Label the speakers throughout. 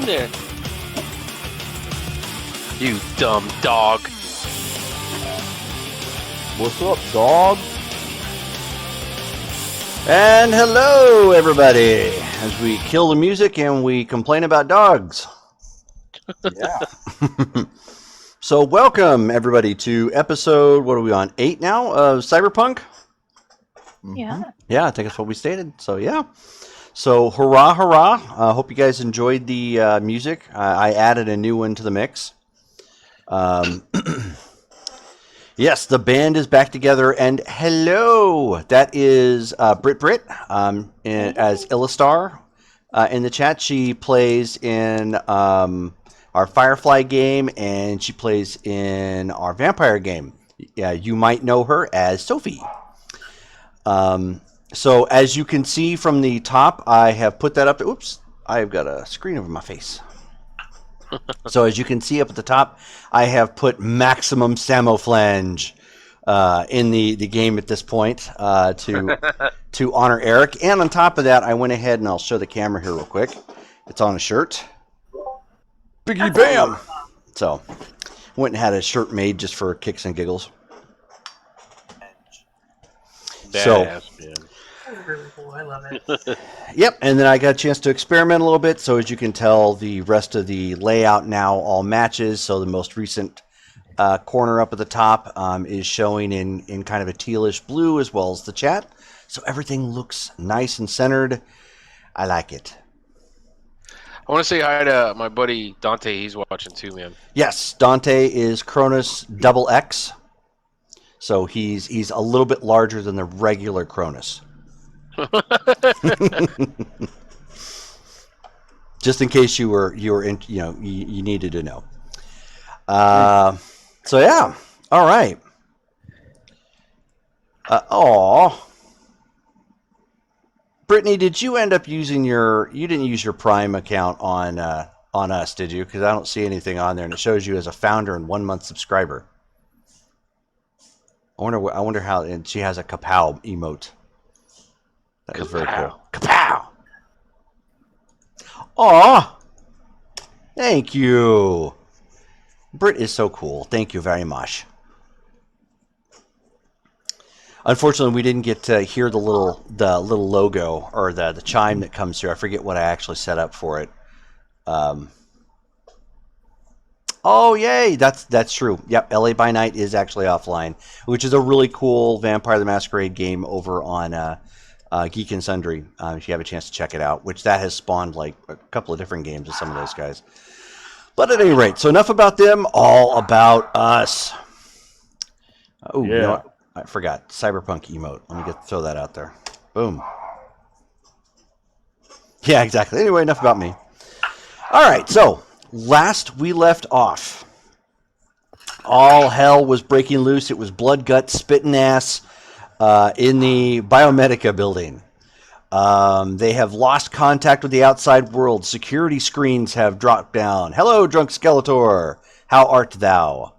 Speaker 1: there. You dumb dog.
Speaker 2: What's up, dog? And hello, everybody, as we kill the music and we complain about dogs.
Speaker 3: Yeah.
Speaker 2: So welcome, everybody, to episode, what are we on, 8 now of Cyberpunk?
Speaker 4: Yeah.
Speaker 2: Yeah, I think that's what we stated. So, yeah. So, hurrah, hurrah. Hope you guys enjoyed the music. I added a new one to the mix. Yes, the band is back together, and hello, that is Brit as Illistar in the chat. She plays in our Firefly game, and she plays in our vampire game. Yeah, you might know her as Sophie. So as you can see from the top, I have put that up. Oops, I've got a screen over my face. So as you can see up at the top, I have put maximum Samoflange in the game at this point to honor Eric. And on top of that, I went ahead and I'll show the camera here real quick. It's on a shirt. Biggie bam! So went and had a shirt made just for kicks and giggles.
Speaker 1: Badass, man.
Speaker 4: That's really cool. I love it.
Speaker 2: Yep, and then I got a chance to experiment a little bit. So as you can tell, the rest of the layout now all matches. So the most recent corner up at the top is showing in kind of a tealish blue, as well as the chat. So everything looks nice and centered. I like it.
Speaker 1: I want to say hi to my buddy Dante. He's watching too, man.
Speaker 2: Yes, Dante is Cronus double X. So he's a little bit larger than the regular Cronus. Just in case you were in, you needed to know. So yeah, all right. Brittany, did you end up using you didn't use your Prime account on us, did you? Because I don't see anything on there, and it shows you as a founder and 1 month subscriber. I wonder how, and she has a kapow emote. That is very cool. Kapow! Aw! Thank you. Britt is so cool. Thank you very much. Unfortunately, we didn't get to hear the little logo or the chime that comes through. I forget what I actually set up for it. Oh, yay! That's true. Yep, LA by Night is actually offline, which is a really cool Vampire the Masquerade game over on Geek and Sundry. If you have a chance to check it out, which that has spawned like a couple of different games with some of those guys. But at any rate, so enough about them, all about us. Oh, yeah. You know what? I forgot. Cyberpunk emote. Let me throw that out there. Boom. Yeah, exactly. Anyway, enough about me. All right, so last we left off, all hell was breaking loose. It was blood, gut, spitting ass in the Bio-medika building. They have lost contact with the outside world. Security screens have dropped down. Hello, drunk Skeletor. How art thou?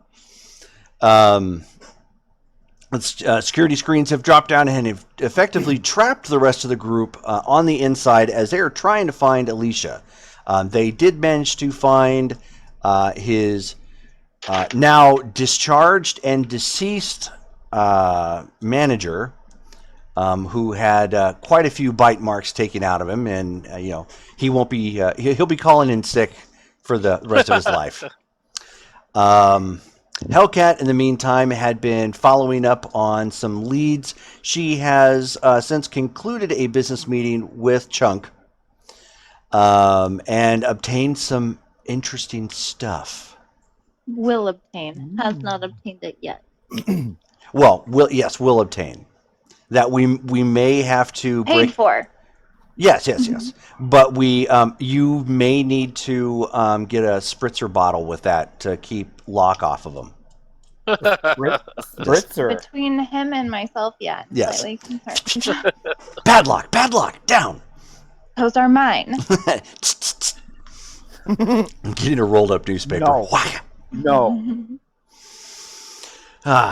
Speaker 2: Security screens have dropped down and have effectively trapped the rest of the group on the inside as they are trying to find Alicia. They did manage to find his now discharged and deceased manager, who had quite a few bite marks taken out of him, and he won't be he'll be calling in sick for the rest of his life. Hellcat, in the meantime, had been following up on some leads. She has since concluded a business meeting with Chunk and obtained some interesting stuff.
Speaker 4: Will obtain. Has not obtained it yet.
Speaker 2: Well, will obtain. That we may have to
Speaker 4: Paid for.
Speaker 2: Yes. But you may need to get a spritzer bottle with that to keep lock off of them.
Speaker 3: Spritzer.
Speaker 4: Between him and myself, yeah.
Speaker 2: Yes.
Speaker 4: Slightly concerned.
Speaker 2: Padlock, down.
Speaker 4: Those are mine.
Speaker 2: I'm getting a rolled up newspaper.
Speaker 3: No.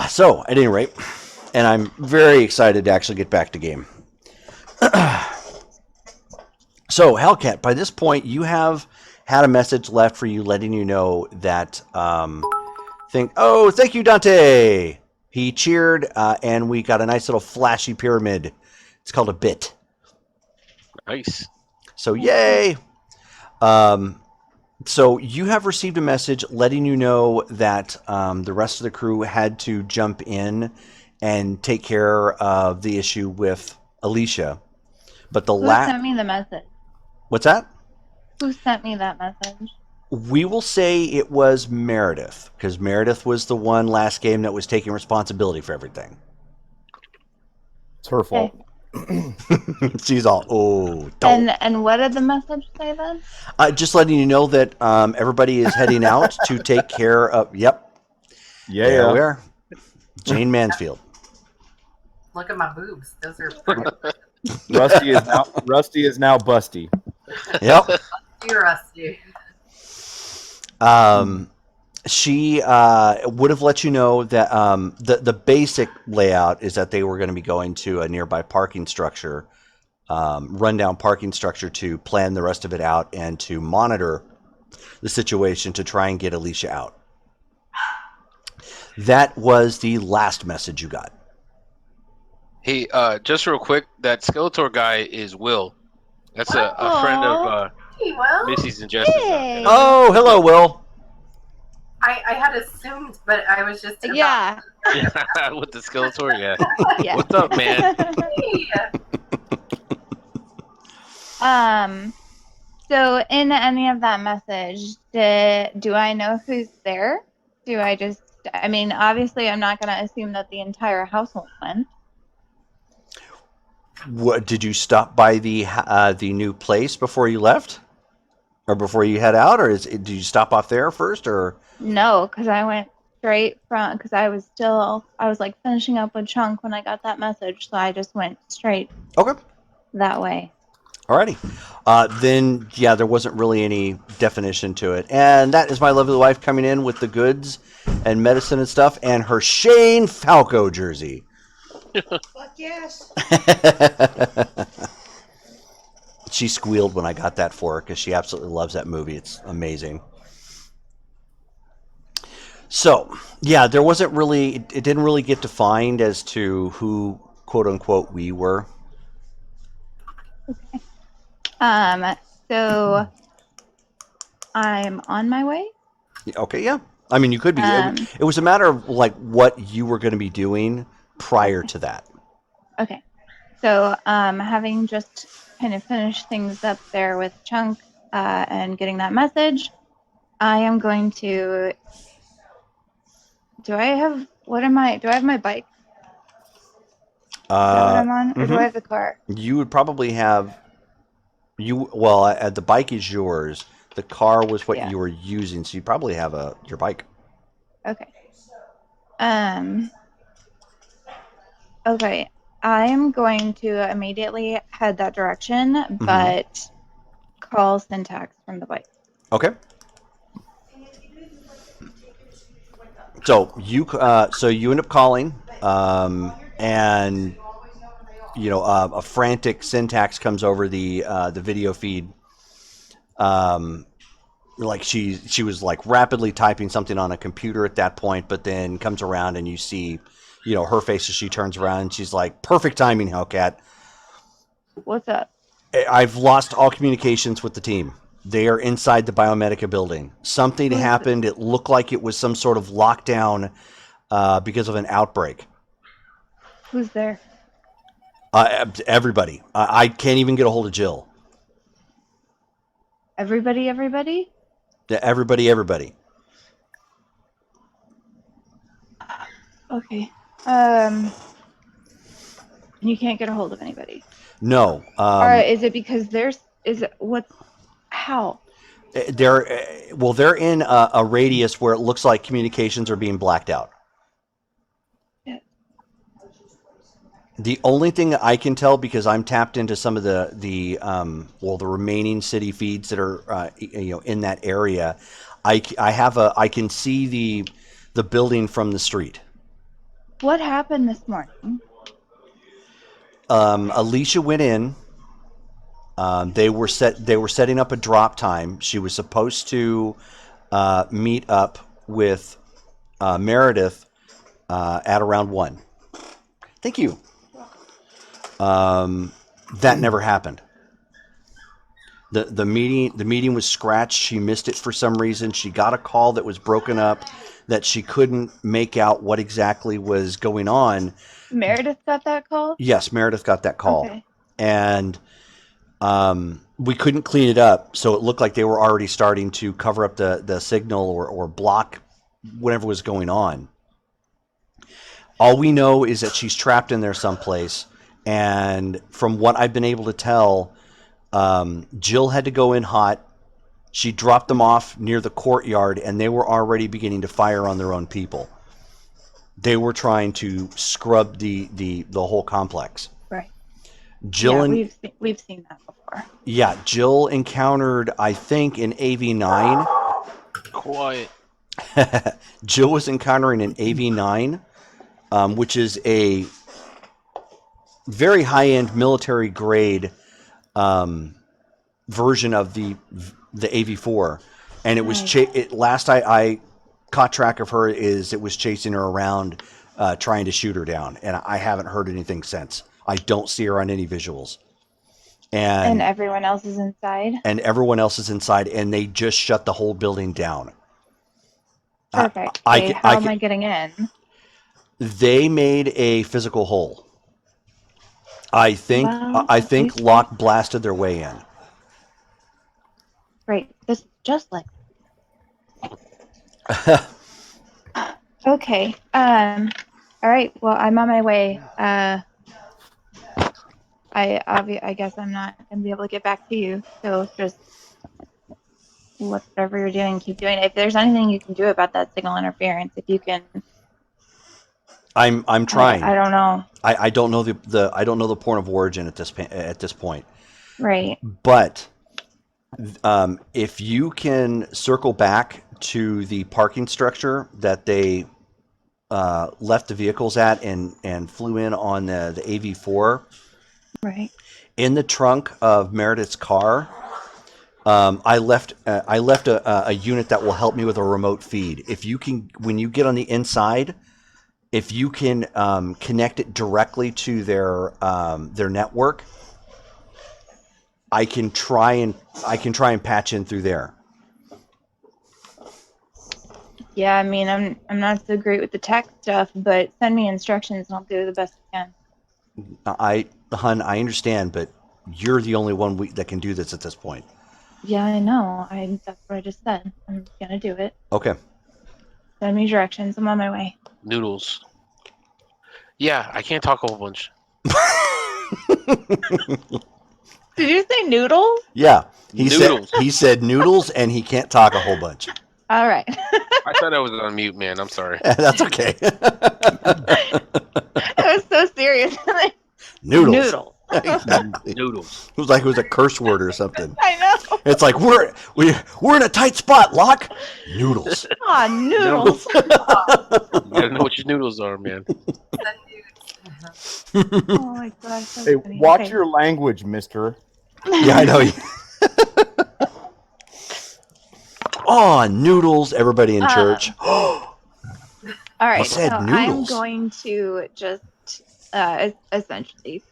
Speaker 2: So, at any rate, and I'm very excited to actually get back to game. So, Hellcat, by this point, you have had a message left for you letting you know that oh, thank you, Dante. He cheered, and we got a nice little flashy pyramid. It's called a bit.
Speaker 1: Nice.
Speaker 2: So yay! So you have received a message letting you know that the rest of the crew had to jump in and take care of the issue with Alicia. But the
Speaker 4: Who sent me the message?
Speaker 2: What's that?
Speaker 4: Who sent me that message?
Speaker 2: We will say it was Meredith, because Meredith was the one last game that was taking responsibility for everything.
Speaker 3: It's her fault.
Speaker 2: She's all, don't.
Speaker 4: And what did the message say then?
Speaker 2: Just letting you know that everybody is heading out to take care of. Yep.
Speaker 3: Yeah.
Speaker 2: There we are. Jane Mansfield.
Speaker 5: Look at my boobs. Those are pretty.
Speaker 3: Rusty is now busty.
Speaker 2: Yep.
Speaker 5: You're rusty.
Speaker 2: She would have let you know that the basic layout is that they were going to be going to a nearby parking structure, rundown parking structure, to plan the rest of it out and to monitor the situation to try and get Alicia out. That was the last message you got.
Speaker 1: Hey, just real quick, that Skeletor guy is Will. That's a friend of
Speaker 5: Hey, well,
Speaker 1: Missy's and Jess's.
Speaker 4: Hey.
Speaker 2: Oh, hello, Will.
Speaker 5: I had assumed, but I was just about
Speaker 4: Yeah.
Speaker 1: With the Skeletor, yeah.
Speaker 4: Yeah.
Speaker 1: What's up, man?
Speaker 4: So in any of that message, do I know who's there? I mean, obviously I'm not going to assume that the entire household went.
Speaker 2: What, did you stop by the new place before you left? Or before you head out? Or did you stop off there first? Or
Speaker 4: No, because I went straight from, because I was like finishing up with Chunk when I got that message. So I just went straight
Speaker 2: Okay.
Speaker 4: that way.
Speaker 2: Alrighty. Then, yeah, there wasn't really any definition to it. And that is my lovely wife coming in with the goods and medicine and stuff, and her Shane Falco jersey.
Speaker 6: Fuck yes.
Speaker 2: She squealed when I got that for her because she absolutely loves that movie. It's amazing. So, yeah, there wasn't really, it didn't really get defined as to who, quote unquote, we were.
Speaker 4: So I'm on my way.
Speaker 2: Okay, yeah. I mean, you could be. It was a matter of like what you were going to be doing prior to that.
Speaker 4: Okay. So having just kind of finished things up there with Chunk and getting that message, I am going to. Do I have my bike? Is that what I'm on? Or do I have the car?
Speaker 2: You would probably have the bike is yours. The car was what
Speaker 4: Yeah.
Speaker 2: you were using, so you probably have your bike.
Speaker 4: Okay. Okay. I am going to immediately head that direction, but call Syntax from the bike.
Speaker 2: Okay. So you end up calling, and a frantic Syntax comes over the video feed. Like she was like rapidly typing something on a computer at that point, but then comes around and you see, her face as she turns around and she's like, "Perfect timing, Hellcat.
Speaker 4: What's up?
Speaker 2: I've lost all communications with the team. They are inside the Bio-medika building. Something happened. It looked like it was some sort of lockdown because of an outbreak.
Speaker 4: Who's there?
Speaker 2: Everybody. I can't even get a hold of Jill.
Speaker 4: Everybody?
Speaker 2: Yeah, everybody.
Speaker 4: Okay. You can't get a hold of anybody.
Speaker 2: No.
Speaker 4: Or is it because how?
Speaker 2: They're in a radius where it looks like communications are being blacked out.
Speaker 4: Yeah.
Speaker 2: The only thing I can tell, because I'm tapped into some of the remaining city feeds that are in that area, I can see the building from the street.
Speaker 4: What happened this morning?
Speaker 2: Alicia went in. They were setting up a drop time. She was supposed to meet up with Meredith at around 1. Thank you. That never happened. The meeting was scratched. She missed it for some reason. She got a call that was broken up, that she couldn't make out what exactly was going on.
Speaker 4: Meredith got that call?
Speaker 2: Yes, Meredith got that call.
Speaker 4: Okay.
Speaker 2: And we couldn't clean it up, so it looked like they were already starting to cover up the signal or block whatever was going on. All we know is that she's trapped in there someplace, and from what I've been able to tell, Jill had to go in hot. She dropped them off near the courtyard, and they were already beginning to fire on their own people. They were trying to scrub the whole complex.
Speaker 4: Right.
Speaker 2: Jill
Speaker 4: yeah, we've seen that before.
Speaker 2: Yeah, Jill encountered, I think, an AV9.
Speaker 1: Quiet.
Speaker 2: Jill was encountering an AV9, which is a very high-end military-grade version of the AV4, and it was last I caught track of her is it was chasing her around, trying to shoot her down, and I haven't heard anything since. I don't see her on any visuals. And
Speaker 4: everyone else is inside?
Speaker 2: And everyone else is inside, and they just shut the whole building down.
Speaker 4: Perfect.
Speaker 2: How
Speaker 4: am I getting in?
Speaker 2: They made a physical hole. I think
Speaker 4: Well,
Speaker 2: Locke blasted their way in.
Speaker 4: Right. This just like Okay. All right. Well, I'm on my way. I guess I'm not gonna be able to get back to you. So just whatever you're doing, keep doing it. If there's anything you can do about that signal interference, if you can.
Speaker 2: I'm trying.
Speaker 4: I don't know.
Speaker 2: I don't know I don't know the point of origin at this point.
Speaker 4: Right.
Speaker 2: But if you can circle back to the parking structure that they left the vehicles at and flew in on the AV4.
Speaker 4: Right.
Speaker 2: In the trunk of Meredith's car, I left a unit that will help me with a remote feed. If you can, when you get on the inside, if you can connect it directly to their network, I can try and patch in through there.
Speaker 4: Yeah, I mean, I'm not so great with the tech stuff, but send me instructions and I'll do the best I can.
Speaker 2: I understand, but you're the only one that can do this at this point.
Speaker 4: Yeah, I know. That's what I just said. I'm gonna do it.
Speaker 2: Okay.
Speaker 4: Send me directions. I'm on my way.
Speaker 1: Noodles. Yeah, I can't talk a whole bunch.
Speaker 4: Did you say noodles?
Speaker 2: Yeah,
Speaker 1: Noodles.
Speaker 2: He said noodles, and he can't talk a whole bunch.
Speaker 4: All right.
Speaker 1: I thought I was on mute, man. I'm sorry.
Speaker 2: That's okay.
Speaker 4: I was so serious.
Speaker 2: Noodles.
Speaker 4: Noodle.
Speaker 2: Exactly.
Speaker 1: Noodles.
Speaker 2: It was like it was a curse word or something.
Speaker 4: I know.
Speaker 2: It's like we're in a tight spot, Locke. Noodles.
Speaker 4: Ah, noodles.
Speaker 1: You gotta know what your noodles are, man.
Speaker 4: Oh my gosh. That's
Speaker 3: Hey,
Speaker 4: funny.
Speaker 3: watch
Speaker 4: Okay.
Speaker 3: your language, mister.
Speaker 2: Yeah, I know. Oh, noodles! Everybody in church.
Speaker 4: All right.
Speaker 2: said
Speaker 4: So I'm
Speaker 2: noodles.
Speaker 4: going to just essentially,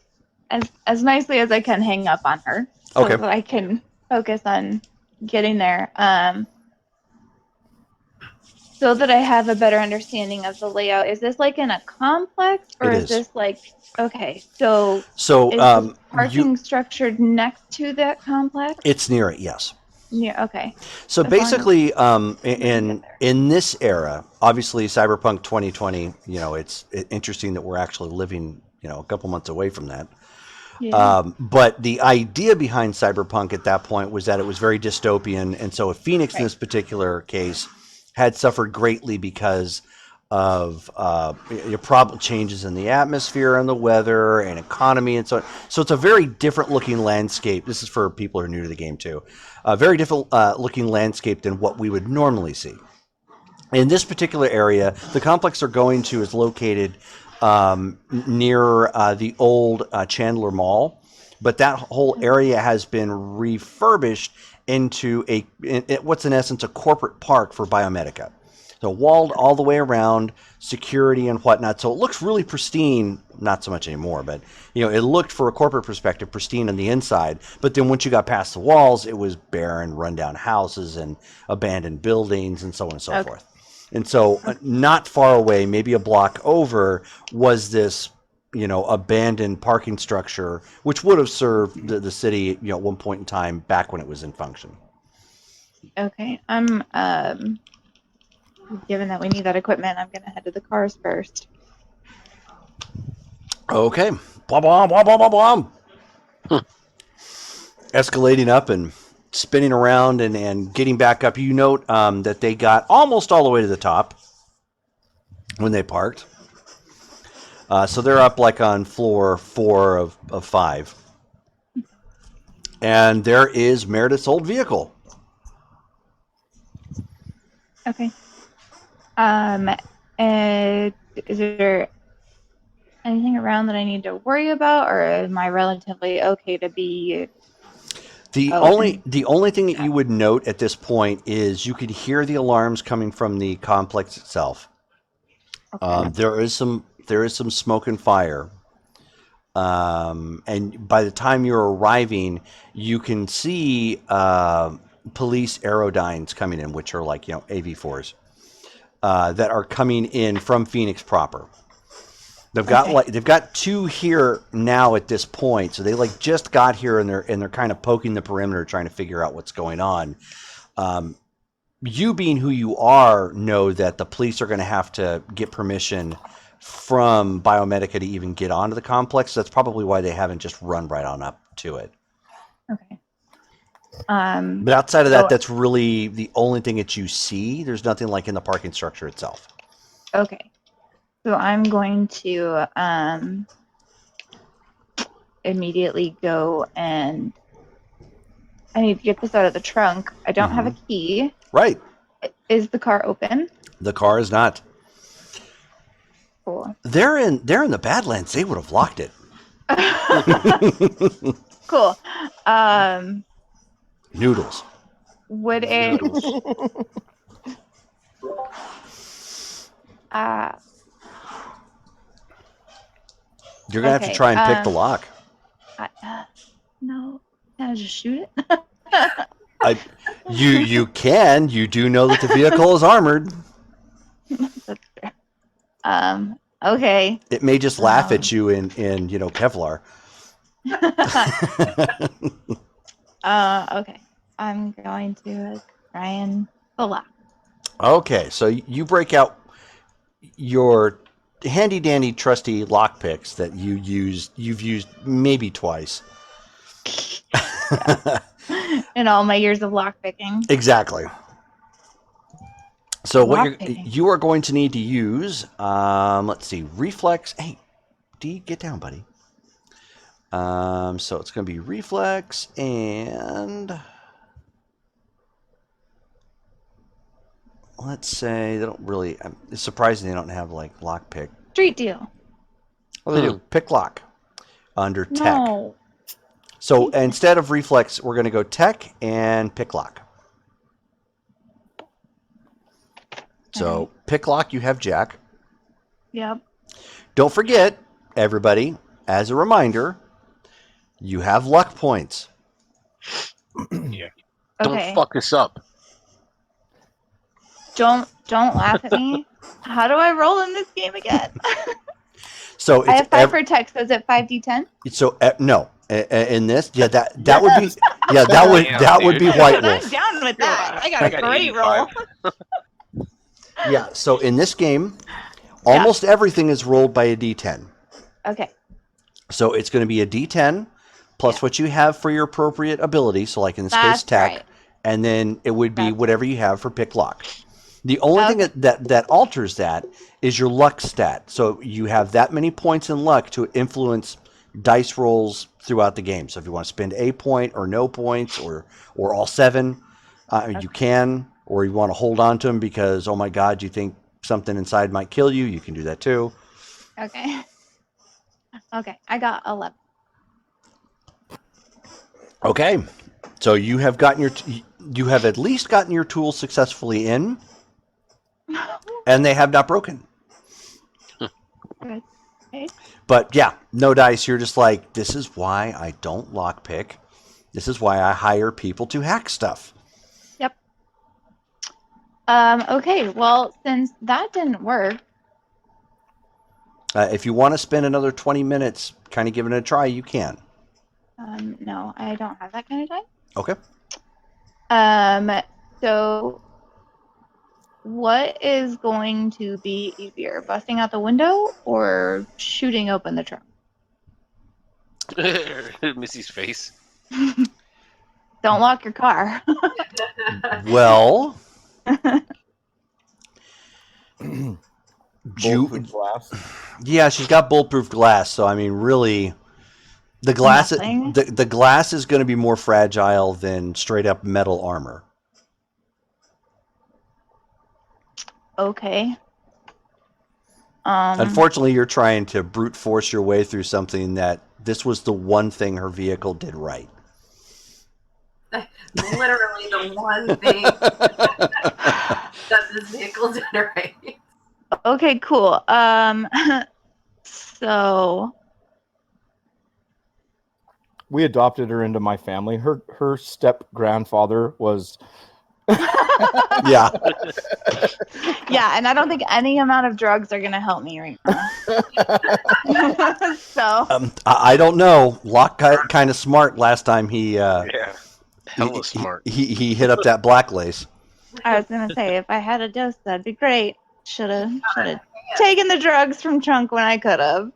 Speaker 4: as nicely as I can, hang up on her, so
Speaker 2: Okay.
Speaker 4: that I can focus on getting there. So that I have a better understanding of the layout. Is this like in a complex, or
Speaker 2: It
Speaker 4: is
Speaker 2: is.
Speaker 4: this like okay? So
Speaker 2: So
Speaker 4: is the parking structured next to that complex?
Speaker 2: it's near it. Yes.
Speaker 4: Yeah. Okay.
Speaker 2: So
Speaker 4: As long as-
Speaker 2: basically,
Speaker 4: get
Speaker 2: in this era, obviously Cyberpunk 2020, it's interesting that we're actually living, a couple months away from that.
Speaker 4: Yeah.
Speaker 2: But the idea behind Cyberpunk at that point was that it was very dystopian, and so Phoenix in
Speaker 4: Right.
Speaker 2: this particular case had suffered greatly because of problem changes in the atmosphere and the weather and economy and so on. So it's a very different looking landscape. This is for people who are new to the game too. A very different looking landscape than what we would normally see. In this particular area, the complex they're going to is located near the old Chandler Mall, but that whole area has been refurbished into what's in essence a corporate park for Bio-medika. So walled all the way around, security and whatnot. So it looks really pristine. Not so much anymore, but it looked for a corporate perspective pristine on the inside. But then once you got past the walls, it was barren, rundown houses and abandoned buildings and so on and so forth. And so not far away, maybe a block over, was this abandoned parking structure, which would have served the city, at one point in time back when it was in function.
Speaker 4: Okay. I'm given that we need that equipment, I'm gonna head to the cars first.
Speaker 2: Okay. Blah, blah, blah, blah, blah, blah. Escalating up and spinning around and getting back up. You note that they got almost all the way to the top when they parked. So they're up like on floor 4 of 5. And there is Meredith's old vehicle.
Speaker 4: Okay. Is there anything around that I need to worry about, or am I relatively okay to be?
Speaker 2: The only thing that you would note at this point is you could hear the alarms coming from the complex itself.
Speaker 4: Okay.
Speaker 2: There is some smoke and fire. And by the time you're arriving, you can see police aerodynes coming in, which are like AV4s that are coming in from Phoenix proper. They've got 2 here now at this point, so they just got here and they're kind of poking the perimeter, trying to figure out what's going on. You being who you are, know that the police are going to have to get permission from Bio-medika to even get onto the complex. That's probably why they haven't just run right on up to it.
Speaker 4: Okay.
Speaker 2: But outside of that, that's really the only thing that you see. There's nothing like in the parking structure itself.
Speaker 4: Okay. So I'm going to immediately go and I need to get this out of the trunk. I don't have a key.
Speaker 2: Right.
Speaker 4: Is the car open?
Speaker 2: The car is not.
Speaker 4: Cool.
Speaker 2: They're in the Badlands. They would have locked it.
Speaker 4: Cool.
Speaker 2: Noodles.
Speaker 4: Would it?
Speaker 2: You're gonna have to try and pick the lock.
Speaker 4: No, can I just shoot it?
Speaker 2: You can. You do know that the vehicle is armored.
Speaker 4: That's fair. Okay.
Speaker 2: It may just laugh at you in Kevlar.
Speaker 4: Okay. I'm going to try and pull up.
Speaker 2: Okay, so you break out your handy dandy trusty lock picks that you've used maybe twice.
Speaker 4: In all my years of lockpicking.
Speaker 2: Exactly. So what you are going to need to use, let's see, reflex. Hey, D, get down, buddy. So it's going to be reflex and let's say they don't really. It's surprising they don't have like lockpick.
Speaker 4: Street deal.
Speaker 2: Well, they do pick lock under tech.
Speaker 4: No.
Speaker 2: So instead of reflex, we're going to go tech and pick lock. So pick lock, you have Jack.
Speaker 4: Yep.
Speaker 2: Don't forget, everybody, as a reminder, you have luck points.
Speaker 1: Yeah.
Speaker 4: Okay.
Speaker 1: Don't fuck us up.
Speaker 4: Don't laugh at me. How do I roll in this game again?
Speaker 2: So it's
Speaker 4: I have 5 for tech, so is it 5d10?
Speaker 2: So no, in this, yeah, that would be, yeah, that would be White Wolf.
Speaker 4: I'm down with that. I got a great
Speaker 1: 85.
Speaker 4: roll.
Speaker 2: Yeah. So in this game, almost everything is rolled by a d10.
Speaker 4: Okay.
Speaker 2: So it's going to be a d10 plus what you have for your appropriate ability. So like in this case, tech,
Speaker 4: right.
Speaker 2: And then it would be whatever you have for pick lock. The only thing that alters that is your luck stat. So you have that many points in luck to influence dice rolls throughout the game. So if you want to spend a point or no points or all 7, you can. Or you want to hold on to them because, oh my God, you think something inside might kill you, you can do that too.
Speaker 4: Okay. Okay, I got 11.
Speaker 2: Okay, so you have gotten you have at least gotten your tools successfully in, and they have not broken.
Speaker 4: Good. Okay.
Speaker 2: But yeah, no dice. You're just like, this is why I don't lockpick. This is why I hire people to hack stuff.
Speaker 4: Yep. Okay, well, since that didn't work,
Speaker 2: If you want to spend another 20 minutes kind of giving it a try, you can.
Speaker 4: no, I don't have that kind of time.
Speaker 2: Okay.
Speaker 4: So what is going to be easier, busting out the window or shooting open the trunk?
Speaker 1: Missy's face.
Speaker 4: Don't lock your car.
Speaker 2: Well,
Speaker 3: Bulletproof glass.
Speaker 2: yeah, she's got bulletproof glass, so I mean, really, the glass
Speaker 4: Nothing.
Speaker 2: the glass is going to be more fragile than straight up metal armor.
Speaker 4: Okay.
Speaker 2: Unfortunately, you're trying to brute force your way through something that this was the one thing her vehicle did right.
Speaker 5: Literally the one thing that this vehicle generates.
Speaker 4: Okay, cool. So
Speaker 3: We adopted her into my family. Her step grandfather was
Speaker 2: Yeah.
Speaker 4: yeah, and I don't think any amount of drugs are gonna help me right now. So
Speaker 2: I don't know. Locke kind of smart last time
Speaker 1: Yeah. Hella smart.
Speaker 2: he hit up that black lace.
Speaker 4: I was gonna say if I had a dose, that'd be great. Should have taken the drugs from Chunk when I could have.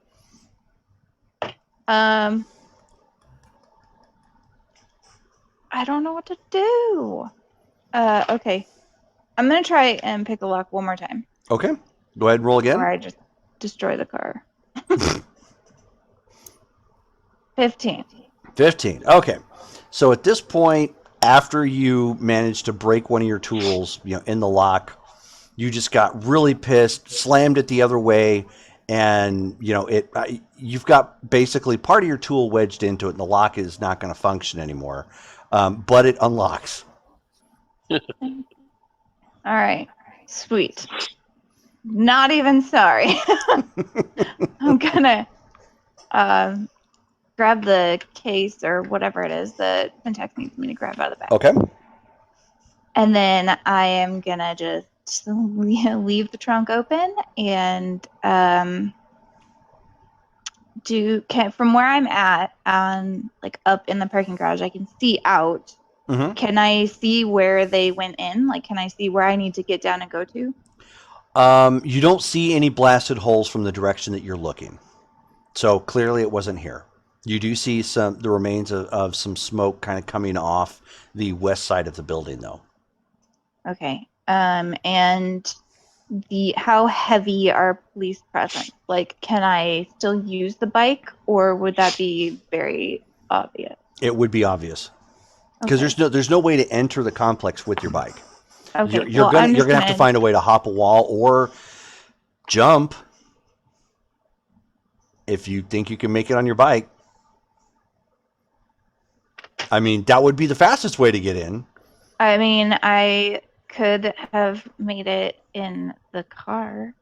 Speaker 4: I don't know what to do. Okay. I'm gonna try and pick a lock one more time.
Speaker 2: Okay. Go ahead and roll again.
Speaker 4: Or I just destroy the car. 15.
Speaker 2: 15. Okay. So at this point, after you managed to break one of your tools, in the lock, you just got really pissed, slammed it the other way, and you've got basically part of your tool wedged into it, and the lock is not going to function anymore. But it unlocks.
Speaker 4: All right. Sweet. Not even sorry. I'm gonna grab the case or whatever it is that Syntax needs me to grab out of the bag.
Speaker 2: Okay.
Speaker 4: And then I am gonna just leave the trunk open and from where I'm at, like up in the parking garage, I can see out.
Speaker 2: Mm-hmm.
Speaker 4: Can I see where they went in? Like, can I see where I need to get down and go to?
Speaker 2: You don't see any blasted holes from the direction that you're looking. So clearly it wasn't here. You do see the remains of some smoke kind of coming off the west side of the building, though.
Speaker 4: Okay. And how heavy are police presence? Like, can I still use the bike, or would that be very obvious?
Speaker 2: It would be obvious because
Speaker 4: Okay.
Speaker 2: there's no way to enter the complex with your bike.
Speaker 4: Okay.
Speaker 2: You're gonna have to find a way to hop a wall or jump if you think you can make it on your bike. I mean, that would be the fastest way to get in.
Speaker 4: I mean, I could have made it in the car.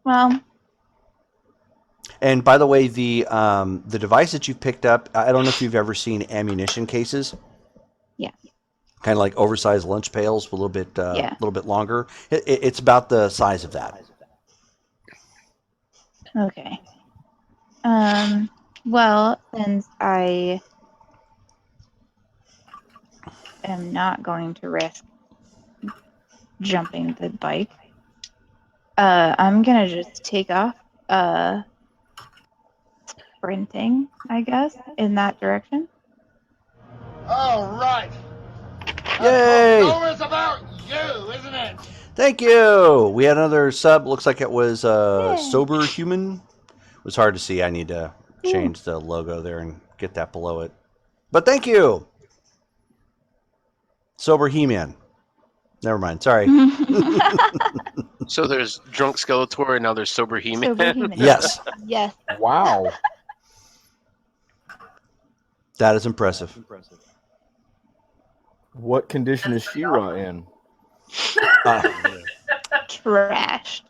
Speaker 4: Well.
Speaker 2: And by the way, the device that you've picked up, I don't know if you've ever seen ammunition cases.
Speaker 4: Yeah.
Speaker 2: Kind of like oversized lunch pails, a little bit longer. It's about the size of that.
Speaker 4: Okay. Well, since I am not going to risk jumping the bike, I'm gonna just take off, sprinting, I guess, in that direction.
Speaker 6: All right.
Speaker 2: Yay!
Speaker 6: It's about you, isn't it?
Speaker 2: Thank you. We had another sub. Looks like it was
Speaker 4: Yay.
Speaker 2: Sober Human. It was hard to see. I need to change the logo there and get that below it. But thank you. Sober He-Man. Never mind. Sorry.
Speaker 1: So there's drunk Skeletor and now there's sober He-Man.
Speaker 4: Sober He-Man.
Speaker 2: Yes.
Speaker 4: Yes.
Speaker 3: wow.
Speaker 2: That is impressive.
Speaker 3: What condition is She-Ra in?
Speaker 4: Trashed.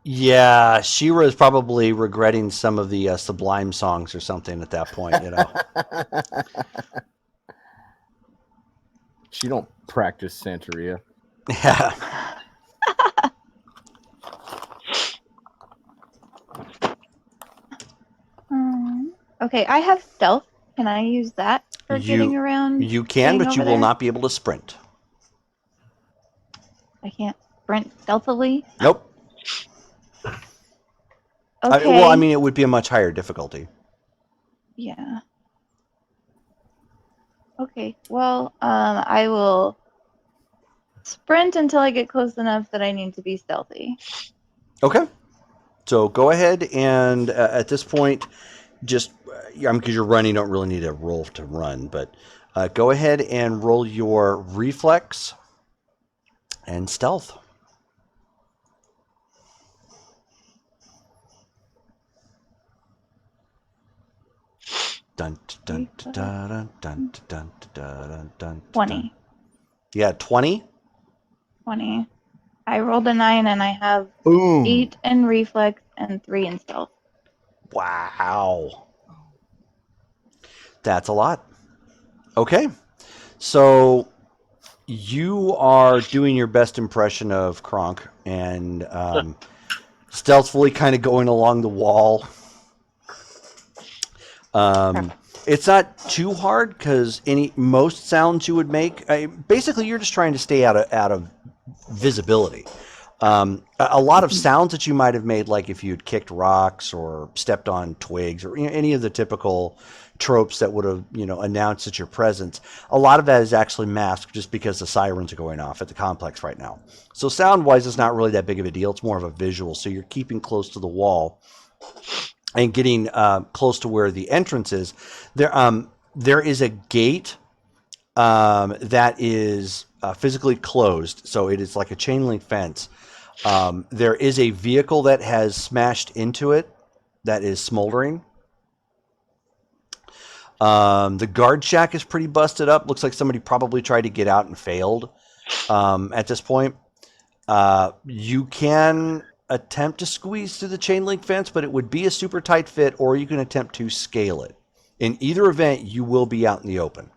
Speaker 2: Yeah, She-Ra is probably regretting some of the Sublime songs or something at that point, you know.
Speaker 3: She don't practice Santeria.
Speaker 2: Yeah.
Speaker 4: Okay, I have stealth. Can I use that for getting around?
Speaker 2: You can,
Speaker 4: getting
Speaker 2: but you
Speaker 4: over
Speaker 2: will
Speaker 4: there?
Speaker 2: not be able to sprint.
Speaker 4: I can't sprint stealthily.
Speaker 2: Nope.
Speaker 4: Okay.
Speaker 2: Well, I mean, it would be a much higher difficulty.
Speaker 4: Yeah. Okay. Well, I will sprint until I get close enough that I need to be stealthy.
Speaker 2: Okay. So go ahead and at this point, just because you're running, you don't really need a roll to run, but go ahead and roll your reflex and stealth. Dun, dun, dun, dun, dun, dun, dun, dun,
Speaker 4: 20.
Speaker 2: Yeah, 20.
Speaker 4: 20. I rolled a 9 and I have
Speaker 3: Boom.
Speaker 4: 8 in reflex and 3 in stealth.
Speaker 2: Wow. That's a lot. Okay. So you are doing your best impression of Kronk and stealthily kind of going along the wall. It's not too hard because most sounds you would make, basically you're just trying to stay out of visibility. A lot of sounds that you might have made, like if you'd kicked rocks or stepped on twigs or any of the typical tropes that would have announced at your presence, a lot of that is actually masked just because the sirens are going off at the complex right now. So sound wise, it's not really that big of a deal. It's more of a visual. So you're keeping close to the wall and getting close to where the entrance is. There is a gate that is physically closed, so it is like a chain link fence. There is a vehicle that has smashed into it that is smoldering. The guard shack is pretty busted up. Looks like somebody probably tried to get out and failed at this point. You can attempt to squeeze through the chain link fence, but it would be a super tight fit, or you can attempt to scale it. In either event, you will be out in the open.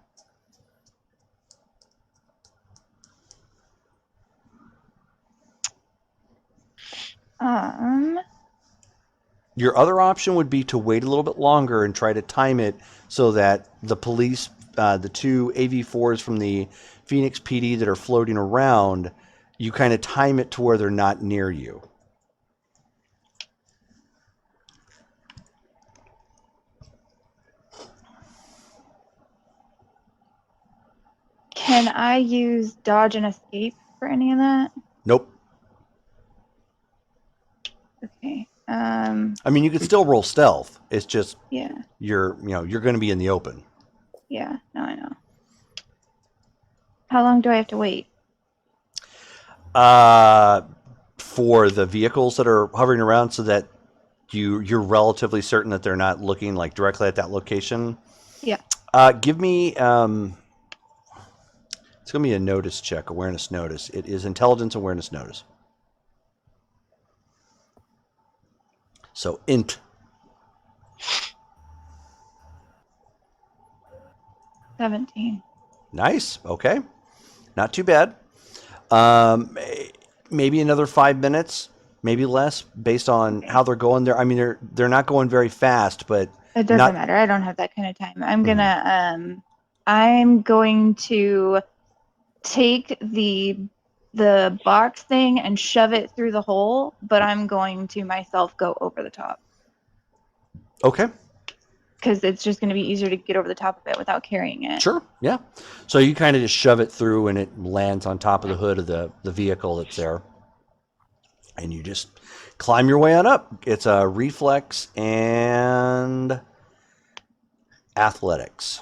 Speaker 2: Your other option would be to wait a little bit longer and try to time it so that the police, the two AV4s from the Phoenix PD that are floating around, you kind of time it to where they're not near you.
Speaker 4: Can I use dodge and escape for any of that?
Speaker 2: Nope.
Speaker 4: Okay.
Speaker 2: I mean, you could still roll stealth. It's just
Speaker 4: Yeah.
Speaker 2: you're going to be in the open.
Speaker 4: Yeah. No, I know. How long do I have to wait?
Speaker 2: For the vehicles that are hovering around, so that you're relatively certain that they're not looking like directly at that location.
Speaker 4: Yeah.
Speaker 2: Give me it's going to be a notice check, awareness notice. It is intelligence awareness notice. So int.
Speaker 4: 17.
Speaker 2: Nice. Okay. Not too bad. Maybe another 5 minutes, maybe less, based on how they're going there. I mean, they're not going very fast, but
Speaker 4: It doesn't matter. I don't have that kind of time. I'm going to take the box thing and shove it through the hole, but I'm going to myself go over the top.
Speaker 2: Okay.
Speaker 4: Because it's just going to be easier to get over the top of it without carrying it.
Speaker 2: Sure. Yeah. So you kind of just shove it through and it lands on top of the hood of the vehicle that's there. And you just climb your way on up. It's a reflex and athletics.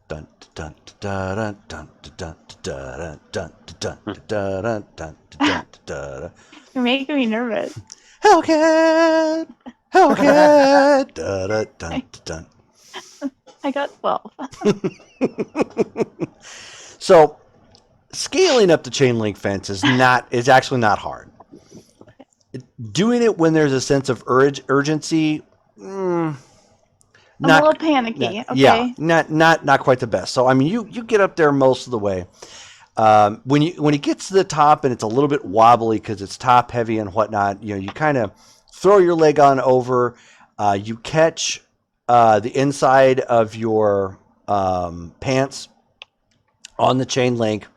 Speaker 2: Dun dun dun dun dun dun dun dun dun dun, dun, dun, dun, dun, dun.
Speaker 4: You're making me nervous.
Speaker 2: Hellcat! Hellcat! Dun, dun, dun, dun.
Speaker 4: I got 12.
Speaker 2: So scaling up the chain link fence is actually not hard. Doing it when there's a sense of urgency,
Speaker 4: I'm a little panicky. Okay.
Speaker 2: yeah, not quite the best. So I mean, you get up there most of the way. When it gets to the top and it's a little bit wobbly because it's top heavy and whatnot, you kind of throw your leg on over. You catch the inside of your pants on the chain link.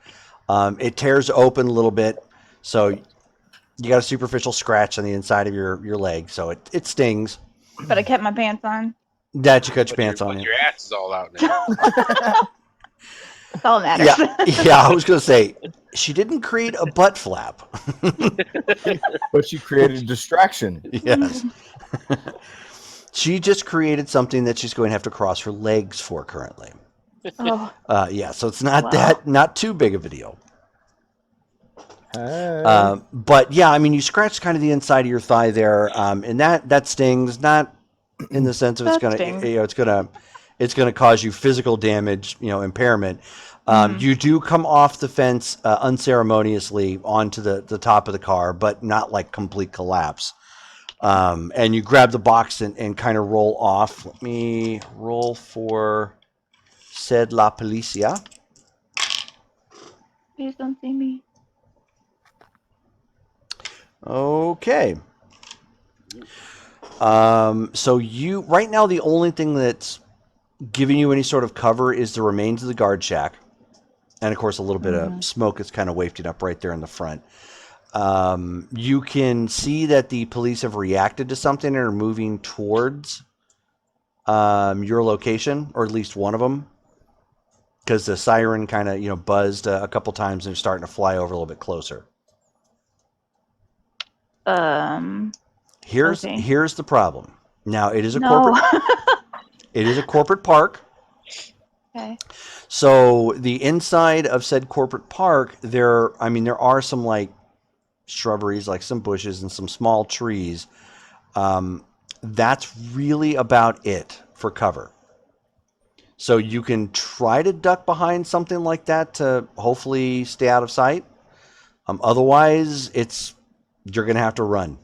Speaker 2: It tears open a little bit, so you got a superficial scratch on the inside of your leg, so it stings.
Speaker 4: But I kept my pants on.
Speaker 2: That you cut your pants on.
Speaker 1: Your ass is all out now.
Speaker 4: That's all that matters.
Speaker 2: Yeah, I was going to say, she didn't create a butt flap.
Speaker 3: But she created a distraction.
Speaker 2: Yes. She just created something that she's going to have to cross her legs for currently.
Speaker 4: Oh,
Speaker 2: Yeah, so it's not
Speaker 4: Wow.
Speaker 2: not too big of a deal.
Speaker 3: Hey.
Speaker 2: But yeah, I mean, you scratch kind of the inside of your thigh there, and that stings. Not in the sense of
Speaker 4: That
Speaker 2: it's gonna cause you physical damage, impairment. You do come off the fence unceremoniously onto the top of the car, but not like complete collapse. And you grab the box and kind of roll off. Let me roll for said la policia.
Speaker 4: please don't see me.
Speaker 2: Okay. So right now the only thing that's giving you any sort of cover is the remains of the guard shack. And of course a little bit of smoke is kind of wafted up right there in the front. You can see that the police have reacted to something and are moving towards your location, or at least one of them. Because the siren kind of, buzzed a couple times and is starting to fly over a little bit closer. Here's
Speaker 4: Okay.
Speaker 2: the problem. Now it is a
Speaker 4: No.
Speaker 2: corporate park.
Speaker 4: Okay.
Speaker 2: So the inside of said corporate park, there are some like shrubberies, like some bushes and some small trees. That's really about it for cover. So you can try to duck behind something like that to hopefully stay out of sight. Otherwise, you're going to have to run.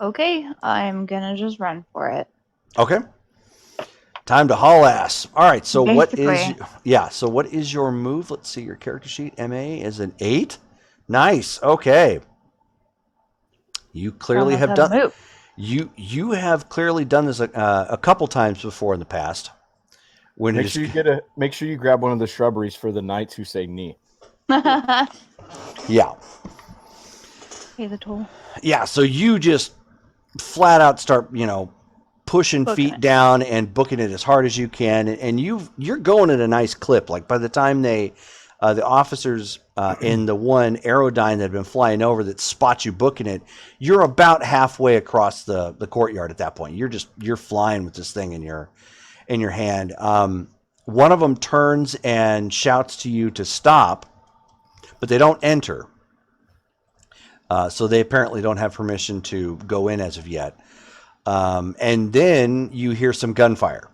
Speaker 4: Okay, I'm gonna just run for it.
Speaker 2: Okay. Time to haul ass. All right. So what is your move? Let's see your character sheet. MA is an 8. Nice. Okay. You clearly have done.
Speaker 4: Move.
Speaker 2: You have clearly done this a couple times before in the past. When
Speaker 3: Make sure you grab one of the shrubberies for the knights who say knee.
Speaker 2: Yeah.
Speaker 4: Pay the toll.
Speaker 2: Yeah. So you just flat out start, pushing
Speaker 4: Booking
Speaker 2: feet
Speaker 4: it.
Speaker 2: down and booking it as hard as you can, and you're going at a nice clip. Like by the time the officers in the one Aerodyne that had been flying over that spot you booking it, you're about halfway across the courtyard at that point. You're flying with this thing in your hand. One of them turns and shouts to you to stop, but they don't enter. So they apparently don't have permission to go in as of yet. And then you hear some gunfire.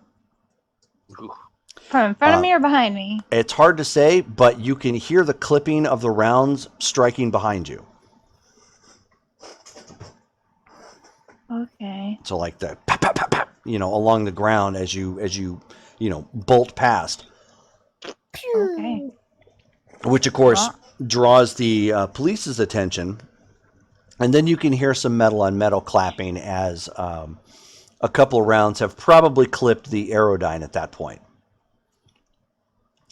Speaker 4: From in front of me or behind me?
Speaker 2: It's hard to say, but you can hear the clipping of the rounds striking behind you.
Speaker 4: Okay.
Speaker 2: So like the pap, pap, pap, pap, along the ground as you bolt past.
Speaker 4: Okay.
Speaker 2: Which of course draws the police's attention. And then you can hear some metal on metal clapping as a couple of rounds have probably clipped the Aerodyne at that point.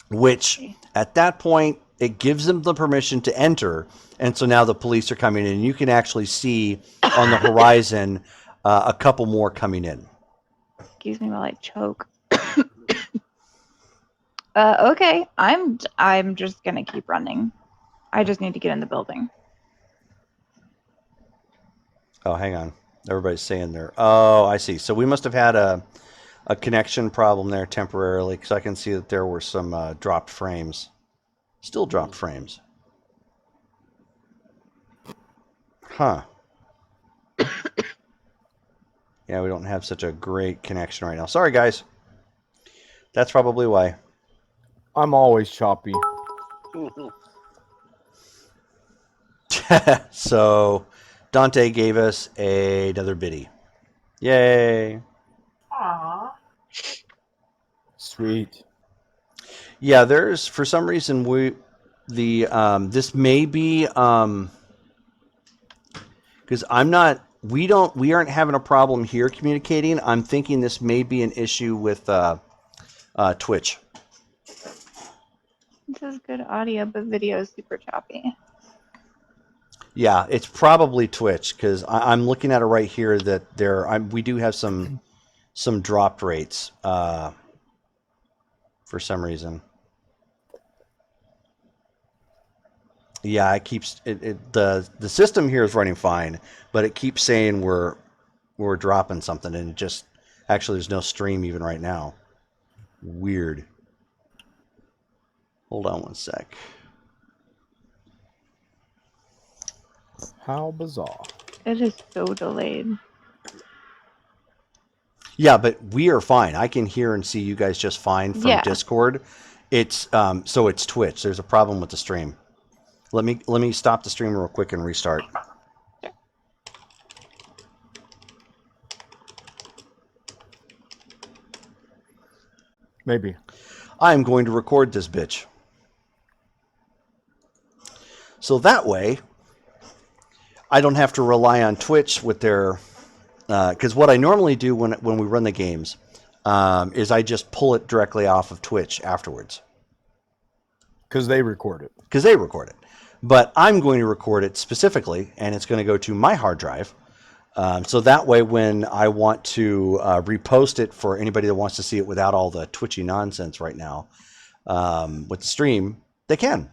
Speaker 2: Which, at that point, it gives them the permission to enter. And so now the police are coming in. You can actually see on the horizon a couple more coming in.
Speaker 4: Excuse me while I choke. Okay. I'm just gonna keep running. I just need to get in the building.
Speaker 2: Oh, hang on. Everybody's saying there. Oh, I see. So we must have had a connection problem there temporarily, because I can see that there were some dropped frames. Still dropped frames. Huh. Yeah, we don't have such a great connection right now. Sorry, guys. That's probably why.
Speaker 3: I'm always choppy.
Speaker 2: So, Dante gave us another biddy. Yay.
Speaker 5: Aw.
Speaker 3: Sweet.
Speaker 2: Yeah, there's for some reason this may be because we aren't having a problem here communicating. I'm thinking this may be an issue with Twitch.
Speaker 4: This is good audio, but video is super choppy.
Speaker 2: Yeah, it's probably Twitch because I'm looking at it right here that we do have some dropped rates for some reason. Yeah, the system here is running fine, but it keeps saying we're dropping something, and it just actually there's no stream even right now. Weird. Hold on one sec.
Speaker 3: How bizarre.
Speaker 4: It is so delayed.
Speaker 2: Yeah, but we are fine. I can hear and see you guys just fine from
Speaker 4: Yeah.
Speaker 2: Discord. It's so it's Twitch. There's a problem with the stream. Let me stop the stream real quick and restart.
Speaker 3: Maybe.
Speaker 2: I'm going to record this bitch. So that way, I don't have to rely on Twitch with their... Because what I normally do when we run the games is I just pull it directly off of Twitch afterwards.
Speaker 3: Because they record it.
Speaker 2: Because they record it. But I'm going to record it specifically, and it's going to go to my hard drive. So that way, when I want to repost it for anybody that wants to see it without all the twitchy nonsense right now with the stream, they can.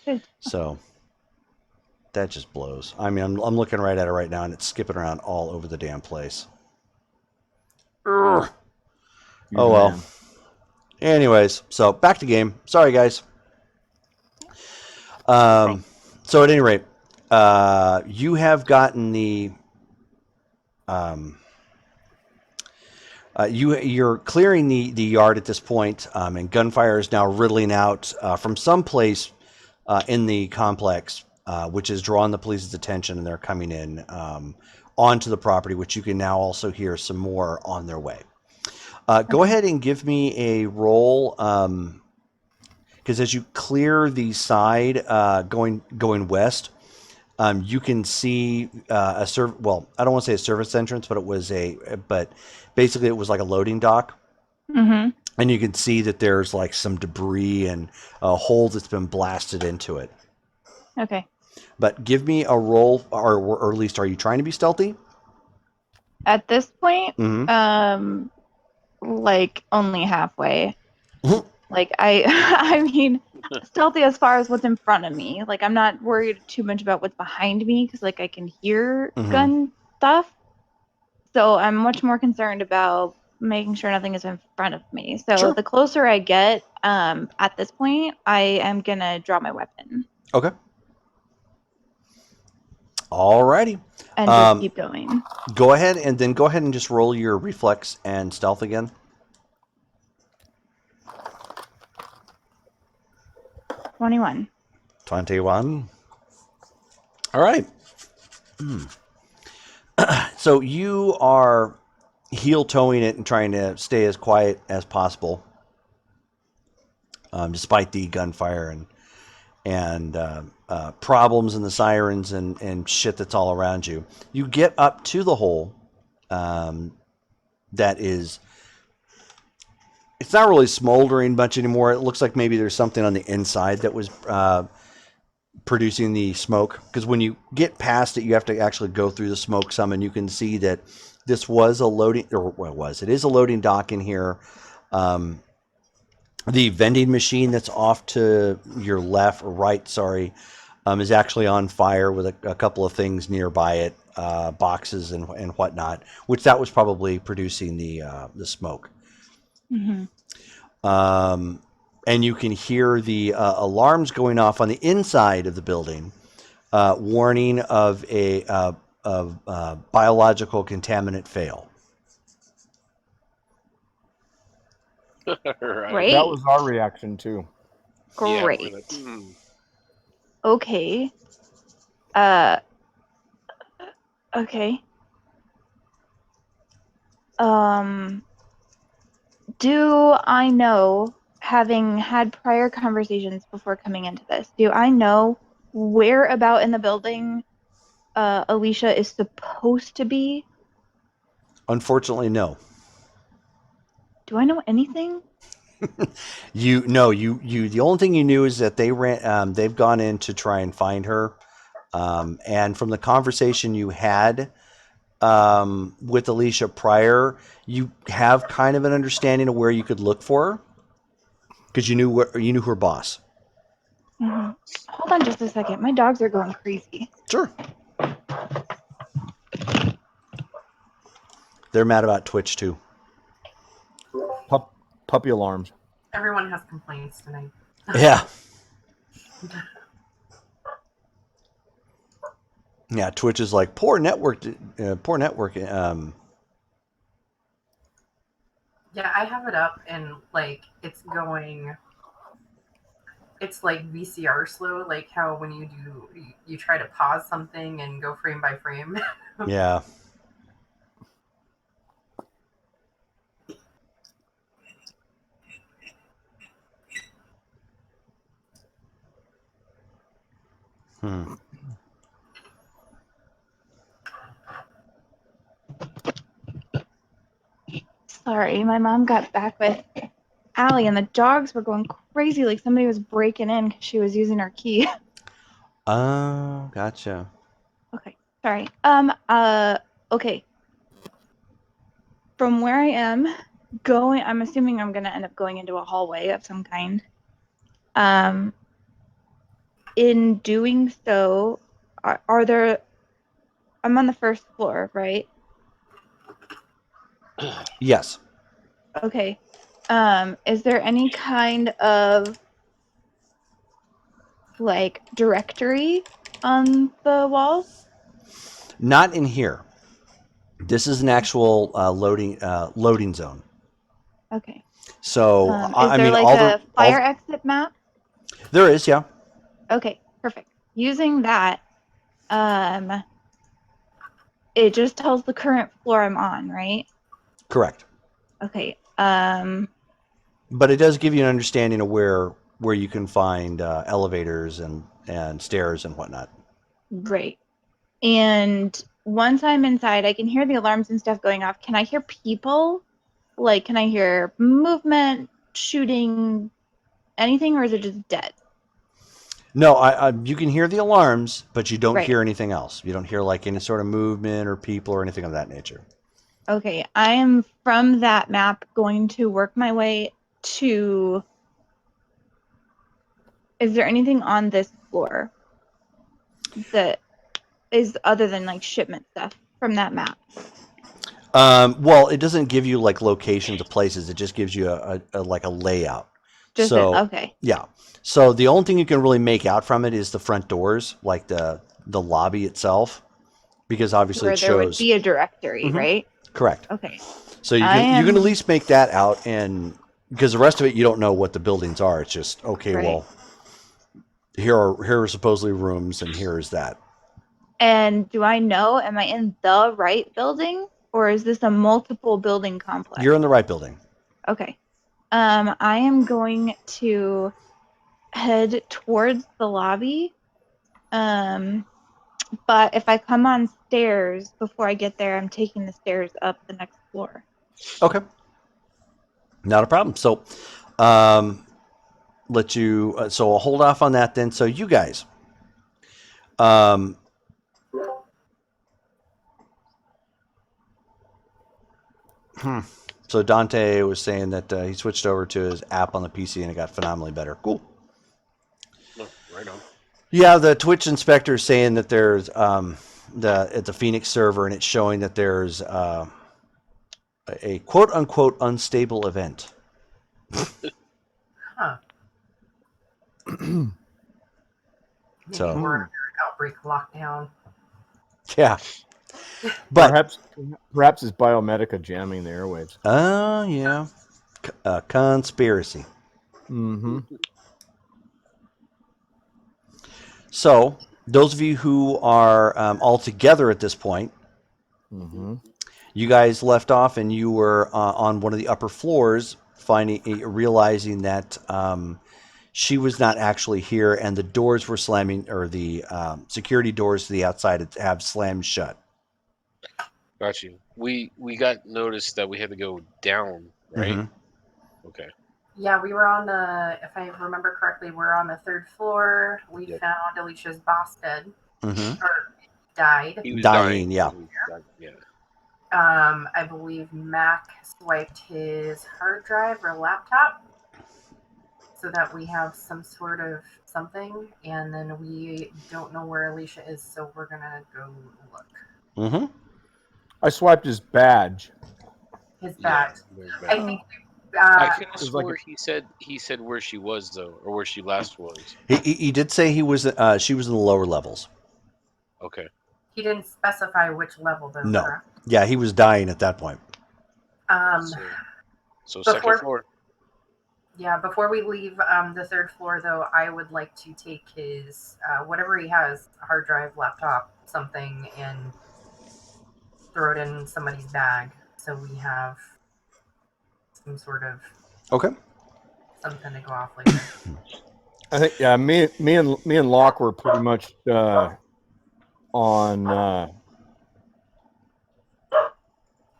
Speaker 4: Good.
Speaker 2: So that just blows. I mean, I'm looking right at it right now, and it's skipping around all over the damn place. Oh, well.
Speaker 3: Man.
Speaker 2: Anyways, so back to game. Sorry, guys. So at any rate, you have gotten the you're clearing the yard at this point, and gunfire is now riddling out from some place in the complex, which is drawing the police's attention, and they're coming in onto the property, which you can now also hear some more on their way. Go ahead and give me a roll. Because as you clear the side going west, you can see I don't want to say a service entrance, but basically it was like a loading dock.
Speaker 4: Mm-hmm.
Speaker 2: And you can see that there's like some debris and a hole that's been blasted into it.
Speaker 4: Okay.
Speaker 2: But give me a roll, or at least, are you trying to be stealthy?
Speaker 4: At this point,
Speaker 2: Mm-hmm.
Speaker 4: like only halfway. Like I mean, stealthy as far as what's in front of me. Like I'm not worried too much about what's behind me because like I can hear gun stuff. So I'm much more concerned about making sure nothing is in front of me. So
Speaker 2: Sure.
Speaker 4: the closer I get, at this point, I am gonna draw my weapon
Speaker 2: Okay. Alrighty.
Speaker 4: and just keep going.
Speaker 2: Go ahead and just roll your reflex and stealth again.
Speaker 4: 21.
Speaker 2: 21. All right. So you are heel toeing it and trying to stay as quiet as possible, despite the gunfire and problems and the sirens and shit that's all around you. You get up to the hole that is... It's not really smoldering much anymore. It looks like maybe there's something on the inside that was producing the smoke. Because when you get past it, you have to actually go through the smoke some, and you can see that this was a loading, or well, it is a loading dock in here. The vending machine that's off to your left or right, is actually on fire with a couple of things nearby it, boxes and whatnot, which that was probably producing the smoke.
Speaker 4: Mm-hmm.
Speaker 2: and you can hear the alarms going off on the inside of the building, warning of a biological contaminant fail.
Speaker 1: Right.
Speaker 4: Great.
Speaker 3: That was our reaction too.
Speaker 1: Yeah,
Speaker 4: Great.
Speaker 1: we're like, hmm.
Speaker 4: Okay. Okay. Do I know, having had prior conversations before coming into this, do I know where about in the building Alicia is supposed to be?
Speaker 2: Unfortunately, no.
Speaker 4: Do I know anything?
Speaker 2: You the only thing you knew is that they've gone in to try and find her, and from the conversation you had with Alicia prior, you have kind of an understanding of where you could look for her because you knew her boss.
Speaker 4: Mhm. Hold on just a second. My dogs are going crazy.
Speaker 2: Sure. They're mad about Twitch too.
Speaker 3: Puppy alarms.
Speaker 5: Everyone has complaints tonight.
Speaker 2: Yeah. Yeah, Twitch is like poor network. Poor network.
Speaker 5: Yeah, I have it up and like it's going. It's like VCR slow, like how when you try to pause something and go frame by frame.
Speaker 2: Yeah. Hmm.
Speaker 4: Sorry, my mom got back with Allie and the dogs were going crazy like somebody was breaking in because she was using her key.
Speaker 2: Oh, gotcha.
Speaker 4: Okay, sorry. Okay. From where I am I'm assuming I'm gonna end up going into a hallway of some kind. In doing so, are there? I'm on the first floor, right?
Speaker 2: Yes.
Speaker 4: Okay. Is there any kind of like directory on the walls?
Speaker 2: Not in here. This is an actual loading zone.
Speaker 4: Okay.
Speaker 2: So
Speaker 4: Is
Speaker 2: I
Speaker 4: there
Speaker 2: mean,
Speaker 4: like a fire exit map?
Speaker 2: there is, yeah.
Speaker 4: Okay, perfect. Using that, it just tells the current floor I'm on, right?
Speaker 2: Correct.
Speaker 4: Okay.
Speaker 2: But it does give you an understanding of where you can find elevators and stairs and whatnot.
Speaker 4: Great. And once I'm inside, I can hear the alarms and stuff going off. Can I hear people? Like, can I hear movement, shooting, anything, or is it just dead?
Speaker 2: No, you can hear the alarms, but you don't
Speaker 4: Right.
Speaker 2: hear anything else. You don't hear like any sort of movement or people or anything of that nature.
Speaker 4: Okay, I am from that map going to work my way to. Is there anything on this floor that is other than like shipment stuff from that map?
Speaker 2: Well, it doesn't give you like locations of places. It just gives you a like a layout.
Speaker 4: Just
Speaker 2: So
Speaker 4: okay.
Speaker 2: yeah. So the only thing you can really make out from it is the front doors, like the lobby itself, because obviously
Speaker 4: Where
Speaker 2: it
Speaker 4: there would
Speaker 2: shows.
Speaker 4: be a directory,
Speaker 2: Mhm.
Speaker 4: right?
Speaker 2: Correct.
Speaker 4: Okay.
Speaker 2: So you can at least make that out, and because the rest of it you don't know what the buildings are. It's just okay.
Speaker 4: Right.
Speaker 2: Well, here are supposedly rooms, and here is that.
Speaker 4: And do I know, am I in the right building or is this a multiple building complex?
Speaker 2: You're in the right building.
Speaker 4: Okay. I am going to head towards the lobby. But if I come on stairs before I get there, I'm taking the stairs up the next floor.
Speaker 2: Okay. Not a problem. So, let you. So I'll hold off on that then. So you guys. Um, So Dante was saying that he switched over to his app on the PC and it got phenomenally better. Cool.
Speaker 1: Oh, right on.
Speaker 2: Yeah, the Twitch inspector is saying that there's at the Phoenix server and it's showing that there's a quote unquote unstable event.
Speaker 5: Huh. Maybe
Speaker 2: So-
Speaker 5: we're under an outbreak lockdown.
Speaker 2: Yeah. But
Speaker 3: perhaps is Bio-medika jamming the airwaves?
Speaker 2: yeah, conspiracy.
Speaker 3: Mm-hmm.
Speaker 2: So those of you who are all together at this point,
Speaker 3: Mm-hmm.
Speaker 2: you guys left off, and you were on one of the upper floors, realizing that she was not actually here, and the doors were slamming, or the security doors to the outside have slammed shut.
Speaker 1: Got you. We got noticed that we had to go down, right?
Speaker 2: Mhm.
Speaker 1: Okay.
Speaker 5: Yeah, we were on if I remember correctly, we're on the 3rd floor. We
Speaker 1: Yep.
Speaker 5: found Alicia's boss dead,
Speaker 2: Mhm.
Speaker 5: or died.
Speaker 1: He was
Speaker 2: Dying, yeah.
Speaker 1: He was dying, yeah.
Speaker 5: I believe Mac swiped his hard drive or laptop so that we have some sort of something, and then we don't know where Alicia is, so we're gonna go look.
Speaker 2: Mhm.
Speaker 3: I swiped his badge.
Speaker 5: His badge.
Speaker 1: Yeah,
Speaker 5: I think
Speaker 1: I could have
Speaker 3: It was
Speaker 1: swore
Speaker 3: like
Speaker 1: he said where she was though, or where she last was.
Speaker 2: He did say she was in the lower levels.
Speaker 1: Okay.
Speaker 5: he didn't specify which level though.
Speaker 2: No.
Speaker 5: Correct?
Speaker 2: Yeah, he was dying at that point.
Speaker 1: So
Speaker 5: Before-
Speaker 1: second floor.
Speaker 5: Yeah, before we leave the 3rd floor, though, I would like to take his, whatever he has, hard drive, laptop, something, and throw it in somebody's bag so we have some sort of
Speaker 2: Okay.
Speaker 5: something to go off later.
Speaker 3: I think me and Locke were pretty much on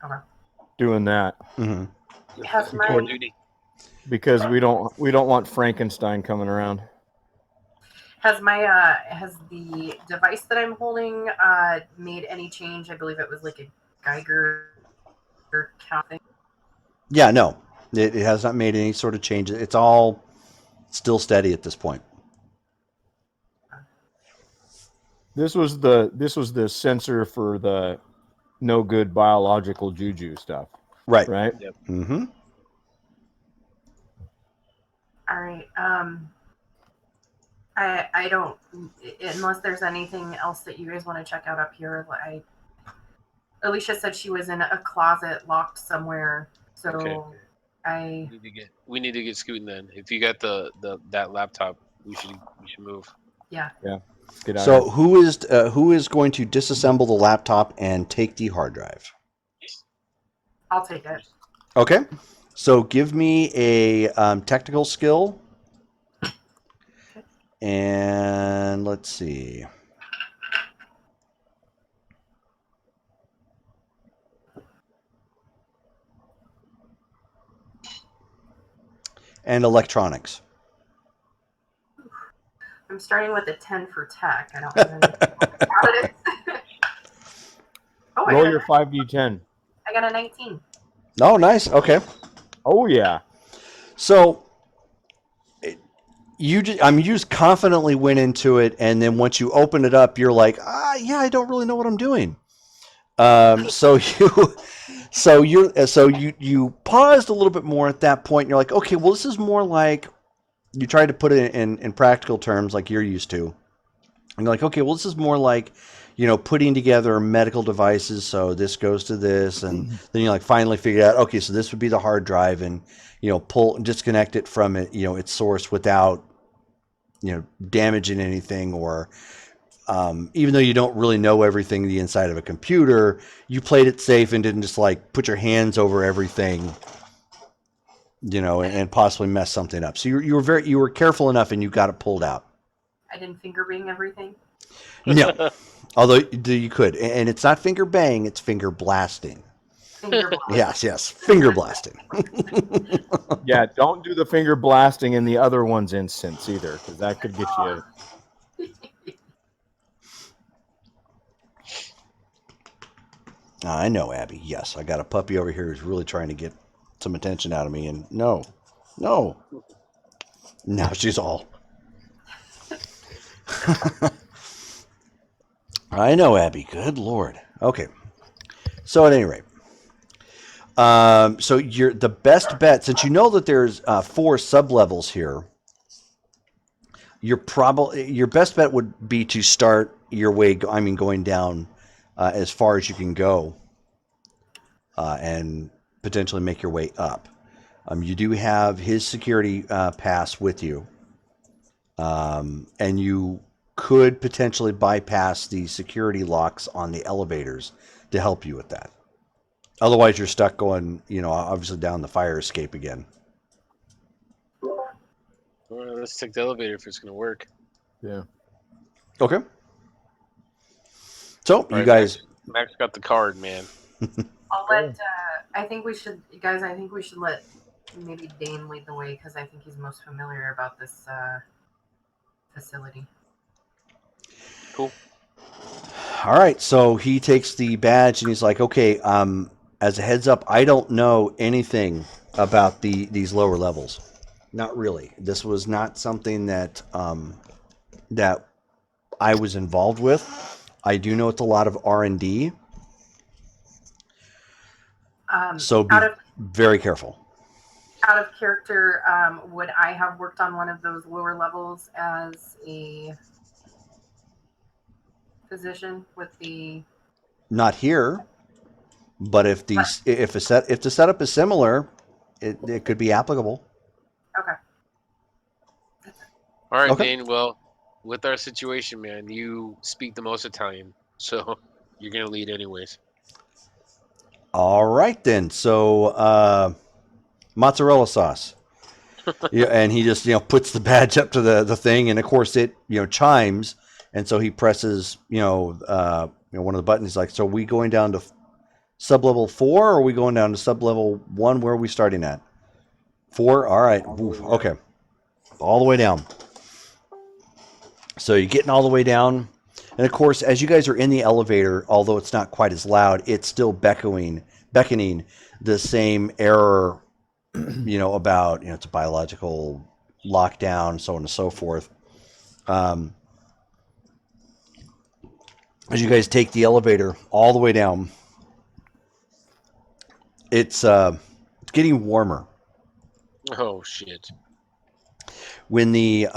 Speaker 5: Okay.
Speaker 3: doing that
Speaker 2: Hmm.
Speaker 5: Has my-
Speaker 1: Floor duty.
Speaker 3: because we don't want Frankenstein coming around.
Speaker 5: Has the device that I'm holding made any change? I believe it was like a Geiger count thing.
Speaker 2: Yeah, no, it has not made any sort of changes. It's all still steady at this point.
Speaker 3: This was the sensor for the no good biological juju stuff,
Speaker 2: Right.
Speaker 3: right?
Speaker 2: Mm-hmm.
Speaker 5: All right. I don't, unless there's anything else that you guys want to check out up here. Alicia said she was in a closet locked somewhere, so
Speaker 1: Okay. We need to get scooting then. If you got that laptop, we should move.
Speaker 5: Yeah.
Speaker 3: Let's get out
Speaker 2: So
Speaker 3: of here.
Speaker 2: who is going to disassemble the laptop and take the hard drive?
Speaker 5: I'll take it.
Speaker 2: Okay. So give me a technical skill. And let's see. And electronics.
Speaker 5: I'm starting with a 10 for tech. I don't have anything about it. Oh,
Speaker 3: Roll your 5d10.
Speaker 5: I got a 19.
Speaker 2: Oh, nice. Okay.
Speaker 3: Oh yeah.
Speaker 2: So you just confidently went into it, and then once you open it up, you're like, yeah, I don't really know what I'm doing. So you paused a little bit more at that point. And you're like, okay, well, this is more like, you tried to put it in practical terms like you're used to. And you're like, okay, well, this is more like, putting together medical devices. So this goes to this, and then you finally figure out, okay, so this would be the hard drive, and disconnect it from it, its source without damaging anything, or even though you don't really know everything the inside of a computer, you played it safe and didn't just put your hands over everything, and possibly mess something up. So you were careful enough, and you got it pulled out.
Speaker 5: I didn't finger bang everything.
Speaker 2: No, although you could, and it's not finger bang, it's finger blasting.
Speaker 5: Finger blast.
Speaker 2: Yes, finger blasting.
Speaker 3: Yeah, don't do the finger blasting in the other one's instance either, because that could get you.
Speaker 2: I know, Abby. Yes, I got a puppy over here who's really trying to get some attention out of me, and no. Now she's all. I know, Abby. Good Lord. Okay. So at any rate, so the best bet, since you know that there's 4 sub-levels here, your best bet would be to start your way. Going down as far as you can go, and potentially make your way up. You do have his security pass with you, and you could potentially bypass the security locks on the elevators to help you with that. Otherwise, you're stuck going, obviously down the fire escape again.
Speaker 1: Well, let's take the elevator if it's gonna work.
Speaker 3: Yeah.
Speaker 2: Okay. So
Speaker 1: All
Speaker 2: you
Speaker 1: right,
Speaker 2: guys,
Speaker 1: Max got the card, man.
Speaker 5: I'll let. I think we should, guys. I think we should let maybe Dane lead the way because I think he's most familiar about this facility.
Speaker 1: Cool.
Speaker 2: all right. So he takes the badge and he's like, okay. As a heads up, I don't know anything about these lower levels. Not really. This was not something that that I was involved with. I do know it's a lot of R&D. So be very careful.
Speaker 5: Out of character, would I have worked on one of those lower levels as a physician with the?
Speaker 2: Not here, but if the setup is similar, it could be applicable.
Speaker 5: Okay.
Speaker 1: All right,
Speaker 2: Okay.
Speaker 1: Dane. Well, with our situation, man, you speak the most Italian, so you're gonna lead anyways.
Speaker 2: All right then. So mozzarella sauce. Yeah, and he just puts the badge up to the thing, and of course it chimes, and so he presses one of the buttons. He's like, so are we going down to sub-level 4 or are we going down to sub-level 1? Where are we starting at? 4? All right. Oof, okay. All the way down. So you're getting all the way down. And of course, as you guys are in the elevator, although it's not quite as loud, it's still beckoning the same error, about, it's a biological lockdown, so on and so forth. As you guys take the elevator all the way down, it's getting warmer.
Speaker 1: Oh shit!
Speaker 2: When the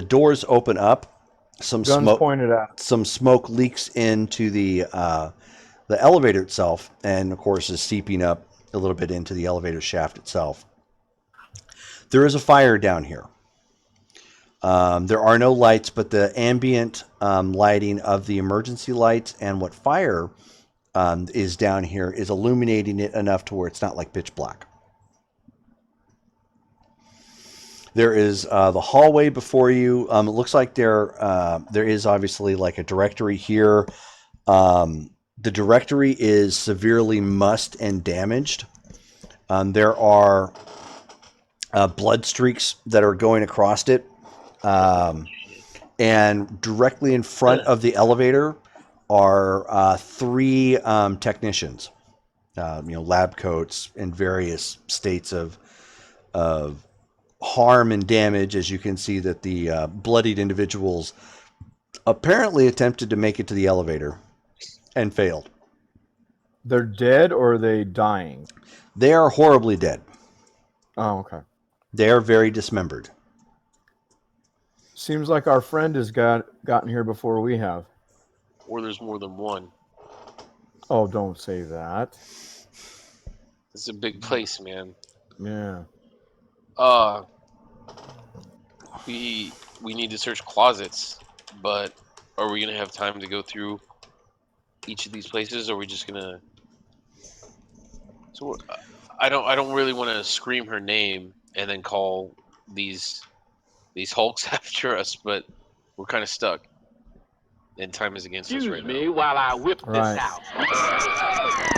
Speaker 2: doors open up, some
Speaker 3: Guns pointed out.
Speaker 2: some smoke leaks into the elevator itself, and of course is seeping up a little bit into the elevator shaft itself. There is a fire down here. There are no lights, but the ambient lighting of the emergency lights and what fire is down here is illuminating it enough to where it's not like pitch black. There is the hallway before you. It looks like there is obviously like a directory here. The directory is severely mussed and damaged. There are blood streaks that are going across it. And directly in front of the elevator are 3 technicians, lab coats in various states of harm and damage. As you can see that the bloodied individuals apparently attempted to make it to the elevator and failed.
Speaker 3: They're dead or are they dying?
Speaker 2: They are horribly dead.
Speaker 3: Oh, okay.
Speaker 2: They are very dismembered.
Speaker 3: Seems like our friend has gotten here before we have.
Speaker 1: Or there's more than one.
Speaker 3: Oh, don't say that.
Speaker 1: It's a big place, man.
Speaker 3: Yeah.
Speaker 1: We need to search closets, but are we gonna have time to go through each of these places, or are we just gonna? So I don't really want to scream her name and then call these hulks after us, but we're kind of stuck, and time is against us right now.
Speaker 6: While I whip this
Speaker 3: Right.
Speaker 6: out.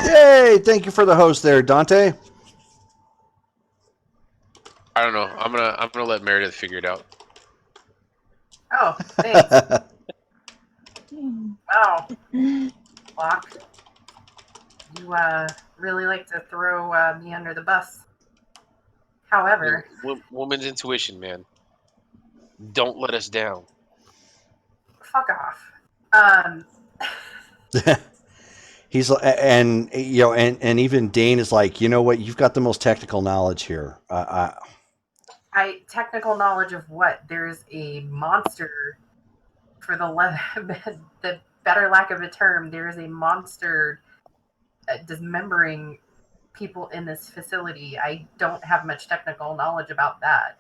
Speaker 2: Yay! Thank you for the host there, Dante.
Speaker 1: I don't know. I'm gonna let Meredith figure it out.
Speaker 5: Oh, thanks. Wow. Locke. You really like to throw me under the bus. However,
Speaker 1: Woman's intuition, man. Don't let us down.
Speaker 5: fuck off.
Speaker 2: He's and and even Dane is like, you know what? You've got the most technical knowledge here.
Speaker 5: I technical knowledge of what? There's a monster, for the better lack of a term. There's a monster dismembering people in this facility. I don't have much technical knowledge about that.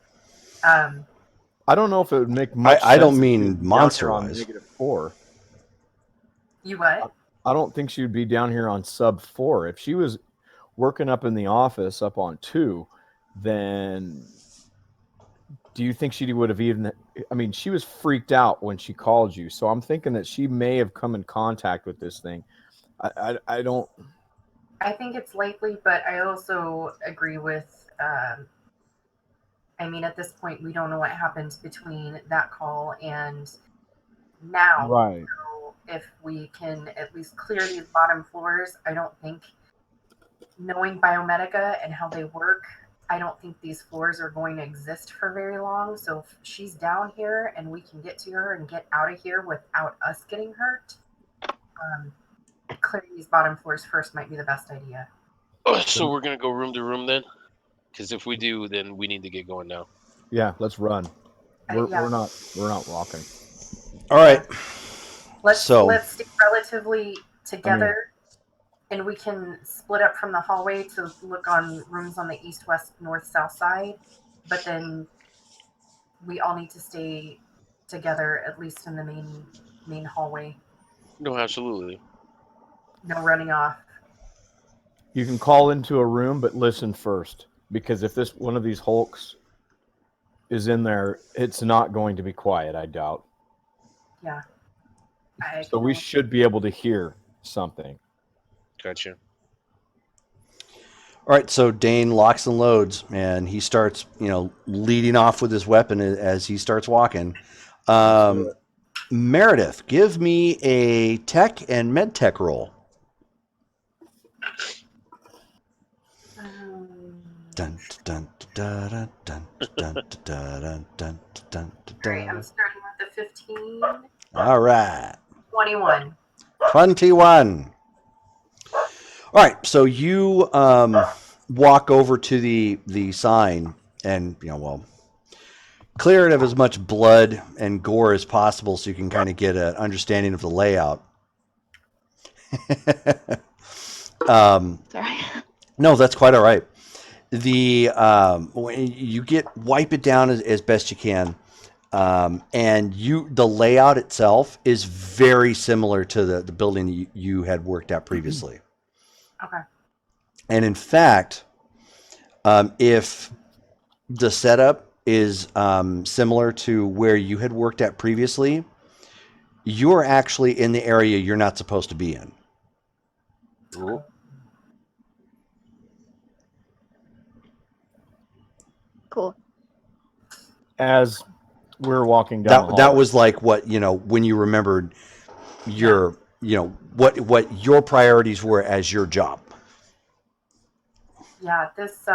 Speaker 3: I don't know if it would make much
Speaker 2: I
Speaker 3: sense.
Speaker 2: don't
Speaker 3: if
Speaker 2: mean
Speaker 3: she was down here
Speaker 2: monster-wise.
Speaker 3: on -4.
Speaker 5: You what?
Speaker 3: I don't think she would be down here on sub-4. If she was working up in the office up on 2, then do you think she would have even... I mean, she was freaked out when she called you, so I'm thinking that she may have come in contact with this thing. I don't...
Speaker 5: I think it's likely, but I also agree with... I mean, at this point, we don't know what happened between that call and now.
Speaker 3: Right.
Speaker 5: So if we can at least clear these bottom floors, I don't think, knowing Bio-medika and how they work, I don't think these floors are going to exist for very long. So if she's down here and we can get to her and get out of here without us getting hurt, clearing these bottom floors first might be the best idea.
Speaker 1: So we're gonna go room to room then, because if we do, then we need to get going now.
Speaker 3: Yeah, let's run. We're
Speaker 5: Yeah.
Speaker 3: not walking.
Speaker 2: All right.
Speaker 5: Let's
Speaker 2: So-
Speaker 5: stay relatively together, and we can split up from the hallway to look on rooms on the east, west, north, south side. But then we all need to stay together, at least in the main hallway.
Speaker 1: No, absolutely.
Speaker 5: No running off.
Speaker 3: You can call into a room, but listen first, because if this one of these hulks is in there, it's not going to be quiet, I doubt.
Speaker 5: Yeah.
Speaker 3: So we should be able to hear something.
Speaker 1: Gotcha.
Speaker 2: All right, so Dane locks and loads, and he starts, leading off with his weapon as he starts walking. Meredith, give me a tech and med tech roll. Dun, dun, dun, dun, dun, dun, dun, dun, dun, dun,
Speaker 5: Great. I'm
Speaker 2: dun.
Speaker 5: starting with the 15.
Speaker 2: All right.
Speaker 5: 21.
Speaker 2: 21. All right, so you walk over to the sign and, clear it of as much blood and gore as possible so you can kind of get an understanding of the layout.
Speaker 4: Sorry.
Speaker 2: No, that's quite all right. When you wipe it down as best you can, and the layout itself is very similar to the building you had worked at previously.
Speaker 5: Okay.
Speaker 2: And in fact, if the setup is similar to where you had worked at previously, you're actually in the area you're not supposed to be in.
Speaker 1: Cool.
Speaker 2: Cool.
Speaker 3: As we're walking down,
Speaker 2: That was like what, when you remembered your, what your priorities were as your job.
Speaker 5: Yeah, this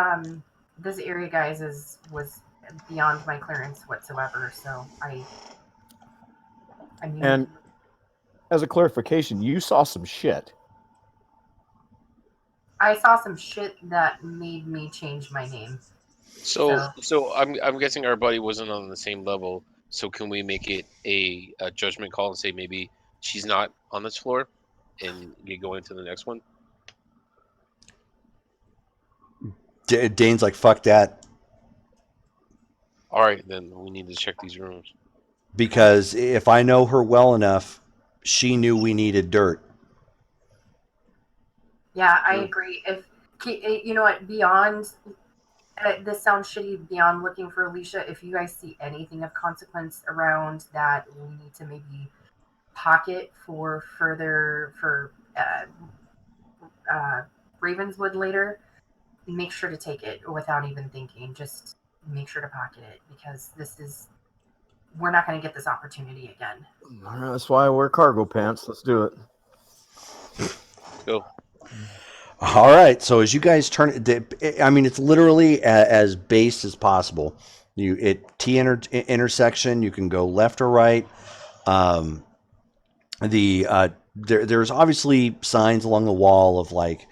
Speaker 5: area, guys, was beyond my clearance whatsoever. So I mean,
Speaker 3: and as a clarification, you saw some shit.
Speaker 5: I saw some shit that made me change my name.
Speaker 1: So I'm guessing our buddy wasn't on the same level. So can we make it a judgment call and say maybe she's not on this floor, and you go into the next one?
Speaker 2: Dane's like, fuck that.
Speaker 1: All right, then we need to check these rooms.
Speaker 2: Because if I know her well enough, she knew we needed dirt.
Speaker 5: Yeah, I agree. If you know what, beyond this sounds shitty. Beyond looking for Alicia, if you guys see anything of consequence around that, we need to maybe pocket for Ravenswood later. Make sure to take it without even thinking. Just make sure to pocket it, because we're not going to get this opportunity again.
Speaker 3: That's why I wear cargo pants. Let's do it.
Speaker 1: Go.
Speaker 2: All right. So as you guys turn, I mean, it's literally as base as possible. Intersection. You can go left or right. There's obviously signs along the wall of like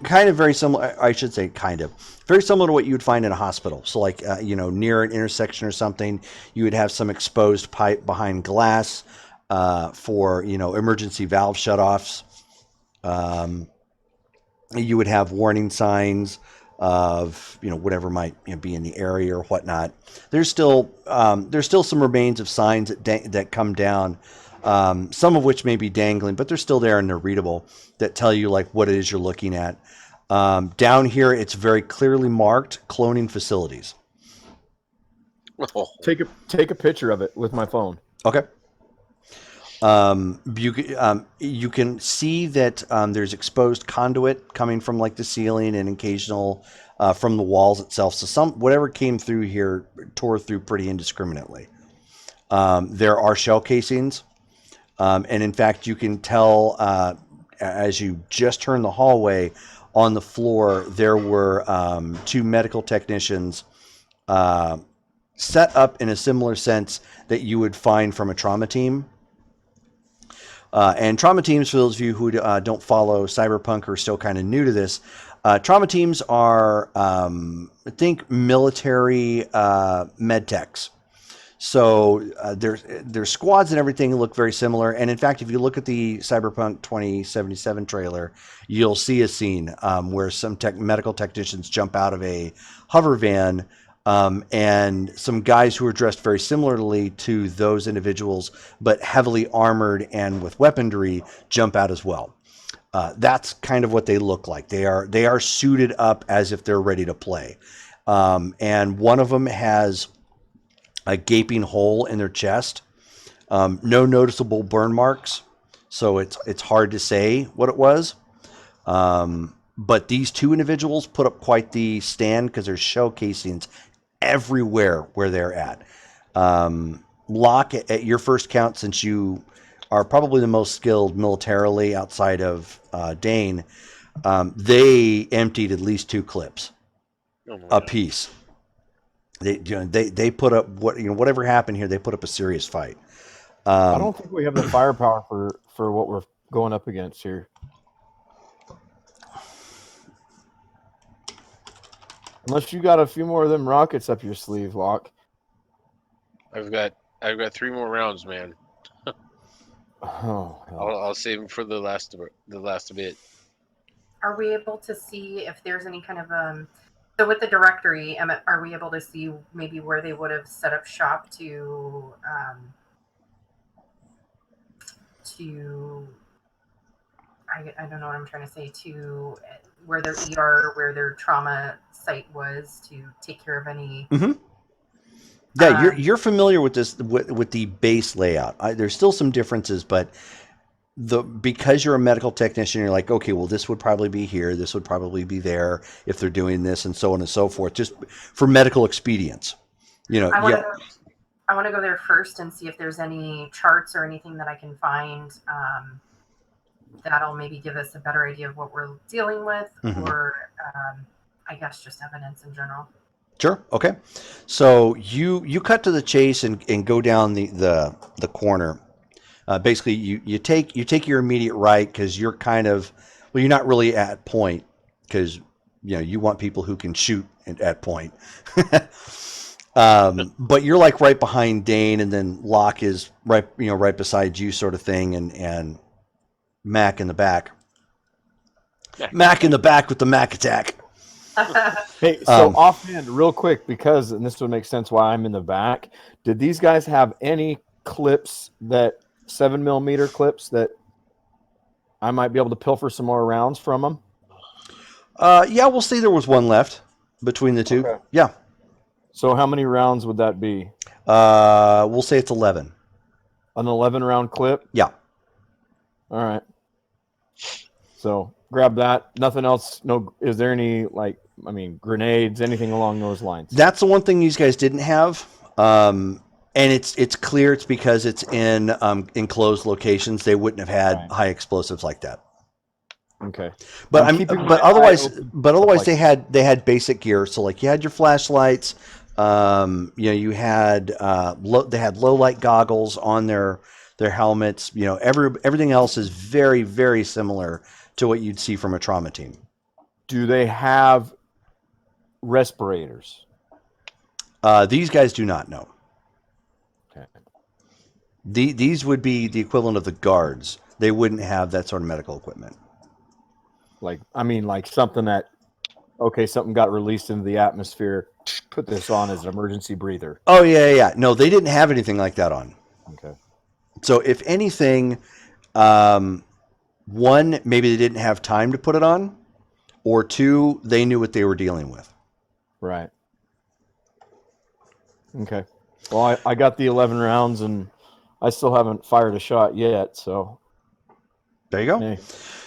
Speaker 2: Kind of very similar. I should say, kind of very similar to what you would find in a hospital. So, like near an intersection or something, you would have some exposed pipe behind glass for emergency valve shutoffs. You would have warning signs of whatever might be in the area or whatnot. There's still some remains of signs that come down. Some of which may be dangling, but they're still there and they're readable, that tell you like what it is you're looking at. Down here, it's very clearly marked cloning facilities.
Speaker 3: Take a picture of it with my phone.
Speaker 2: Okay. You can see that there's exposed conduit coming from like the ceiling and occasional from the walls itself. So whatever came through here tore through pretty indiscriminately. There are shell casings. And in fact, you can tell as you just turn the hallway on the floor, there were 2 medical technicians set up in a similar sense that you would find from a trauma team. And trauma teams, for those of you who don't follow Cyberpunk or are still kind of new to this, trauma teams are, I think, military med techs. So their squads and everything look very similar. And in fact, if you look at the Cyberpunk 2077 trailer, you'll see a scene where some medical technicians jump out of a hover van, and some guys who are dressed very similarly to those individuals, but heavily armored and with weaponry, jump out as well. That's kind of what they look like. They are suited up as if they're ready to play. And one of them has a gaping hole in their chest, no noticeable burn marks, so it's hard to say what it was. But these 2 individuals put up quite the stand because there's shell casings everywhere where they're at. Locke, at your first count, since you are probably the most skilled militarily outside of Dane, they emptied at least 2 clips apiece. They put up whatever happened here. They put up a serious fight.
Speaker 3: I don't think we have the firepower for what we're going up against here. Unless you got a few more of them rockets up your sleeve, Locke.
Speaker 1: I've got 3 more rounds, man.
Speaker 3: Oh,
Speaker 1: I'll save them for the last of it.
Speaker 5: Are we able to see if there's any kind of so with the directory, are we able to see maybe where they would have set up shop to I don't know what I'm trying to say, to where their ER, where their trauma site was, to take care of any.
Speaker 2: Mm-hmm. Yeah, you're familiar with this with the base layout. There's still some differences, but because you're a medical technician, you're like, okay, well, this would probably be here, this would probably be there if they're doing this, and so on and so forth, just for medical expedience.
Speaker 5: I want to go there first and see if there's any charts or anything that I can find that'll maybe give us a better idea of what we're dealing with, or I guess just evidence in general.
Speaker 2: Sure. Okay. So you cut to the chase and go down the corner. Basically, you take your immediate right because you're kind of, well, you're not really at point because you want people who can shoot at point. But you're like right behind Dane, and then Locke is right beside you, sort of thing, and Mac in the back. Mac in the back with the Mac attack.
Speaker 3: Hey, so offhand, real quick, and this would make sense why I'm in the back. Did these guys have any clips, that 7mm clips, that I might be able to pilfer some more rounds from them?
Speaker 2: Yeah, we'll see. There was one left between the 2. Okay. Yeah.
Speaker 3: So how many rounds would that be?
Speaker 2: We'll say it's 11.
Speaker 3: An 11-round clip?
Speaker 2: Yeah.
Speaker 3: All right. So grab that. Nothing else. No. Is there any grenades, anything along those lines?
Speaker 2: That's the one thing these guys didn't have. And it's clear it's because it's in enclosed locations. They wouldn't have had high explosives like that.
Speaker 3: Okay.
Speaker 2: But otherwise they had basic gear. So like you had your flashlights. You had they had low light goggles on their helmets. Everything else is very, very similar to what you'd see from a trauma team.
Speaker 3: Do they have respirators?
Speaker 2: These guys do not know.
Speaker 3: Okay.
Speaker 2: These would be the equivalent of the guards. They wouldn't have that sort of medical equipment.
Speaker 3: Like something that, okay, something got released into the atmosphere. Put this on as an emergency breather.
Speaker 2: Oh, yeah. No, they didn't have anything like that on.
Speaker 3: Okay.
Speaker 2: So if anything, one, maybe they didn't have time to put it on, or two, they knew what they were dealing with.
Speaker 3: Right. Okay. Well, I got the 11 rounds, and I still haven't fired a shot yet, so.
Speaker 2: There you go.
Speaker 3: Hey.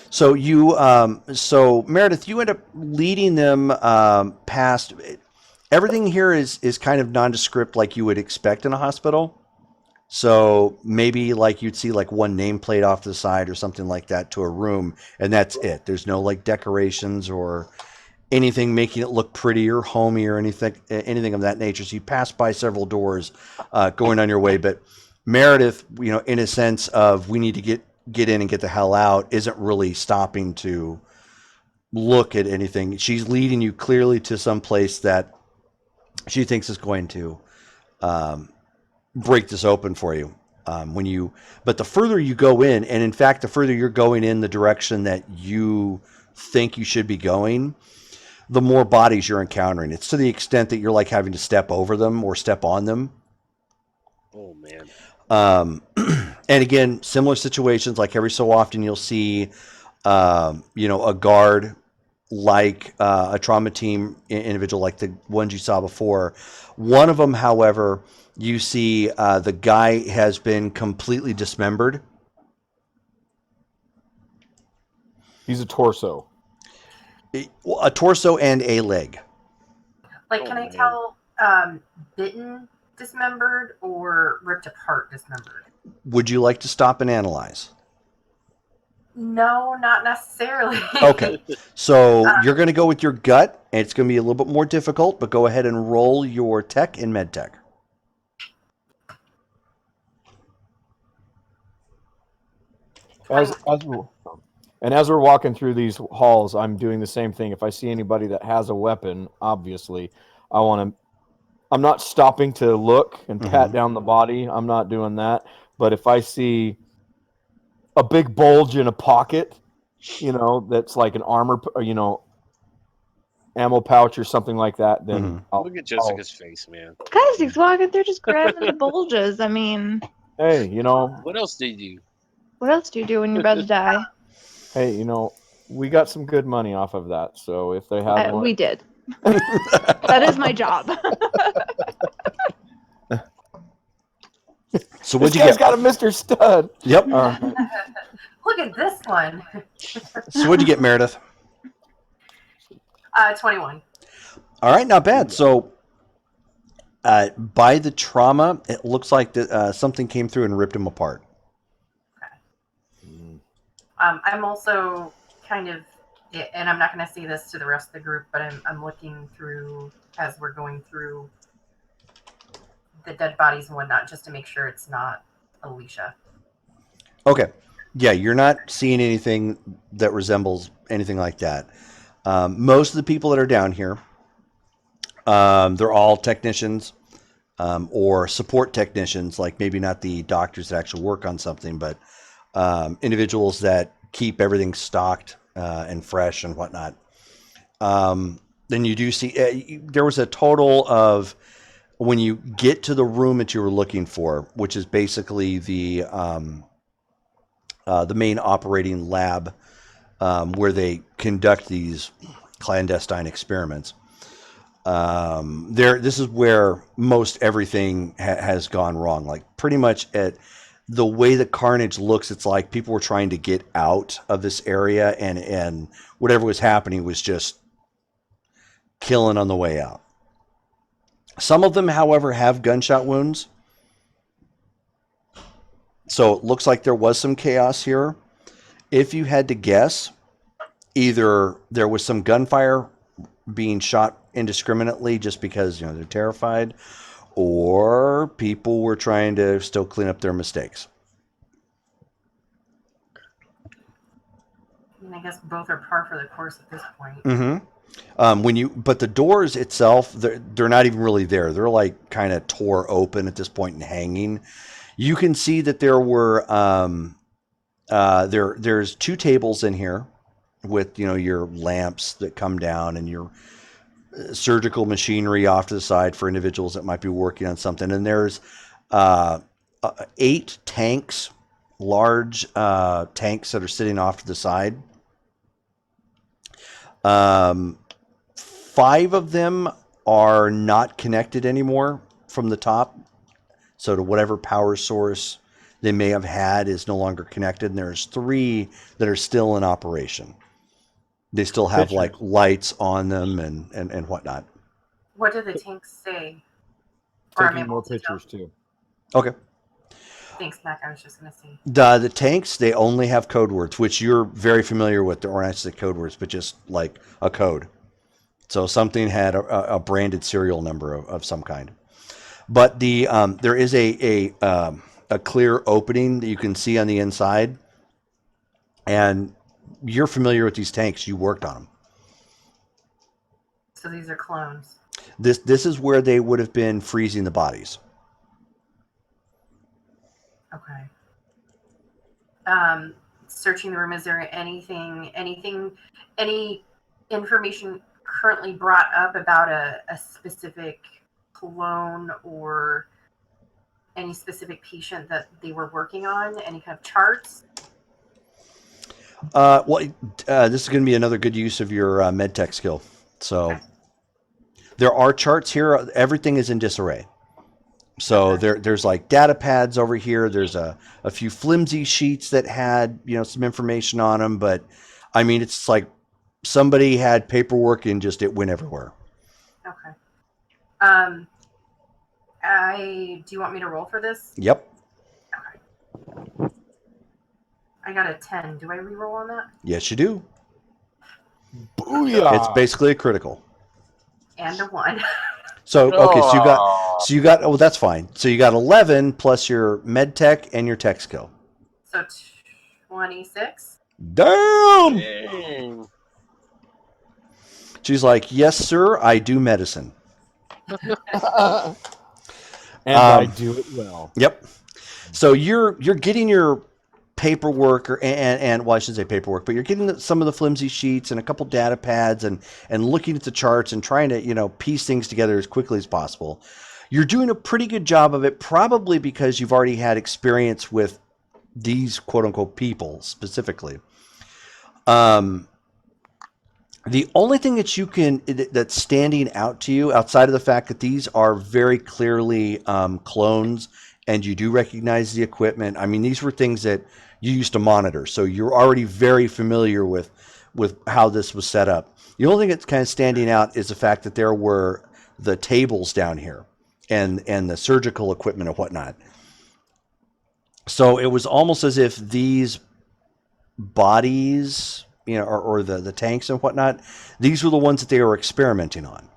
Speaker 2: So so Meredith, you end up leading them past. Everything here is kind of nondescript, like you would expect in a hospital. So maybe like you'd see like one nameplate off to the side or something like that to a room, and that's it. There's no like decorations or anything making it look pretty or homey or anything of that nature. So you pass by several doors going on your way, but Meredith, in a sense of we need to get in and get the hell out, isn't really stopping to look at anything. She's leading you clearly to some place that she thinks is going to break this open for you. But the further you go in, and in fact, the further you're going in the direction that you think you should be going, the more bodies you're encountering. It's to the extent that you're like having to step over them or step on them.
Speaker 1: Oh man.
Speaker 2: And again, similar situations, like every so often you'll see, a guard like a trauma team individual like the ones you saw before. One of them, however, you see the guy has been completely dismembered.
Speaker 3: He's a torso.
Speaker 2: A torso and a leg.
Speaker 5: Like,
Speaker 1: Oh,
Speaker 5: can I
Speaker 1: man.
Speaker 5: tell bitten dismembered or ripped apart dismembered?
Speaker 2: Would you like to stop and analyze?
Speaker 5: No, not necessarily.
Speaker 2: Okay. So you're going to go with your gut, and it's going to be a little bit more difficult, but go ahead and roll your tech and med tech.
Speaker 3: As we're walking through these halls, I'm doing the same thing. If I see anybody that has a weapon, obviously, I'm not stopping to look and pat down the body. I'm not doing that. But if I see a big bulge in a pocket, that's like an armor, ammo pouch or something like that, then
Speaker 1: Look at Jessica's face, man.
Speaker 4: Guys, he's walking through just grabbing the bulges. I mean,
Speaker 3: hey,
Speaker 1: What else did you?
Speaker 4: what else do you do when you're about to die?
Speaker 3: hey, we got some good money off of that. So if they have one,
Speaker 4: We did. That is my job.
Speaker 2: So
Speaker 3: this
Speaker 2: what'd you
Speaker 3: guy's
Speaker 2: get?
Speaker 3: got a Mr. Stud.
Speaker 2: Yep.
Speaker 5: Look at this one.
Speaker 2: So what'd you get, Meredith?
Speaker 5: 21.
Speaker 2: All right, not bad. So by the trauma, it looks like something came through and ripped him apart.
Speaker 5: I'm also kind of, and I'm not going to say this to the rest of the group, but I'm looking through as we're going through the dead bodies and whatnot, just to make sure it's not Alicia.
Speaker 2: Okay. Yeah, you're not seeing anything that resembles anything like that. Most of the people that are down here, they're all technicians or support technicians, like maybe not the doctors that actually work on something, but individuals that keep everything stocked and fresh and whatnot. Then you do see there was a total of, when you get to the room that you were looking for, which is basically the main operating lab where they conduct these clandestine experiments. This is where most everything has gone wrong. Like pretty much at the way the carnage looks, it's like people were trying to get out of this area, and whatever was happening was just killing on the way out. Some of them, however, have gunshot wounds. So it looks like there was some chaos here. If you had to guess, either there was some gunfire being shot indiscriminately just because they're terrified, or people were trying to still clean up their mistakes.
Speaker 5: mean, I guess both are par for the course at this point.
Speaker 2: But the doors itself, they're not even really there. They're like kind of tore open at this point and hanging. You can see that there were there's 2 tables in here with your lamps that come down and your surgical machinery off to the side for individuals that might be working on something. And there's 8 tanks, large tanks that are sitting off to the side. 5 of them are not connected anymore from the top. So to whatever power source they may have had is no longer connected. And there's 3 that are still in operation. They still have like lights on them and whatnot.
Speaker 5: What do the tanks say? Or am I
Speaker 3: Taking more
Speaker 5: able to tell?
Speaker 3: pictures too.
Speaker 2: Okay.
Speaker 5: Thanks, Mac. I was just going to say.
Speaker 2: The tanks, they only have code words, which you're very familiar with. There aren't actually code words, but just like a code. So something had a branded serial number of some kind. But there is a clear opening that you can see on the inside. And you're familiar with these tanks. You worked on them.
Speaker 5: So these are clones.
Speaker 2: This is where they would have been freezing the bodies.
Speaker 5: Okay. Searching the room, is there any information currently brought up about a specific clone or any specific patient that they were working on? Any kind of charts?
Speaker 2: This is going to be another good use of your medtech skill. So
Speaker 5: Okay.
Speaker 2: there are charts here. Everything is in disarray. So there's like data pads over here. There's a few flimsy sheets that had some information on them, but I mean it's like somebody had paperwork and just it went everywhere.
Speaker 5: Okay. Do you want me to roll for this?
Speaker 2: Yep.
Speaker 5: Okay. I got a 10. Do I re-roll on that?
Speaker 2: Yes, you do.
Speaker 3: Booyah!
Speaker 2: It's basically a critical.
Speaker 5: And a 1.
Speaker 2: So okay, so you got oh that's fine. So you got 11 plus your med tech and your tech skill.
Speaker 5: So 26.
Speaker 2: Damn.
Speaker 1: Dang.
Speaker 2: She's like, yes, sir, I do medicine.
Speaker 3: And I do it well.
Speaker 2: Yep. So you're getting your paperwork and well, I should say paperwork, but you're getting some of the flimsy sheets and a couple data pads and looking at the charts and trying to piece things together as quickly as possible. You're doing a pretty good job of it, probably because you've already had experience with these quote unquote people specifically. The only thing that that's standing out to you outside of the fact that these are very clearly clones and you do recognize the equipment. I mean, these were things that you used to monitor. So you're already very familiar with how this was set up. The only thing that's kind of standing out is the fact that there were the tables down here and the surgical equipment and whatnot. So it was almost as if these bodies, or the tanks and whatnot, these were the ones that they were experimenting on.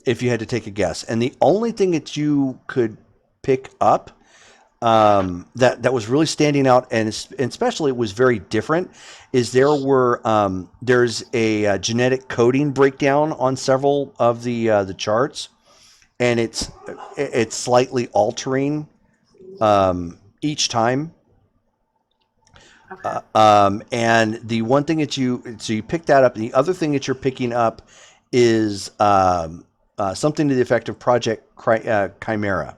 Speaker 2: If you had to take a guess. And the only thing that you could pick up that was really standing out, and especially it was very different, is there's a genetic coding breakdown on several of the charts, and it's slightly altering each time.
Speaker 5: Okay.
Speaker 2: And the one thing that you pick that up, and the other thing that you're picking up is something to the effect of Project Chimera.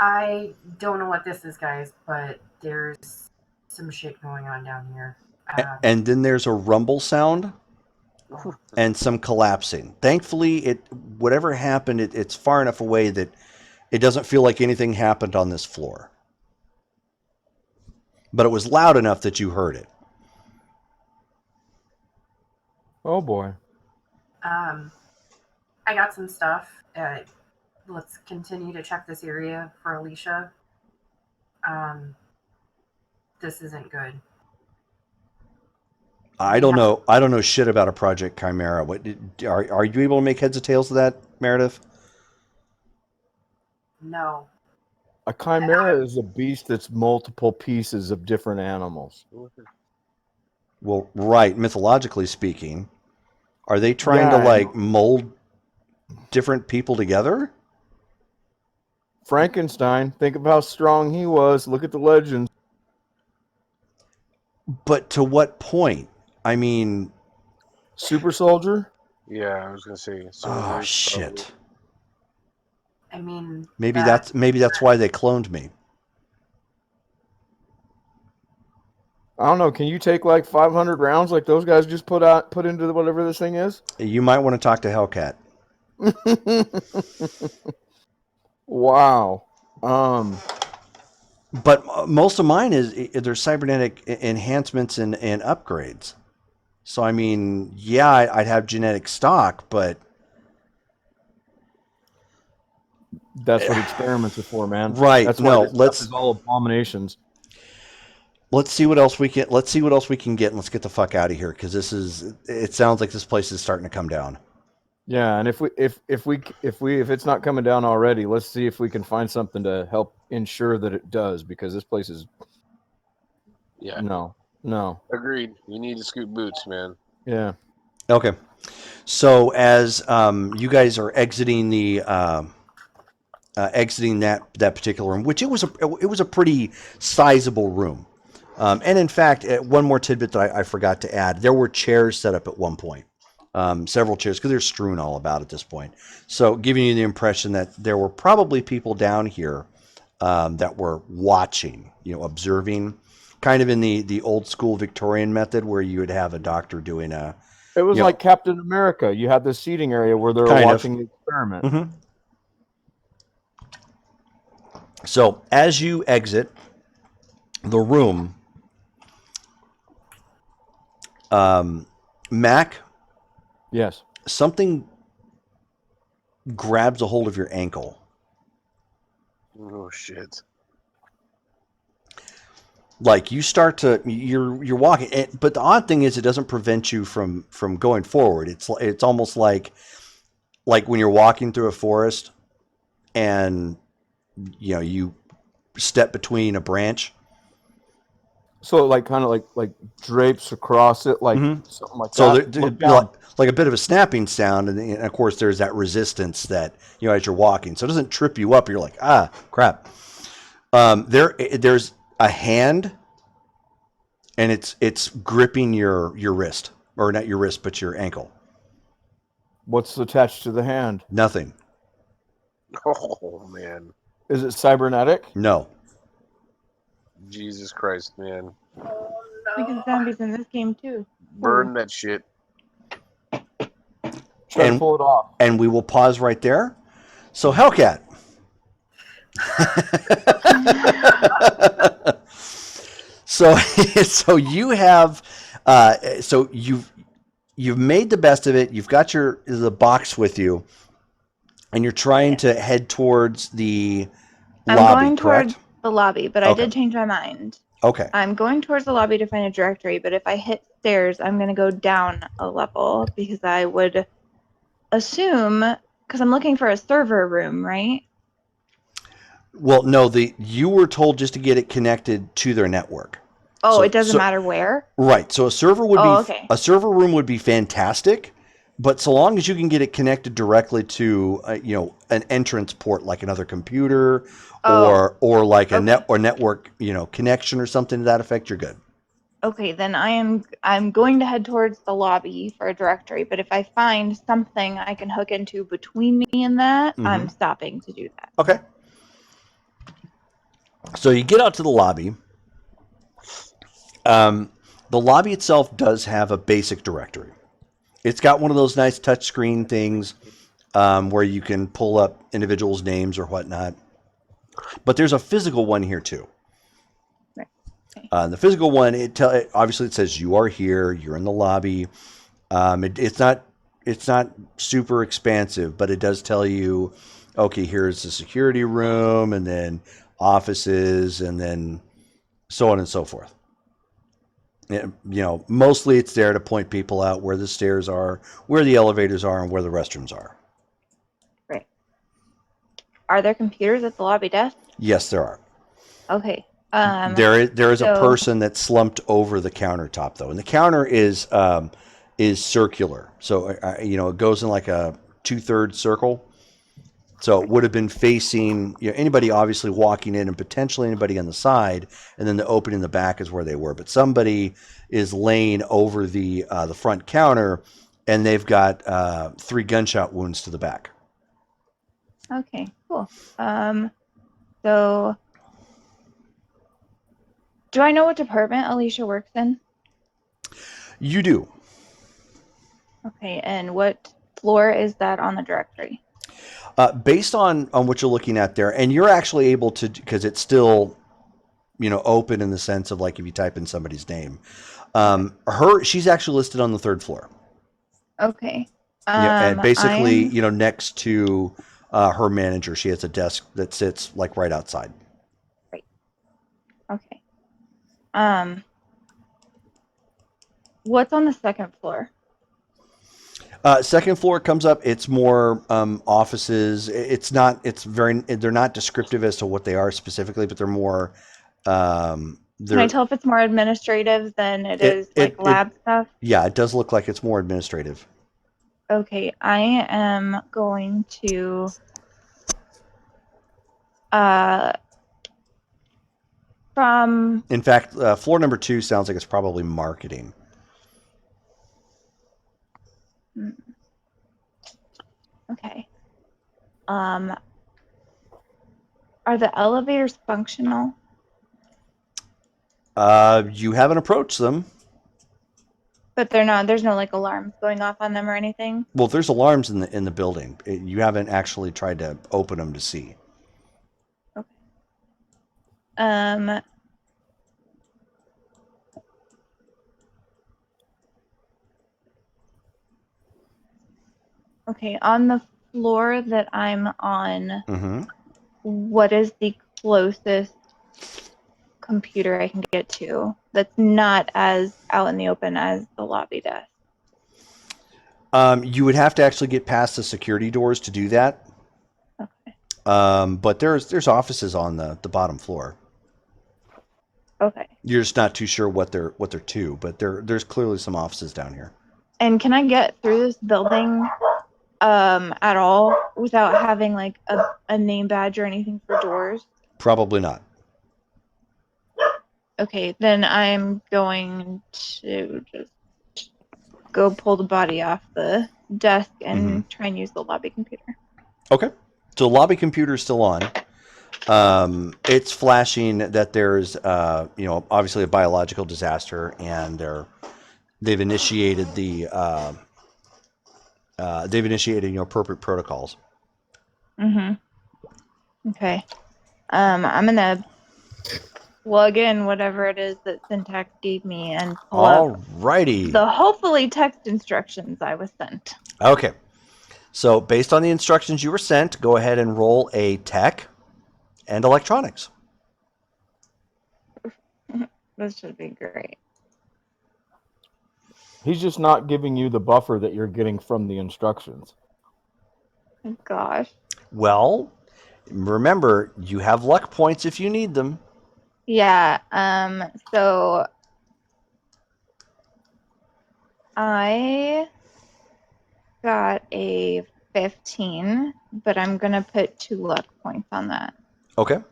Speaker 5: I don't know what this is, guys, but there's some shit going on down here.
Speaker 2: And then there's a rumble sound and some collapsing. Thankfully, whatever happened, it's far enough away that it doesn't feel like anything happened on this floor. But it was loud enough that you heard it.
Speaker 3: Oh boy.
Speaker 5: I got some stuff. Let's continue to check this area for Alicia. This isn't good.
Speaker 2: I don't know. I don't know shit about a Project Chimera. What are you able to make heads or tails of that, Meredith?
Speaker 5: No.
Speaker 3: A chimera is a beast that's multiple pieces of different animals.
Speaker 2: Well, right, mythologically speaking, are they trying to
Speaker 3: Yeah,
Speaker 2: like mold different people together?
Speaker 3: Frankenstein, think of how strong he was. Look at the legends.
Speaker 2: But to what point? I mean,
Speaker 3: Super soldier?
Speaker 1: Yeah, I was gonna say.
Speaker 2: oh
Speaker 1: Soldiers,
Speaker 2: shit.
Speaker 5: I mean,
Speaker 2: Maybe that's why they cloned me.
Speaker 3: I don't know. Can you take like 500 rounds like those guys just put into whatever this thing is?
Speaker 2: You might want to talk to Hellcat.
Speaker 3: Wow.
Speaker 2: But most of mine is there's cybernetic enhancements and upgrades. So I mean, yeah, I'd have genetic stock, but
Speaker 3: That's what experiments are for, man.
Speaker 2: Right,
Speaker 3: That's
Speaker 2: no,
Speaker 3: why this
Speaker 2: let's-
Speaker 3: stuff is all abominations.
Speaker 2: let's see what else we can get, and let's get the fuck out of here because it sounds like this place is starting to come down.
Speaker 3: Yeah, and if it's not coming down already, let's see if we can find something to help ensure that it does, because this place is
Speaker 1: Yeah,
Speaker 3: no.
Speaker 1: agreed. We need to scoot boots, man.
Speaker 3: Yeah.
Speaker 2: Okay. So as you guys are exiting the exiting that particular room, which it was a pretty sizable room, and in fact, one more tidbit that I forgot to add: there were chairs set up at one point, several chairs because they're strewn all about at this point. So giving you the impression that there were probably people down here that were watching, observing, kind of in the old school Victorian method where you would have a doctor doing a.
Speaker 3: It was like Captain America. You had this seating area where they were
Speaker 2: Kind of.
Speaker 3: watching the experiment.
Speaker 2: Mm-hmm. So as you exit the room, Mac,
Speaker 3: Yes.
Speaker 2: something grabs a hold of your ankle.
Speaker 1: Oh shit!
Speaker 2: Like you start to you're walking, but the odd thing is it doesn't prevent you from going forward. It's almost like when you're walking through a forest and you step between a branch.
Speaker 3: So like kind of like drapes across it, like
Speaker 2: Mhm.
Speaker 3: something like
Speaker 2: So
Speaker 3: that. Look down.
Speaker 2: like a bit of a snapping sound, and of course there's that resistance that as you're walking, so it doesn't trip you up. You're like, ah, crap. There's a hand, and it's gripping your wrist, or not your wrist, but your ankle.
Speaker 3: What's attached to the hand?
Speaker 2: Nothing.
Speaker 1: Oh man,
Speaker 3: Is it cybernetic?
Speaker 2: No.
Speaker 1: Jesus Christ, man!
Speaker 4: Because zombies in this game too.
Speaker 1: Burn that shit.
Speaker 3: Try
Speaker 2: And-
Speaker 3: to pull it off.
Speaker 2: And we will pause right there. So Hellcat. So you have you've made the best of it. You've got the box with you, and you're trying to head towards the
Speaker 4: I'm
Speaker 2: lobby.
Speaker 4: going
Speaker 2: Correct?
Speaker 4: towards the lobby, but I
Speaker 2: Okay.
Speaker 4: did change my mind.
Speaker 2: Okay.
Speaker 4: I'm going towards the lobby to find a directory, but if I hit stairs, I'm going to go down a level because I would assume, because I'm looking for a server room, right?
Speaker 2: Well, no. You were told just to get it connected to their network.
Speaker 4: Oh,
Speaker 2: So-
Speaker 4: it doesn't
Speaker 2: so-
Speaker 4: matter where?
Speaker 2: Right. So a server would
Speaker 4: Oh,
Speaker 2: be
Speaker 4: okay.
Speaker 2: a server room would be fantastic, but so long as you can get it connected directly to an entrance port like another computer
Speaker 4: Oh,
Speaker 2: or like a
Speaker 4: okay.
Speaker 2: network connection or something to that effect, you're good.
Speaker 4: Okay, then I'm going to head towards the lobby for a directory, but if I find something I can hook into between me and that, I'm
Speaker 2: Mhm.
Speaker 4: stopping to do that.
Speaker 2: Okay. So you get out to the lobby. The lobby itself does have a basic directory. It's got one of those nice touchscreen things where you can pull up individuals' names or whatnot. But there's a physical one here too.
Speaker 4: Right. Okay.
Speaker 2: The physical one, obviously it says you are here. You're in the lobby. It's not super expansive, but it does tell you, okay, here's the security room, and then offices, and then so on and so forth. Mostly it's there to point people out where the stairs are, where the elevators are, and where the restrooms are.
Speaker 4: Right. Are there computers at the lobby desk?
Speaker 2: Yes, there are.
Speaker 4: Okay.
Speaker 2: There is a
Speaker 4: so-
Speaker 2: person that's slumped over the countertop though, and the counter is circular, so it goes in like a 2/3 circle. So it would have been facing anybody obviously walking in, and potentially anybody on the side, and then the opening in the back is where they were. But somebody is laying over the front counter, and they've got 3 gunshot wounds to the back.
Speaker 4: Okay, cool. So do I know what department Alicia works in?
Speaker 2: You do.
Speaker 4: Okay, and what floor is that on the directory?
Speaker 2: Based on what you're looking at there, and you're actually able to, because it's still open in the sense of like if you type in somebody's name, she's actually listed on the 3rd floor.
Speaker 4: Okay.
Speaker 2: And basically, next to her manager, she has a desk that sits like right outside.
Speaker 4: Right. Okay. What's on the 2nd floor?
Speaker 2: 2nd floor comes up. It's more offices. They're not descriptive as to what they are specifically, but they're more.
Speaker 4: Can I tell if it's more administrative than it is lab stuff?
Speaker 2: Yeah, it does look like it's more administrative.
Speaker 4: Okay, I am going to from.
Speaker 2: In fact, floor number 2 sounds like it's probably marketing.
Speaker 4: Okay. Are the elevators functional?
Speaker 2: You haven't approached them.
Speaker 4: But they're not. There's no like alarms going off on them or anything.
Speaker 2: Well, there's alarms in the building. You haven't actually tried to open them to see.
Speaker 4: Okay. Okay, on the floor that I'm on,
Speaker 2: Mm-hmm.
Speaker 4: what is the closest computer I can get to that's not as out in the open as the lobby desk?
Speaker 2: You would have to actually get past the security doors to do that.
Speaker 4: Okay.
Speaker 2: But there's offices on the bottom floor.
Speaker 4: Okay.
Speaker 2: You're just not too sure what they're to, but there's clearly some offices down here.
Speaker 4: And can I get through this building at all without having like a name badge or anything for doors?
Speaker 2: Probably not.
Speaker 4: Okay, then I'm going to just go pull the body off the desk and try and use the lobby computer.
Speaker 2: Okay. So the lobby computer is still on. It's flashing that there's obviously a biological disaster, and they've initiated appropriate protocols.
Speaker 4: Okay. I'm gonna plug in whatever it is that Syntax gave me and pull up
Speaker 2: Alrighty.
Speaker 4: the hopefully text instructions I was sent.
Speaker 2: Okay. So based on the instructions you were sent, go ahead and roll a tech and electronics.
Speaker 4: This should be great.
Speaker 3: He's just not giving you the buffer that you're getting from the instructions.
Speaker 4: Oh, gosh.
Speaker 2: Well, remember, you have luck points if you need them.
Speaker 4: Yeah, so I got a 15, but I'm gonna put 2 luck points on that.
Speaker 2: Okay.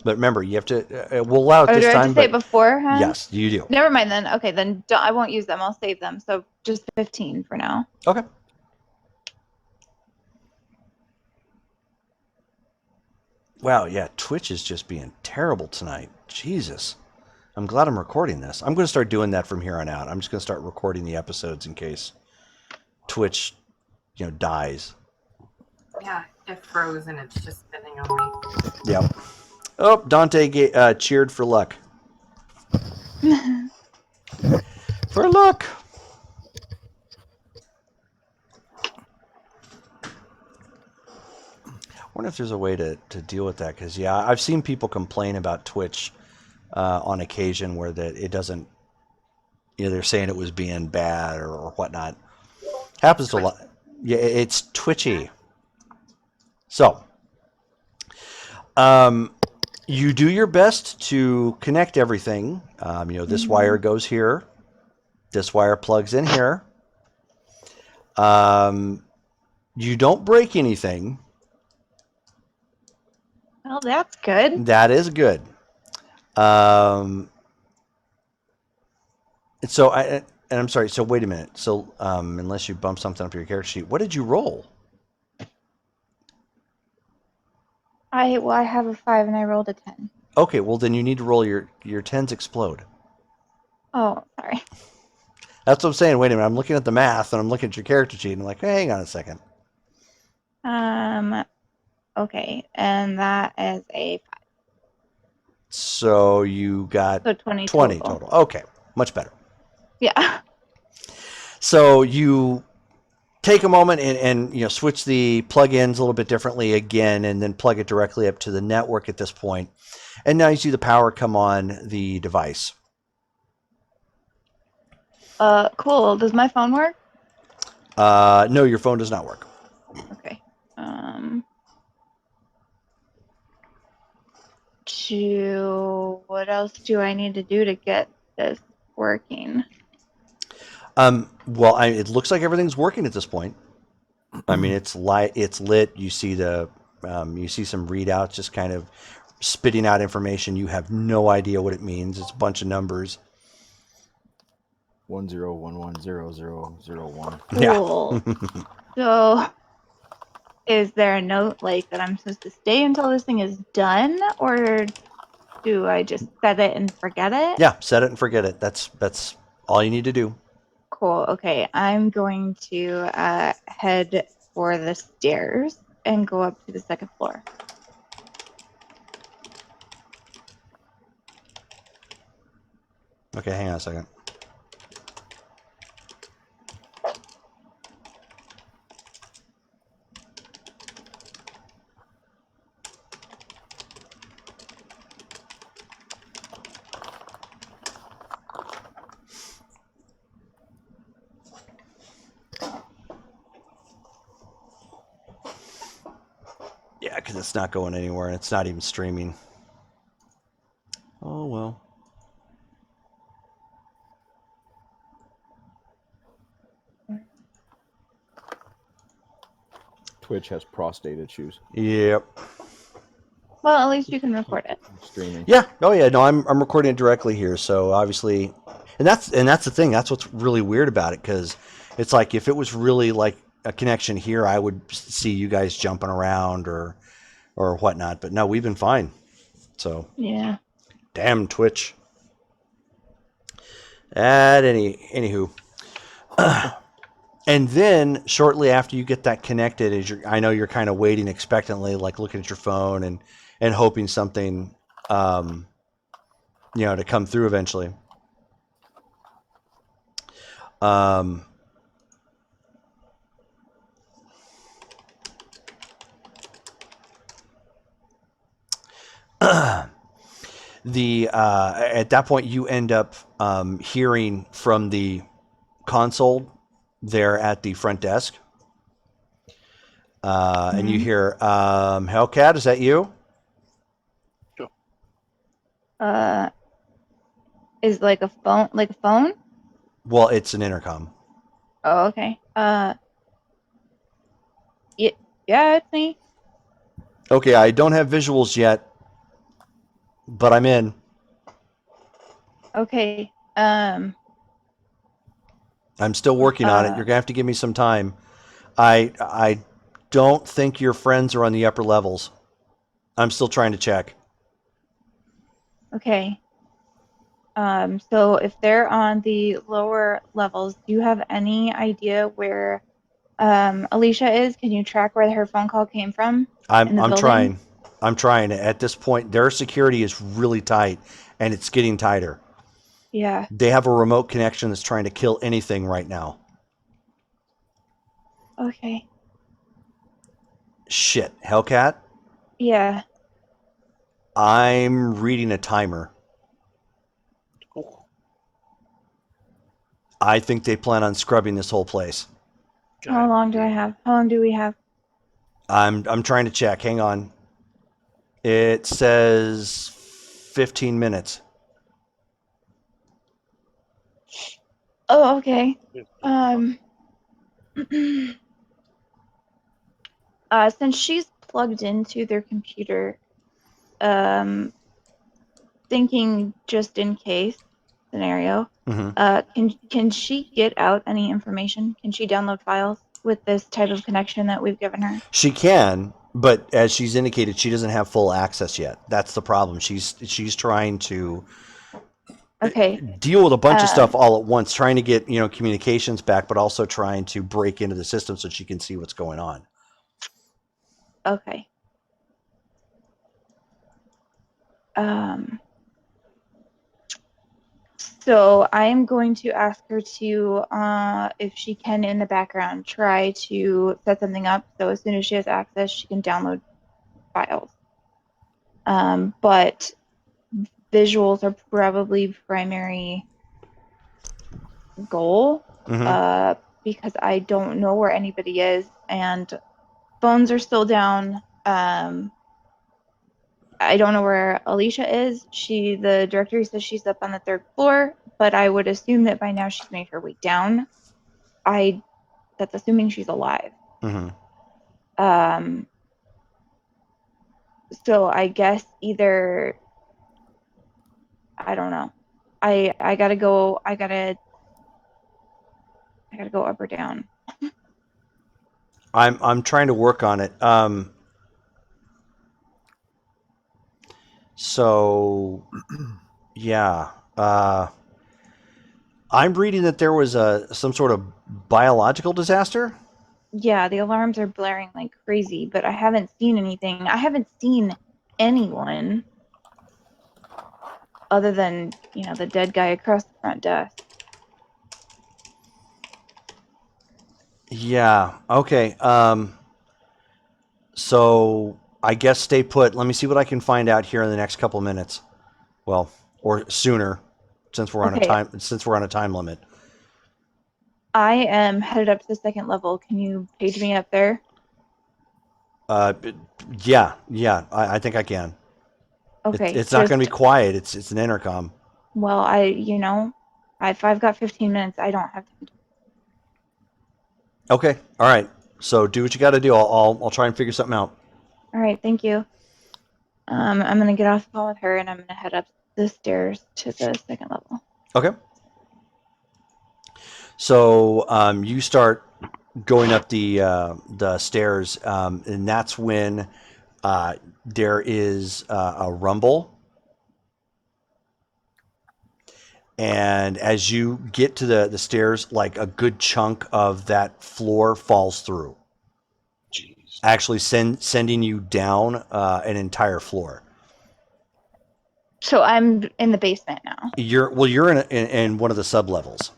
Speaker 2: But remember, you have to, we'll allow it
Speaker 4: Oh,
Speaker 2: this
Speaker 4: do I
Speaker 2: time.
Speaker 4: have to say it beforehand?
Speaker 2: Yes, you do.
Speaker 4: Never mind then. Okay, then I won't use them. I'll save them. So just 15 for now.
Speaker 2: Okay. Wow, yeah, Twitch is just being terrible tonight. Jesus. I'm glad I'm recording this. I'm going to start doing that from here on out. I'm just going to start recording the episodes in case Twitch, dies.
Speaker 5: Yeah, it froze and it's just spinning on me.
Speaker 2: Yep. Oh, Dante cheered for luck. For luck. I wonder if there's a way to deal with that, because I've seen people complain about Twitch on occasion where it doesn't, they're saying it was being bad or whatnot. Happens to a lot. Yeah, it's twitchy. So You do your best to connect everything. This wire goes here. This wire plugs in here. You don't break anything.
Speaker 4: Well, that's good.
Speaker 2: That is good. So I'm sorry. So wait a minute. So unless you bump something up your character sheet, what did you roll?
Speaker 4: I have a 5 and I rolled a 10.
Speaker 2: Okay, well then you need to roll your tens explode.
Speaker 4: Oh, sorry.
Speaker 2: That's what I'm saying. Wait a minute. I'm looking at the math and I'm looking at your character sheet and I'm like, hey, hang on a second.
Speaker 4: Okay, and that is a 5.
Speaker 2: So you got
Speaker 4: So 20
Speaker 2: total. Okay, much better.
Speaker 4: Yeah.
Speaker 2: So you take a moment and switch the plug-ins a little bit differently again, and then plug it directly up to the network at this point. And now you see the power come on the device.
Speaker 4: Cool. Does my phone work?
Speaker 2: No, your phone does not work.
Speaker 4: Okay. What else do I need to do to get this working?
Speaker 2: Well, it looks like everything's working at this point. I mean, it's lit. You see some readouts just kind of spitting out information. You have no idea what it means. It's a bunch of numbers.
Speaker 3: 10110001.
Speaker 4: Cool. So, is there a note like that I'm supposed to stay until this thing is done, or do I just set it and forget it?
Speaker 2: Yeah, set it and forget it. That's all you need to do.
Speaker 4: Cool. Okay, I'm going to head for the stairs and go up to the second floor.
Speaker 2: Okay, hang on a second. Yeah, because it's not going anywhere and it's not even streaming. Oh, well.
Speaker 3: Twitch has prostate issues.
Speaker 2: Yep.
Speaker 4: Well, at least you can record it.
Speaker 3: Streaming.
Speaker 2: Yeah. Oh, yeah. No, I'm recording it directly here, so obviously, and that's the thing. That's what's really weird about it, because it's like if it was really like a connection here, I would see you guys jumping around or whatnot. But no, we've been fine. So
Speaker 4: Yeah.
Speaker 2: damn Twitch. Anywho. And then shortly after you get that connected, I know you're kind of waiting expectantly, like looking at your phone and hoping something, to come through eventually. At that point you end up hearing from the console there at the front desk, and you hear, Hellcat, is that you?
Speaker 4: Is like a phone?
Speaker 2: Well, it's an intercom.
Speaker 4: Oh, okay. Yeah, it's me.
Speaker 2: Okay, I don't have visuals yet, but I'm in.
Speaker 4: Okay.
Speaker 2: I'm still working on it. You're gonna have to give me some time. I don't think your friends are on the upper levels. I'm still trying to check.
Speaker 4: Okay. So if they're on the lower levels, do you have any idea where Alicia is? Can you track where her phone call came from?
Speaker 2: I'm
Speaker 4: building?
Speaker 2: trying. I'm trying. At this point, their security is really tight, and it's getting tighter.
Speaker 4: Yeah.
Speaker 2: They have a remote connection that's trying to kill anything right now.
Speaker 4: Okay.
Speaker 2: Shit. Hellcat,
Speaker 4: Yeah.
Speaker 2: I'm reading a timer. I think they plan on scrubbing this whole place.
Speaker 4: How long do I have? How long do we have?
Speaker 2: I'm trying to check. Hang on. It says 15 minutes.
Speaker 4: Oh, okay. Since she's plugged into their computer, thinking just in case scenario, can she get out any information? Can she download files with this type of connection that we've given her?
Speaker 2: She can, but as she's indicated, she doesn't have full access yet. That's the problem. She's trying to
Speaker 4: Okay.
Speaker 2: deal with a bunch of stuff all at once, trying to get communications back, but also trying to break into the system so she can see what's going on.
Speaker 4: Okay. So I am going to ask her to, if she can, in the background, try to set something up so as soon as she has access, she can download files. But visuals are probably primary goal, because I don't know where anybody is, and phones are still down. I don't know where Alicia is. The directory says she's up on the 3rd floor, but I would assume that by now she's made her way down. That's assuming she's alive. So I guess either, I don't know. I gotta go. I gotta go up or down.
Speaker 2: I'm trying to work on it. So yeah. I'm reading that there was some sort of biological disaster.
Speaker 4: Yeah, the alarms are blaring like crazy, but I haven't seen anything. I haven't seen anyone other than, the dead guy across the front desk.
Speaker 2: Yeah. Okay. So I guess stay put. Let me see what I can find out here in the next couple minutes. Well, or sooner, since we're on a time limit.
Speaker 4: I am headed up to the 2nd level. Can you page me up there?
Speaker 2: Yeah. I think I can.
Speaker 4: Okay.
Speaker 2: It's not going to be quiet. It's an intercom.
Speaker 4: Well, if I've got 15 minutes, I don't have time.
Speaker 2: Okay. All right. So do what you got to do. I'll try and figure something out.
Speaker 4: All right. Thank you. I'm gonna get off the phone with her, and I'm gonna head up the stairs to the 2nd level.
Speaker 2: Okay. So you start going up the stairs, and that's when there is a rumble. And as you get to the stairs, like a good chunk of that floor falls through.
Speaker 1: Jeez.
Speaker 2: Actually sending you down an entire floor.
Speaker 4: So I'm in the basement now.
Speaker 2: You're in one of the sub levels.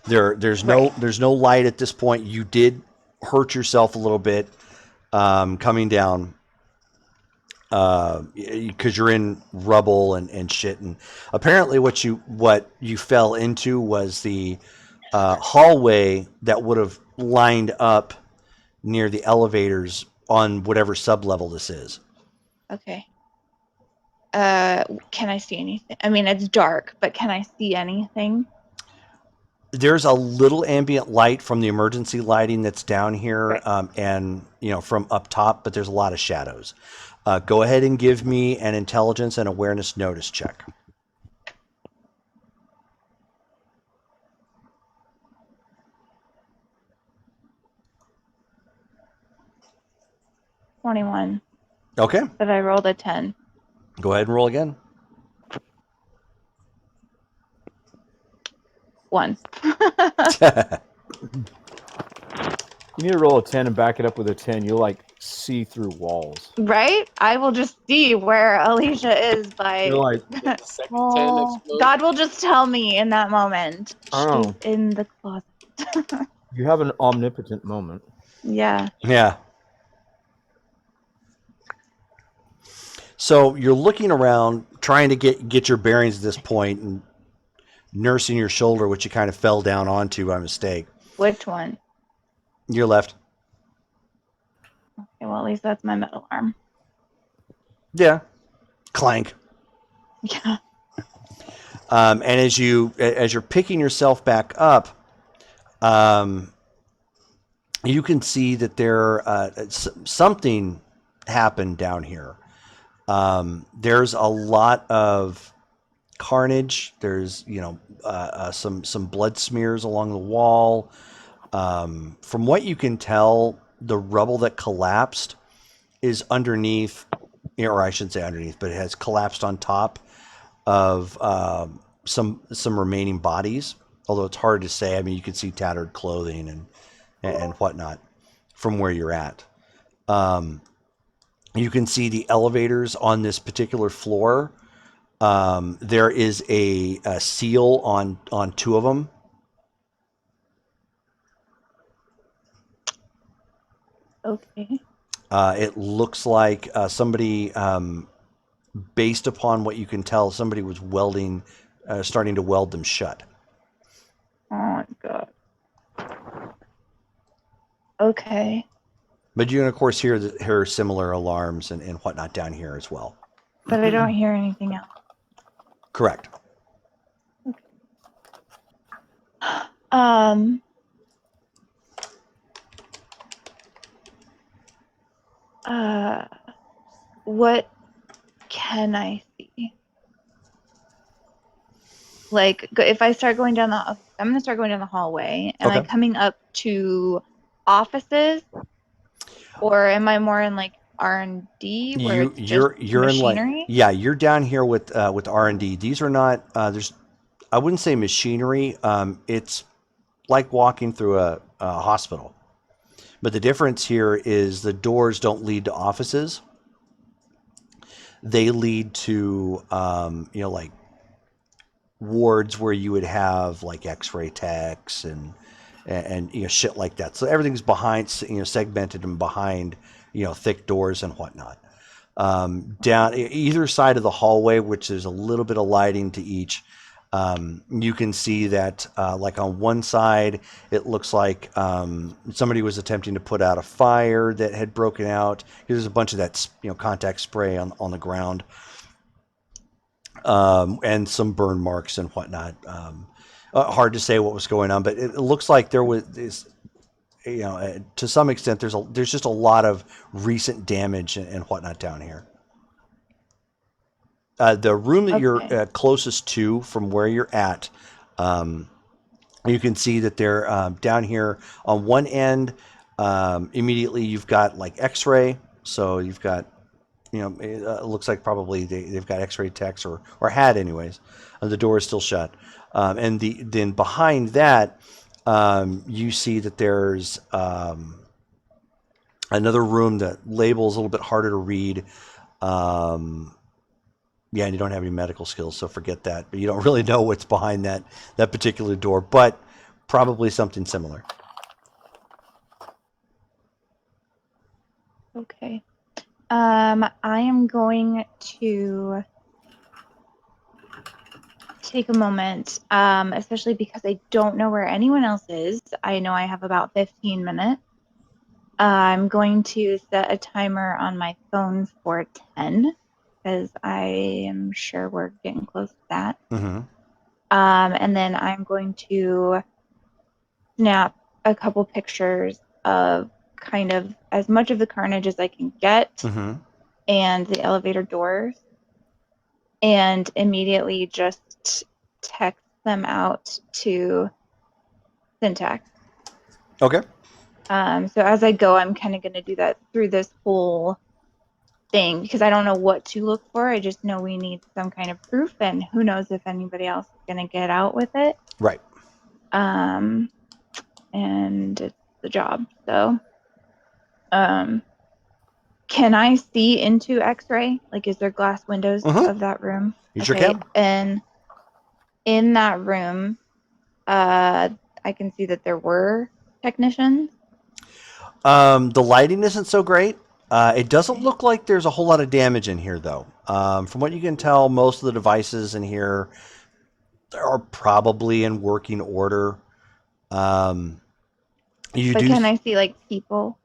Speaker 2: There's no light at this point. You did hurt yourself a little bit coming down because you're in rubble and shit. And apparently, what you fell into was the hallway that would have lined up near the elevators on whatever sub level this is.
Speaker 4: Okay. Can I see anything? I mean, it's dark, but can I see anything?
Speaker 2: There's a little ambient light from the emergency lighting that's down here, and from up top, but there's a lot of shadows. Go ahead and give me an intelligence and awareness notice check.
Speaker 4: $21.
Speaker 2: Okay.
Speaker 4: But I rolled a 10.
Speaker 2: Go ahead and roll again.
Speaker 4: 1.
Speaker 3: You need to roll a 10 and back it up with a 10. You'll see through walls.
Speaker 4: Right? I will just see where Alicia is by.
Speaker 3: You're like,
Speaker 4: God will just tell me in that moment.
Speaker 3: Oh.
Speaker 4: She's in the closet.
Speaker 3: You have an omnipotent moment.
Speaker 4: Yeah.
Speaker 2: Yeah. So you're looking around, trying to get your bearings at this point, and nursing your shoulder, which you kind of fell down onto by mistake.
Speaker 4: Which one?
Speaker 2: Your left.
Speaker 4: Okay, well, at least that's my metal arm.
Speaker 2: Yeah. Clank.
Speaker 4: Yeah.
Speaker 2: And as you're picking yourself back up, you can see that something happened down here. There's a lot of carnage. There's some blood smears along the wall. From what you can tell, the rubble that collapsed is underneath, or I shouldn't say underneath, but it has collapsed on top of some remaining bodies. Although it's hard to say. I mean, you can see tattered clothing and whatnot from where you're at. You can see the elevators on this particular floor. There is a seal on two of them.
Speaker 4: Okay.
Speaker 2: It looks like somebody, based upon what you can tell, somebody was starting to weld them shut.
Speaker 4: Oh my god. Okay.
Speaker 2: But you can, of course, hear similar alarms and whatnot down here as well.
Speaker 4: But I don't hear anything else.
Speaker 2: Correct.
Speaker 4: What can I see? Like, if I start going down I'm gonna start going down the hallway. Am I
Speaker 2: Okay.
Speaker 4: coming up to offices, or am I more in like R&D where it's just
Speaker 2: You're in
Speaker 4: machinery?
Speaker 2: you're down here with R&D. These are not there's I wouldn't say machinery. It's like walking through a hospital. But the difference here is the doors don't lead to offices. They lead to like wards where you would have like X-ray techs and shit like that. So everything's behind, segmented and behind thick doors and whatnot. Down either side of the hallway, which is a little bit of lighting to each, you can see that like on one side it looks like somebody was attempting to put out a fire that had broken out. There's a bunch of that contact spray on the ground, and some burn marks and whatnot. Hard to say what was going on, but it looks like there was to some extent there's just a lot of recent damage and whatnot down here. The room that you're closest to from where you're at, you can see that they're down here on one end. Immediately, you've got like X-ray. So you've got, it looks like probably they've got X-ray techs or had anyways. The door is still shut. And then behind that, you see that there's another room that label's a little bit harder to read. Yeah, and you don't have any medical skills, so forget that. But you don't really know what's behind that particular door, but probably something similar.
Speaker 4: Okay. I am going to take a moment, especially because I don't know where anyone else is. I know I have about 15 minutes. I'm going to set a timer on my phone for 10, because I am sure we're getting close to that.
Speaker 2: Mm-hmm.
Speaker 4: And then I'm going to snap a couple pictures of kind of as much of the carnage as I can get,
Speaker 2: Mm-hmm.
Speaker 4: and the elevator doors, and immediately just text them out to Syntax.
Speaker 2: Okay.
Speaker 4: So as I go, I'm kind of going to do that through this whole thing, because I don't know what to look for. I just know we need some kind of proof, and who knows if anybody else is going to get out with it.
Speaker 2: Right.
Speaker 4: And it's the job. So, can I see into X-ray? Like, is there glass windows of that room?
Speaker 2: You sure can.
Speaker 4: And in that room, I can see that there were technicians.
Speaker 2: The lighting isn't so great. It doesn't look like there's a whole lot of damage in here, though. From what you can tell, most of the devices in here are probably in working order. Can
Speaker 4: I see like people?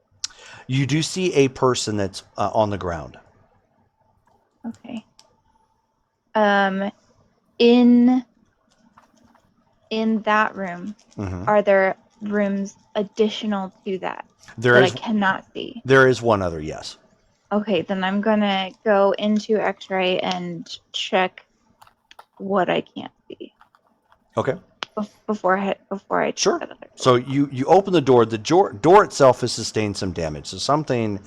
Speaker 2: You do see a person that's on the ground.
Speaker 4: Okay. In that room,
Speaker 2: Mhm.
Speaker 4: are there rooms additional to that
Speaker 2: There
Speaker 4: that I
Speaker 2: is
Speaker 4: cannot see?
Speaker 2: there is one other, yes.
Speaker 4: Okay, then I'm gonna go into X-ray and check what I can't see
Speaker 2: Okay.
Speaker 4: before I check
Speaker 2: Sure.
Speaker 4: that other door.
Speaker 2: So you open the door. The door itself has sustained some damage. So something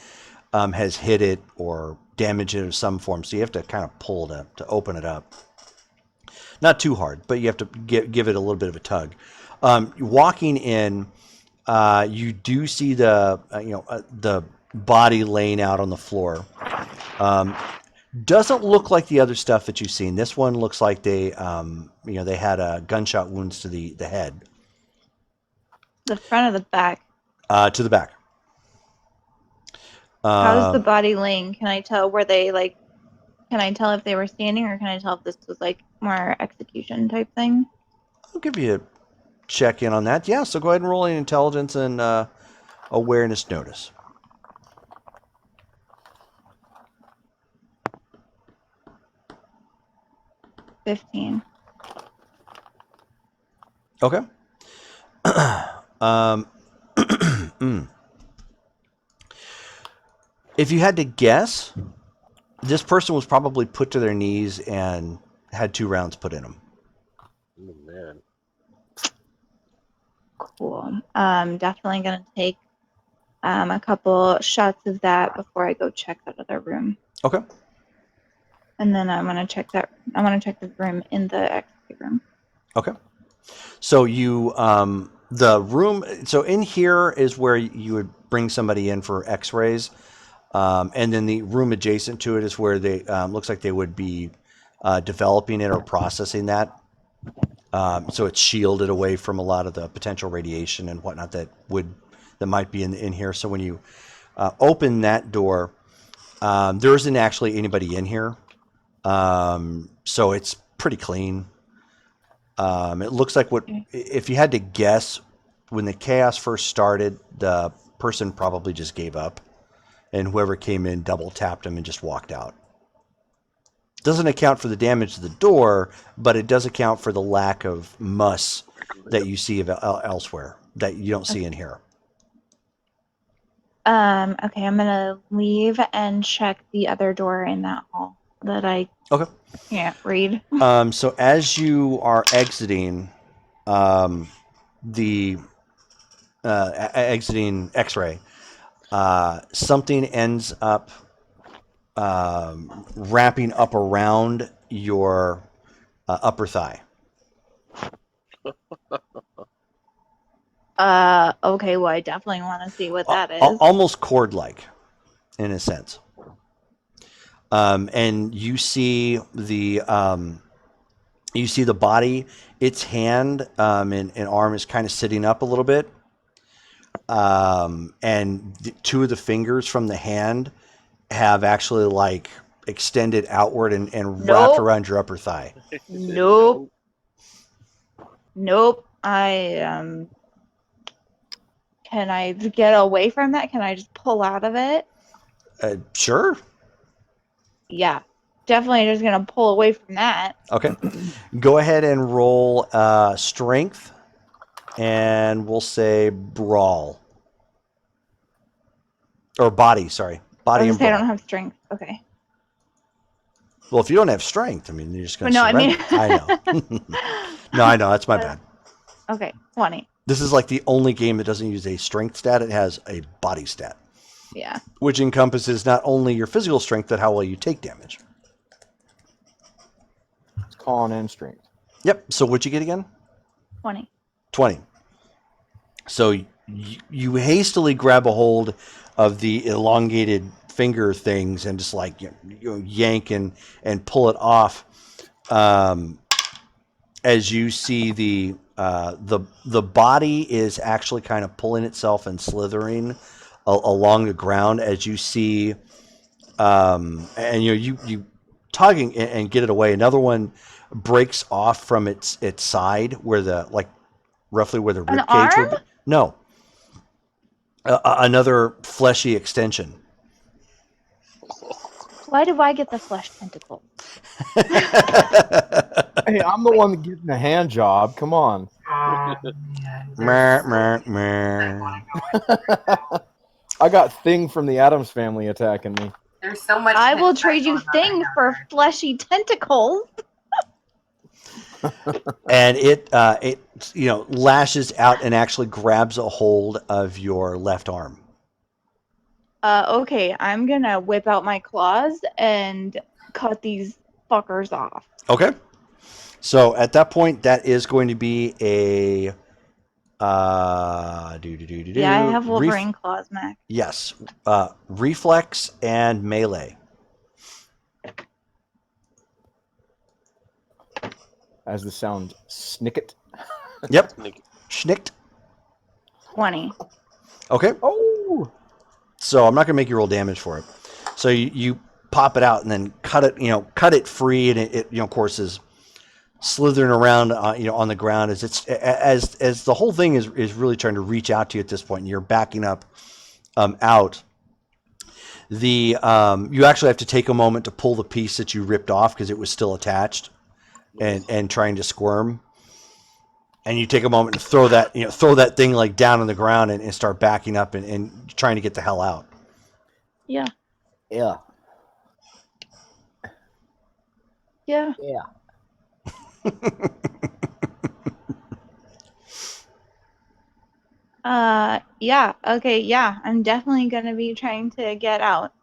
Speaker 2: has hit it or damaged it in some form. So you have to kind of pull it up to open it up. Not too hard, but you have to give it a little bit of a tug. Walking in, you do see the body laying out on the floor. Doesn't look like the other stuff that you've seen. This one looks like they had gunshot wounds to the head.
Speaker 4: The front or the back?
Speaker 2: To the back.
Speaker 4: How's the body laying? Can I tell where they like? Can I tell if they were standing, or can I tell if this was like more execution type thing?
Speaker 2: I'll give you a check in on that. Yeah, so go ahead and roll an intelligence and awareness notice.
Speaker 4: $15.
Speaker 2: Okay. If you had to guess, this person was probably put to their knees and had 2 rounds put in them.
Speaker 1: Oh, man.
Speaker 4: Cool. Definitely gonna take a couple shots of that before I go check that other room,
Speaker 2: Okay.
Speaker 4: and then I'm gonna check the room in the X-ray room.
Speaker 2: Okay. So the room, so in here is where you would bring somebody in for x-rays. And then the room adjacent to it is where they, looks like they would be developing it or processing that. So it's shielded away from a lot of the potential radiation and whatnot that might be in here. So when you open that door, there isn't actually anybody in here. So it's pretty clean. It looks like if you had to guess, when the chaos first started, the person probably just gave up, and whoever came in double tapped him and just walked out. Doesn't account for the damage to the door, but it does account for the lack of muss that you see elsewhere that you don't see in here.
Speaker 4: Okay, I'm gonna leave and check the other door in that hall that I can't read.
Speaker 2: So as you are exiting, exiting X-ray, something ends up wrapping up around your upper thigh.
Speaker 4: Okay, well, I definitely want to see what that is.
Speaker 2: Almost cord-like, in a sense. And you see the body, its hand and arm is kind of sitting up a little bit. And 2 of the fingers from the hand have actually like extended outward and wrapped around your upper thigh.
Speaker 4: Nope. Can I get away from that? Can I just pull out of it?
Speaker 2: Sure.
Speaker 4: Yeah, definitely just gonna pull away from that.
Speaker 2: Okay. Go ahead and roll strength, and we'll say brawl. Or body, sorry. Body and brawl.
Speaker 4: I don't have strength. Okay.
Speaker 2: Well, if you don't have strength, I mean, you're just going to surrender.
Speaker 4: I
Speaker 2: know. No, I know. That's my bad.
Speaker 4: Okay, 20.
Speaker 2: This is like the only game that doesn't use a strength stat. It has a body stat.
Speaker 4: Yeah.
Speaker 2: Which encompasses not only your physical strength, but how well you take damage.
Speaker 3: It's con and strength.
Speaker 2: Yep. So what'd you get again?
Speaker 4: 20.
Speaker 2: 20. So you hastily grab a hold of the elongated finger things and just like yank and pull it off. As you see the body is actually kind of pulling itself and slithering along the ground as you see, and you tugging and get it away. Another one breaks off from its side where roughly where the rib cage would be. No. Another fleshy extension.
Speaker 4: Why do I get the flesh tentacle?
Speaker 3: Hey, I'm the one getting the hand job. Come on.
Speaker 5: Oh man,
Speaker 2: Mer,
Speaker 5: there's
Speaker 2: mer,
Speaker 5: so
Speaker 2: mer.
Speaker 3: I got Thing from the Addams Family attacking me.
Speaker 5: there's so much.
Speaker 4: I will
Speaker 5: hentai
Speaker 4: trade you
Speaker 5: going on right
Speaker 4: Thing
Speaker 5: now,
Speaker 4: for
Speaker 5: guys.
Speaker 4: fleshy tentacles.
Speaker 2: And it lashes out and actually grabs a hold of your left arm.
Speaker 4: Okay, I'm gonna whip out my claws and cut these fuckers off.
Speaker 2: Okay. So at that point, that is going to be a
Speaker 4: Yeah, I have Wolverine claws, Mac.
Speaker 2: Yes, reflex and melee.
Speaker 3: As the sound snicket.
Speaker 2: Yep,
Speaker 1: Nick,
Speaker 2: schnicked.
Speaker 4: 20.
Speaker 2: Okay,
Speaker 3: Oh!
Speaker 2: so I'm not going to make you roll damage for it. So you pop it out and then cut it free, and it of course is slithering around on the ground as as the whole thing is really trying to reach out to you at this point. And you're backing up out. You actually have to take a moment to pull the piece that you ripped off because it was still attached and trying to squirm. And you take a moment to throw that thing like down on the ground and start backing up and trying to get the hell out.
Speaker 4: Yeah.
Speaker 3: Yeah.
Speaker 4: Yeah.
Speaker 3: Yeah.
Speaker 4: Yeah. Okay, yeah. I'm definitely gonna be trying to get out.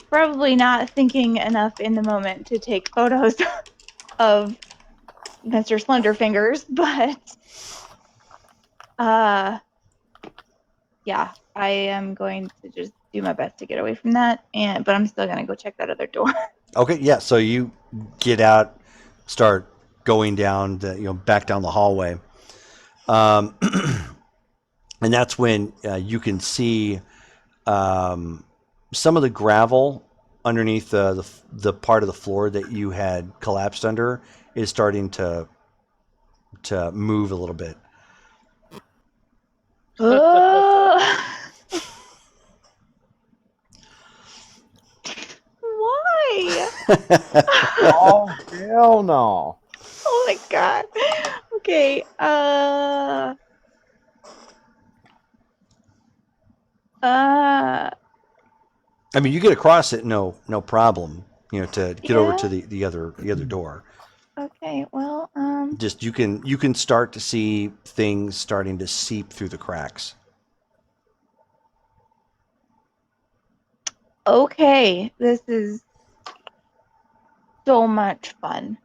Speaker 4: Probably not thinking enough in the moment to take photos of Mr. Slenderfingers, but yeah, I am going to just do my best to get away from that, but I'm still gonna go check that other door.
Speaker 2: Okay, yeah. So you get out, start going down back down the hallway, and that's when you can see some of the gravel underneath the part of the floor that you had collapsed under is starting to move a little bit.
Speaker 4: Why?
Speaker 3: Oh, hell no.
Speaker 4: Oh my god. Okay.
Speaker 2: I mean, you get across it no problem. To get over to
Speaker 4: Yeah.
Speaker 2: the other door.
Speaker 4: Okay. Well,
Speaker 2: Just you can start to see things starting to seep through the cracks.
Speaker 4: okay. This is so much fun.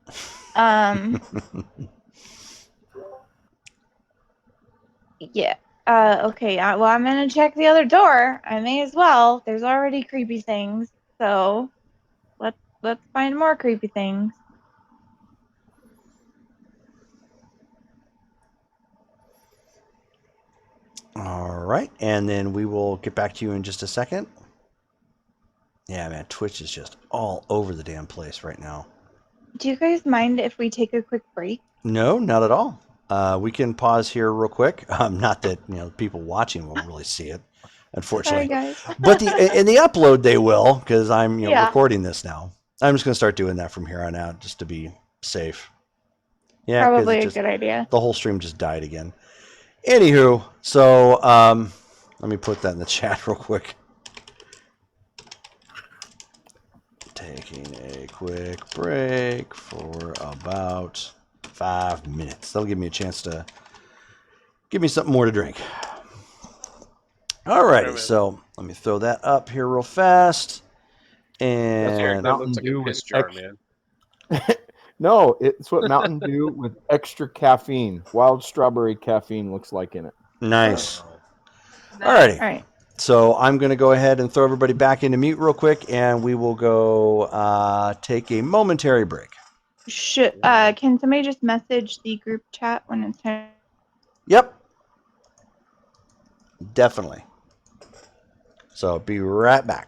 Speaker 4: Yeah. Okay. Well, I'm gonna check the other door. I may as well. There's already creepy things, so let's find more creepy things.
Speaker 2: All right, and then we will get back to you in just a second. Yeah, man, Twitch is just all over the damn place right now.
Speaker 4: Do you guys mind if we take a quick break?
Speaker 2: No, not at all. We can pause here real quick. Not that people watching will really see it, unfortunately.
Speaker 4: Sorry, guys.
Speaker 2: But in the upload they will, because I'm
Speaker 4: Yeah.
Speaker 2: recording this now. I'm just going to start doing that from here on out, just to be safe. Yeah, 'cause
Speaker 4: Probably a good idea.
Speaker 2: the whole stream just died again. Anywho, so let me put that in the chat real quick. Taking a quick break for about 5 minutes. That'll give me a chance to give me something more to drink. Alrighty, so let me throw that up here real fast. And
Speaker 1: that looks like a piss jar, man.
Speaker 3: No, it's what Mountain Dew with extra caffeine. Wild strawberry caffeine looks like in it.
Speaker 2: nice.
Speaker 5: Nice.
Speaker 2: Alrighty.
Speaker 4: All right.
Speaker 2: So I'm going to go ahead and throw everybody back into mute real quick, and we will go take a momentary break.
Speaker 4: Can somebody just message the group chat when it's time?
Speaker 2: Yep. Definitely. So be right back.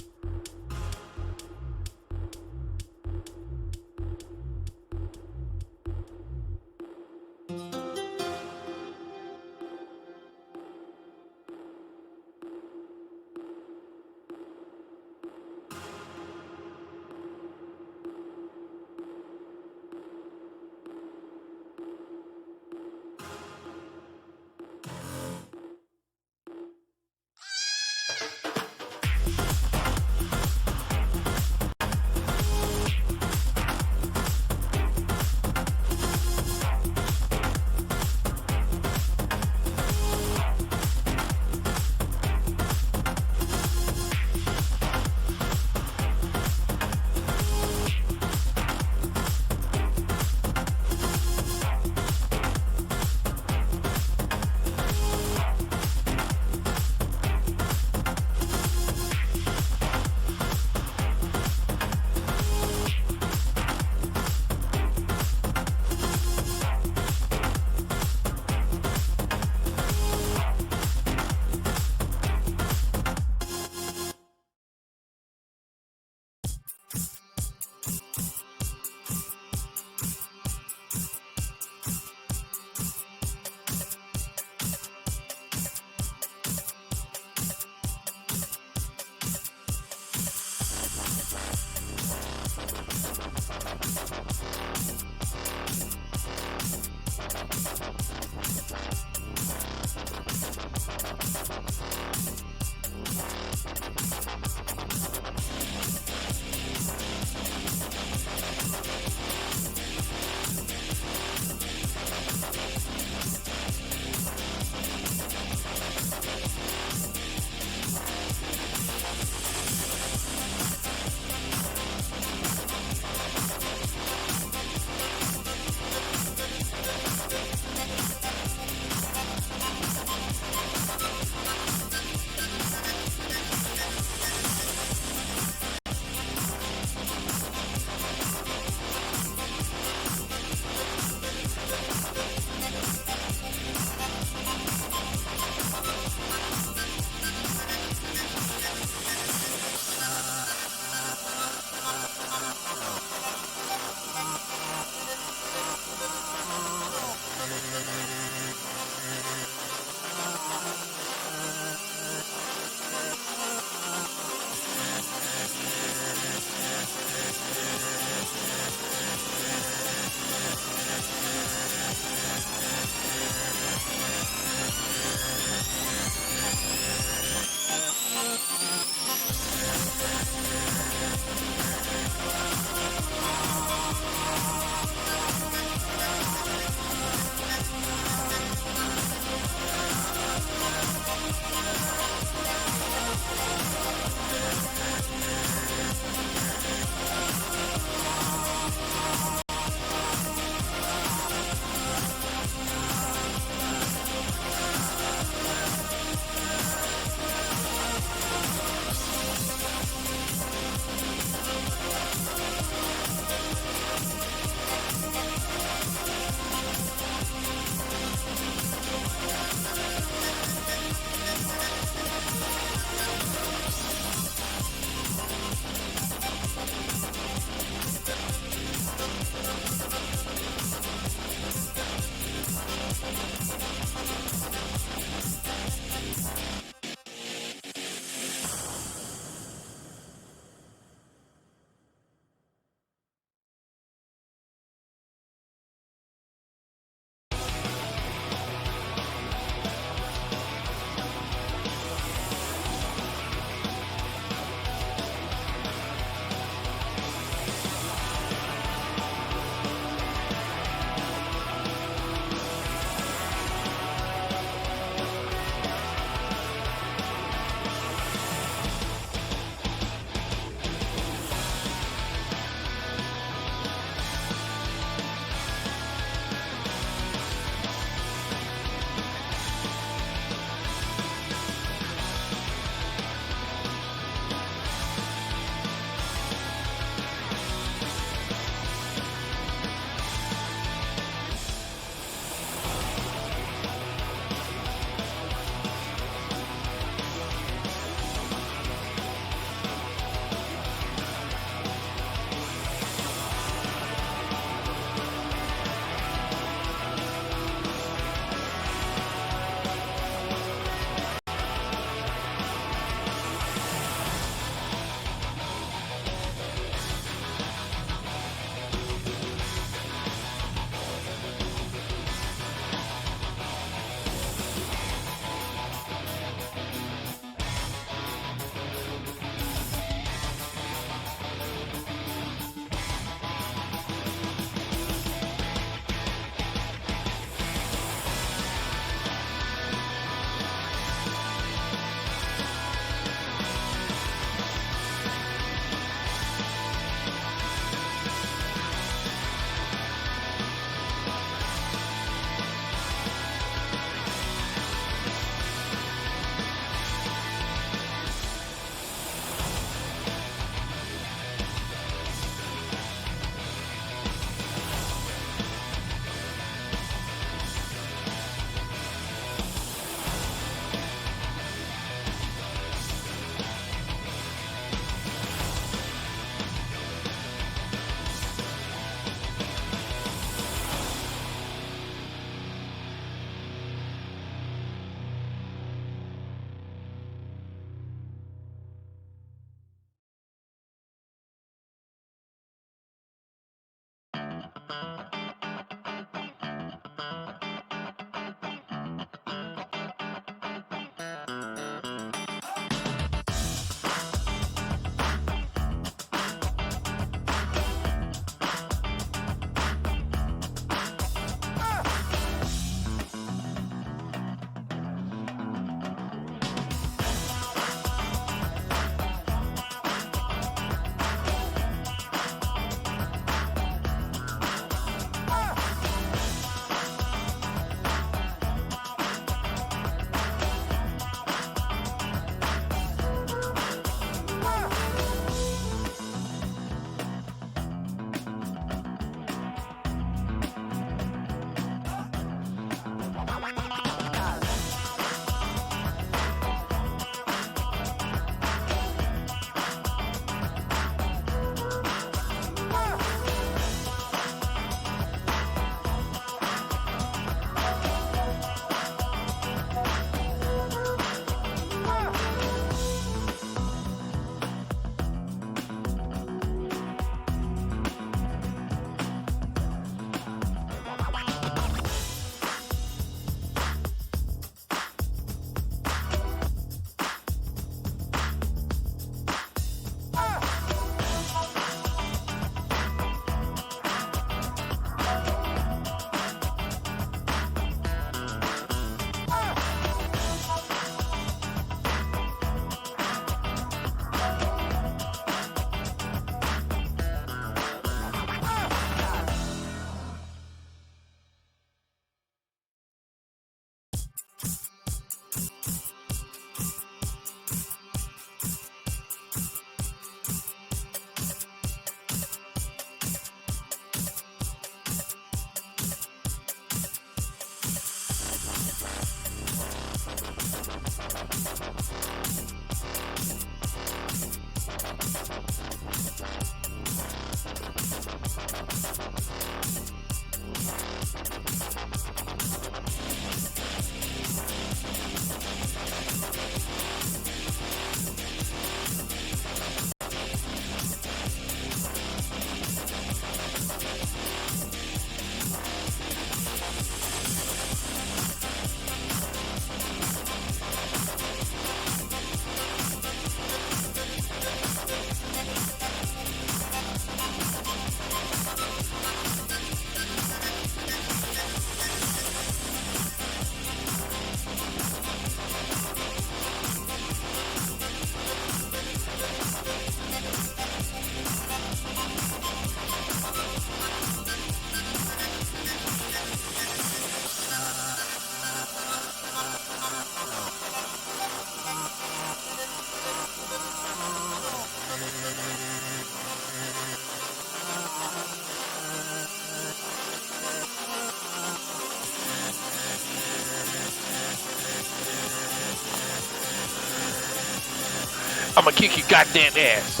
Speaker 1: I'm gonna kick your goddamn ass.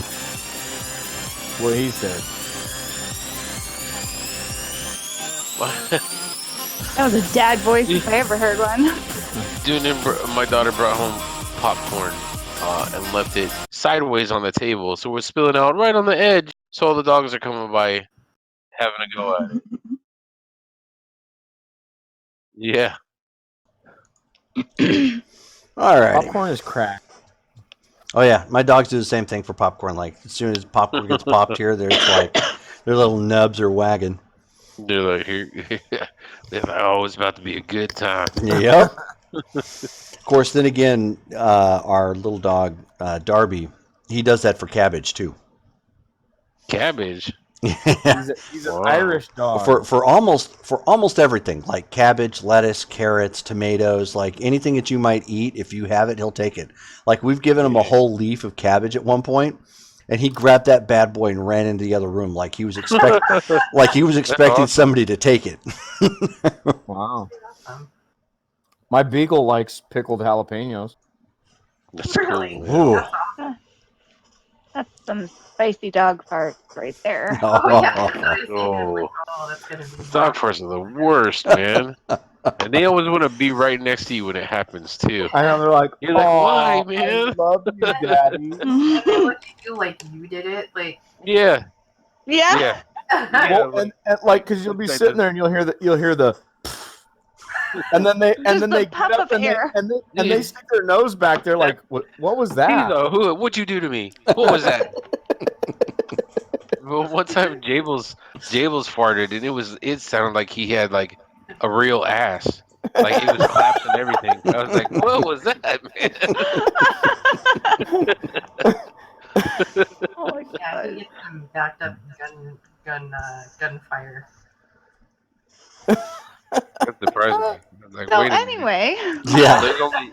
Speaker 3: What he said.
Speaker 4: That was a dad voice if I ever heard one.
Speaker 1: Dude, my daughter brought home popcorn and left it sideways on the table, so we're spilling out right on the edge. So all the dogs are coming by, having a go at it. Yeah.
Speaker 2: All right.
Speaker 3: Popcorn is cracked.
Speaker 2: Oh yeah, my dogs do the same thing for popcorn. Like as soon as popcorn gets popped here, there's like their little nubs are wagging.
Speaker 1: They're like, here. They're like, oh, it's about to be a good time.
Speaker 2: Yep. Of course, then again, our little dog Darby, he does that for cabbage too.
Speaker 1: Cabbage.
Speaker 3: He's an
Speaker 1: Wow.
Speaker 3: Irish dog.
Speaker 2: For almost everything, like cabbage, lettuce, carrots, tomatoes, like anything that you might eat, if you have it, he'll take it. Like we've given him a whole leaf of cabbage at one point, and he grabbed that bad boy and ran into the other room like he was expecting somebody to take it.
Speaker 3: Wow. My beagle likes pickled jalapenos.
Speaker 1: That's
Speaker 5: Really?
Speaker 1: cool.
Speaker 2: Ooh.
Speaker 4: That's some spicy dog farts right there.
Speaker 5: Oh yeah.
Speaker 1: Oh.
Speaker 5: Oh, that's gonna be
Speaker 1: Dog farts are the worst, man. And they always want to be right next to you when it happens, too.
Speaker 3: I know, they're like,
Speaker 1: You're like,
Speaker 3: "Aw,
Speaker 1: why, man?"
Speaker 3: I love you, Daddy.
Speaker 5: And they look at you like you did it. Like
Speaker 1: Yeah.
Speaker 4: Yeah.
Speaker 1: Yeah. Yeah,
Speaker 3: Well, and like, because you'll be sitting there and you'll hear the, and then they
Speaker 4: Just the
Speaker 3: get
Speaker 4: puff
Speaker 3: up
Speaker 4: of air.
Speaker 3: and they stick their nose back there like, what was
Speaker 1: You
Speaker 3: that?
Speaker 1: know, what'd you do to me? What was that? Well, one time Jables farted, and it sounded like he had like a real ass, like he was clapped and everything. I was like, what was that, man?
Speaker 4: Oh my
Speaker 5: Yeah, he
Speaker 4: god.
Speaker 5: gets some backed up gunfire.
Speaker 1: That surprised me. I was like,
Speaker 4: So
Speaker 1: wait a minute.
Speaker 4: anyway,
Speaker 2: Yeah.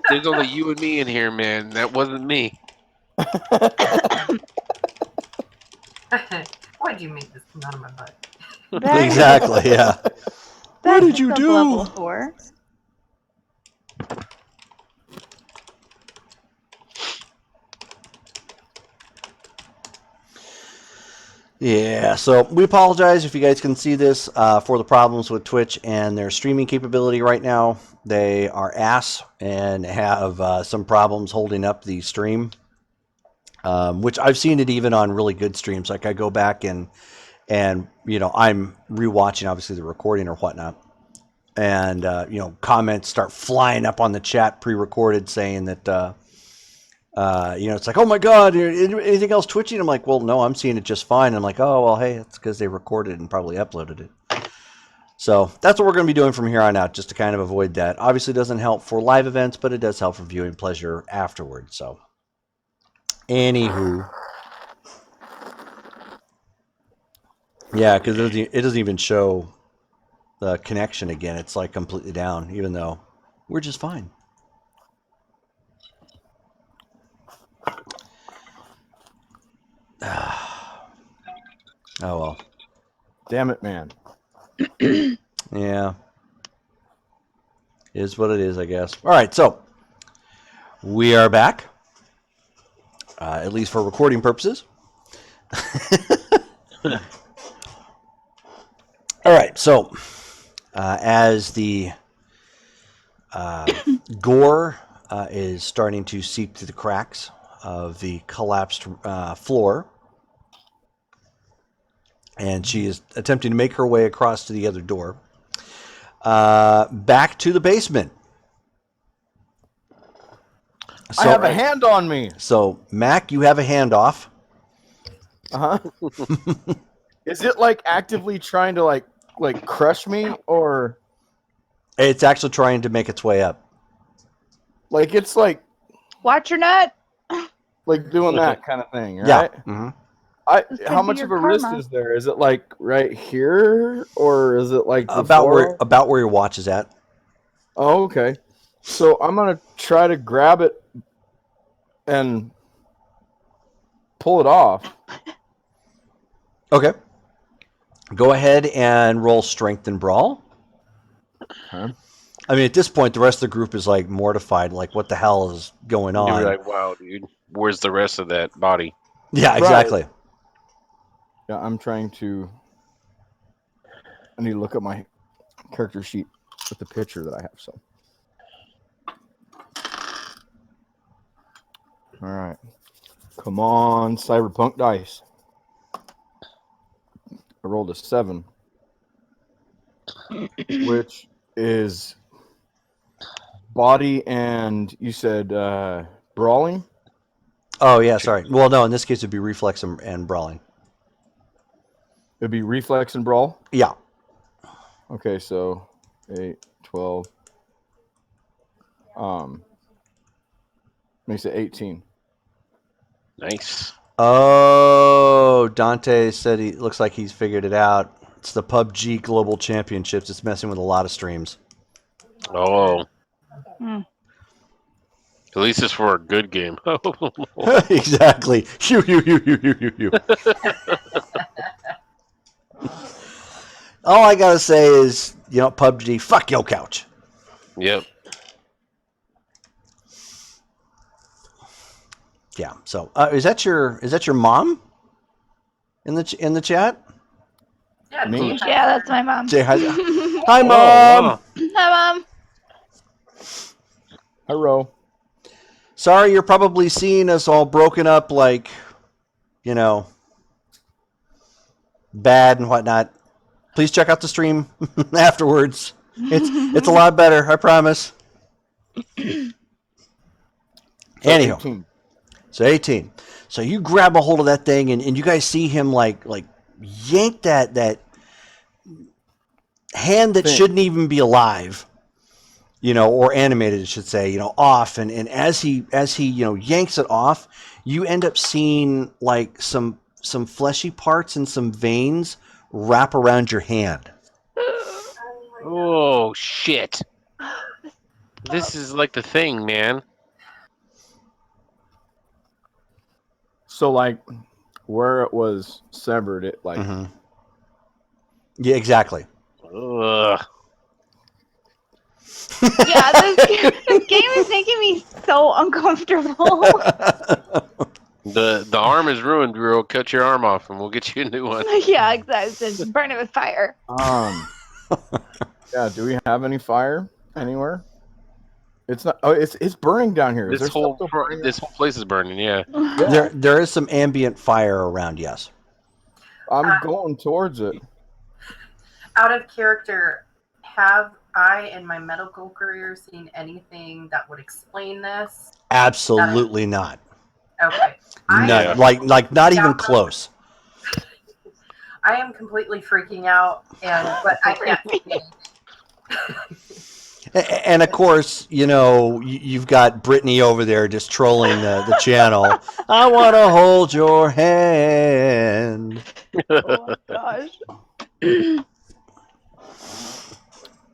Speaker 1: There's only you and me in here, man. That wasn't me.
Speaker 5: Why'd you make this come out of my butt?
Speaker 4: back,
Speaker 2: Exactly. Yeah.
Speaker 4: back
Speaker 2: did
Speaker 4: to
Speaker 2: you
Speaker 4: sub-level
Speaker 2: do?
Speaker 4: 4.
Speaker 2: Yeah, so we apologize if you guys can see this for the problems with Twitch and their streaming capability right now. They are ass and have some problems holding up the stream, which I've seen it even on really good streams. Like I go back and I'm rewatching obviously the recording or whatnot, and comments start flying up on the chat pre-recorded saying that. It's like, oh my God, anything else twitching? I'm like, well, no, I'm seeing it just fine. I'm like, oh, well, hey, it's because they recorded and probably uploaded it. So that's what we're going to be doing from here on out, just to kind of avoid that. Obviously, it doesn't help for live events, but it does help for viewing pleasure afterwards. So, anywho. Yeah, because it doesn't even show the connection again. It's like completely down, even though we're just fine. Oh well.
Speaker 3: Damn it, man.
Speaker 2: Yeah. Is what it is, I guess. All right, so we are back, at least for recording purposes. All right, so as the gore is starting to seep through the cracks of the collapsed floor, and she is attempting to make her way across to the other door, back to the basement. So,
Speaker 3: I have a hand on me.
Speaker 2: So, Mac, you have a handoff.
Speaker 3: Is it like actively trying to like crush me, or
Speaker 2: It's actually trying to make its way up.
Speaker 3: like it's like
Speaker 4: Watch your nut.
Speaker 3: doing that kind of thing,
Speaker 2: Yeah.
Speaker 3: right?
Speaker 2: Mm-hmm.
Speaker 4: This could
Speaker 3: How
Speaker 4: be
Speaker 3: much
Speaker 4: your
Speaker 3: of a wrist
Speaker 4: karma.
Speaker 3: is there? Is it like right here, or is it like
Speaker 2: About
Speaker 3: before?
Speaker 2: where your watch is at.
Speaker 3: Oh, okay. So I'm gonna try to grab it and pull it off.
Speaker 2: Okay. Go ahead and roll strength and brawl.
Speaker 3: Okay.
Speaker 2: I mean, at this point, the rest of the group is like mortified. Like, what the hell is going
Speaker 1: You'd be
Speaker 2: on?
Speaker 1: like, wow, dude, where's the rest of that body?
Speaker 2: Yeah, exactly.
Speaker 3: Yeah, I'm trying to. I need to look at my character sheet with the picture that I have. So. All right. Come on, Cyberpunk dice. I rolled a 7, which is body and you said brawling?
Speaker 2: Oh, yeah, sorry. Well, no, in this case, it'd be reflex and brawling.
Speaker 3: It'd be reflex and brawl?
Speaker 2: Yeah.
Speaker 3: Okay, so 8, 12. Makes it 18.
Speaker 1: Nice.
Speaker 2: Oh, Dante said he looks like he's figured it out. It's the PUBG Global Championships. It's messing with a lot of streams.
Speaker 1: Oh.
Speaker 4: Hmm.
Speaker 1: At least it's for a good game.
Speaker 2: Exactly. You. All I gotta say is, PUBG, fuck your couch.
Speaker 1: Yep.
Speaker 2: Yeah. So, is that your mom in the chat?
Speaker 5: Yeah,
Speaker 3: Me?
Speaker 5: Jane,
Speaker 4: Yeah, that's my mom.
Speaker 2: Say hi.
Speaker 4: Hi,
Speaker 2: Hi, Mom.
Speaker 1: wow.
Speaker 4: Mom.
Speaker 3: Hello.
Speaker 2: Sorry, you're probably seeing us all broken up, like, bad and whatnot, please check out the stream afterwards. It's a lot better, I promise.
Speaker 3: So
Speaker 2: Anyhow,
Speaker 3: 18.
Speaker 2: so 18. So you grab a hold of that thing, and you guys see him like yank that hand that
Speaker 3: Thing.
Speaker 2: shouldn't even be alive, or animated, I should say, off. And as he yanks it off, you end up seeing like some fleshy parts and some veins wrap around your hand.
Speaker 1: Oh shit! This is like the thing, man.
Speaker 3: So like where it was severed, it like
Speaker 2: Mm-hmm. Yeah, exactly.
Speaker 1: Ugh.
Speaker 4: Yeah, this game is making me so uncomfortable.
Speaker 1: The arm is ruined, Drew. We'll cut your arm off, and we'll get you a new one.
Speaker 4: Yeah, exactly. Just burn it with fire.
Speaker 3: yeah, do we have any fire anywhere? It's not. Oh, it's burning down here. Is
Speaker 1: This
Speaker 3: there
Speaker 1: whole
Speaker 3: stuff still burning?
Speaker 1: this whole place is burning. Yeah.
Speaker 2: There is some ambient fire around. Yes.
Speaker 3: I'm going towards it.
Speaker 5: Out of character, have I in my medical career seen anything that would explain this?
Speaker 2: Absolutely not.
Speaker 5: Okay.
Speaker 2: No, like not even close.
Speaker 5: I am completely freaking out, but I can't see anything.
Speaker 2: And of course, you've got Brittany over there just trolling the channel. I want to hold your hand.
Speaker 4: Oh my gosh.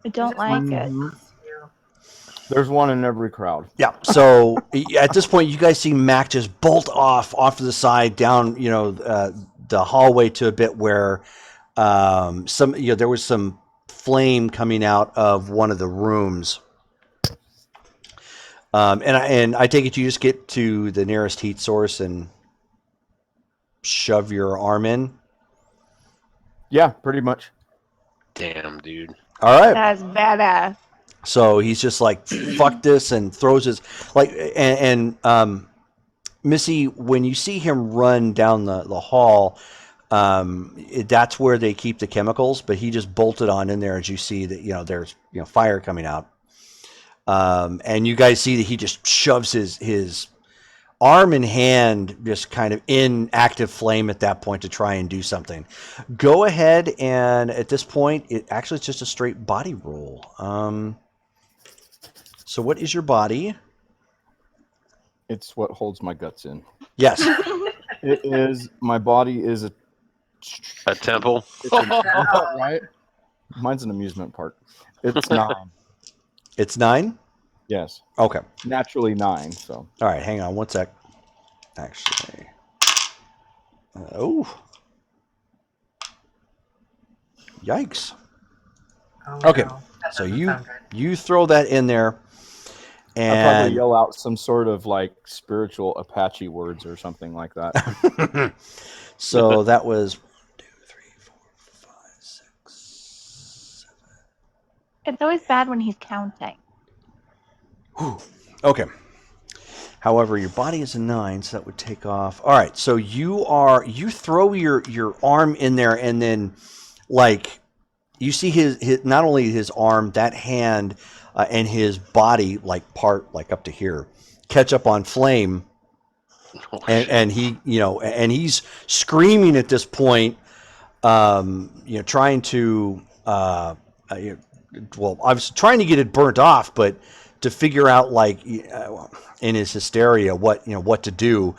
Speaker 4: I don't like it.
Speaker 3: There's one in every crowd.
Speaker 2: Yeah. So at this point, you guys see Mac just bolt off to the side down, the hallway to a bit where there was some flame coming out of one of the rooms. And I take it you just get to the nearest heat source and shove your arm in.
Speaker 3: Yeah, pretty much.
Speaker 1: Damn, dude.
Speaker 2: All right.
Speaker 4: That's badass.
Speaker 2: So he's just like, fuck this, and throws his Missy, when you see him run down the hall, that's where they keep the chemicals, but he just bolted on in there as you see that, there's, fire coming out. And you guys see that he just shoves his arm and hand just kind of in active flame at that point to try and do something. Go ahead, and at this point, it actually is just a straight body roll. So what is your body?
Speaker 3: It's what holds my guts in.
Speaker 2: Yes.
Speaker 3: It is. My body is a
Speaker 1: temple.
Speaker 3: Right? Mine's an amusement park. It's 9.
Speaker 2: It's 9?
Speaker 3: Yes.
Speaker 2: Okay.
Speaker 3: Naturally 9. So.
Speaker 2: All right. Hang on one sec. Actually. Yikes.
Speaker 5: Oh,
Speaker 2: Okay.
Speaker 5: no. That
Speaker 2: So
Speaker 5: doesn't sound good.
Speaker 2: you throw that in there,
Speaker 3: I'll
Speaker 2: and
Speaker 3: probably yell out some sort of like spiritual Apache words or something like that.
Speaker 2: so that was 1, 2, 3, 4, 5, 6, 7.
Speaker 4: It's always bad when he's counting.
Speaker 2: Whew. Okay. However, your body is a 9, so that would take off. All right. So you throw your arm in there, and then like you see his not only his arm, that hand, and his body like part like up to here catch up on flame. And he, and he's screaming at this point, trying to, I was trying to get it burnt off, but to figure out, like, in his hysteria, what to do.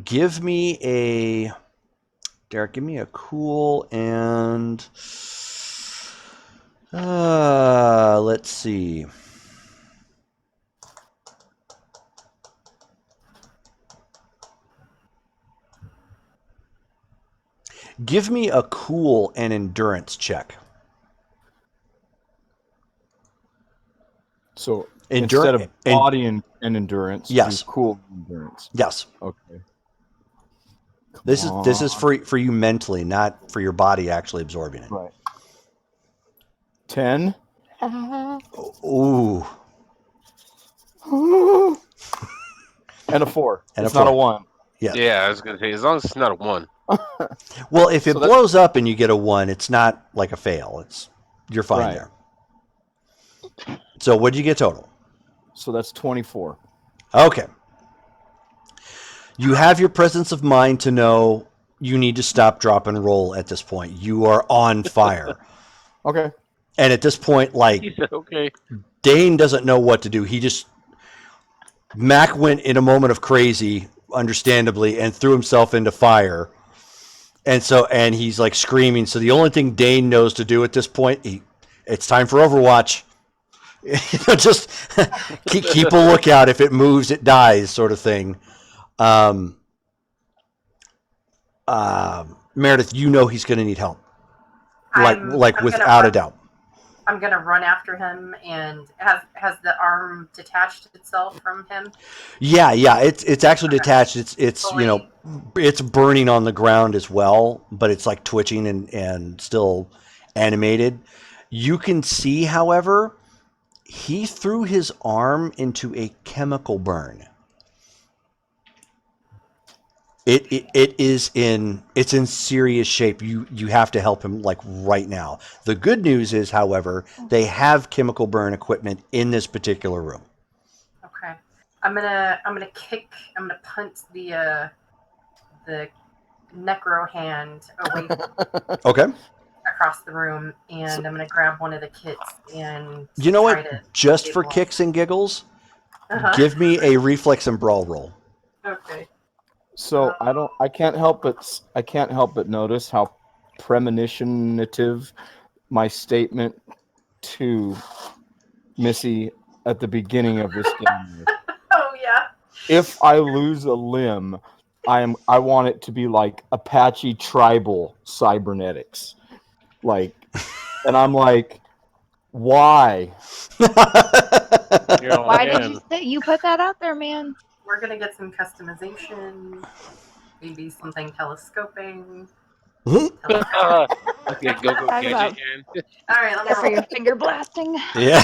Speaker 2: Give me a cool and, let's see. Give me a cool and endurance check.
Speaker 3: So
Speaker 2: Endurance
Speaker 3: instead of body and endurance,
Speaker 2: yes,
Speaker 3: do cool endurance.
Speaker 2: Yes.
Speaker 3: Okay.
Speaker 2: This is for you mentally, not for your body actually absorbing it.
Speaker 3: Right. 10.
Speaker 2: Ooh.
Speaker 3: And a 4.
Speaker 2: And
Speaker 3: it's
Speaker 2: a 4.
Speaker 3: not a 1.
Speaker 2: Yeah.
Speaker 1: Yeah, I was gonna say, as long as it's not a 1.
Speaker 2: Well, if it
Speaker 3: So that-
Speaker 2: blows up and you get a 1, it's not like a fail. You're fine
Speaker 3: Right.
Speaker 2: there. So what did you get total?
Speaker 3: So that's 24.
Speaker 2: Okay. You have your presence of mind to know you need to stop, drop, and roll at this point. You are on fire.
Speaker 3: Okay.
Speaker 2: And at this point, like,
Speaker 1: He said, okay.
Speaker 2: Dane doesn't know what to do. Mac went in a moment of crazy, understandably, and threw himself into fire. And he's like screaming. So the only thing Dane knows to do at this point, it's time for Overwatch. Just keep a lookout. If it moves, it dies, sort of thing. Meredith, you know he's going to need help,
Speaker 5: I'm
Speaker 2: without a doubt.
Speaker 5: I'm gonna run after him, and has the arm detached itself from him?
Speaker 2: Yeah. It's actually detached. It's
Speaker 5: Fully.
Speaker 2: it's burning on the ground as well, but it's like twitching and still animated. You can see, however, he threw his arm into a chemical burn. It's in serious shape. You have to help him like right now. The good news is, however, they have chemical burn equipment in this particular room.
Speaker 5: Okay. I'm gonna punt the necro hand away
Speaker 2: Okay.
Speaker 5: across the room, and I'm gonna grab one of the kits and
Speaker 2: You know
Speaker 5: try
Speaker 2: what?
Speaker 5: to
Speaker 2: Just for
Speaker 5: stabilize.
Speaker 2: kicks and giggles,
Speaker 5: Uh-huh.
Speaker 2: give me a reflex and brawl roll.
Speaker 5: Okay.
Speaker 3: So I can't help but notice how premonitionative my statement to Missy at the beginning of this game is.
Speaker 5: Oh yeah.
Speaker 3: If I lose a limb, I want it to be like Apache tribal cybernetics. Like, and I'm like, why?
Speaker 1: You're all
Speaker 4: Why did
Speaker 1: man.
Speaker 4: you say you put that out there, man?
Speaker 5: We're gonna get some customization, maybe something telescoping.
Speaker 1: Okay, go
Speaker 4: Talk
Speaker 1: gadget
Speaker 4: about-
Speaker 1: hand.
Speaker 5: All right, let me
Speaker 4: Except for
Speaker 5: roll.
Speaker 4: your finger blasting.
Speaker 2: Yeah.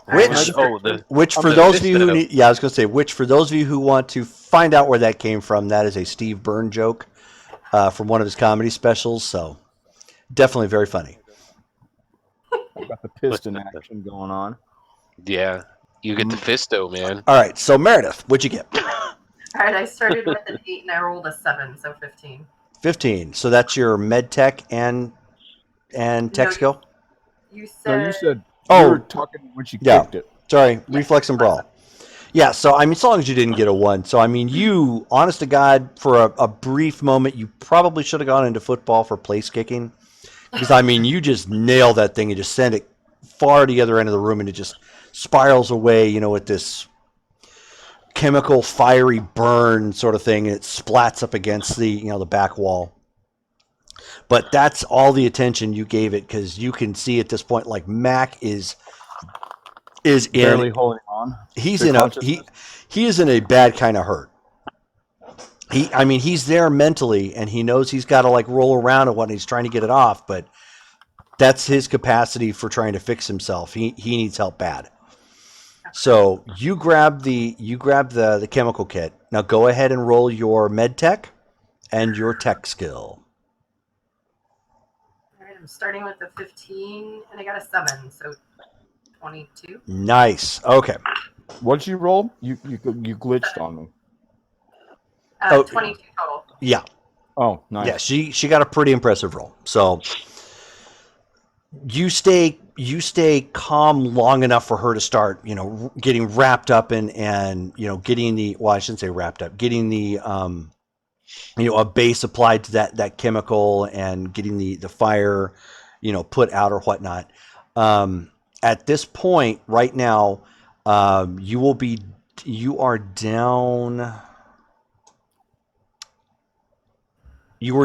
Speaker 2: Which
Speaker 1: The
Speaker 2: for
Speaker 1: the
Speaker 2: those of you who
Speaker 1: Fisto.
Speaker 2: need, I was going to say, which for those of you who want to find out where that came from, that is a Steve Byrne joke from one of his comedy specials. So definitely very funny.
Speaker 3: I've got the piston action going on.
Speaker 1: Yeah, you get the Fisto, man.
Speaker 2: All right. So Meredith, what'd you get?
Speaker 5: All right, I started with an 8 and I rolled a 7, so 15.
Speaker 2: 15. So that's your med tech and tech
Speaker 5: No,
Speaker 2: skill.
Speaker 5: You
Speaker 3: No,
Speaker 5: said
Speaker 3: you said
Speaker 2: Oh.
Speaker 3: you were talking when she
Speaker 2: Yeah.
Speaker 3: kicked it.
Speaker 2: Sorry, reflex and brawl. Yeah, so I mean, as long as you didn't get a 1. So I mean, you, honest to God, for a brief moment, you probably should have gone into football for place kicking, because I mean, you just nail that thing and just send it far to the other end of the room, and it just spirals away, with this chemical fiery burn sort of thing, and it splats up against the back wall. But that's all the attention you gave it, because you can see at this point, like, Mac is
Speaker 3: Barely
Speaker 2: in.
Speaker 3: holding on.
Speaker 2: He's
Speaker 3: to
Speaker 2: in a
Speaker 3: consciousness.
Speaker 2: he is in a bad kind of hurt. He's there mentally, and he knows he's got to like roll around and what he's trying to get it off, but that's his capacity for trying to fix himself. He needs help bad. So you grab the chemical kit. Now go ahead and roll your med tech and your tech skill.
Speaker 5: all right, I'm starting with a 15 and I got a 7, so 22.
Speaker 2: Nice. Okay.
Speaker 3: What'd you roll? You glitched on me.
Speaker 2: Oh.
Speaker 5: 22 total.
Speaker 2: Yeah.
Speaker 3: Oh, nice.
Speaker 2: Yeah, she got a pretty impressive roll. So you stay calm long enough for her to start, getting wrapped up in and getting the, well, I shouldn't say wrapped up, getting the a base applied to that chemical and getting the fire put out or whatnot. At this point right now, you are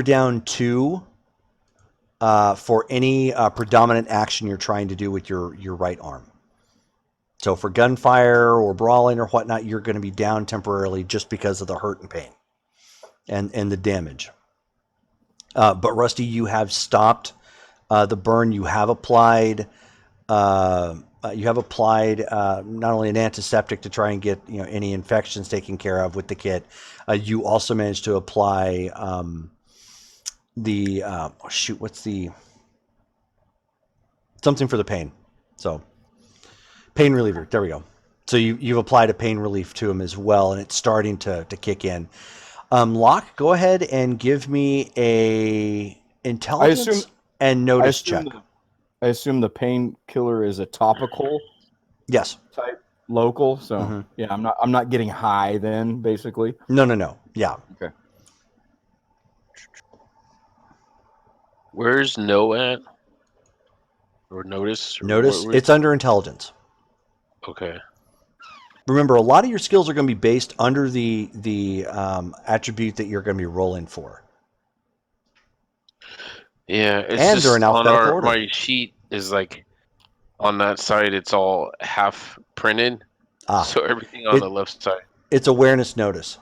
Speaker 2: down 2 for any predominant action you're trying to do with your right arm. So for gunfire or brawling or whatnot, you're going to be down temporarily just because of the hurt and pain and the damage. But Rusty, you have stopped the burn. You have applied you have applied not only an antiseptic to try and get any infections taken care of with the kit. You also managed to apply the what's the something for the pain. So pain reliever. There we go. So you've applied a pain relief to him as well, and it's starting to kick in. Locke, go ahead and give me a intelligence and notice check.
Speaker 3: I assume the painkiller is a topical
Speaker 2: Yes.
Speaker 3: type local. So yeah, I'm not getting high then, basically.
Speaker 2: No. Yeah.
Speaker 3: Okay.
Speaker 1: Where's no at? Or notice? Or
Speaker 2: Notice it's under intelligence.
Speaker 1: Okay.
Speaker 2: Remember, a lot of your skills are going to be based under the attribute that you're going to be rolling for.
Speaker 1: Yeah, it's
Speaker 2: And
Speaker 1: just
Speaker 2: they're in
Speaker 1: on
Speaker 2: alphabetical order.
Speaker 1: my sheet is like on that side. It's all half printed, so everything on the left side.
Speaker 2: It's awareness notice.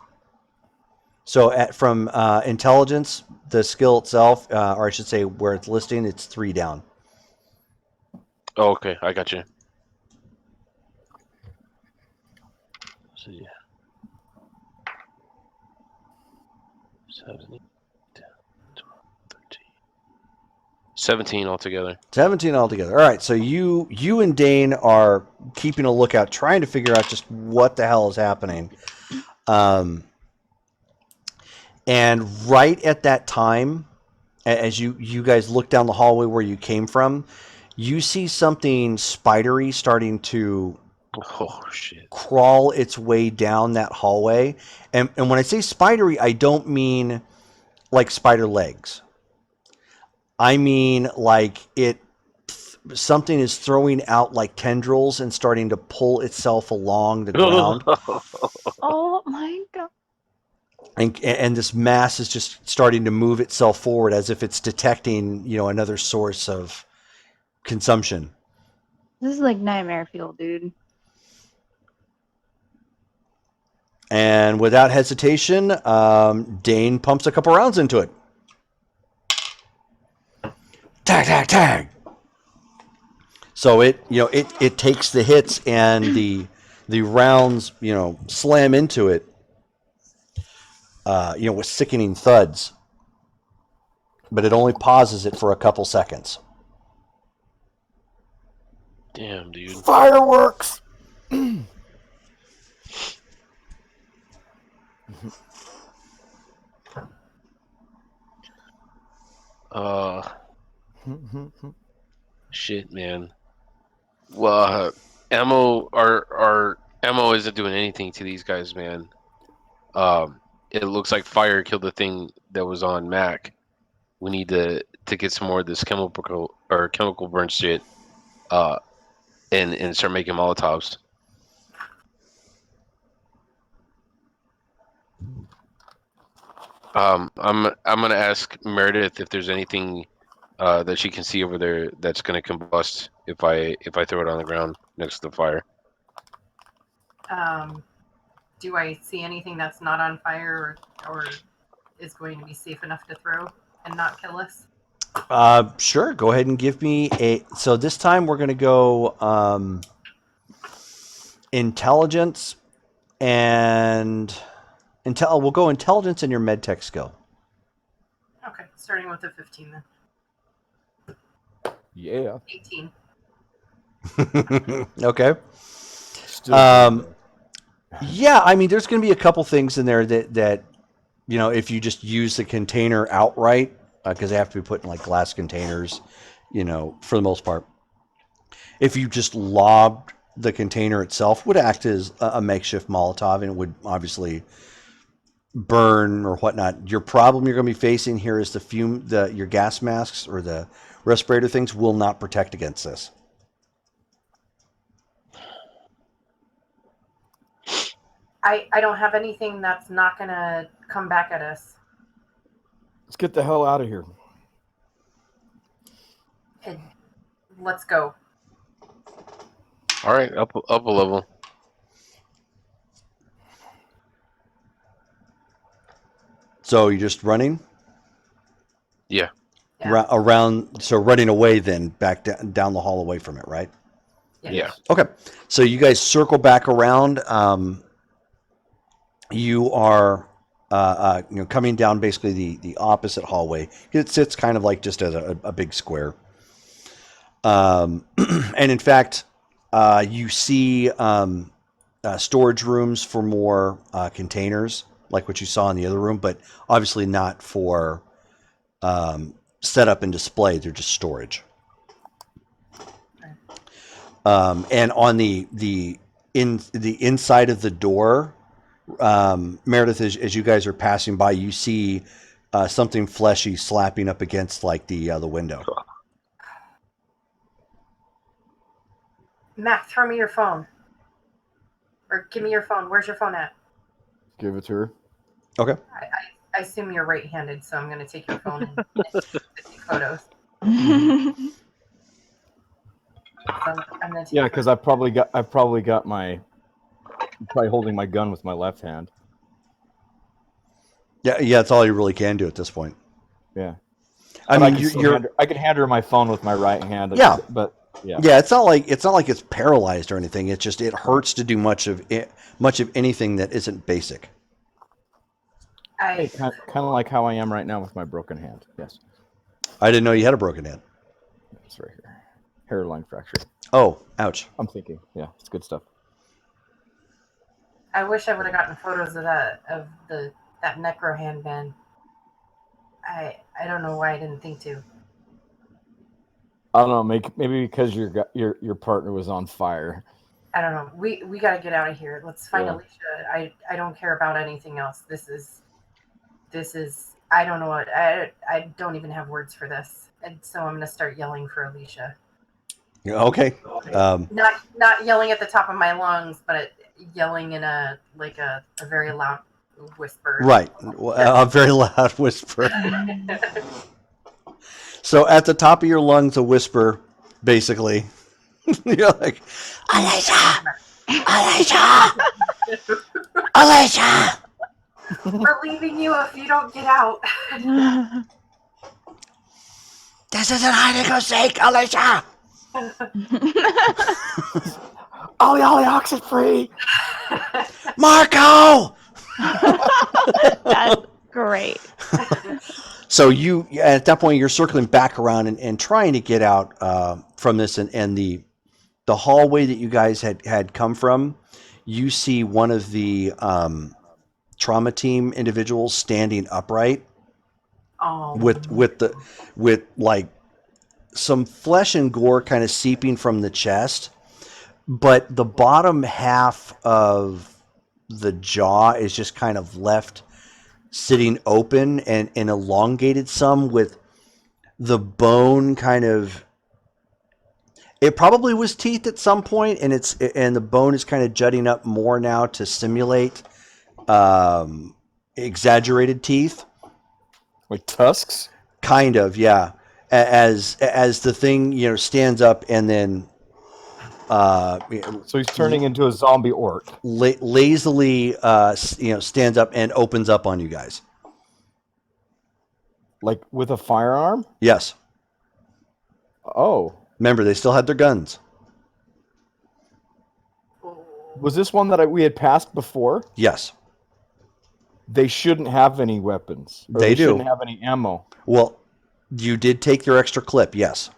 Speaker 2: So from intelligence, the skill itself, or I should say where it's listing, it's 3 down.
Speaker 1: Oh, okay, I got you. See. 7, 8, 10, 12, 13. 17 altogether.
Speaker 2: 17 altogether. All right, so you and Dane are keeping a lookout, trying to figure out just what the hell is happening. And right at that time, as you guys look down the hallway where you came from, you see something spidery starting to crawl its way down that hallway. And when I say spidery, I don't mean like spider legs. I mean like something is throwing out like tendrils and starting to pull itself along the ground.
Speaker 4: Oh my god.
Speaker 2: And this mass is just starting to move itself forward as if it's detecting, another source of consumption.
Speaker 4: This is like nightmare fuel, dude.
Speaker 2: And without hesitation, Dane pumps a couple rounds into it. Tag. So it takes the hits and the rounds, slam into it. With sickening thuds. But it only pauses it for a couple seconds.
Speaker 1: Damn, dude.
Speaker 3: Fireworks!
Speaker 1: Shit, man. Well, ammo, our ammo isn't doing anything to these guys, man. It looks like fire killed the thing that was on Mac. We need to get some more of this chemical burn shit, and start making Molotovs. I'm gonna ask Meredith if there's anything that she can see over there that's gonna combust if I throw it on the ground next to the fire.
Speaker 5: Do I see anything that's not on fire or is going to be safe enough to throw and not kill us?
Speaker 2: Sure. Go ahead and give me a. So this time we're going to go intelligence and We'll go intelligence and your med tech skill.
Speaker 5: Okay, starting with a 15 then.
Speaker 3: Yeah.
Speaker 5: 18.
Speaker 2: Okay.
Speaker 3: Still
Speaker 2: yeah, I mean, there's going to be a couple things in there that if you just use the container outright, because they have to be put in like glass containers, for the most part. If you just lobbed the container itself, would act as a makeshift Molotov, and it would obviously burn or whatnot. Your problem you're going to be facing here is your gas masks or the respirator things will not protect against this.
Speaker 5: I don't have anything that's not going to come back at us.
Speaker 3: Let's get the hell out of here.
Speaker 5: Let's go.
Speaker 1: All right, up a level.
Speaker 2: So you're just running?
Speaker 1: Yeah.
Speaker 2: Around, so running away then, back down the hall away from it, right?
Speaker 5: Yeah.
Speaker 1: Yeah.
Speaker 2: Okay, so you guys circle back around. You are, coming down basically the opposite hallway. It sits kind of like just as a big square. And in fact, you see storage rooms for more containers, like what you saw in the other room, but obviously not for setup and display. They're just storage. And on the inside of the door, Meredith, as you guys are passing by, you see something fleshy slapping up against like the window.
Speaker 5: Mac, throw me your phone. Or give me your phone. Where's your phone at?
Speaker 3: Give it to her.
Speaker 2: Okay.
Speaker 5: I assume you're right-handed, so I'm going to take your phone and take photos. I'm gonna take
Speaker 3: Yeah, because I've probably got my probably holding my gun with my left hand.
Speaker 2: Yeah, that's all you really can do at this point.
Speaker 3: Yeah.
Speaker 2: I
Speaker 3: But
Speaker 2: mean,
Speaker 3: I can hand her my phone with my right hand.
Speaker 2: Yeah.
Speaker 3: But yeah.
Speaker 2: Yeah, it's not like it's paralyzed or anything. It's just it hurts to do much of anything that isn't basic.
Speaker 3: Hey, kind of like how I am right now with my broken hand. Yes.
Speaker 2: I didn't know you had a broken hand.
Speaker 3: It's right here. Hairline fracture.
Speaker 2: Oh, ouch.
Speaker 3: I'm thinking. Yeah, it's good stuff.
Speaker 5: I wish I would have gotten photos of that necro handband. I don't know why I didn't think to.
Speaker 3: I don't know. Maybe because your partner was on fire.
Speaker 5: I don't know. We got to get out of here. Let's find
Speaker 3: Yeah.
Speaker 5: Alicia. I don't care about anything else. This is I don't know what I don't even have words for this. And so I'm gonna start yelling for Alicia.
Speaker 2: Okay.
Speaker 5: Not yelling at the top of my lungs, but yelling in a very loud whisper.
Speaker 2: Right. A very loud whisper. So at the top of your lungs, a whisper, basically. You're like, Alicia! Alicia! Alicia!
Speaker 5: We're leaving you if you don't get out.
Speaker 2: This isn't hide and go seek, Alicia!
Speaker 3: Ollie, oxygen free.
Speaker 2: Marco!
Speaker 4: That's great.
Speaker 2: So you, at that point, you're circling back around and trying to get out from this, and the hallway that you guys had come from, you see one of the trauma team individuals standing upright with like some flesh and gore kind of seeping from the chest, but the bottom half of the jaw is just kind of left sitting open and elongated some, with the bone kind of, it probably was teeth at some point, and the bone is kind of jutting up more now to simulate exaggerated teeth.
Speaker 3: Like tusks?
Speaker 2: Kind of, yeah. As the thing, stands up and then
Speaker 3: So he's turning into a zombie orc.
Speaker 2: lazily stands up and opens up on you guys.
Speaker 3: Like with a firearm?
Speaker 2: Yes.
Speaker 3: Oh.
Speaker 2: Remember, they still had their guns.
Speaker 3: Was this one that we had passed before?
Speaker 2: Yes.
Speaker 3: They shouldn't have any weapons. Or
Speaker 2: They do.
Speaker 3: Shouldn't have any ammo.
Speaker 2: Well, you did take their extra clip, yes.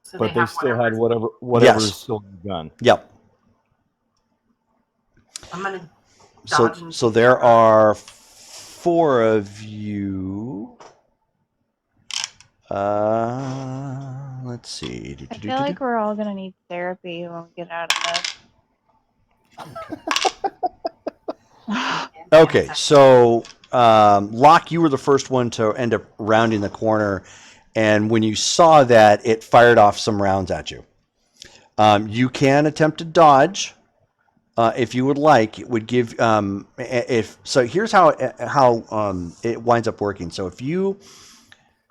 Speaker 5: So
Speaker 3: But they
Speaker 5: have
Speaker 3: still had
Speaker 5: whatever.
Speaker 3: whatever
Speaker 2: Yes.
Speaker 3: is still in the gun.
Speaker 2: Yep.
Speaker 5: I'm gonna
Speaker 2: So
Speaker 5: dodge and
Speaker 2: so there are 4 of you. Let's see.
Speaker 4: I feel like we're all gonna need therapy when we get out of this.
Speaker 2: Okay, so Locke, you were the first one to end up rounding the corner, and when you saw that, it fired off some rounds at you. You can attempt to dodge if you would like. It would give if so. Here's how it winds up working. So if you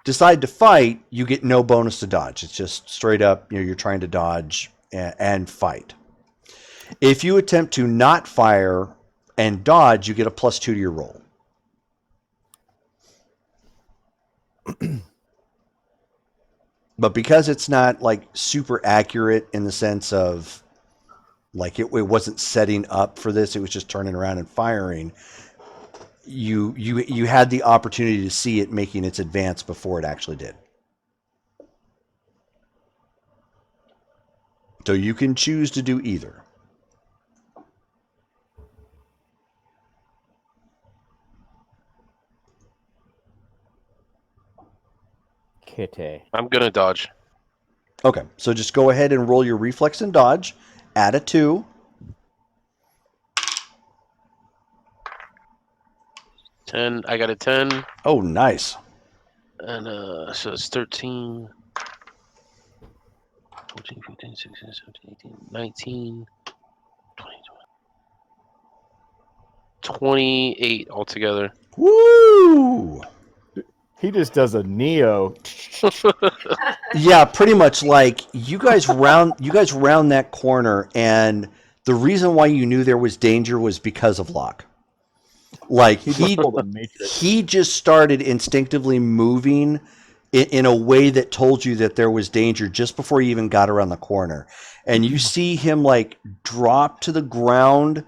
Speaker 2: decide to fight, you get no bonus to dodge. It's just straight up. You're trying to dodge and fight. If you attempt to not fire and dodge, you get a +2 to your roll. But because it's not like super accurate in the sense of like it wasn't setting up for this, it was just turning around and firing. You had the opportunity to see it making its advance before it actually did. So you can choose to do either.
Speaker 3: Kitty.
Speaker 1: I'm gonna dodge.
Speaker 2: Okay, so just go ahead and roll your reflex and dodge. Add a 2.
Speaker 1: 10. I got a 10.
Speaker 2: Oh, nice.
Speaker 1: And so it's 13, 14, 15, 16, 17, 18, 19, 20, 28 altogether.
Speaker 2: Woo!
Speaker 3: He just does a Neo.
Speaker 2: Yeah, pretty much. Like you guys round that corner, and the reason why you knew there was danger was because of Locke. Like
Speaker 3: He pulled a Matrix.
Speaker 2: he just started instinctively moving in a way that told you that there was danger just before he even got around the corner. And you see him like drop to the ground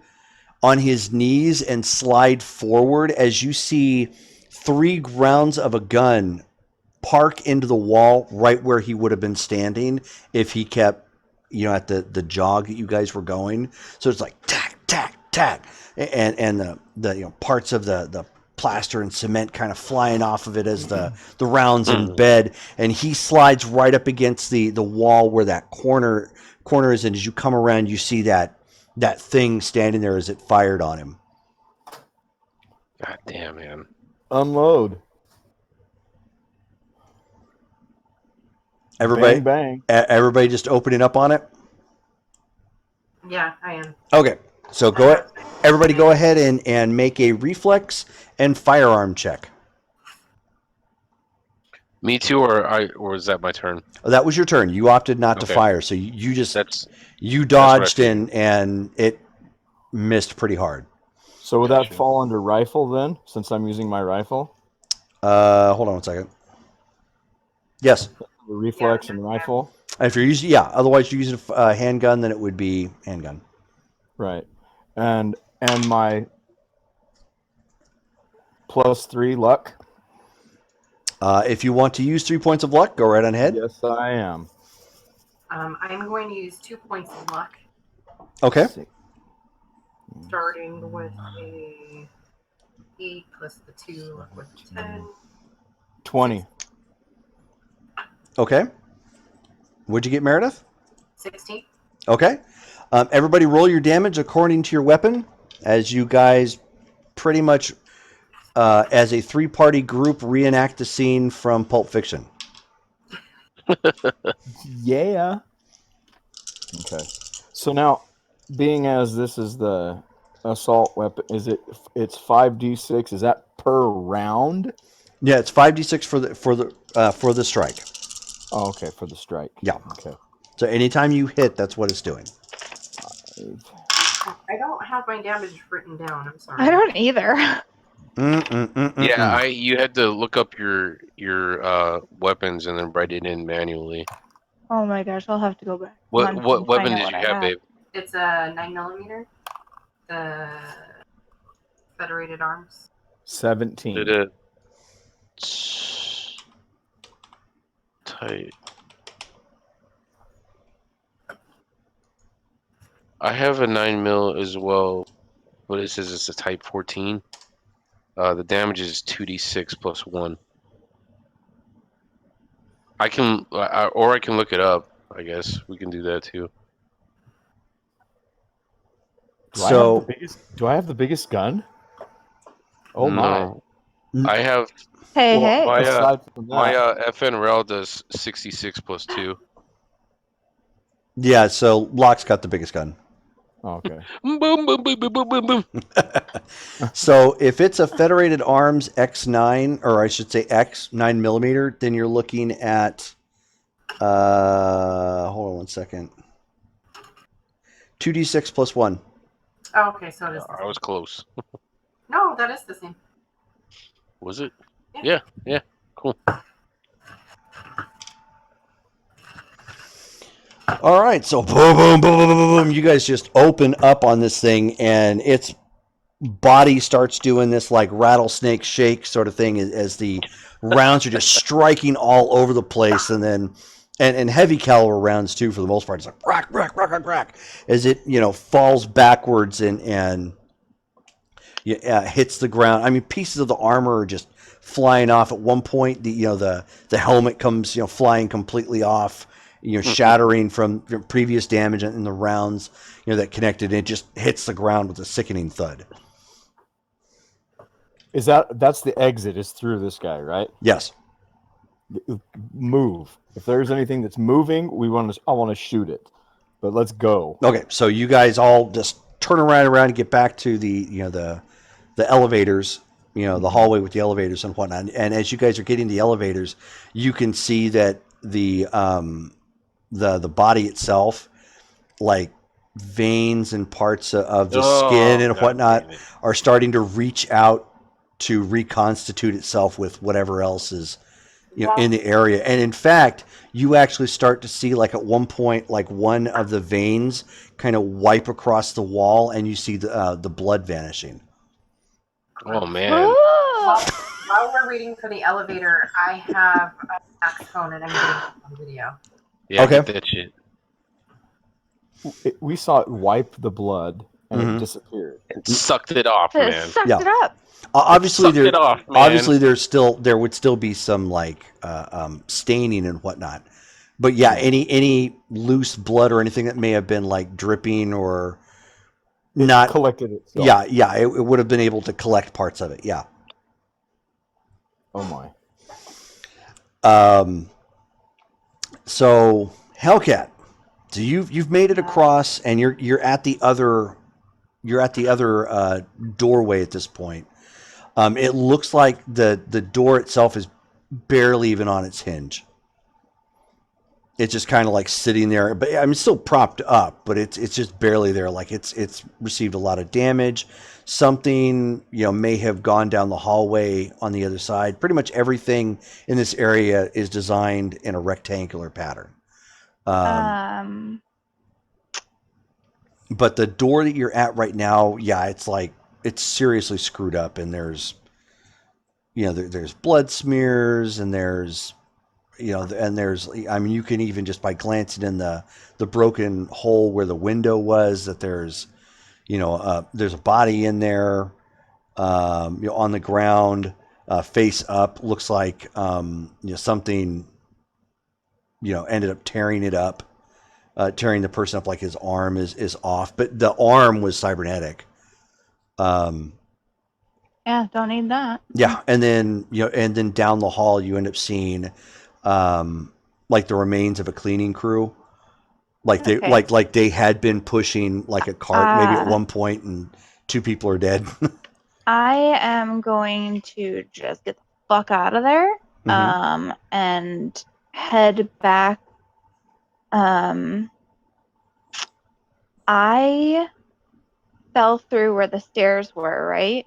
Speaker 2: on his knees and slide forward as you see 3 rounds of a gun park into the wall right where he would have been standing if he kept, at the jog that you guys were going. So it's like tack, tack, tack, and the parts of the plaster and cement kind of flying off of it as the rounds embed, and he slides right up against the wall where that corner is, and as you come around, you see that thing standing there as it fired on him.
Speaker 1: God damn, man.
Speaker 3: Unload.
Speaker 2: Everybody,
Speaker 3: Bang,
Speaker 2: everybody just opening up on it.
Speaker 5: Yeah, I am.
Speaker 2: Okay, so everybody go ahead and make a reflex and firearm check.
Speaker 1: Me too, or is that my turn?
Speaker 2: Oh, that was your turn. You opted not to
Speaker 1: Okay.
Speaker 2: fire, so you just
Speaker 1: That's
Speaker 2: dodged
Speaker 1: that's what
Speaker 2: and it missed pretty hard.
Speaker 3: So would
Speaker 1: Gotcha.
Speaker 3: that fall under rifle then, since I'm using my rifle?
Speaker 2: Hold on one second. Yes,
Speaker 3: The reflex and rifle?
Speaker 2: if you're using otherwise you're using a handgun, then it would be handgun.
Speaker 3: Right. And my +3 luck?
Speaker 2: If you want to use 3 points of luck, go right on ahead.
Speaker 3: Yes, I am.
Speaker 5: I'm going to use 2 points of luck,
Speaker 2: Okay.
Speaker 5: starting with a 8 plus the 2 with 10.
Speaker 3: 20.
Speaker 2: Okay. What'd you get, Meredith?
Speaker 5: 16.
Speaker 2: Okay. Everybody roll your damage according to your weapon, as you guys pretty much, as a 3-party group, reenact the scene from Pulp Fiction.
Speaker 3: Yeah. Okay. So now, being as this is the assault weapon, it's 5d6? Is that per round?
Speaker 2: Yeah, it's 5d6 for the strike.
Speaker 3: Oh, okay, for the strike.
Speaker 2: Yeah.
Speaker 3: Okay.
Speaker 2: So anytime you hit, that's what it's doing.
Speaker 5: I don't have my damage written down. I'm sorry.
Speaker 4: I don't either.
Speaker 1: Yeah, you had to look up your weapons and then write it in manually.
Speaker 4: Oh my gosh, I'll have to go back.
Speaker 1: What weapon did you have, babe?
Speaker 5: It's a 9mm. The Federated Arms.
Speaker 3: 17.
Speaker 1: Did it tight? I have a 9mm as well, but it says it's a Type 14. The damage is 2d6 plus 1. I can look it up. I guess we can do that too.
Speaker 2: So
Speaker 3: Do I have the biggest gun? Oh
Speaker 1: No. I have
Speaker 4: Hey,
Speaker 3: Well,
Speaker 4: hey.
Speaker 1: my
Speaker 3: aside from that,
Speaker 1: my FN rail does 66 plus 2.
Speaker 2: yeah, so Locke's got the biggest gun.
Speaker 3: oh, okay.
Speaker 1: Boom boom boom boom boom boom boom.
Speaker 2: So if it's a Federated Arms X9, or I should say X 9mm, then you're looking at hold on one second. 2d6 plus 1.
Speaker 5: Oh, okay, so it is.
Speaker 1: I was close.
Speaker 5: No, that is the same.
Speaker 1: Was it?
Speaker 5: Yeah.
Speaker 1: Yeah. Cool.
Speaker 2: All right, so boom, boom, boom, boom, boom, boom. You guys just open up on this thing, and its body starts doing this like rattlesnake shake sort of thing as the rounds are just striking all over the place, and then and heavy caliber rounds too for the most part. It's like crack, crack, crack, crack, crack as it falls backwards and hits the ground. I mean, pieces of the armor are just flying off. At one point, the helmet comes flying completely off, shattering from previous damage in the rounds that connected. And it just hits the ground with a sickening thud.
Speaker 3: That's the exit is through this guy, right?
Speaker 2: Yes.
Speaker 3: Move. If there's anything that's moving, I want to shoot it. But let's go.
Speaker 2: Okay, so you guys all just turn around and get back to the elevators, the hallway with the elevators and whatnot. And as you guys are getting the elevators, you can see that the body itself, like veins and parts of the skin and whatnot, are starting to reach out to reconstitute itself with whatever else is in the area. And in fact, you actually start to see, like at one point, like one of the veins kind of wipe across the wall, and you see the blood vanishing.
Speaker 1: Oh man!
Speaker 5: While we're waiting for the elevator, I have Mac's phone and I'm getting on video.
Speaker 1: Yeah,
Speaker 2: okay.
Speaker 1: Get that shit.
Speaker 3: We saw it wipe the blood and it disappeared.
Speaker 1: It sucked it off, man.
Speaker 4: Sucked it up.
Speaker 2: Obviously, there would still be some like staining and whatnot, but yeah, any loose blood or anything that may have been like dripping or not
Speaker 3: collected itself.
Speaker 2: Yeah, it would have been able to collect parts of it. Yeah.
Speaker 3: Oh my.
Speaker 2: So Hellcat, so you've made it across, and you're at the other doorway at this point. It looks like the door itself is barely even on its hinge. It's just kind of like sitting there, but I mean, it's still propped up, but it's just barely there. Like it's received a lot of damage. Something may have gone down the hallway on the other side. Pretty much everything in this area is designed in a rectangular pattern. But the door that you're at right now, yeah, it's seriously screwed up, and there's there's blood smears, and there's I mean, you can even just by glancing in the broken hole where the window was, that there's a body in there, on the ground, face up. Looks like something ended up tearing it up, tearing the person up. Like his arm is off, but the arm was cybernetic.
Speaker 4: Yeah, don't need that.
Speaker 2: Yeah, and then down the hall you end up seeing like the remains of a cleaning crew. Like they like they had been pushing like a cart maybe at one point, and two people are dead.
Speaker 4: I am going to just get the fuck out of there, and head back. I fell through where the stairs were, right?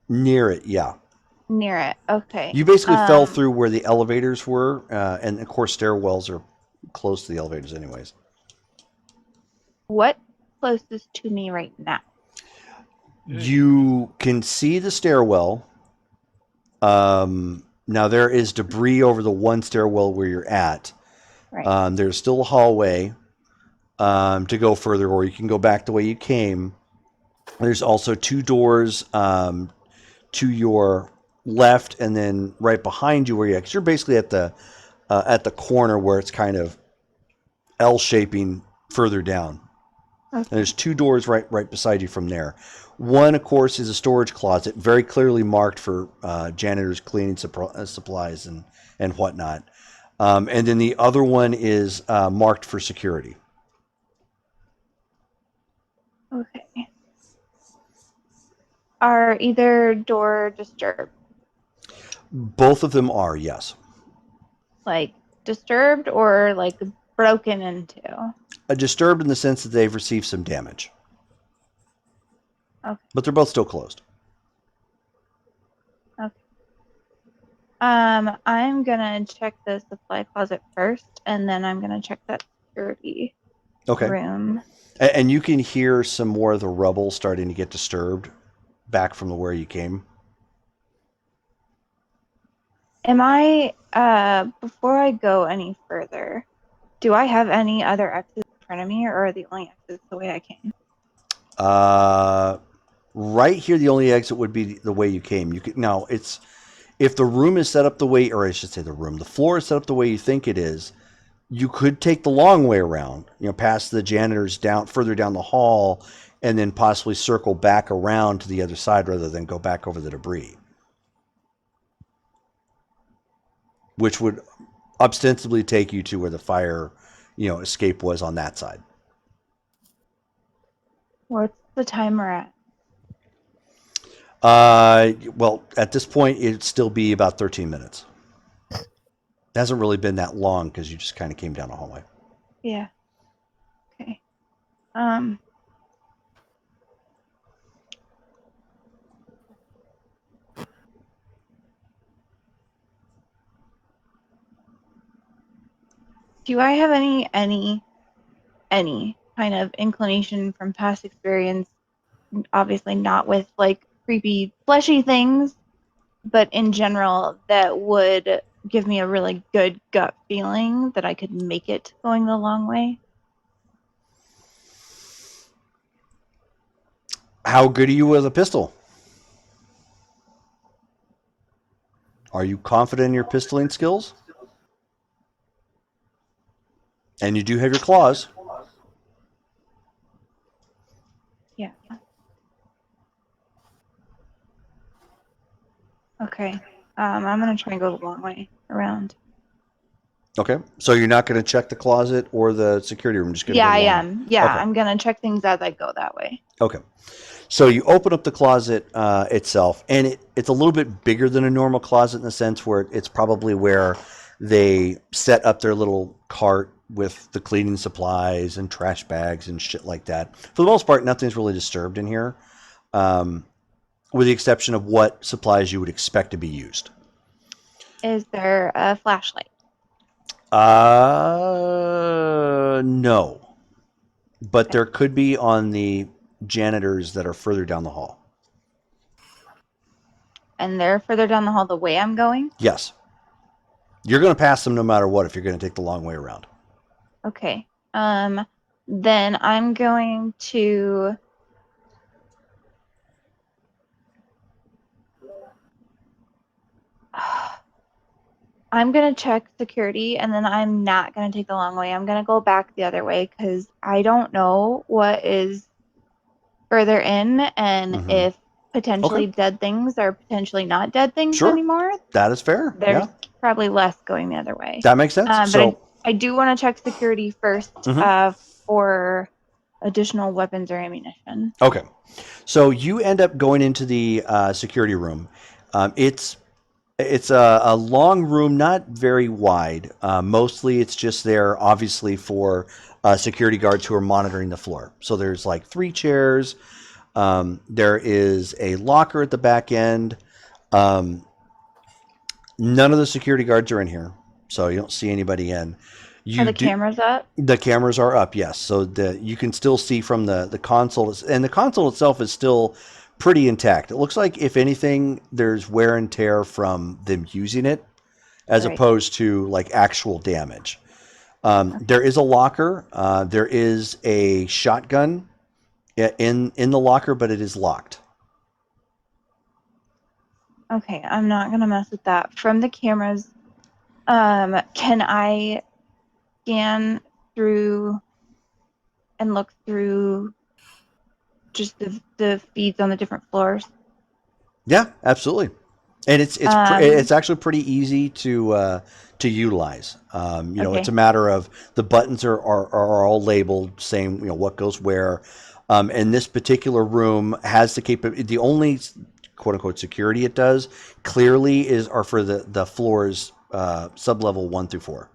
Speaker 2: Near it, yeah.
Speaker 4: Near it, okay.
Speaker 2: You basically fell through where the elevators were, and of course stairwells are close to the elevators anyways.
Speaker 4: What's closest to me right now?
Speaker 2: You can see the stairwell. Now there is debris over the one stairwell where you're at. Right. There's still a hallway to go further, or you can go back the way you came. There's also two doors to your left, and then right behind you where you're basically at the corner where it's kind of L-shaping further down. Okay. And there's two doors right beside you from there. One, of course, is a storage closet, very clearly marked for janitors' cleaning supplies and whatnot. And then the other one is marked for security.
Speaker 4: Okay. Are either door disturbed?
Speaker 2: Both of them are, yes.
Speaker 4: Like disturbed or like broken into?
Speaker 2: Disturbed in the sense that they've received some damage.
Speaker 4: Okay.
Speaker 2: But they're both still closed.
Speaker 4: Okay. I'm gonna check the supply closet first, and then I'm gonna check that security
Speaker 2: Okay.
Speaker 4: room.
Speaker 2: And you can hear some more of the rubble starting to get disturbed back from where you came.
Speaker 4: Am I, before I go any further, do I have any other exits in front of me, or are the only exits the way I came?
Speaker 2: Right here, the only exit would be the way you came. You could now. It's if the room is set up the way, or I should say, the floor is set up the way you think it is. You could take the long way around. Past the janitors down further down the hall, and then possibly circle back around to the other side rather than go back over the debris, which would ostensibly take you to where the fire, escape was on that side.
Speaker 4: What's the timer at?
Speaker 2: Well, at this point, it'd still be about 13 minutes. It hasn't really been that long because you just kind of came down the hallway.
Speaker 4: Yeah. Okay. Do I have any kind of inclination from past experience, obviously not with like creepy fleshy things, but in general, that would give me a really good gut feeling that I could make it going the long way?
Speaker 2: How good are you with a pistol? Are you confident in your pistoling skills? And you do have your claws.
Speaker 4: Yeah. Okay. I'm gonna try and go the long way around.
Speaker 2: Okay. So you're not going to check the closet or the security room. Just going to
Speaker 4: Yeah,
Speaker 2: go
Speaker 4: I
Speaker 2: long.
Speaker 4: am. Yeah,
Speaker 2: Okay.
Speaker 4: I'm gonna check things as I go that way.
Speaker 2: Okay. So you open up the closet itself, and it's a little bit bigger than a normal closet in the sense where it's probably where they set up their little cart with the cleaning supplies and trash bags and shit like that. For the most part, nothing's really disturbed in here, with the exception of what supplies you would expect to be used.
Speaker 4: Is there a flashlight?
Speaker 2: No. But
Speaker 4: Okay.
Speaker 2: there could be on the janitors that are further down the hall.
Speaker 4: And they're further down the hall the way I'm going?
Speaker 2: Yes. You're going to pass them no matter what if you're going to take the long way around.
Speaker 4: Okay. Then I'm going to I'm gonna check security, and then I'm not gonna take the long way. I'm gonna go back the other way because I don't know what is further in, and
Speaker 2: Mm-hmm.
Speaker 4: if potentially
Speaker 2: Okay.
Speaker 4: dead things are potentially not dead things
Speaker 2: Sure.
Speaker 4: anymore.
Speaker 2: That is fair.
Speaker 4: There's
Speaker 2: Yeah.
Speaker 4: probably less going the other way.
Speaker 2: That makes sense.
Speaker 4: But
Speaker 2: So,
Speaker 4: I do want to check security first
Speaker 2: Mhm.
Speaker 4: For additional weapons or ammunition.
Speaker 2: okay. So you end up going into the security room. It's a long room, not very wide. Mostly it's just there, obviously, for security guards who are monitoring the floor. So there's like 3 chairs. There is a locker at the back end. None of the security guards are in here, so you don't see anybody in.
Speaker 4: Are the cameras up?
Speaker 2: The cameras are up, yes. So you can still see from the console, and the console itself is still pretty intact. It looks like, if anything, there's wear and tear from them using it, as
Speaker 4: Right.
Speaker 2: opposed to like actual damage. There is a locker. There is a shotgun in the locker, but it is locked.
Speaker 4: Okay, I'm not gonna mess with that. From the cameras, can I scan through and look through just the feeds on the different floors?
Speaker 2: Yeah, absolutely. And it's actually pretty easy to utilize.
Speaker 4: Okay.
Speaker 2: It's a matter of the buttons are all labeled, saying what goes where. And this particular room has the capability. The only quote unquote security it does clearly are for the floors sub level 1 through 4.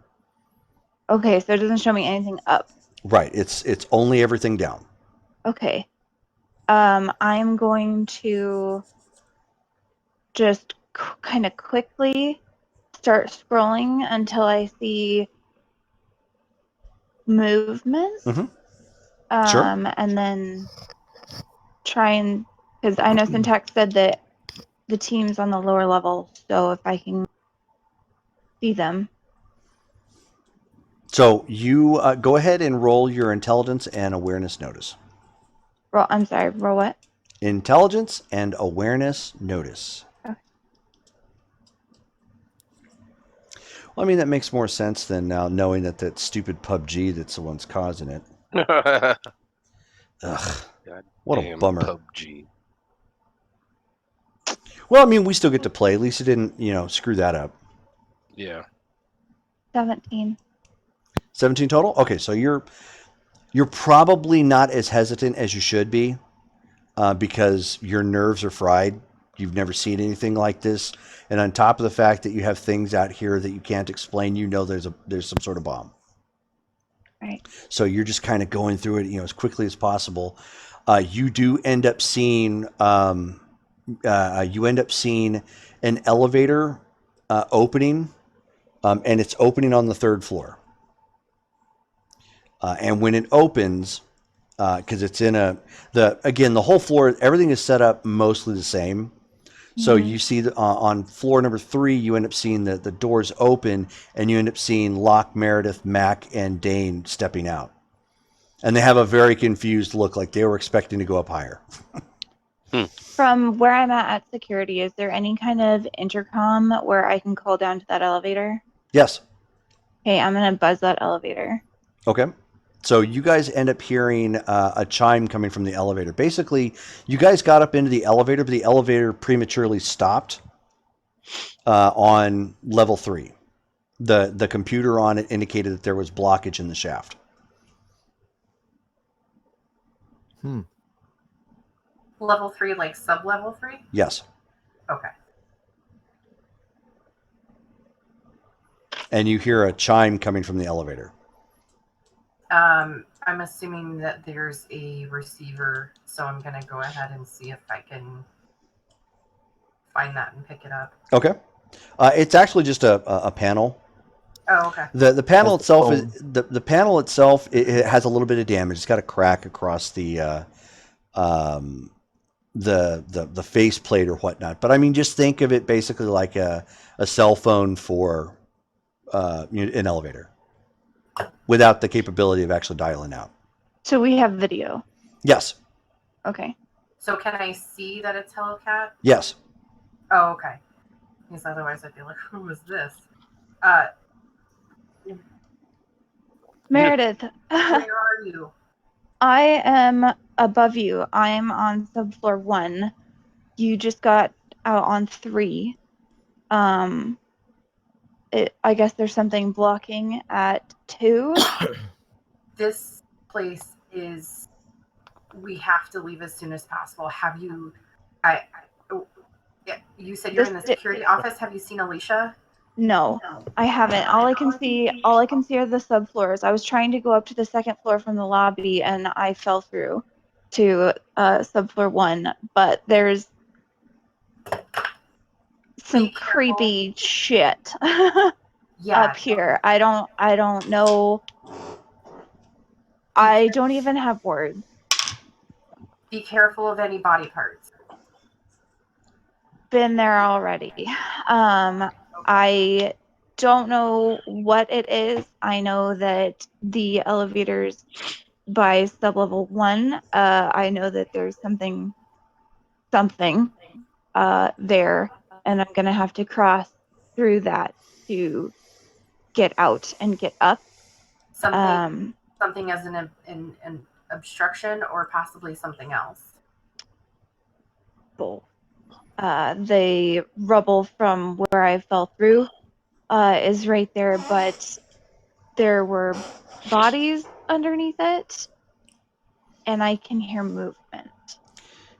Speaker 4: Okay, so it doesn't show me anything up.
Speaker 2: Right. It's only everything down.
Speaker 4: Okay. I'm going to just kind of quickly start scrolling until I see movement.
Speaker 2: Mhm. Sure.
Speaker 4: And then try and, because I know Syntax said that the team's on the lower level, so if I can see them.
Speaker 2: So you go ahead and roll your intelligence and awareness notice.
Speaker 4: I'm sorry, roll what?
Speaker 2: Intelligence and awareness notice.
Speaker 4: Okay.
Speaker 2: Well, I mean, that makes more sense than now knowing that stupid PUBG that's the one's causing it.
Speaker 1: God
Speaker 2: Ugh, what a
Speaker 1: damn
Speaker 2: bummer.
Speaker 1: PUBG.
Speaker 2: Well, I mean, we still get to play. At least it didn't, screw that up.
Speaker 1: Yeah.
Speaker 4: 17.
Speaker 2: 17 total? Okay, so you're probably not as hesitant as you should be because your nerves are fried. You've never seen anything like this. And on top of the fact that you have things out here that you can't explain, there's some sort of bomb.
Speaker 4: Right.
Speaker 2: So you're just kind of going through it, as quickly as possible. You do end up seeing an elevator opening, and it's opening on the 3rd floor. And when it opens, because it's in the whole floor, everything is set up mostly the same. So you see on floor number 3, you end up seeing the doors open, and you end up seeing Locke, Meredith, Mac, and Dane stepping out. And they have a very confused look, like they were expecting to go up higher.
Speaker 4: From where I'm at security, is there any kind of intercom where I can call down to that elevator?
Speaker 2: Yes.
Speaker 4: Hey, I'm going to buzz that elevator.
Speaker 2: Okay. So you guys end up hearing a chime coming from the elevator. Basically, you guys got up into the elevator, but the elevator prematurely stopped on level 3. The computer on it indicated that there was blockage in the shaft.
Speaker 5: Level 3, like sub-level 3?
Speaker 2: Yes.
Speaker 5: Okay.
Speaker 2: And you hear a chime coming from the elevator.
Speaker 5: I'm assuming that there's a receiver, so I'm going to go ahead and see if I can find that and pick it up.
Speaker 2: Okay. It's actually just a panel.
Speaker 5: Oh, okay.
Speaker 2: The panel
Speaker 3: That's the
Speaker 2: itself
Speaker 3: phone.
Speaker 2: is the panel itself. It has a little bit of damage. It's got a crack across the faceplate or whatnot. But I mean, just think of it basically like a cell phone for an elevator, without the capability of actually dialing out.
Speaker 4: So we have video.
Speaker 2: Yes.
Speaker 4: Okay.
Speaker 5: So can I see that it's Hellcat?
Speaker 2: Yes.
Speaker 5: Oh, okay. Because otherwise I'd be like, who is this?
Speaker 4: Meredith,
Speaker 5: Where are you?
Speaker 4: I am above you. I'm on subfloor 1. You just got out on 3. I guess there's something blocking at 2.
Speaker 5: This place is. We have to leave as soon as possible. Have you? Yeah, you said you're in the security office. Have you seen Alicia?
Speaker 4: No, I haven't. All I can see are the subfloors. I was trying to go up to the 2nd floor from the lobby, and I fell through to subfloor 1. But there's some creepy shit up here. I don't know. I don't even have words.
Speaker 5: Be careful of any body parts.
Speaker 4: Been there already. I don't know what it is. I know that the elevators by sublevel 1, I know that there's something there, and I'm gonna have to cross through that to get out and get up.
Speaker 5: Something as an obstruction, or possibly something else.
Speaker 4: Both. The rubble from where I fell through is right there, but there were bodies underneath it, and I can hear movement.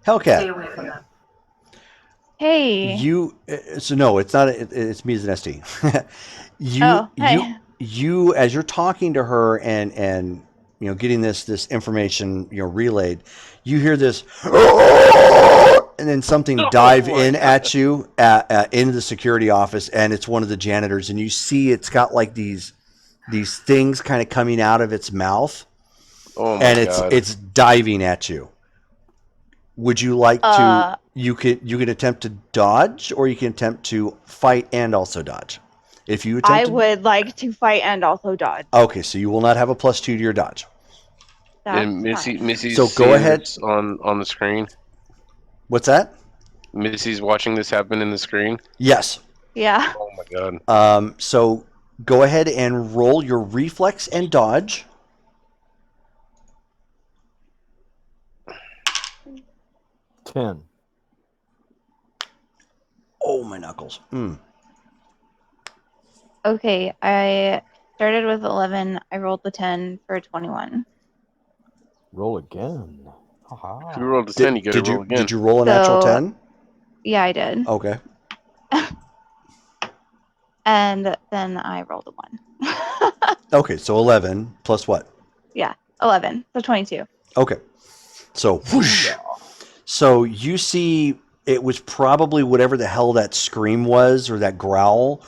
Speaker 2: Hellcat.
Speaker 5: Stay away from them.
Speaker 4: Hey.
Speaker 2: So no, it's not. It's me as an ST.
Speaker 4: Hey.
Speaker 2: You, as you're talking to her and getting this information relayed, you hear this, and then something dive in at you into the security office, and it's one of the janitors, and you see it's got like these these things kind of coming out of its mouth,
Speaker 1: Oh my
Speaker 2: and
Speaker 1: god.
Speaker 2: it's diving at you. Would you like to? You could attempt to dodge, or you can attempt to fight and also dodge. If you
Speaker 7: I
Speaker 2: attempt
Speaker 7: would like to fight and also dodge.
Speaker 2: okay, so you will not have a +2 to your dodge.
Speaker 7: That's
Speaker 1: And
Speaker 7: fine.
Speaker 1: Missy's
Speaker 2: So go
Speaker 1: seeing
Speaker 2: ahead.
Speaker 1: this on the screen.
Speaker 2: What's that?
Speaker 1: Missy's watching this happen in the screen.
Speaker 2: Yes.
Speaker 7: Yeah.
Speaker 1: Oh my god.
Speaker 2: So go ahead and roll your reflex and dodge.
Speaker 3: 10.
Speaker 2: Oh, my knuckles.
Speaker 4: Okay, I started with 11. I rolled the 10 for 21.
Speaker 3: Roll again.
Speaker 1: If you rolled a 10, you gotta roll again.
Speaker 2: Did you roll a natural
Speaker 4: So-
Speaker 2: 10?
Speaker 4: Yeah, I did.
Speaker 2: Okay.
Speaker 4: And then I rolled a 1.
Speaker 2: Okay, so 11 plus what?
Speaker 4: 11. So 22.
Speaker 2: Okay. So whoosh. So you see it was probably whatever the hell that scream was or that growl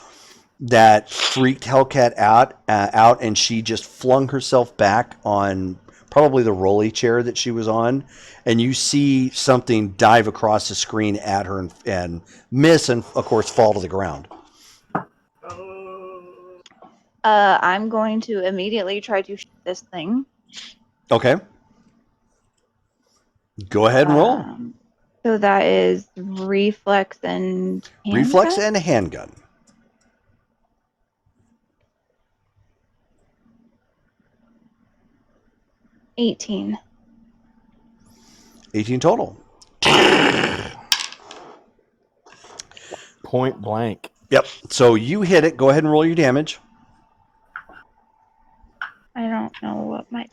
Speaker 2: that freaked Hellcat out and she just flung herself back on probably the rolly chair that she was on, and you see something dive across the screen at her and miss and of course fall to the ground.
Speaker 4: I'm going to immediately try to shoot this thing.
Speaker 2: Okay. Go ahead and roll.
Speaker 4: So that is reflex and
Speaker 2: Reflex
Speaker 4: handgun?
Speaker 2: and a handgun.
Speaker 4: 18.
Speaker 2: 18 total.
Speaker 3: Point blank.
Speaker 2: Yep. So you hit it. Go ahead and roll your damage.
Speaker 4: I don't know what my...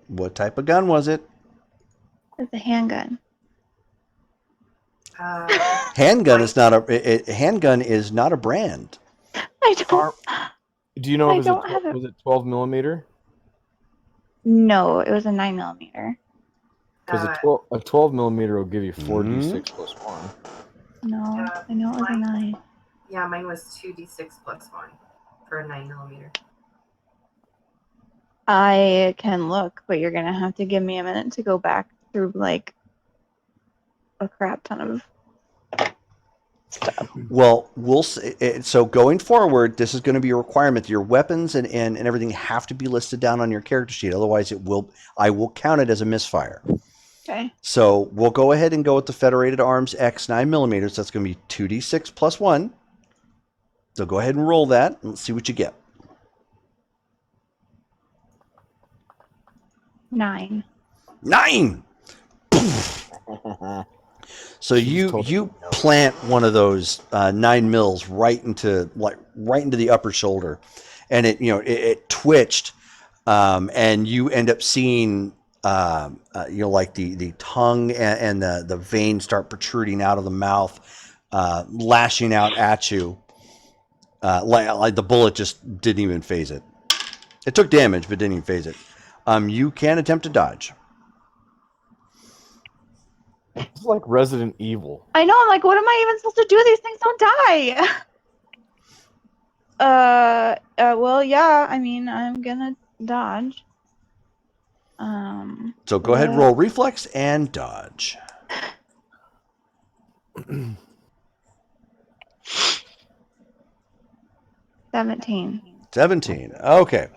Speaker 2: What type of gun was it?
Speaker 4: It's a handgun.
Speaker 2: Handgun is not a handgun is not a brand.
Speaker 4: I don't...
Speaker 3: Do you know
Speaker 4: I
Speaker 3: if
Speaker 4: don't have
Speaker 3: was it 12 millimeter?
Speaker 4: No, it was a 9mm.
Speaker 3: Because
Speaker 5: Uh,
Speaker 3: a 12 millimeter will give you 4d6 plus 1.
Speaker 4: No, I know it was a 9.
Speaker 5: Yeah, mine was 2d6 plus 1 for a 9mm.
Speaker 4: I can look, but you're gonna have to give me a minute to go back through like a crap ton of stuff.
Speaker 2: Well, so going forward, this is going to be a requirement that your weapons and everything have to be listed down on your character sheet. Otherwise, I will count it as a misfire.
Speaker 4: Okay.
Speaker 2: So we'll go ahead and go with the Federated Arms X 9mm. That's going to be 2d6 plus 1. So go ahead and roll that and let's see what you get.
Speaker 4: 9.
Speaker 2: 9. So you plant one of those 9 mils right into the upper shoulder, and it twitched, and you end up seeing like the tongue and the veins start protruding out of the mouth, lashing out at you. Like the bullet just didn't even phase it. It took damage, but didn't even phase it. You can attempt to dodge.
Speaker 3: It's like Resident Evil.
Speaker 4: I know. I'm like, what am I even supposed to do? These things don't die. Well, yeah. I mean, I'm gonna dodge.
Speaker 2: So go ahead, roll reflex and dodge.
Speaker 4: 17.
Speaker 2: 17. Okay.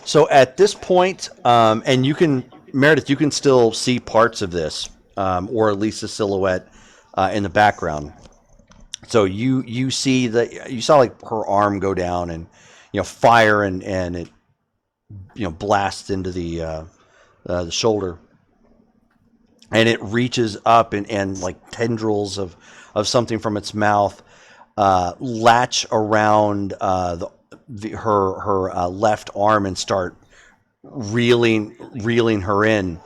Speaker 2: So at this point, and you can, Meredith, you can still see parts of this, or at least a silhouette in the background. So you see you saw like her arm go down and fire and it blasts into the shoulder, and it reaches up and like tendrils of something from its mouth latch around her left arm and start reeling her in.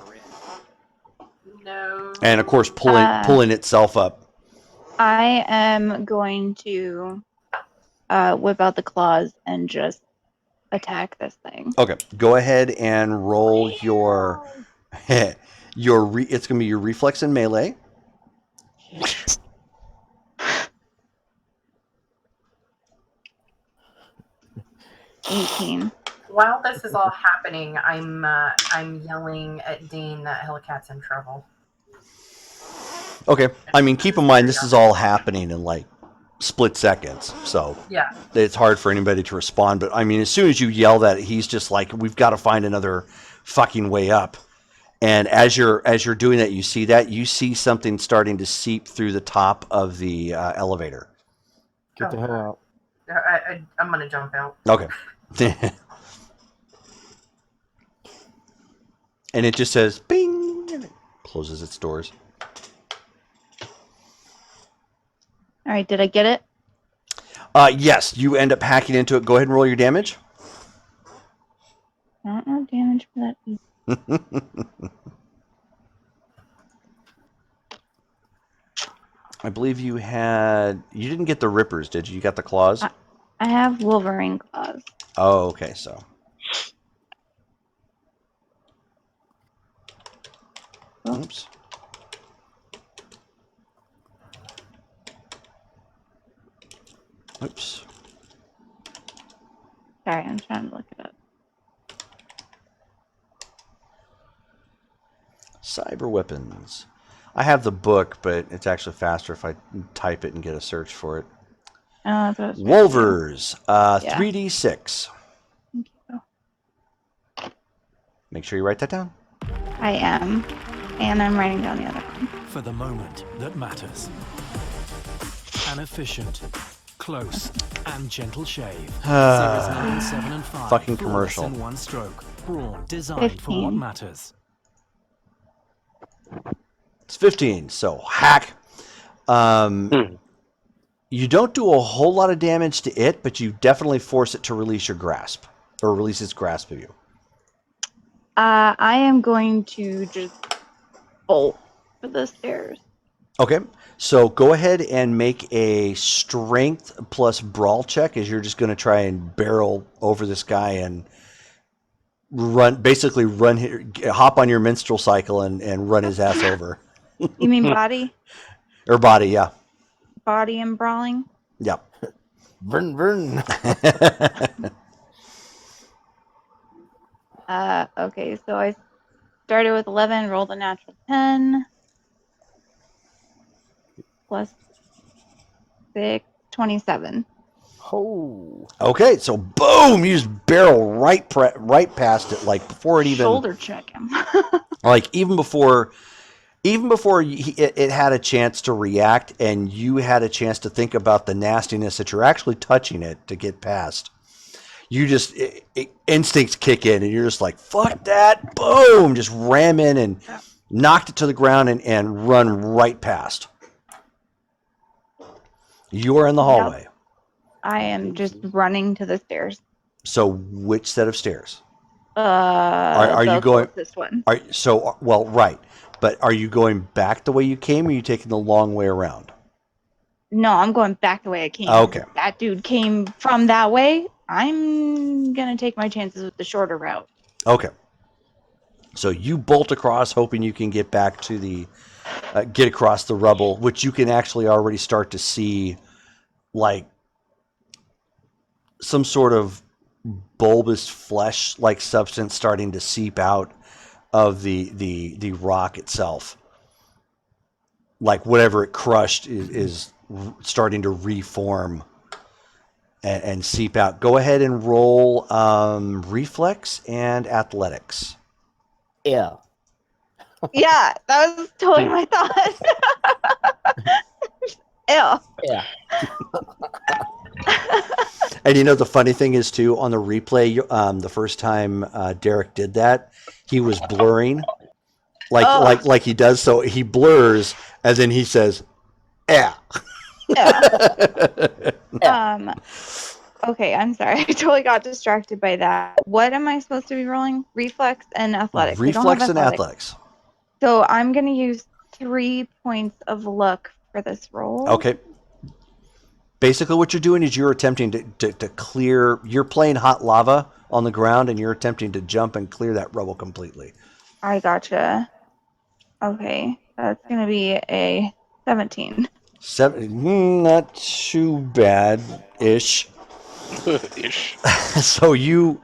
Speaker 5: No.
Speaker 2: And of course pulling itself up.
Speaker 4: I am going to whip out the claws and just attack this thing.
Speaker 2: Okay, go ahead and roll your it's going to be your reflex and melee.
Speaker 4: 18.
Speaker 5: While this is all happening, I'm yelling at Dane that Hellcat's in trouble.
Speaker 2: Okay. I mean, keep in mind this is all happening in like split seconds, so
Speaker 5: Yeah.
Speaker 2: it's hard for anybody to respond. But I mean, as soon as you yell that, he's just like, "We've got to find another fucking way up." And as you're doing that, you see something starting to seep through the top of the elevator.
Speaker 3: Get the hell out.
Speaker 5: I'm gonna jump out.
Speaker 2: Okay. And it just says "bing" and it closes its doors.
Speaker 4: All right, did I get it?
Speaker 2: Yes, you end up hacking into it. Go ahead and roll your damage.
Speaker 4: I don't know damage for that.
Speaker 2: I believe you didn't get the rippers, did you? You got the claws?
Speaker 4: I have Wolverine claws.
Speaker 2: Oh, okay, so.
Speaker 4: Oh.
Speaker 2: Oops. Oops.
Speaker 4: Sorry, I'm trying to look it up.
Speaker 2: Cyber weapons. I have the book, but it's actually faster if I type it and get a search for it.
Speaker 4: Oh, that's what I was trying to
Speaker 2: Wolvers,
Speaker 4: Yeah.
Speaker 2: 3d6.
Speaker 4: do. Thank you.
Speaker 2: Make sure you write that down.
Speaker 4: I am. And I'm writing down the other one.
Speaker 8: For the moment that matters. An efficient, close, and gentle shave. Series 9, 7, and 5.
Speaker 2: Fucking
Speaker 8: Flawless
Speaker 2: commercial.
Speaker 8: in one stroke. Brawn designed for what
Speaker 4: 15.
Speaker 8: matters.
Speaker 2: It's 15, so hack. You don't do a whole lot of damage to it, but you definitely force it to release your grasp, or release its grasp of you.
Speaker 4: I am going to just bolt for the stairs.
Speaker 2: Okay, so go ahead and make a strength plus brawl check as you're just going to try and barrel over this guy and hop on your menstrual cycle and run his ass over.
Speaker 4: You mean body?
Speaker 2: Or body, yeah.
Speaker 4: Body and brawling?
Speaker 2: Yep.
Speaker 3: Burn, burn.
Speaker 4: Okay, so I started with 11, rolled a natural 10. Plus 6, 27.
Speaker 3: Oh.
Speaker 2: Okay, so boom, you just barrel right past it, like before it even
Speaker 4: Shoulder check him.
Speaker 2: like even before it had a chance to react, and you had a chance to think about the nastiness that you're actually touching it to get past. You just instincts kick in, and you're just like, "Fuck that!" Boom, just ram in and knocked it to the ground and run right past. You are in the hallway.
Speaker 4: I am just running to the stairs.
Speaker 2: So, which set of stairs?
Speaker 4: Are
Speaker 2: you going?
Speaker 4: This one.
Speaker 2: Right. But are you going back the way you came, or are you taking the long way around?
Speaker 4: No, I'm going back the way I came.
Speaker 2: Okay.
Speaker 4: If that dude came from that way, I'm gonna take my chances with the shorter route.
Speaker 2: Okay. So you bolt across, hoping you can get back to get across the rubble, which you can actually already start to see, like some sort of bulbous flesh-like substance starting to seep out of the rock itself. Like whatever it crushed is starting to reform and seep out. Go ahead and roll reflex and athletics.
Speaker 3: Yeah.
Speaker 4: Yeah, that was totally my thought. Ew.
Speaker 3: Yeah.
Speaker 2: And you know the funny thing is too, on the replay, the first time Derek did that, he was blurring, like he does. So he blurs, and then he says, "Yeah."
Speaker 4: Yeah. Okay, I'm sorry. I totally got distracted by that. What am I supposed to be rolling? Reflex and athletics. I don't have
Speaker 2: Reflex and athletics.
Speaker 4: So I'm going to use 3 points of luck for this roll.
Speaker 2: Okay. Basically, what you're doing is you're attempting to clear. You're playing hot lava on the ground, and you're attempting to jump and clear that rubble completely.
Speaker 4: I gotcha. Okay, that's going to be a 17.
Speaker 2: 7, not too bad-ish.
Speaker 1: Ish.
Speaker 2: So you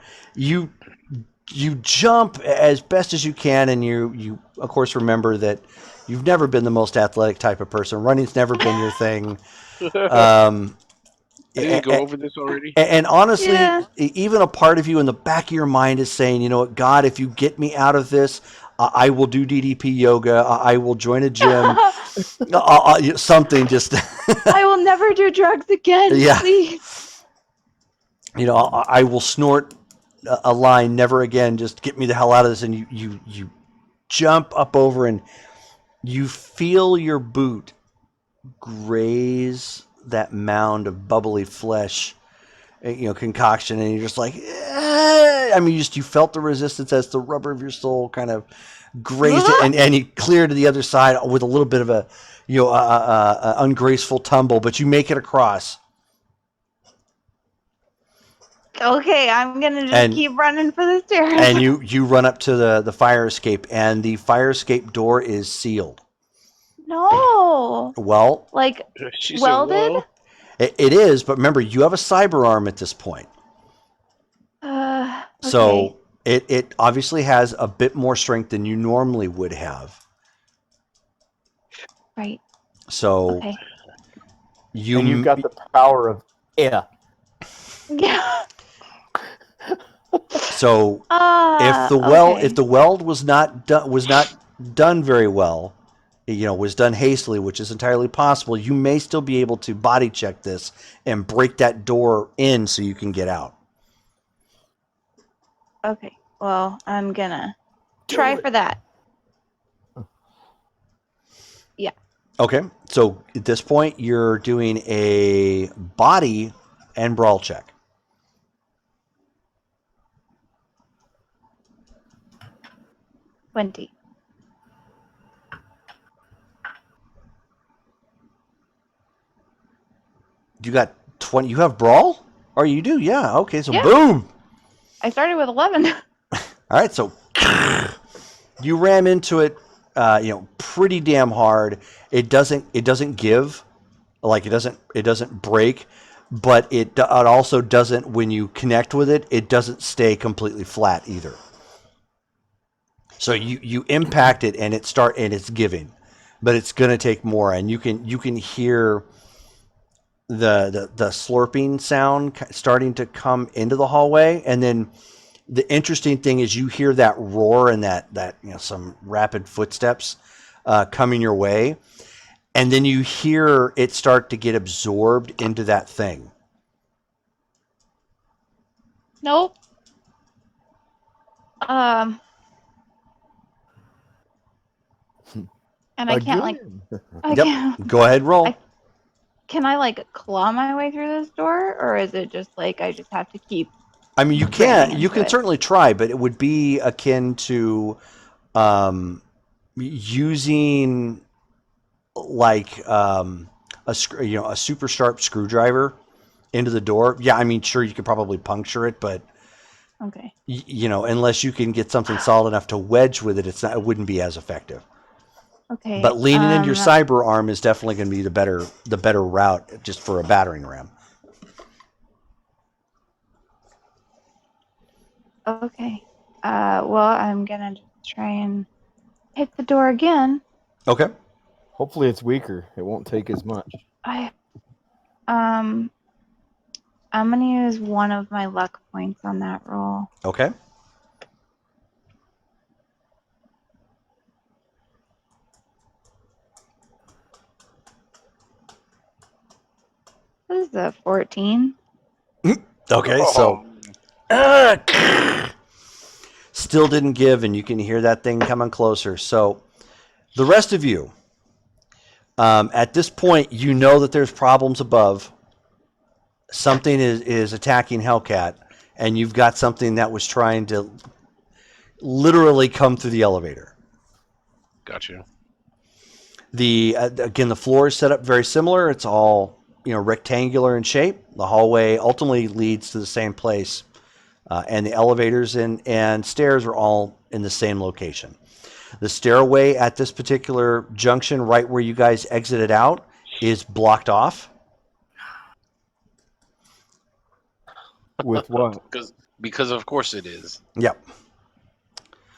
Speaker 2: jump as best as you can, and you of course remember that you've never been the most athletic type of person. Running's never been your thing. Um,
Speaker 1: I didn't go over this already.
Speaker 2: and honestly,
Speaker 4: Yeah.
Speaker 2: even a part of you in the back of your mind is saying, you know what, God, if you get me out of this, I will do DDP yoga. I will join a gym. Something just,
Speaker 7: I will never do drugs again.
Speaker 2: Yeah.
Speaker 7: Please.
Speaker 2: I will snort a line, never again. Just get me the hell out of this. And you jump up over and you feel your boot graze that mound of bubbly flesh, concoction, and you're just like, I mean, you felt the resistance as the rubber of your soul kind of grazed it, and you clear to the other side with a little bit of a ungraceful tumble, but you make it across.
Speaker 4: Okay, I'm gonna just
Speaker 2: And-
Speaker 4: keep running for the stairs.
Speaker 2: And you run up to the fire escape, and the fire escape door is sealed.
Speaker 4: No.
Speaker 2: Well,
Speaker 4: Like
Speaker 1: She said,
Speaker 4: welded?
Speaker 1: "Whoa."
Speaker 2: it is, but remember, you have a cyber arm at this point.
Speaker 4: Okay.
Speaker 2: So it obviously has a bit more strength than you normally would have.
Speaker 4: Right.
Speaker 2: So
Speaker 4: Okay.
Speaker 3: And you've got the power of air.
Speaker 4: Yeah.
Speaker 2: So if the weld was not done very well, was done hastily, which is entirely possible, you may still be able to body check this and break that door in so you can get out.
Speaker 4: Okay. Well, I'm gonna try for that. Yeah.
Speaker 2: Okay. So at this point, you're doing a body and brawl check.
Speaker 4: $20.
Speaker 2: You got 20. You have brawl? Or you do? Yeah. Okay. So
Speaker 4: Yeah.
Speaker 2: boom.
Speaker 4: I started with 11.
Speaker 2: All right. So you ram into it, pretty damn hard. It doesn't give, like it doesn't break, but it also doesn't, when you connect with it, it doesn't stay completely flat either. So you impact it and it's giving, but it's going to take more, and you can hear the slurping sound starting to come into the hallway, and then the interesting thing is you hear that roar and that some rapid footsteps coming your way, and then you hear it start to get absorbed into that thing.
Speaker 4: Nope. And I can't
Speaker 3: Again.
Speaker 2: Go ahead, roll.
Speaker 4: Can I claw my way through this door, or is it just I just have to keep?
Speaker 2: I mean, you
Speaker 4: ramming
Speaker 2: can
Speaker 4: into it?
Speaker 2: certainly try, but it would be akin to using a super sharp screwdriver into the door. Yeah, I mean, sure, you could probably puncture it, but
Speaker 4: Okay.
Speaker 2: unless you can get something solid enough to wedge with it, it wouldn't be as effective.
Speaker 4: Okay.
Speaker 2: But leaning into your cyber arm is definitely going to be the better route, just for a battering ram.
Speaker 4: Okay. Well, I'm gonna just try and hit the door again.
Speaker 2: Okay.
Speaker 3: Hopefully it's weaker. It won't take as much.
Speaker 4: I'm gonna use one of my luck points on that roll.
Speaker 2: Okay.
Speaker 4: This is a 14.
Speaker 2: Okay, so still didn't give, and you can hear that thing coming closer. So the rest of you, at this point, you know that there's problems above. Something is attacking Hellcat, and you've got something that was trying to literally come through the elevator.
Speaker 1: Gotcha.
Speaker 2: Again, the floor is set up very similar. It's all rectangular in shape. The hallway ultimately leads to the same place, and the elevators and stairs are all in the same location. The stairway at this particular junction, right where you guys exited out, is blocked off.
Speaker 3: With what?
Speaker 1: Because of course it is.
Speaker 2: Yep.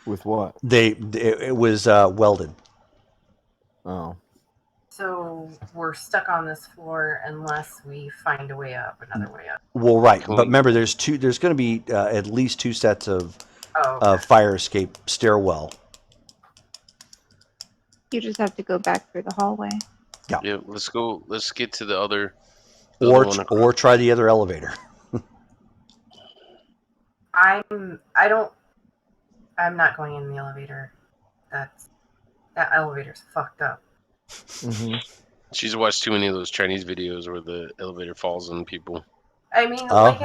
Speaker 3: With what?
Speaker 2: It was welded.
Speaker 3: Oh.
Speaker 5: So we're stuck on this floor unless we find a way up, another way up.
Speaker 2: Well, right.
Speaker 1: Can
Speaker 2: But
Speaker 1: we-
Speaker 2: remember, there's going to be at least 2 sets of
Speaker 5: Oh, okay.
Speaker 2: fire escape stairwell.
Speaker 4: You just have to go back through the hallway.
Speaker 1: Yeah, let's go. Let's get to the other.
Speaker 2: Or try the other elevator.
Speaker 5: I'm not going in the elevator. That elevator's fucked up.
Speaker 3: Mm-hmm.
Speaker 1: She's watched too many of those Chinese videos where the elevator falls on people.
Speaker 5: I mean, like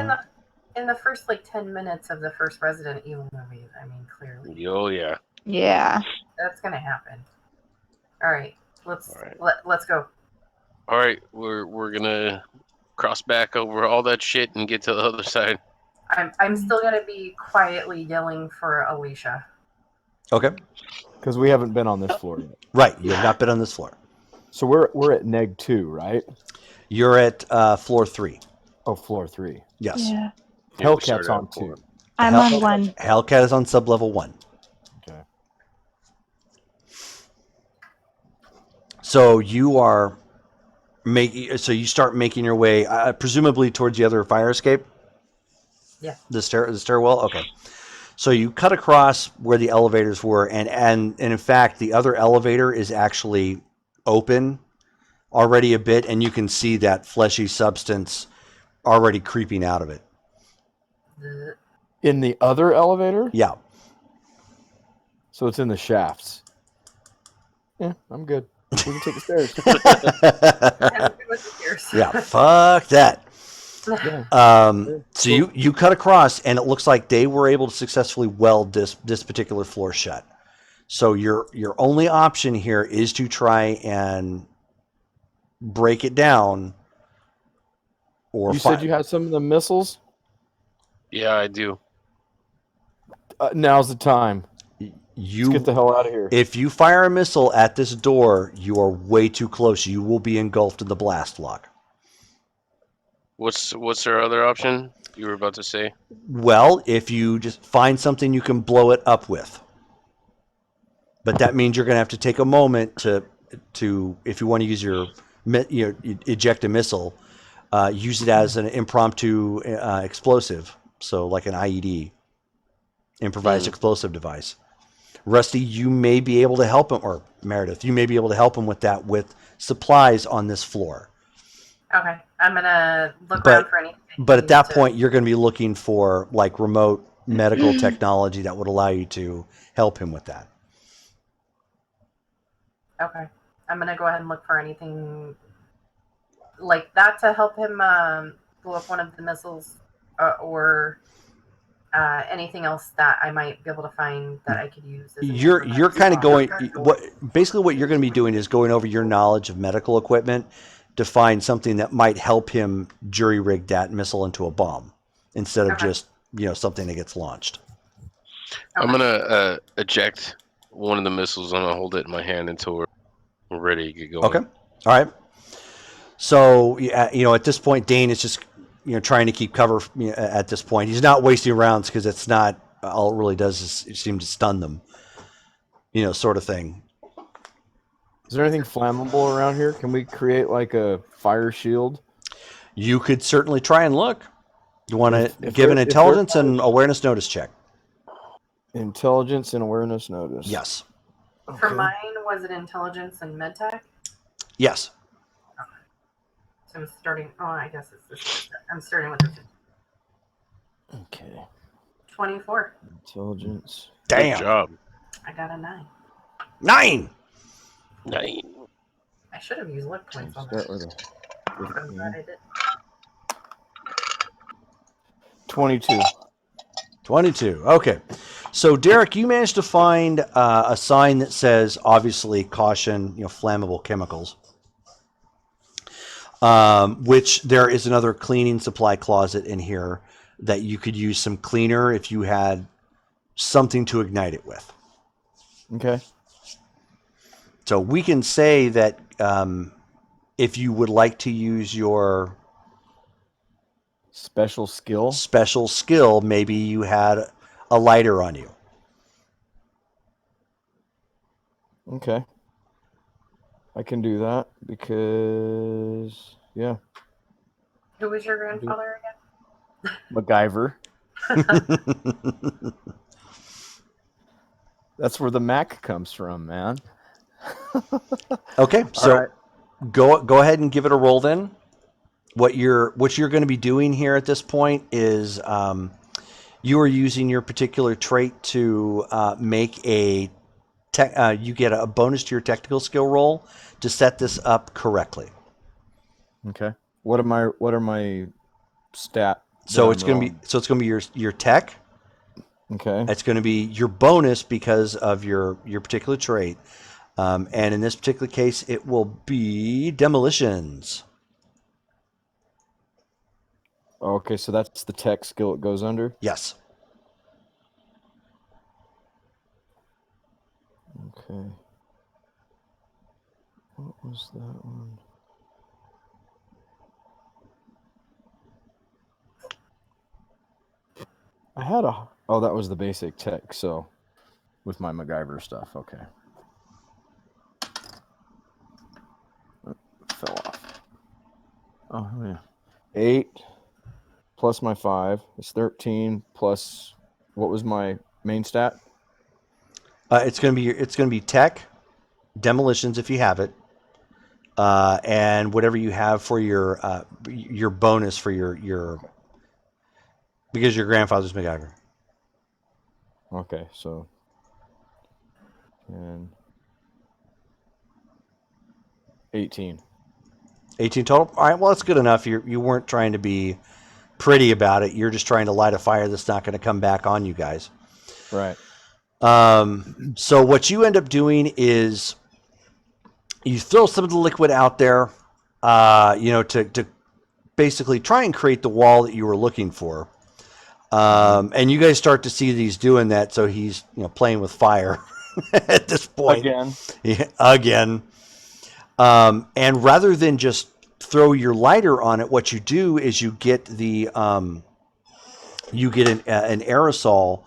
Speaker 5: in the first like 10 minutes of the first Resident Evil movie. I mean, clearly
Speaker 1: Oh yeah.
Speaker 4: Yeah.
Speaker 5: that's gonna happen. All right, let's go.
Speaker 1: All right, we're gonna cross back over all that shit and get to the other side.
Speaker 5: I'm still gonna be quietly yelling for Alicia.
Speaker 2: Okay.
Speaker 3: Because we haven't been on this floor yet.
Speaker 2: Right. You have not been on this floor.
Speaker 3: So we're at neg 2, right?
Speaker 2: You're at floor 3.
Speaker 3: Oh, floor 3.
Speaker 2: Yes.
Speaker 4: Yeah.
Speaker 1: Yeah, we
Speaker 3: Hellcat's
Speaker 1: started
Speaker 3: on
Speaker 1: out
Speaker 3: 2.
Speaker 1: four.
Speaker 4: I'm on 1.
Speaker 2: Hellcat is on sub-level 1.
Speaker 3: Okay.
Speaker 2: So you are so you start making your way, presumably towards the other fire escape.
Speaker 5: Yeah.
Speaker 2: The stairwell. Okay. So you cut across where the elevators were, and in fact, the other elevator is actually open already a bit, and you can see that fleshy substance already creeping out of it.
Speaker 3: In the other elevator?
Speaker 2: Yeah.
Speaker 3: So it's in the shafts. Yeah, I'm good. We can take the stairs.
Speaker 2: Yeah. Fuck that.
Speaker 3: Yeah.
Speaker 2: So you cut across, and it looks like they were able to successfully weld this particular floor shut. So your only option here is to try and break it down. Or
Speaker 3: You said you had some of the missiles?
Speaker 1: Yeah, I do.
Speaker 3: Now's the time. Let's get the hell out of here.
Speaker 2: If you fire a missile at this door, you are way too close. You will be engulfed in the blast lock.
Speaker 1: What's our other option? You were about to say.
Speaker 2: Well, if you just find something you can blow it up with. But that means you're going to have to take a moment to if you want to use your eject a missile, use it as an impromptu explosive. So like an IED, improvised explosive device. Rusty, you may be able to help him, or Meredith, you may be able to help him with that with supplies on this floor.
Speaker 5: Okay, I'm gonna look around for anything.
Speaker 2: But at that point, you're going to be looking for like remote medical technology that would allow you to help him with that.
Speaker 5: Okay, I'm gonna go ahead and look for anything like that to help him blow up one of the missiles, or anything else that I might be able to find that I could use. As
Speaker 2: You're kind of going. What you're going to be doing is going over your knowledge of medical equipment to find something that might help him jury rig that missile into a bomb instead of just something that gets launched.
Speaker 1: I'm gonna eject one of the missiles. I'm gonna hold it in my hand until we're ready to get going.
Speaker 2: Okay. All right. So at this point, Dane is just trying to keep cover. At this point, he's not wasting rounds because it's not all it really does is seem to stun them. Sort of thing.
Speaker 3: Is there anything flammable around here? Can we create like a fire shield?
Speaker 2: You could certainly try and look. You want to give an intelligence and awareness notice check.
Speaker 3: Intelligence and awareness notice.
Speaker 2: Yes.
Speaker 5: For mine, was it intelligence and medtech?
Speaker 2: Yes.
Speaker 5: Okay. So I'm starting. Oh, I guess it's this. I'm starting with the
Speaker 3: Okay.
Speaker 5: 24.
Speaker 3: Intelligence.
Speaker 2: Damn.
Speaker 1: Good job.
Speaker 5: I got a 9.
Speaker 2: 9.
Speaker 1: 9.
Speaker 5: I should have used luck points on
Speaker 3: Start
Speaker 5: that.
Speaker 3: with
Speaker 5: I'm glad I did.
Speaker 3: 22.
Speaker 2: 22. Okay. So, Derek, you managed to find a sign that says, obviously, caution, flammable chemicals. Which there is another cleaning supply closet in here that you could use some cleaner if you had something to ignite it with.
Speaker 3: Okay.
Speaker 2: So we can say that if you would like to use your
Speaker 3: Special skill.
Speaker 2: Special skill. Maybe you had a lighter on you.
Speaker 3: Okay. I can do that because, yeah,
Speaker 5: Who was your grandfather again?
Speaker 3: MacGyver. That's where the Mac comes from, man.
Speaker 2: Okay, so
Speaker 3: All right.
Speaker 2: go ahead and give it a roll then. What you're going to be doing here at this point is you are using your particular trait to make a you get a bonus to your technical skill roll to set this up correctly.
Speaker 3: Okay. What are my stat?
Speaker 2: So it's going to be your tech.
Speaker 3: Okay.
Speaker 2: It's going to be your bonus because of your particular trait. And in this particular case, it will be demolitions.
Speaker 3: Okay, so that's the tech skill it goes under?
Speaker 2: Yes.
Speaker 3: Okay. What was that one? I had a... Oh, that was the basic tech, so with my MacGyver stuff. Okay. Fell off. Oh, yeah. 8 plus my 5 is 13 plus... What was my main stat?
Speaker 2: It's going to be tech, demolitions if you have it, and whatever you have for your bonus for your because your grandfather's MacGyver.
Speaker 3: Okay, so 10, 18.
Speaker 2: 18 total. All right, well that's good enough. You weren't trying to be pretty about it. You're just trying to light a fire that's not going to come back on you guys.
Speaker 3: Right.
Speaker 2: So what you end up doing is you throw some of the liquid out there, to basically try and create the wall that you were looking for. And you guys start to see that he's doing that, so he's playing with fire at this point. Again. And rather than just throw your lighter on it, what you do is you get an aerosol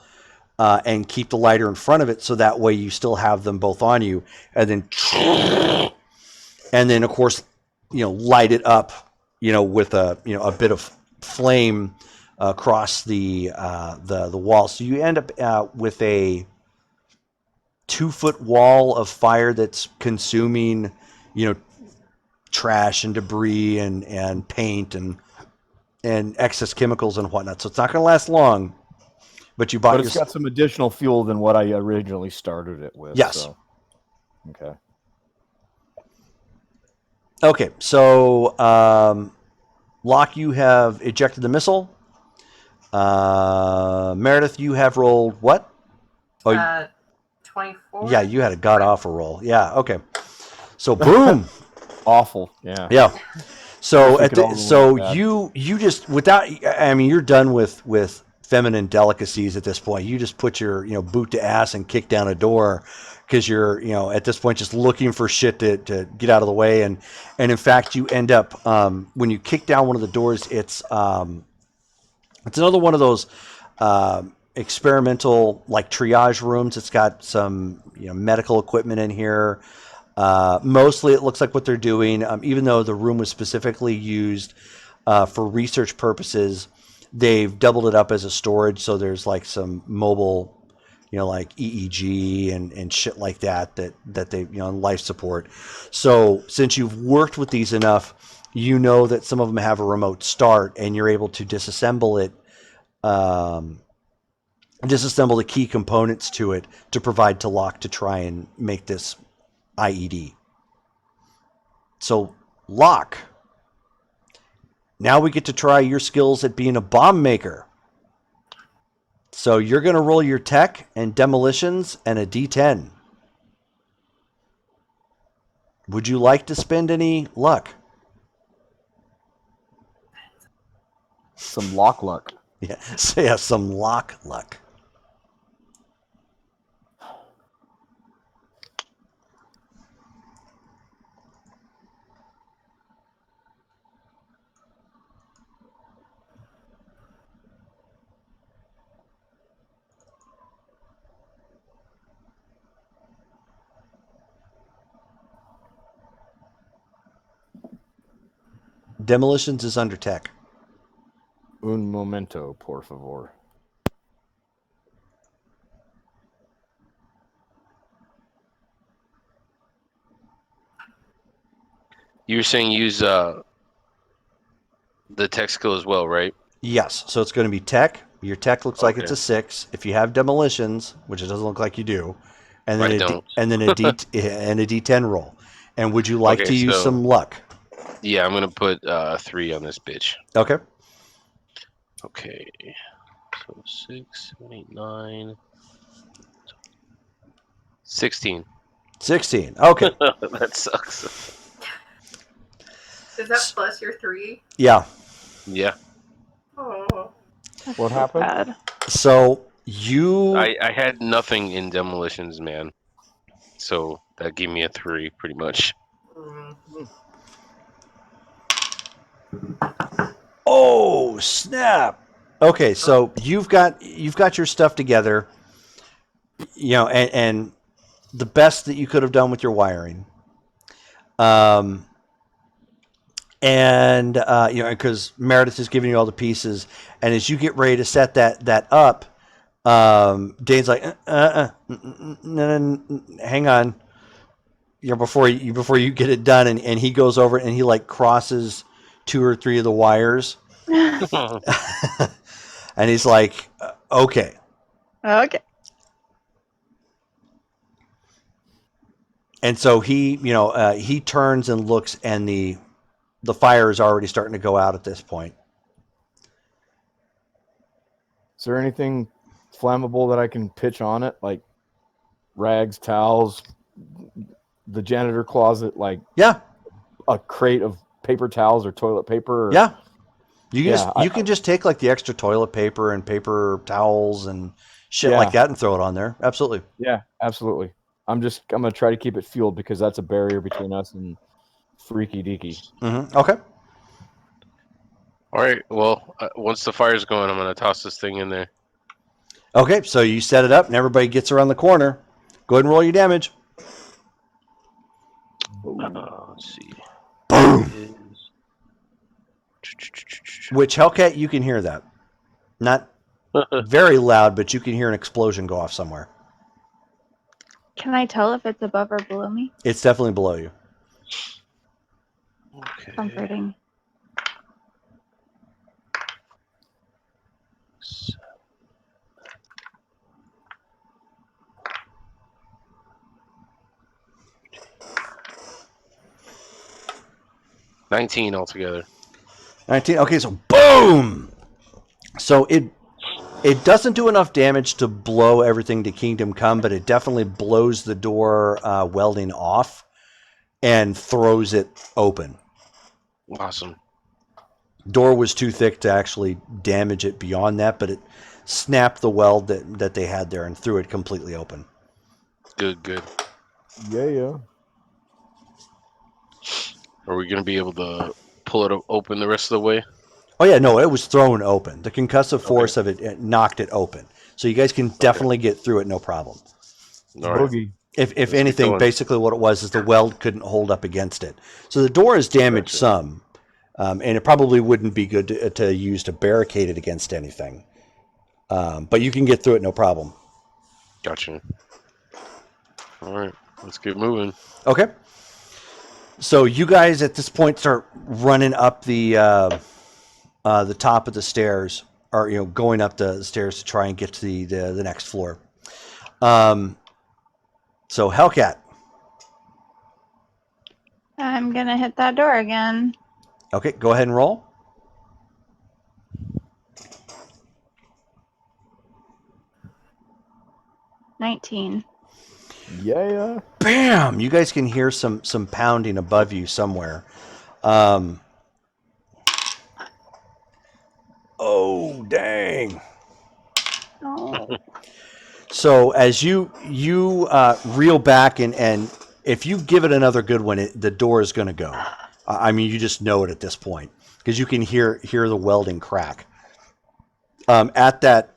Speaker 2: and keep the lighter in front of it, so that way you still have them both on you, and then of course light it up with a bit of flame across the wall. So you end up with a 2-foot wall of fire that's consuming trash and debris and paint and excess chemicals and whatnot. So it's not going to last long. But
Speaker 3: it's got some additional fuel than what I originally started it with.
Speaker 2: Yes.
Speaker 3: So. Okay.
Speaker 2: Okay. So Locke, you have ejected the missile. Meredith, you have rolled what?
Speaker 5: 24.
Speaker 2: Yeah, you had a god awful roll. Yeah. Okay. So boom.
Speaker 3: Awful. Yeah.
Speaker 2: Yeah. So
Speaker 3: If
Speaker 2: you just without, I mean, you're done with feminine delicacies at this point. You just put your boot to ass and kick down a door because you're at this point just looking for shit to get out of the way, and in fact you end up when you kick down one of the doors, it's another one of those experimental like triage rooms. It's got some medical equipment in here. Mostly it looks like what they're doing, even though the room was specifically used for research purposes, they've doubled it up as a storage. So there's like some mobile, like EEG and shit like that they, life support. So since you've worked with these enough, that some of them have a remote start and you're able to disassemble it, disassemble the key components to it to provide to Locke to try and make this IED. So, Locke, now we get to try your skills at being a bomb maker. So you're going to roll your tech and demolitions and a D10. Would you like to spend any luck?
Speaker 3: Some luck.
Speaker 2: Yeah, so yeah, some luck. Demolitions is under tech.
Speaker 3: Un momento, por favor.
Speaker 1: You were saying use the tech skill as well, right?
Speaker 2: Yes, so it's going to be tech. Your tech looks like it's
Speaker 1: Okay.
Speaker 2: a 6. If you have demolitions, which it doesn't look like you do, and then
Speaker 1: I don't.
Speaker 2: and then a D10 roll. And would you like
Speaker 1: Okay,
Speaker 2: to use
Speaker 1: so-
Speaker 2: some luck?
Speaker 1: Yeah, I'm gonna put 3 on this bitch.
Speaker 2: Okay.
Speaker 1: Okay. So 6, 7, 8, 9, 16.
Speaker 2: 16. Okay.
Speaker 1: That sucks.
Speaker 5: Is that plus your 3?
Speaker 2: Yeah.
Speaker 1: Yeah.
Speaker 5: Oh.
Speaker 3: What happened?
Speaker 7: Bad.
Speaker 2: So you
Speaker 1: I had nothing in demolitions, man. So that gave me a 3, pretty much.
Speaker 5: Mm.
Speaker 2: Oh, snap. Okay, so you've got your stuff together. You know, and the best that you could have done with your wiring. And you know, because Meredith is giving you all the pieces, and as you get ready to set that up, Dane's like, no, hang on, you know, before you get it done, and he goes over and he like crosses 2 or 3 of the wires, and he's like, okay.
Speaker 7: Okay.
Speaker 2: And so he, you know, he turns and looks, and the fire is already starting to go out at this point.
Speaker 3: Is there anything flammable that I can pitch on it, like rags, towels, the janitor closet, like
Speaker 2: Yeah,
Speaker 3: a crate of paper towels or toilet paper? Or...
Speaker 2: yeah. You can
Speaker 3: Yeah,
Speaker 2: you can just take like the extra toilet paper and paper towels and shit
Speaker 3: Yeah.
Speaker 2: like that and throw it on there. Absolutely.
Speaker 3: Yeah, absolutely. I'm gonna try to keep it fueled because that's a barrier between us and freaky deaky.
Speaker 2: Mm-hmm. Okay.
Speaker 1: All right. Well, once the fire's going, I'm gonna toss this thing in there.
Speaker 2: Okay. So you set it up, and everybody gets around the corner. Go ahead and roll your damage.
Speaker 1: Let's see.
Speaker 2: Boom. Which Hellcat, you can hear that. Not very loud, but you can hear an explosion go off somewhere.
Speaker 4: Can I tell if it's above or below me?
Speaker 2: It's definitely below you.
Speaker 1: Okay.
Speaker 4: Comforting.
Speaker 1: So- 19 altogether.
Speaker 2: 19. Okay, so boom. So it doesn't do enough damage to blow everything to Kingdom Come, but it definitely blows the door welding off and throws it open.
Speaker 1: Awesome.
Speaker 2: Door was too thick to actually damage it beyond that, but it snapped the weld that they had there and threw it completely open.
Speaker 1: Good, good.
Speaker 3: Yeah.
Speaker 1: Are we gonna be able to pull it open the rest of the way?
Speaker 2: Oh yeah, no, it was thrown open. The concussive force of it knocked it open. So you guys can definitely get through it, no problem.
Speaker 1: All right.
Speaker 3: Boogie.
Speaker 2: If
Speaker 1: Let's
Speaker 2: anything,
Speaker 1: keep going.
Speaker 2: basically what it was is the weld couldn't hold up against it. So the door is damaged
Speaker 1: Gotcha.
Speaker 2: some, and it probably wouldn't be good to use to barricade it against anything. But you can get through it, no problem.
Speaker 1: Gotcha. All right, let's get moving.
Speaker 2: Okay. So you guys at this point start running up the top of the stairs, or going up the stairs to try and get to the next floor. So Hellcat.
Speaker 4: I'm gonna hit that door again.
Speaker 2: Okay, go ahead and roll.
Speaker 4: $19.
Speaker 3: Yeah.
Speaker 2: Bam! You guys can hear some pounding above you somewhere. Oh, dang.
Speaker 4: Oh.
Speaker 2: So as you reel back and if you give it another good one, the door is going to go. I mean, you just know it at this point because you can hear the welding crack. At that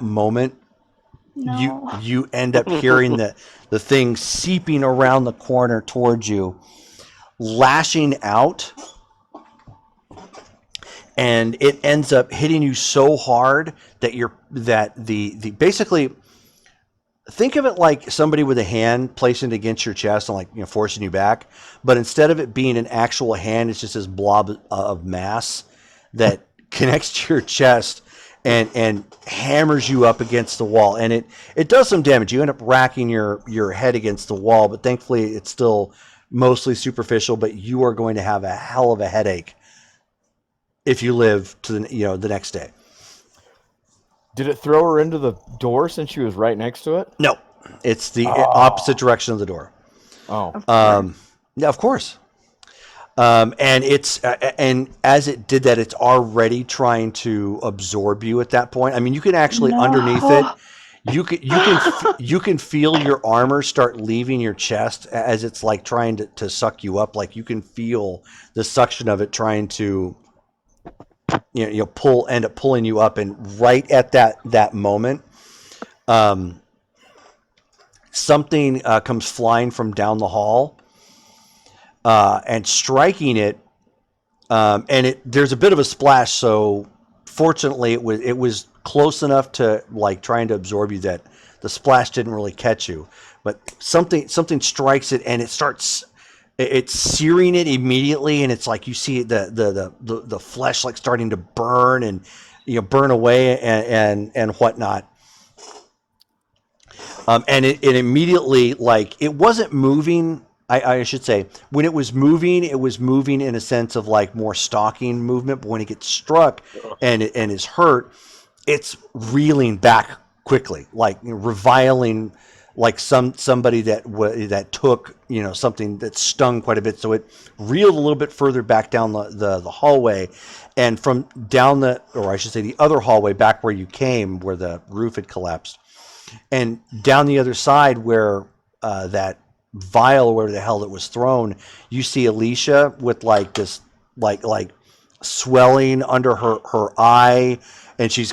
Speaker 2: moment,
Speaker 4: No.
Speaker 2: you end up hearing the thing seeping around the corner towards you. lashing out, and it ends up hitting you so hard that the basically, think of it like somebody with a hand placing it against your chest and, like, forcing you back. But instead of it being an actual hand, it's just this blob of mass that connects to your chest and hammers you up against the wall. And it does some damage. You end up racking your head against the wall, but thankfully it's still mostly superficial. But you are going to have a hell of a headache if you live to the next day.
Speaker 3: Did it throw her into the door since she was right next to it?
Speaker 2: No, it's the opposite direction of the door.
Speaker 3: Oh,
Speaker 2: Yeah, of course. And it's and as it did that, it's already trying to absorb you at that point. I mean, you can actually underneath it, you can feel your armor start leaving your chest as it's like trying to suck you up. Like, you can feel the suction of it trying to end up pulling you up. And right at that moment, something comes flying from down the hall. And striking it, and there's a bit of a splash. So fortunately, it was close enough to, like, trying to absorb you that the splash didn't really catch you. But something strikes it, and it's searing it immediately, and it's like you see the flesh, like, starting to burn and burn away and whatnot. And it immediately, like, it wasn't moving. I should say, when it was moving in a sense of, like, more stalking movement. But when it gets struck and is hurt, it's reeling back quickly, like, reviling, like somebody that took something that stung quite a bit. So it reeled a little bit further back down the hallway, and from down the other hallway back where you came, where the roof had collapsed, and down the other side where that vial or wherever the hell it was thrown, you see Alicia with, like, this like swelling under her eye, and she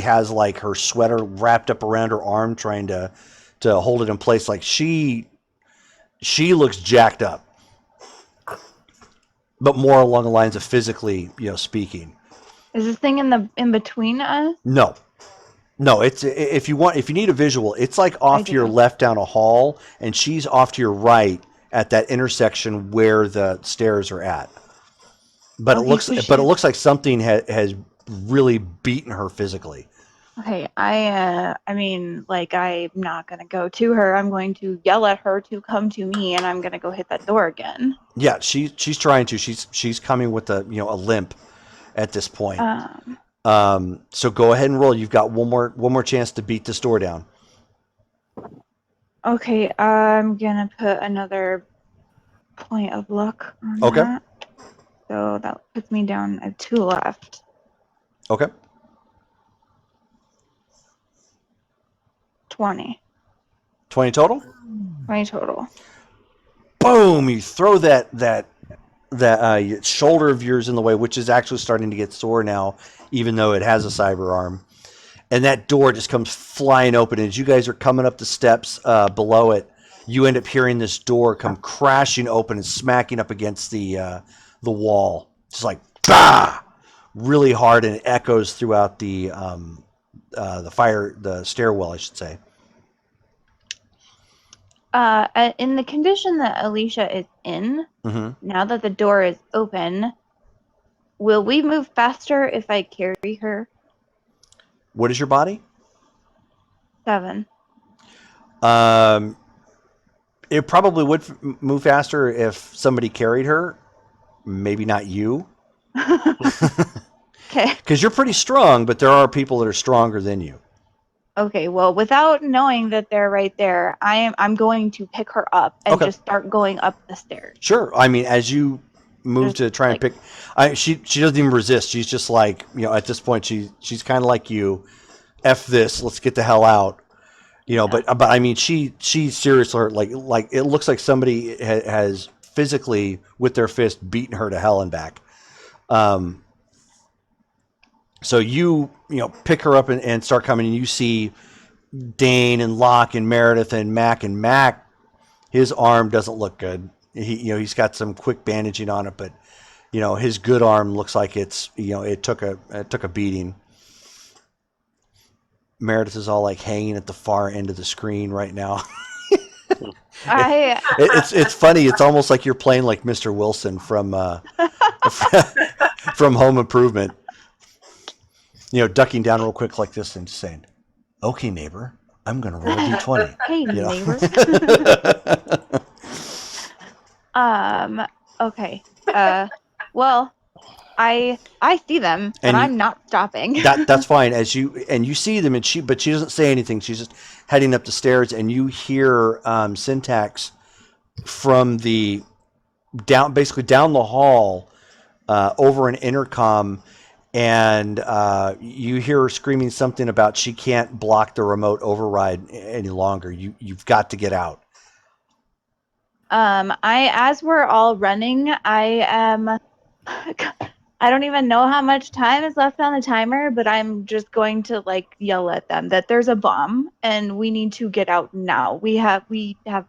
Speaker 2: has, like, her sweater wrapped up around her arm trying to hold it in place. Like, she looks jacked up, but more along the lines of physically speaking.
Speaker 4: Is this thing in between us?
Speaker 2: No, it's, if you need a visual, it's like off to your left down a hall, and she's off to your right at that intersection where the stairs are at. But it looks like something has really beaten her physically.
Speaker 4: Okay, I mean, like, I'm not gonna go to her. I'm going to yell at her to come to me, and I'm gonna go hit that door again.
Speaker 2: Yeah, she's trying to. She's coming with a limp at this point. So go ahead and roll. You've got one more chance to beat this door down.
Speaker 4: Okay, I'm gonna put another point of luck on that. So that puts me down at 2 left.
Speaker 2: Okay.
Speaker 4: 20.
Speaker 2: 20 total?
Speaker 4: 20 total.
Speaker 2: Boom! You throw that shoulder of yours in the way, which is actually starting to get sore now, even though it has a cyber arm. And that door just comes flying open. As you guys are coming up the steps below it, you end up hearing this door come crashing open and smacking up against the wall. Just like, bah! Really hard, and it echoes throughout the stairwell, I should say.
Speaker 4: In the condition that Alicia is in, now that the door is open, will we move faster if I carry her?
Speaker 2: What is your body?
Speaker 4: 7.
Speaker 2: It probably would move faster if somebody carried her. Maybe not you.
Speaker 4: Okay.
Speaker 2: Because you're pretty strong, but there are people that are stronger than you.
Speaker 4: Okay, well, without knowing that they're right there, I'm going to pick her up and just start going up the stairs.
Speaker 2: Sure. I mean, as you move to try and pick, she doesn't even resist. She's just like, at this point, she's kind of like you. F this, let's get the hell out. But I mean, she seriously, like it looks like somebody has physically with their fist beaten her to hell and back. So you pick her up and start coming, and you see Dane and Locke and Meredith and Mac. And Mac, his arm doesn't look good. He's got some quick bandaging on it, but his good arm looks like it took a beating. Meredith is all like hanging at the far end of the screen right now. It's funny. It's almost like you're playing like Mr. Wilson from from Home Improvement. Ducking down real quick like this and just saying, "Okay, neighbor, I'm gonna roll a d20."
Speaker 7: Hey, neighbor. Okay. Well, I see them, but I'm not stopping.
Speaker 2: That's fine. As you see them, but she doesn't say anything. She's just heading up the stairs, and you hear Syntax from the basically down the hall, over an intercom, and you hear her screaming something about she can't block the remote override any longer. You've got to get out.
Speaker 7: As we're all running, I don't even know how much time is left on the timer, but I'm just going to yell at them that there's a bomb and we need to get out now. We have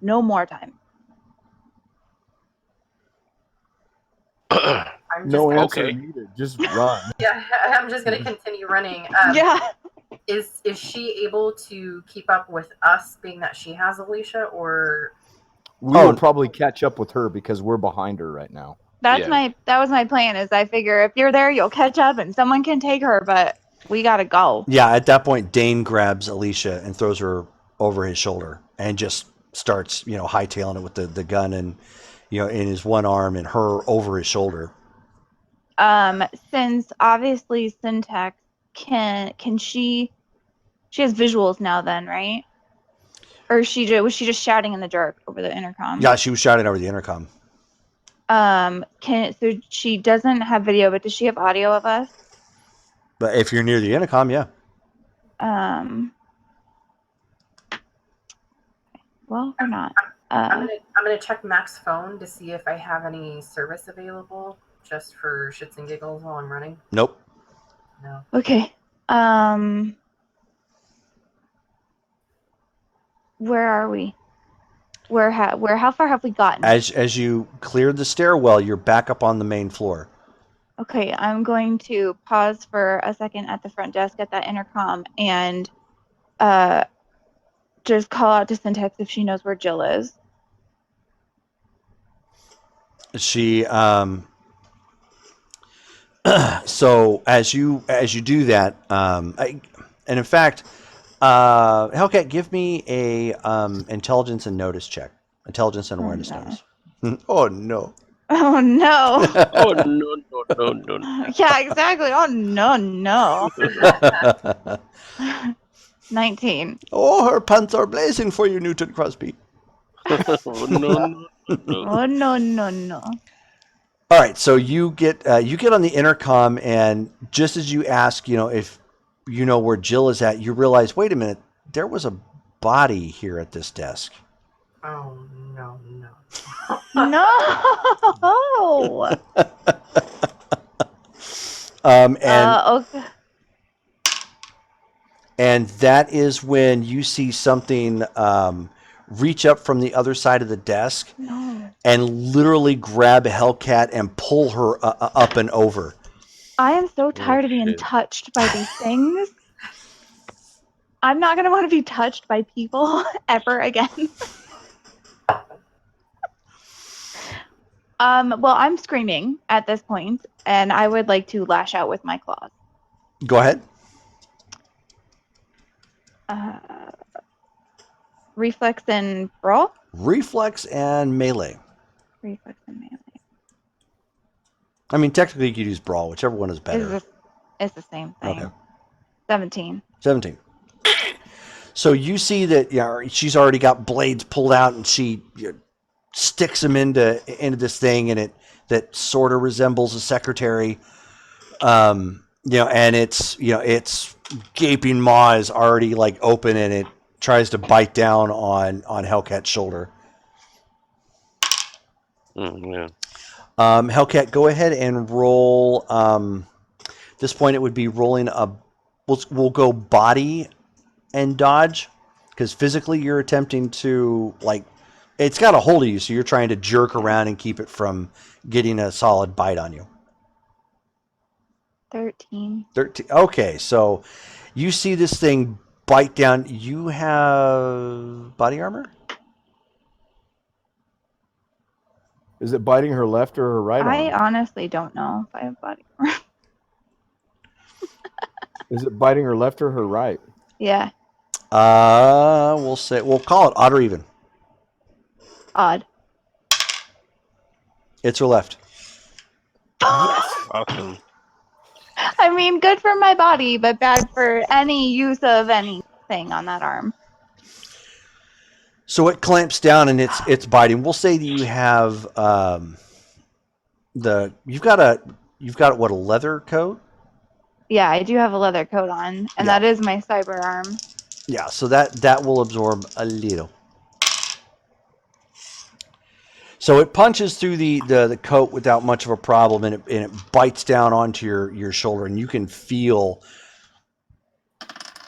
Speaker 7: no more time.
Speaker 3: No answer
Speaker 1: Okay.
Speaker 3: needed. Just run.
Speaker 5: Yeah, I'm just gonna continue running.
Speaker 7: Yeah.
Speaker 5: Is she able to keep up with us, being that she has Alicia, or
Speaker 3: We will probably catch up with her because we're behind her right now.
Speaker 7: That was my plan. Is I figure if you're there, you'll catch up and someone can take her, but we gotta go.
Speaker 2: Yeah, at that point, Dane grabs Alicia and throws her over his shoulder and just starts, hightailing it with the gun and, in his one arm and her over his shoulder.
Speaker 7: Since obviously Syntax can she has visuals now then, right? Or was she just shouting in the dark over the intercom?
Speaker 2: Yeah, she was shouting over the intercom.
Speaker 7: So she doesn't have video, but does she have audio of us?
Speaker 2: But if you're near the intercom, yeah.
Speaker 7: Well, or not.
Speaker 5: I'm gonna check Mac's phone to see if I have any service available, just for shits and giggles while I'm running.
Speaker 2: Nope.
Speaker 5: No.
Speaker 7: Okay. Where are we? How far have we gotten?
Speaker 2: As you cleared the stairwell, you're back up on the main floor.
Speaker 7: Okay, I'm going to pause for a second at the front desk at that intercom and just call out to Syntax if she knows where Jill is.
Speaker 2: She so as you do that, and in fact, Hellcat, give me a intelligence and notice check. Intelligence and awareness notice. Oh no.
Speaker 7: Oh no.
Speaker 1: Oh no.
Speaker 7: Yeah, exactly. Oh no. 19.
Speaker 2: Oh, her pants are blazing for you, Newton Crosby.
Speaker 1: Oh no.
Speaker 7: Oh no.
Speaker 2: All right, so you get on the intercom, and just as you ask, if you know where Jill is at, you realize, wait a minute, there was a body here at this desk.
Speaker 5: Oh no.
Speaker 7: No. Okay.
Speaker 2: And that is when you see something reach up from the other side of the desk and literally grab Hellcat and pull her up and over.
Speaker 7: I am so tired of being touched by these things. I'm not going to want to be touched by people ever again. Well, I'm screaming at this point, and I would like to lash out with my claws.
Speaker 2: Go ahead.
Speaker 7: Reflex and brawl?
Speaker 2: Reflex and melee.
Speaker 7: Reflex and melee.
Speaker 2: I mean, technically you could use brawl, whichever one is better.
Speaker 7: It's the same thing.
Speaker 2: Okay.
Speaker 7: 17.
Speaker 2: So you see that she's already got blades pulled out, and she sticks them into this thing, and that sort of resembles a secretary. And its gaping maw is already open, and it tries to bite down on Hellcat's shoulder.
Speaker 1: Yeah.
Speaker 2: Hellcat, go ahead and roll. At this point, it would be rolling we'll go body and dodge, because physically you're attempting to It's got a hold of you, so you're trying to jerk around and keep it from getting a solid bite on you.
Speaker 7: 13.
Speaker 2: 13. Okay, so you see this thing bite down. You have body armor?
Speaker 3: Is it biting her left or her right
Speaker 7: I
Speaker 3: arm?
Speaker 7: honestly don't know if I have body armor.
Speaker 3: Is it biting her left or her right?
Speaker 7: Yeah,
Speaker 2: We'll call it odd or even.
Speaker 7: odd.
Speaker 2: It's her left.
Speaker 1: Awesome.
Speaker 7: I mean, good for my body, but bad for any use of anything on that arm.
Speaker 2: So it clamps down and it's biting. We'll say that you have you've got what, a leather coat?
Speaker 7: Yeah, I do have a leather coat on, and
Speaker 2: Yeah.
Speaker 7: that is my cyber arm.
Speaker 2: Yeah, so that will absorb a little. So it punches through the coat without much of a problem, and it bites down onto your shoulder, and you can feel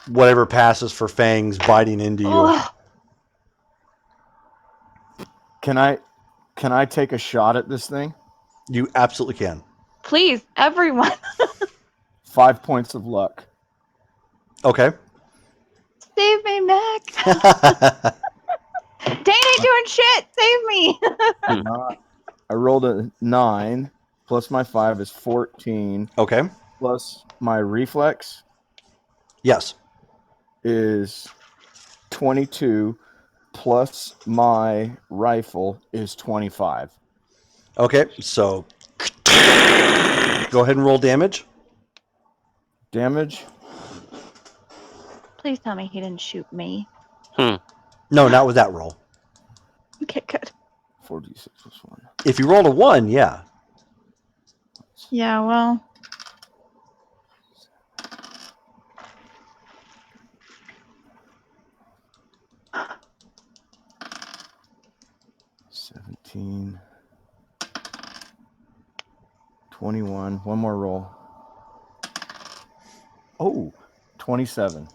Speaker 2: whatever passes for fangs biting into you.
Speaker 7: Ugh.
Speaker 3: Can I take a shot at this thing?
Speaker 2: You absolutely can.
Speaker 7: Please, everyone,
Speaker 3: 5 points of luck.
Speaker 2: Okay.
Speaker 7: save me, Mac. Dane ain't doing shit. Save me.
Speaker 3: I rolled a 9 plus my 5 is 14
Speaker 2: Okay.
Speaker 3: plus my reflex
Speaker 2: Yes.
Speaker 3: is 22 plus my rifle is 25.
Speaker 2: Okay. So go ahead and roll damage.
Speaker 3: Damage?
Speaker 7: Please tell me he didn't shoot me.
Speaker 2: No, not with that roll.
Speaker 7: Okay, good.
Speaker 3: 4d6 plus 1.
Speaker 2: If you rolled a 1, yeah.
Speaker 7: Yeah, well.
Speaker 3: $17. 21. One more roll. Oh, 27.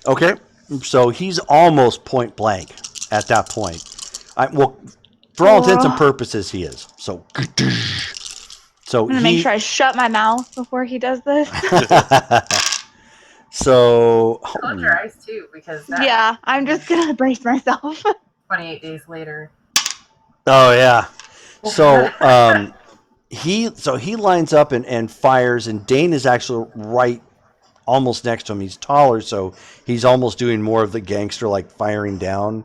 Speaker 2: Okay. So he's almost point blank at that point. Well, for all intents and purposes, he is. So
Speaker 7: I'm gonna make sure I shut my mouth before he does this.
Speaker 2: So
Speaker 5: Close your eyes too, because that
Speaker 7: Yeah, I'm just gonna brace myself.
Speaker 5: 28 days later.
Speaker 2: Oh yeah. So he lines up and fires, and Dane is actually right almost next to him. He's taller, so he's almost doing more of the gangster like firing down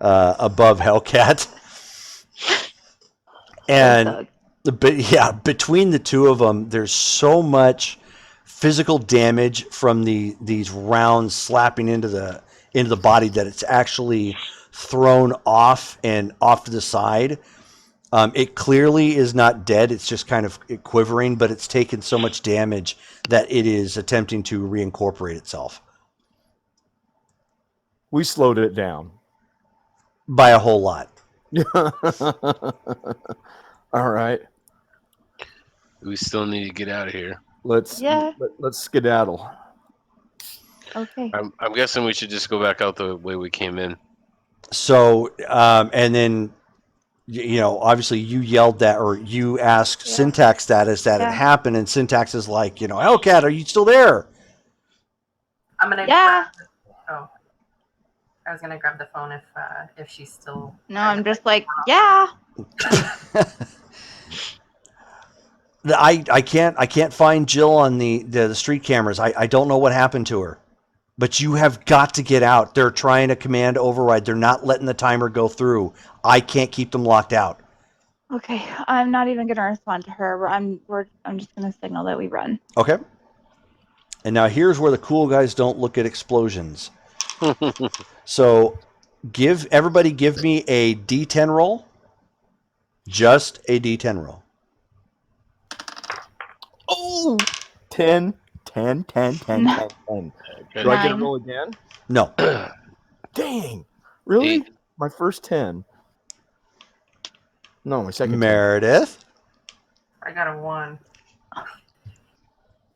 Speaker 2: above Hellcat. And between the two of them, there's so much physical damage from these rounds slapping into the body that it's actually thrown off and off to the side. It clearly is not dead. It's just kind of quivering, but it's taken so much damage that it is attempting to reincorporate itself.
Speaker 3: We slowed it down.
Speaker 2: By a whole lot.
Speaker 3: All right.
Speaker 1: We still need to get out of here.
Speaker 3: Let's skedaddle.
Speaker 7: Okay.
Speaker 1: I'm guessing we should just go back out the way we came in.
Speaker 2: So, and then, obviously you yelled that, or you asked Syntax that as that had happened, and Syntax is like, Hellcat, are you still there?
Speaker 5: I'm gonna.
Speaker 7: Yeah.
Speaker 5: I was gonna grab the phone if she's still.
Speaker 7: No, I'm just like, yeah.
Speaker 2: I can't find Jill on the street cameras. I don't know what happened to her. But you have got to get out. They're trying to command override. They're not letting the timer go through. I can't keep them locked out.
Speaker 7: Okay, I'm not even gonna respond to her. I'm just gonna signal that we run.
Speaker 2: Okay. And now here's where the cool guys don't look at explosions. So give me a D10 roll. Just a D10 roll.
Speaker 3: Oh, 10. Do I get a roll again?
Speaker 2: No.
Speaker 3: Dang. Really?
Speaker 1: 8.
Speaker 3: My first 10. No, my second 10.
Speaker 2: Meredith?
Speaker 5: I got a 1.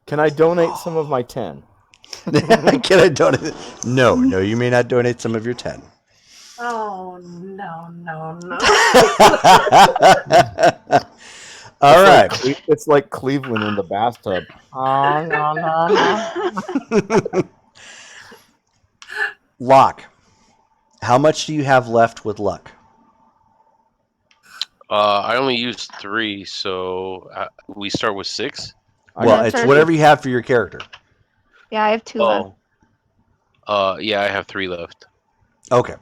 Speaker 3: Can I donate some of my 10?
Speaker 2: Can I donate? No, you may not donate some of your 10.
Speaker 5: Oh, no, no, no.
Speaker 2: All right.
Speaker 3: It's like Cleveland in the bathtub. Oh, no, no, no.
Speaker 2: Locke, how much do you have left with luck?
Speaker 1: I only used 3, so we start with 6.
Speaker 2: Well,
Speaker 7: Yeah,
Speaker 2: it's
Speaker 7: sorry.
Speaker 2: whatever you have for your character.
Speaker 7: Yeah, I have 2 left.
Speaker 1: Yeah, I have 3 left.
Speaker 2: Okay.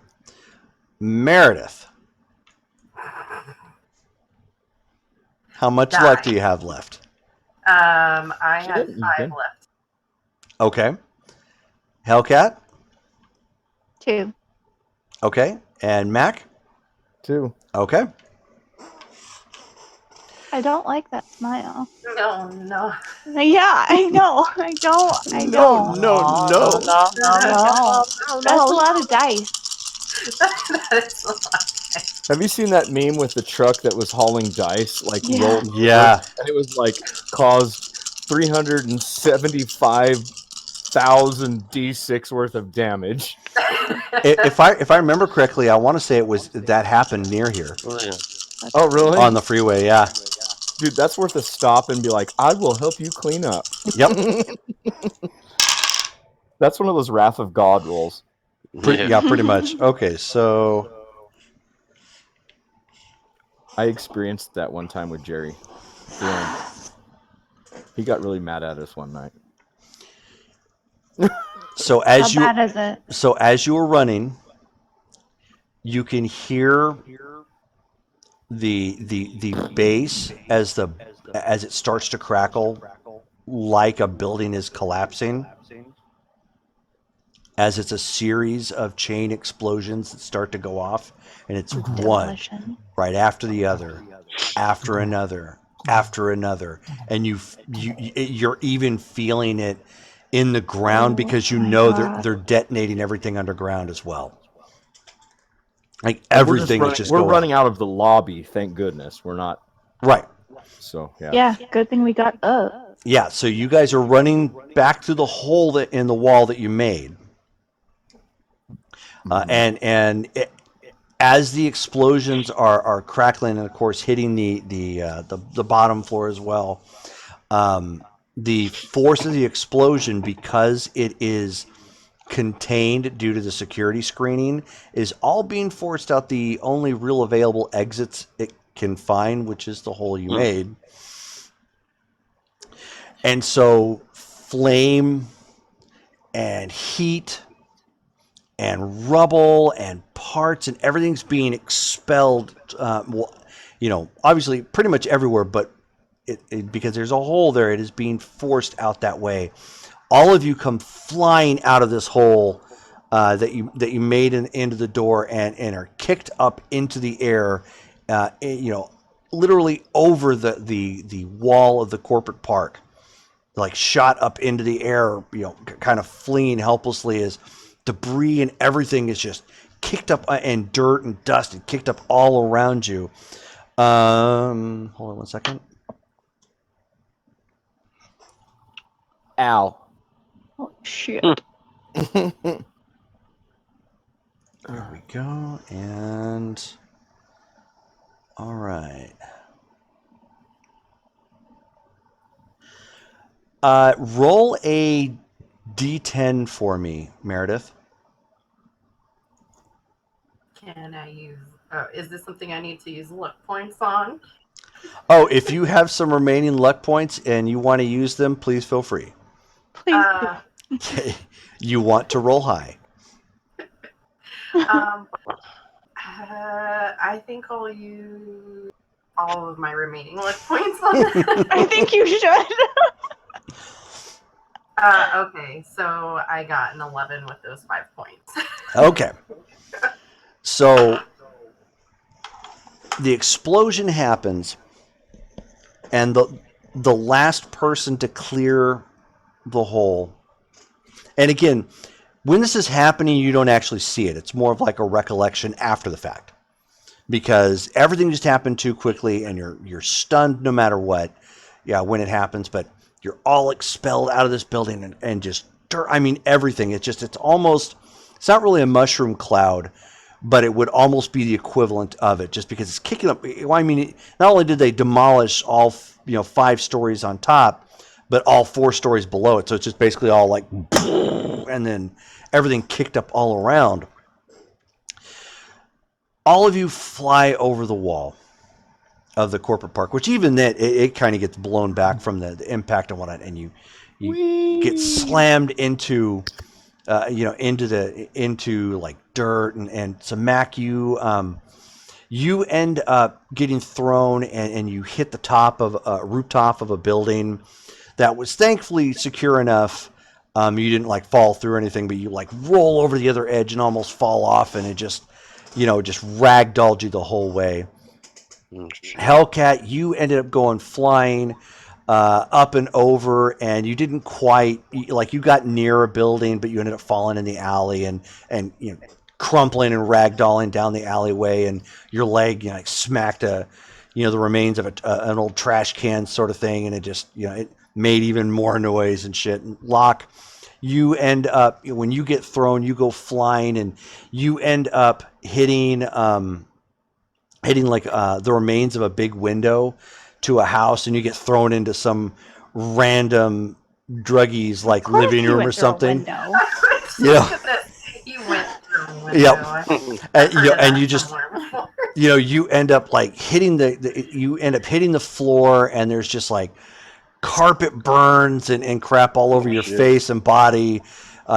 Speaker 2: Meredith, how much
Speaker 5: Die.
Speaker 2: luck do you have left?
Speaker 5: I have
Speaker 3: Shit,
Speaker 5: 5
Speaker 3: even.
Speaker 5: left.
Speaker 2: Okay. Hellcat?
Speaker 7: 2.
Speaker 2: Okay. And Mac?
Speaker 3: 2.
Speaker 2: Okay.
Speaker 7: I don't like that smile.
Speaker 5: No, no.
Speaker 7: Yeah, I know. I don't. I don't.
Speaker 2: no.
Speaker 7: I don't. That's a lot of dice.
Speaker 5: That is a lot.
Speaker 3: Have you seen that meme with the truck that was hauling dice, like
Speaker 7: Yeah.
Speaker 3: rolled over,
Speaker 2: Yeah.
Speaker 3: and it was like caused 375,000 D6 worth of damage?
Speaker 2: If I remember correctly, I want to say it was that happened near here
Speaker 1: Oh, yeah.
Speaker 3: Oh, really?
Speaker 2: on the freeway. Yeah.
Speaker 3: Dude, that's worth a stop and be like, I will help you clean up.
Speaker 2: Yep.
Speaker 3: That's one of those Wrath of God rolls.
Speaker 2: Yeah, pretty much. Okay, so
Speaker 3: I experienced that one time with Jerry. Yeah. He got really mad at us one night.
Speaker 2: so
Speaker 7: How
Speaker 2: as you
Speaker 7: bad is it?
Speaker 2: so as you were running, you can hear the base as it starts to crackle like a building is collapsing, as it's a series of chain explosions that start to go off, and it's one
Speaker 7: Demolition.
Speaker 2: right after the other, after another, after another, and you're even feeling it in the ground because you
Speaker 7: my
Speaker 2: know
Speaker 7: God.
Speaker 2: they're detonating everything underground as well. Like
Speaker 3: We're
Speaker 2: everything is just
Speaker 3: we're
Speaker 2: going
Speaker 3: running out of the lobby, thank goodness. We're not.
Speaker 2: right.
Speaker 3: So, yeah.
Speaker 7: Yeah, good thing we got up.
Speaker 2: Yeah, so you guys are running back through the hole in the wall that you made, and as the explosions are crackling and of course hitting the bottom floor as well, the force of the explosion, because it is contained due to the security screening, is all being forced out the only real available exits it can find, which is the hole you made. And so flame and heat and rubble and parts and everything's being expelled, obviously pretty much everywhere, but because there's a hole there, it is being forced out that way. All of you come flying out of this hole that you made into the door and are kicked up into the air, literally over the wall of the corporate park, like shot up into the air, kind of fleeing helplessly as debris and everything is just kicked up, and dirt and dust and kicked up all around you. Hold on one second.
Speaker 3: Ow.
Speaker 7: Oh, shit.
Speaker 2: There we go. And all right. Roll a D10 for me, Meredith.
Speaker 5: Can I use... is this something I need to use luck points on?
Speaker 2: Oh, if you have some remaining luck points and you want to use them, please feel free.
Speaker 7: Please.
Speaker 2: Okay. You want to roll high.
Speaker 5: I think I'll use all of my remaining luck points on that.
Speaker 7: I think you should.
Speaker 5: Okay, so I got an 11 with those 5 points.
Speaker 2: Okay. So the explosion happens, and the last person to clear the hole. And again, when this is happening, you don't actually see it. It's more of like a recollection after the fact, because everything just happened too quickly, and you're stunned no matter what. Yeah, when it happens, but you're all expelled out of this building and just dirt. I mean, everything. It's not really a mushroom cloud, but it would almost be the equivalent of it, just because it's kicking up. Well, I mean, not only did they demolish all 5 stories on top, but all 4 stories below it. So it's just basically all like, and then everything kicked up all around. All of you fly over the wall of the corporate park, which even then it kind of gets blown back from the impact and whatnot, and you get slammed into into like dirt and some Mac. You end up getting thrown and you hit the top of a rooftop of a building that was thankfully secure enough. You didn't like fall through or anything, but you like roll over the other edge and almost fall off, and it just ragdolled you the whole way. Hellcat, you ended up going flying up and over, and you didn't quite, like, you got near a building, but you ended up falling in the alley and crumpling and ragdolling down the alleyway, and your leg like smacked the remains of an old trash can sort of thing, and it just it made even more noise and shit. And Locke, you end up, when you get thrown, you go flying, and you end up hitting like the remains of a big window to a house, and you get thrown into some random druggie's like living room or something.
Speaker 5: You went through a window.
Speaker 2: Yep. And you just you end up like hitting the floor, and there's just like carpet burns and crap all over your face and body.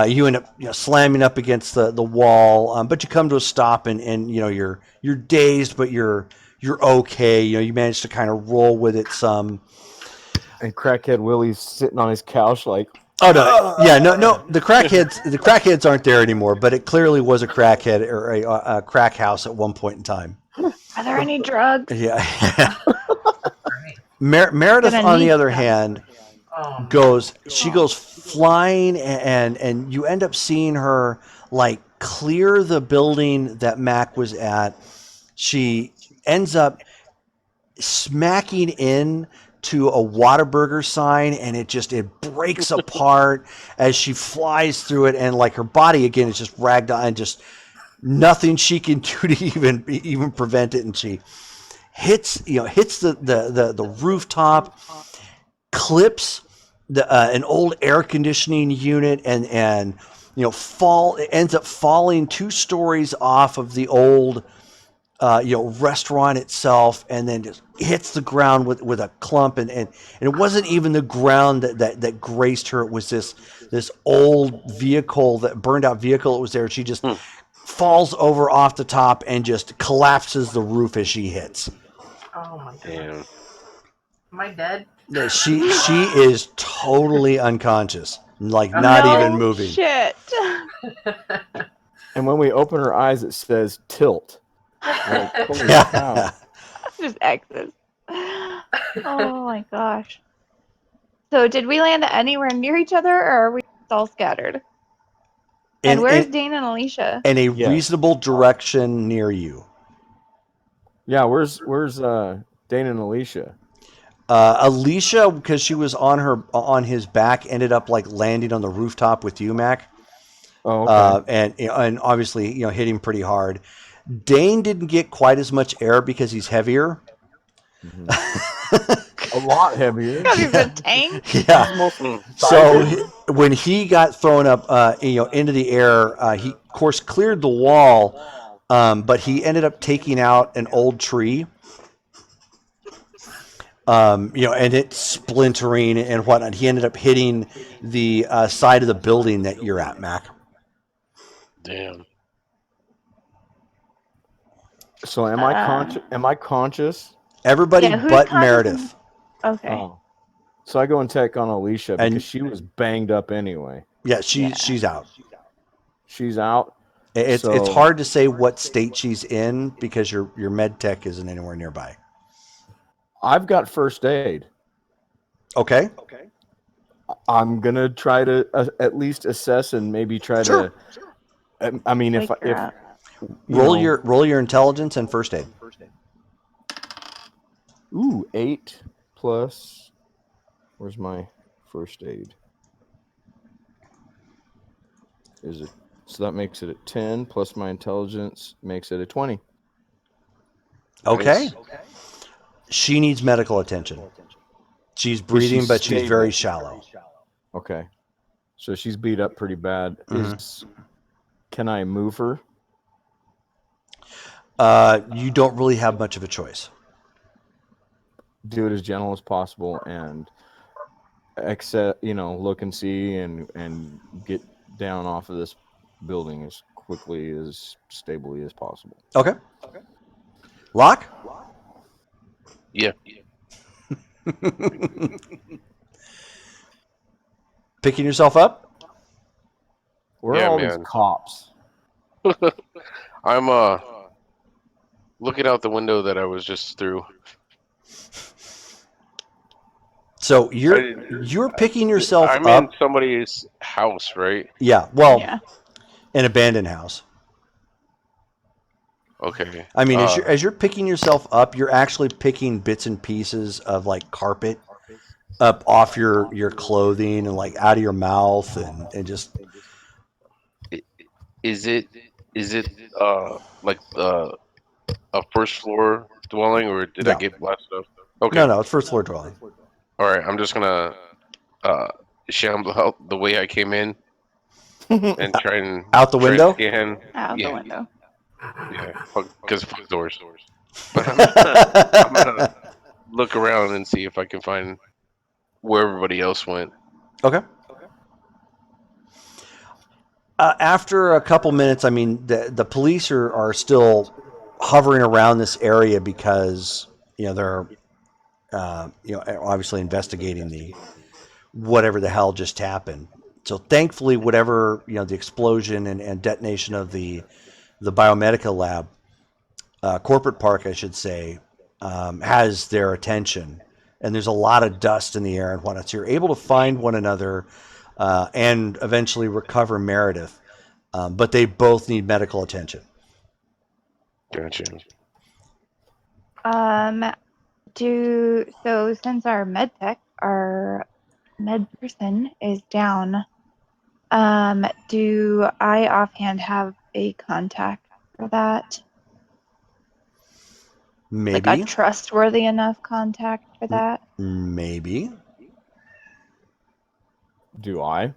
Speaker 2: You end up slamming up against the wall, but you come to a stop, and you're dazed, but you're okay. You manage to kind of roll with it some.
Speaker 3: And Crackhead Willie's sitting on his couch like,
Speaker 2: oh no, yeah, no, the crackheads aren't there anymore, but it clearly was a crackhead or a crack house at one point in time.
Speaker 7: Are there any drugs?
Speaker 2: Yeah. Meredith, on the other hand, goes flying, and you end up seeing her like clear the building that Mac was at. She ends up smacking in to a Whataburger sign, and it breaks apart as she flies through it, and like her body again is just ragged on, and just nothing she can do to even prevent it, and she hits the rooftop, clips an old air conditioning unit, and ends up falling 2 stories off of the old restaurant itself, and then just hits the ground with a clump, and it wasn't even the ground that graced her. It was this old vehicle, that burned out vehicle that was there. She just falls over off the top and just collapses the roof as she hits.
Speaker 5: Oh my god. Am I dead?
Speaker 2: Yeah, she is totally unconscious, like not even moving.
Speaker 7: Shit.
Speaker 3: And when we open her eyes, it says tilt. Like, holy cow.
Speaker 7: Just X's. Oh my gosh. So did we land anywhere near each other, or are we all scattered? And where's Dane and Alicia?
Speaker 2: In a reasonable direction near you.
Speaker 3: Yeah, where's Dane and Alicia?
Speaker 2: Alicia, because she was on his back, ended up like landing on the rooftop with you, Mac.
Speaker 3: Oh, okay.
Speaker 2: And obviously, hitting pretty hard. Dane didn't get quite as much air because he's heavier.
Speaker 3: Mm-hmm. A lot heavier.
Speaker 7: Because he's a tank.
Speaker 2: Yeah. So when he got thrown up, into the air, he of course cleared the wall, but he ended up taking out an old tree. And it splintering and whatnot. He ended up hitting the side of the building that you're at, Mac.
Speaker 1: Damn.
Speaker 3: So am I conscious?
Speaker 2: Everybody but Meredith.
Speaker 7: Okay.
Speaker 3: Oh. So I go and check on Alicia because she was banged up anyway.
Speaker 2: Yeah, she's out.
Speaker 3: She's out.
Speaker 2: It's hard to say what state she's in because your med tech isn't anywhere nearby.
Speaker 3: I've got first aid.
Speaker 2: Okay.
Speaker 3: I'm gonna try to at least assess and maybe try to. I mean, if
Speaker 2: roll your intelligence and first aid.
Speaker 3: Ooh, 8 plus. Where's my first aid? Is it So that makes it a 10 plus my intelligence makes it a 20.
Speaker 2: Okay.
Speaker 1: Nice.
Speaker 2: She needs medical attention. She's
Speaker 3: Is she
Speaker 2: breathing, but she's very
Speaker 3: stable?
Speaker 2: shallow.
Speaker 3: Okay. So she's beat up pretty bad. Can I move her?
Speaker 2: You don't really have much of a choice.
Speaker 3: Do it as gentle as possible and look and see and get down off of this building as quickly, as stably as possible.
Speaker 2: Okay. Locke?
Speaker 1: Yeah.
Speaker 2: Picking yourself up?
Speaker 3: Where
Speaker 1: Yeah,
Speaker 3: are all
Speaker 1: man.
Speaker 3: these cops?
Speaker 1: I'm looking out the window that I was just through.
Speaker 2: So you're picking yourself
Speaker 1: I'm
Speaker 2: up.
Speaker 1: in somebody's house, right?
Speaker 2: Yeah. Well,
Speaker 7: Yeah.
Speaker 2: an abandoned house.
Speaker 1: Okay.
Speaker 2: I mean, as you're picking yourself up, you're actually picking bits and pieces of like carpet up off your clothing and like out of your mouth and just
Speaker 1: Is it like a first floor dwelling, or did I
Speaker 2: Yeah.
Speaker 1: get blasted up? Okay.
Speaker 2: no, it's first floor dwelling.
Speaker 1: All right. I'm just gonna shamble out the way I came in and try and
Speaker 2: Out the
Speaker 1: try and
Speaker 2: window?
Speaker 1: scan.
Speaker 7: Out
Speaker 1: Yeah.
Speaker 7: the window.
Speaker 1: Yeah. Because fuck doors. But I'm gonna look around and see if I can find where everybody else went.
Speaker 2: Okay. After a couple minutes, I mean, the police are still hovering around this area because they're obviously investigating the whatever the hell just happened. So thankfully, whatever the explosion and detonation of the Bio-medika lab, corporate park, I should say, has their attention, and there's a lot of dust in the air and whatnot. So you're able to find one another and eventually recover Meredith, but they both need medical attention.
Speaker 1: Gotcha.
Speaker 7: So since our med person is down, do I offhand have a contact for that?
Speaker 2: Maybe.
Speaker 7: Like a trustworthy enough contact for that?
Speaker 2: Maybe.
Speaker 3: Do I?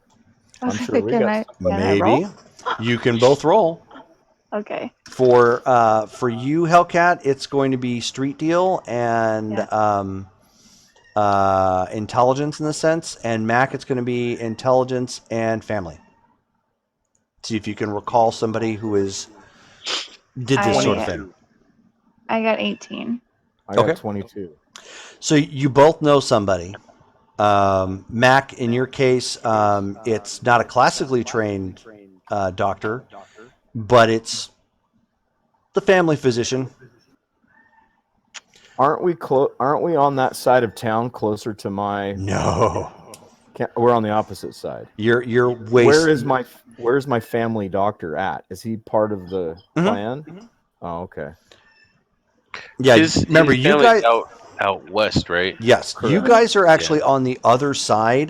Speaker 3: I'm
Speaker 7: Okay,
Speaker 3: sure we
Speaker 7: can
Speaker 3: got
Speaker 7: I
Speaker 2: Maybe.
Speaker 7: roll?
Speaker 2: You can both roll.
Speaker 7: Okay.
Speaker 2: For you, Hellcat, it's going to be street deal and intelligence in the sense, and Mac, it's going to be intelligence and family. See if you can recall somebody who did this sort of thing.
Speaker 7: I got 18.
Speaker 3: I got
Speaker 2: Okay.
Speaker 3: 22.
Speaker 2: So you both know somebody. Mac, in your case, it's not a classically trained doctor, but it's the family physician.
Speaker 3: Aren't we on that side of town closer to my?
Speaker 2: No,
Speaker 3: We're on the opposite side.
Speaker 2: You're way.
Speaker 3: Where's my family doctor at? Is he part of the plan? Mm-hmm. Oh, okay.
Speaker 2: Yeah, remember
Speaker 1: his
Speaker 2: you guys
Speaker 1: out west, right?
Speaker 2: Yes,
Speaker 3: Correct.
Speaker 2: you guys are actually on the other side.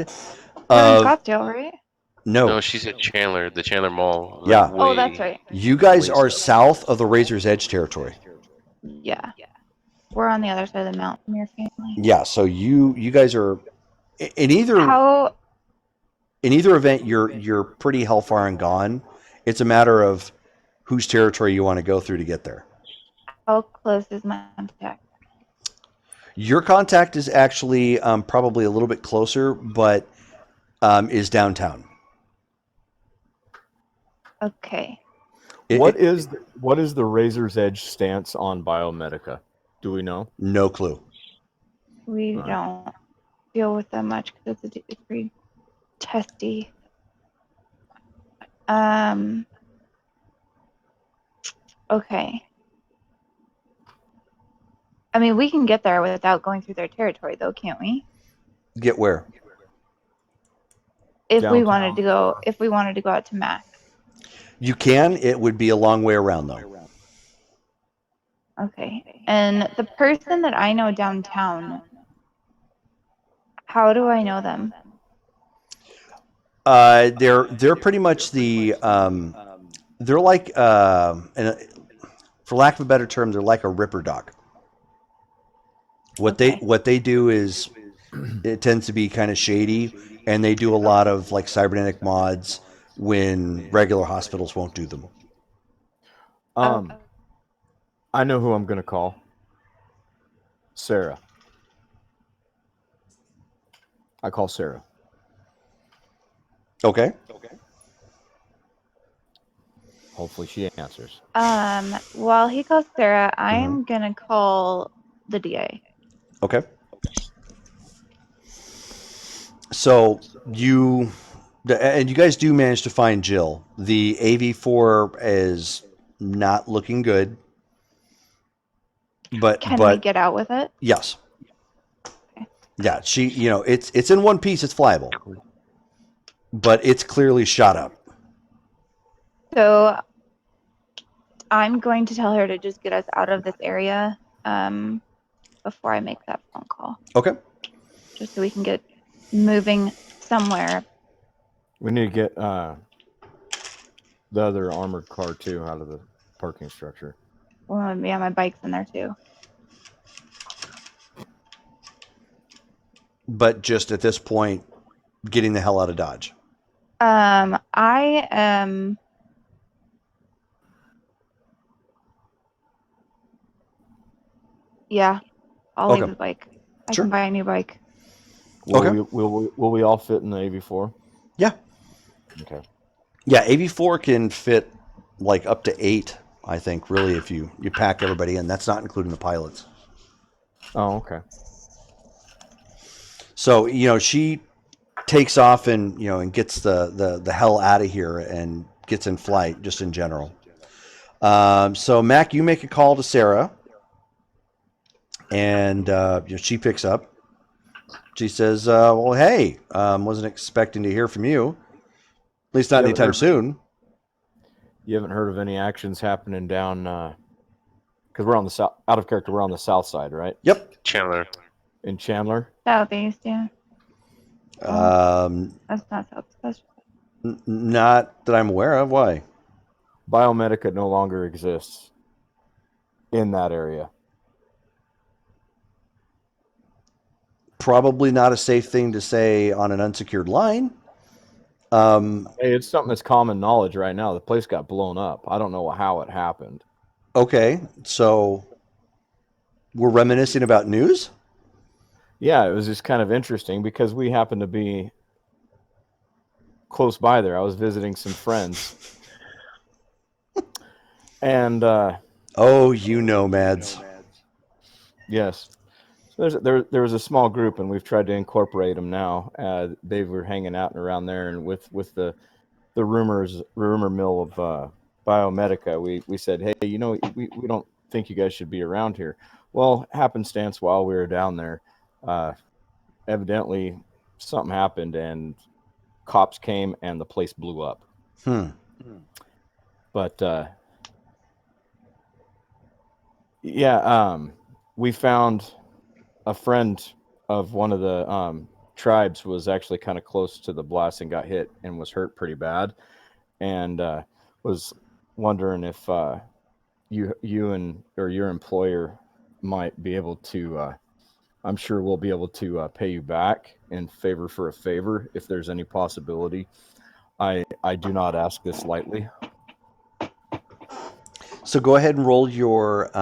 Speaker 7: You're in Scottsdale, right?
Speaker 1: No, she's at Chandler, the Chandler Mall.
Speaker 2: Yeah.
Speaker 7: Oh, that's right.
Speaker 2: You guys are south of the Razor's Edge territory.
Speaker 7: Yeah. We're on the other side of the mountain from your family.
Speaker 2: Yeah, so you guys are in either event you're pretty hellfire and gone. It's a matter of whose territory you want to go through to get there.
Speaker 7: How close is my contact?
Speaker 2: Your contact is actually probably a little bit closer, but is downtown.
Speaker 7: Okay.
Speaker 3: What is the Razor's Edge stance on Bio-medika? Do we know?
Speaker 2: No clue.
Speaker 7: We don't deal with them much because it's pretty testy. Okay. I mean, we can get there without going through their territory, though, can't we?
Speaker 2: Get where?
Speaker 7: If we
Speaker 3: Downtown.
Speaker 7: wanted to go out to Mac.
Speaker 2: You can. It would be a long way around, though.
Speaker 7: Okay. And the person that I know downtown, how do I know them?
Speaker 2: They're pretty much the They're like, for lack of a better term, they're like a ripper doc. What they do is it tends to be kind of shady, and they do a lot of like cybernetic mods when regular hospitals won't do them.
Speaker 3: I know who I'm going to call. Sarah. I call Sarah.
Speaker 2: Okay.
Speaker 3: Hopefully she answers.
Speaker 7: While he calls Sarah, I'm gonna call the DA.
Speaker 2: Okay. So you guys do manage to find Jill. The AV4 is not looking good, but
Speaker 7: Can we get out with it?
Speaker 2: yes,
Speaker 7: Okay.
Speaker 2: yeah. She, it's in one piece. It's flyable, but it's clearly shot up.
Speaker 7: So I'm going to tell her to just get us out of this area before I make that phone call.
Speaker 2: Okay.
Speaker 7: Just so we can get moving somewhere.
Speaker 3: We need to get the other armored car too out of the parking structure.
Speaker 7: Well, yeah, my bike's in there too.
Speaker 2: But just at this point, getting the hell out of Dodge.
Speaker 7: I am. Yeah, I'll leave the bike. I
Speaker 2: Sure.
Speaker 7: can buy a new bike.
Speaker 3: Will we all fit in the AV4?
Speaker 2: Yeah.
Speaker 3: Okay.
Speaker 2: Yeah, AV4 can fit like up to 8, I think, really, if you pack everybody in. That's not including the pilots.
Speaker 3: Oh, okay.
Speaker 2: So, she takes off and, and gets the hell out of here and gets in flight, just in general. So, Mac, you make a call to Sarah. And she picks up. She says, well, hey, wasn't expecting to hear from you. At least not anytime soon.
Speaker 3: You haven't heard of any actions happening down, because we're on the south, out of character, we're on the south side, right?
Speaker 2: Yep.
Speaker 1: Chandler.
Speaker 3: In Chandler?
Speaker 7: Southeast, yeah. That's not south. That's
Speaker 2: not that I'm aware of. Why?
Speaker 3: Bio-medika no longer exists in that area.
Speaker 2: Probably not a safe thing to say on an unsecured line.
Speaker 3: Hey, it's something that's common knowledge right now. The place got blown up. I don't know how it happened.
Speaker 2: Okay, so we're reminiscing about news?
Speaker 3: Yeah, it was just kind of interesting because we happened to be close by there. I was visiting some friends. And
Speaker 2: Mads.
Speaker 3: Yes. So there was a small group, and we've tried to incorporate them now. They were hanging out and around there, and with the rumor mill of Bio-medika, we said, hey, we don't think you guys should be around here. Well, happenstance, while we were down there, evidently something happened, and cops came, and the place blew up. But we found a friend of one of the tribes was actually kind of close to the blast and got hit and was hurt pretty bad, and was wondering if you and or your employer might be able to. I'm sure we'll be able to pay you back in favor for a favor if there's any possibility. I do not ask this lightly.
Speaker 2: So go ahead and roll your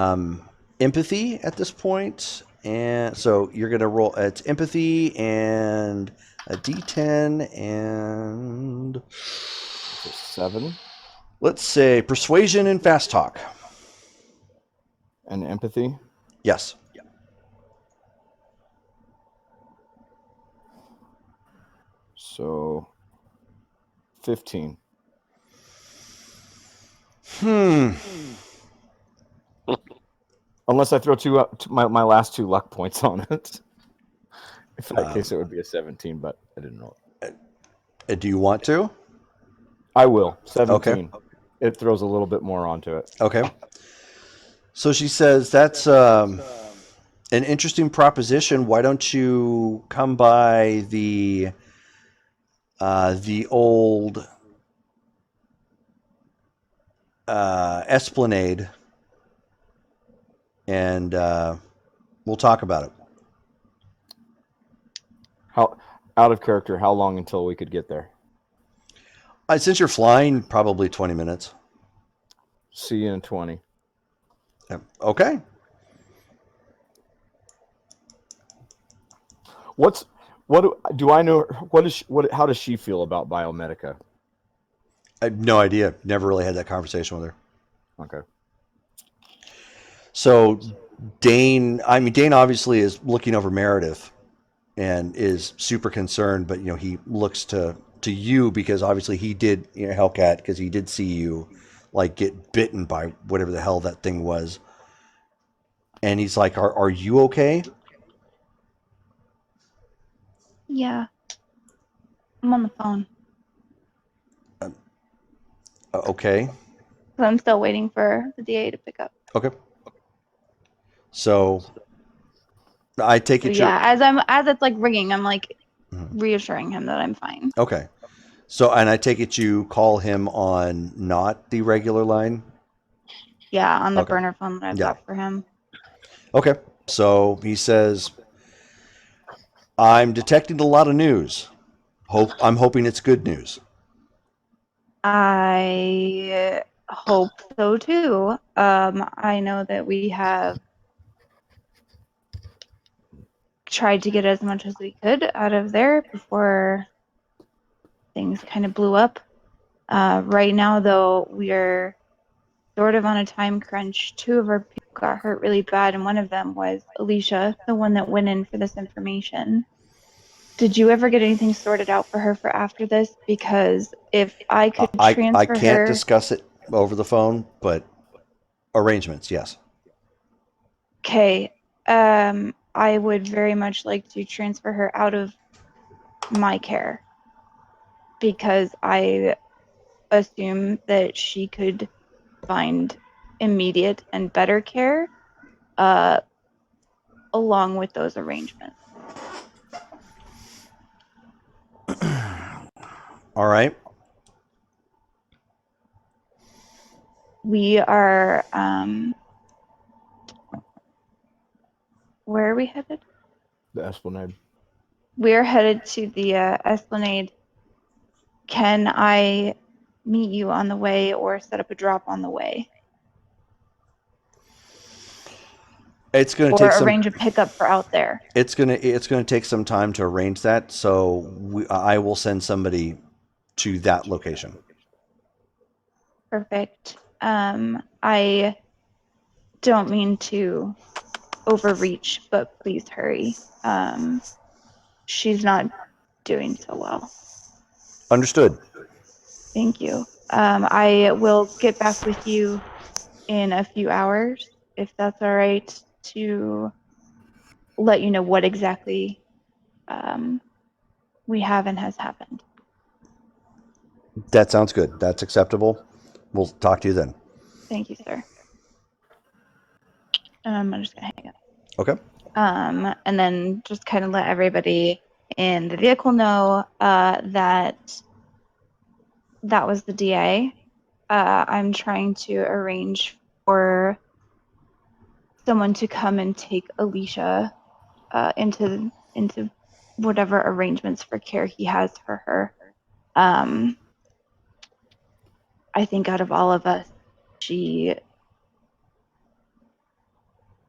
Speaker 2: empathy at this point. And so you're going to roll, it's empathy and a D10 and
Speaker 3: 7.
Speaker 2: Let's say persuasion and fast talk.
Speaker 3: And empathy?
Speaker 2: Yes.
Speaker 3: So 15. Unless I throw my last 2 luck points on it. In that case, it would be a 17, but I didn't know it.
Speaker 2: Do you want to?
Speaker 3: I will. 17.
Speaker 2: Okay.
Speaker 3: It throws a little bit more onto it.
Speaker 2: Okay. So she says, that's an interesting proposition. Why don't you come by the old Esplanade, and we'll talk about it.
Speaker 3: How out of character? How long until we could get there?
Speaker 2: Since you're flying, probably 20 minutes.
Speaker 3: See you in 20.
Speaker 2: Okay.
Speaker 3: What do I know? How does she feel about Bio-medika?
Speaker 2: I have no idea. Never really had that conversation with her.
Speaker 3: Okay.
Speaker 2: So Dane obviously is looking over Meredith and is super concerned, but he looks to you because obviously he did, Hellcat, because he did see you like get bitten by whatever the hell that thing was. And he's like, are you okay?
Speaker 7: Yeah. I'm on the phone.
Speaker 2: Okay.
Speaker 7: So I'm still waiting for the DA to pick up.
Speaker 2: Okay. So I take it
Speaker 7: as it's like ringing, I'm like reassuring him that I'm fine.
Speaker 2: Okay. So, and I take it you call him on not the regular line?
Speaker 7: Yeah, on the
Speaker 2: Okay.
Speaker 7: burner phone that I've got for him.
Speaker 2: Okay. So he says, I'm detecting a lot of news. I'm hoping it's good news.
Speaker 7: I hope so too. I know that we have tried to get as much as we could out of there before things kind of blew up. Right now, though, we're sort of on a time crunch. 2 of our people got hurt really bad, and one of them was Alicia, the one that went in for this information. Did you ever get anything sorted out for her for after this? Because if I could transfer
Speaker 2: I can't
Speaker 7: her...
Speaker 2: discuss it over the phone, but arrangements, yes.
Speaker 7: Okay. I would very much like to transfer her out of my care because I assume that she could find immediate and better care along with those arrangements.
Speaker 2: All right.
Speaker 7: We are where are we headed?
Speaker 3: The Esplanade.
Speaker 7: We're headed to the Esplanade. Can I meet you on the way or set up a drop on the way?
Speaker 2: It's going to take
Speaker 7: arrange a pickup for out there.
Speaker 2: It's going to take some time to arrange that, so I will send somebody to that location.
Speaker 7: Perfect. I don't mean to overreach, but please hurry. She's not doing so well.
Speaker 2: Understood.
Speaker 7: Thank you. I will get back with you in a few hours, if that's all right, to let you know what exactly we have and has happened.
Speaker 2: That sounds good. That's acceptable. We'll talk to you then.
Speaker 7: Thank you, sir. I'm just gonna hang up.
Speaker 2: Okay.
Speaker 7: And then just kind of let everybody in the vehicle know that was the DA. I'm trying to arrange for someone to come and take Alicia into whatever arrangements for care he has for her. I think out of all of us, she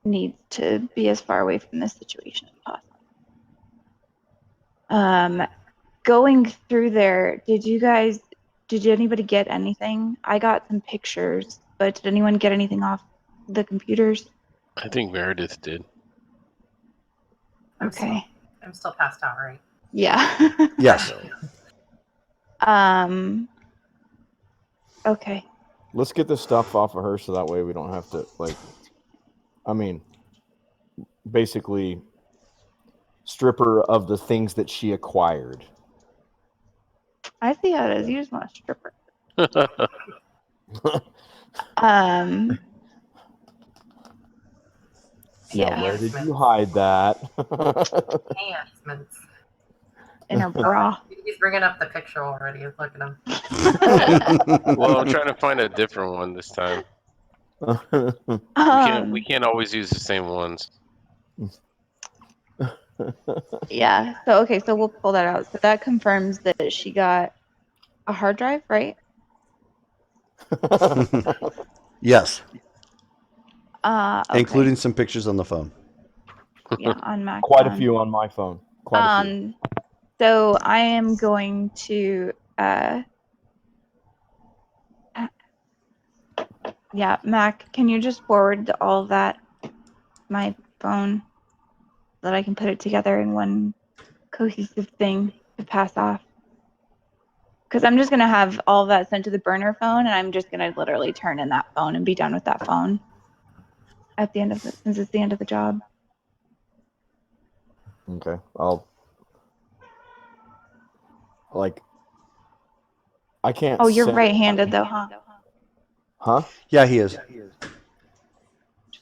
Speaker 7: needs to be as far away from this situation as possible. Going through there, did anybody get anything? I got some pictures, but did anyone get anything off the computers?
Speaker 1: I think Meredith did.
Speaker 7: Okay.
Speaker 5: I'm still passed out, right?
Speaker 7: Yeah.
Speaker 2: Yes.
Speaker 7: Okay.
Speaker 3: Let's get this stuff off of her so that way we don't have to, basically strip her of the things that she acquired.
Speaker 7: I see how it is. You just want to strip her. Yeah.
Speaker 3: Where did you hide that?
Speaker 5: Enhancements.
Speaker 7: In her bra.
Speaker 5: He's bringing up the picture already. Look at him.
Speaker 1: Well, I'm trying to find a different one this time. We can't always use the same ones.
Speaker 7: Yeah. So okay, so we'll pull that out. So that confirms that she got a hard drive, right?
Speaker 2: Yes,
Speaker 7: Okay.
Speaker 2: including some pictures on the phone.
Speaker 7: Yeah, on Mac.
Speaker 3: Quite a
Speaker 7: phone.
Speaker 3: few on my phone. Quite a few.
Speaker 7: So I am going to yeah, Mac, can you just forward all of that to my phone so that I can put it together in one cohesive thing to pass off? Because I'm just gonna have all of that sent to the burner phone, and I'm just gonna literally turn in that phone and be done with that phone at the end of since it's the end of the job.
Speaker 3: Okay. I can't.
Speaker 7: Oh, you're
Speaker 3: send-
Speaker 7: right-handed though, huh?
Speaker 3: Huh?
Speaker 2: Yeah, he is.
Speaker 7: Just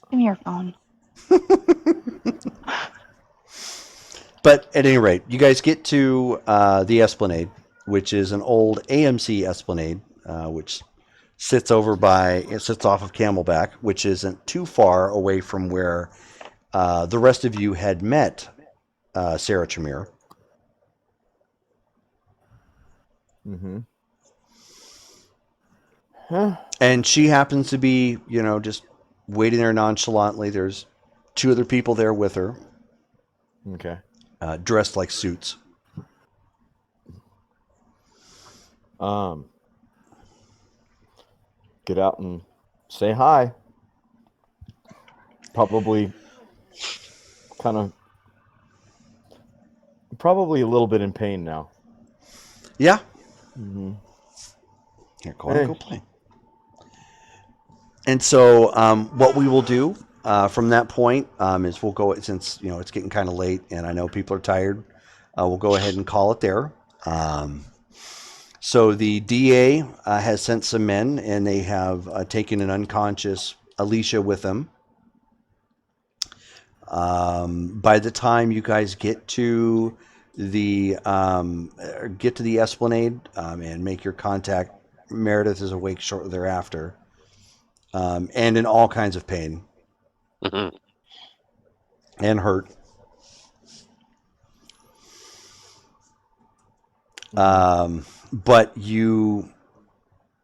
Speaker 7: give me your phone.
Speaker 2: But at any rate, you guys get to the Esplanade, which is an old AMC Esplanade, which sits off of Camelback, which isn't too far away from where the rest of you had met Sarah Tremere.
Speaker 3: Mm-hmm. Huh?
Speaker 2: And she happens to be, just waiting there nonchalantly. There's two other people there with her,
Speaker 3: Okay.
Speaker 2: dressed like suits.
Speaker 3: Get out and say hi. Probably a little bit in pain now.
Speaker 2: Yeah.
Speaker 3: Mm-hmm.
Speaker 2: Here, go on and go play. And so what we will do from that point is we'll go, since it's getting kind of late and I know people are tired, we'll go ahead and call it there. So the DA has sent some men, and they have taken an unconscious Alicia with them. By the time you guys get to the Esplanade and make your contact, Meredith is awake shortly thereafter, and in all kinds of pain and hurt. But you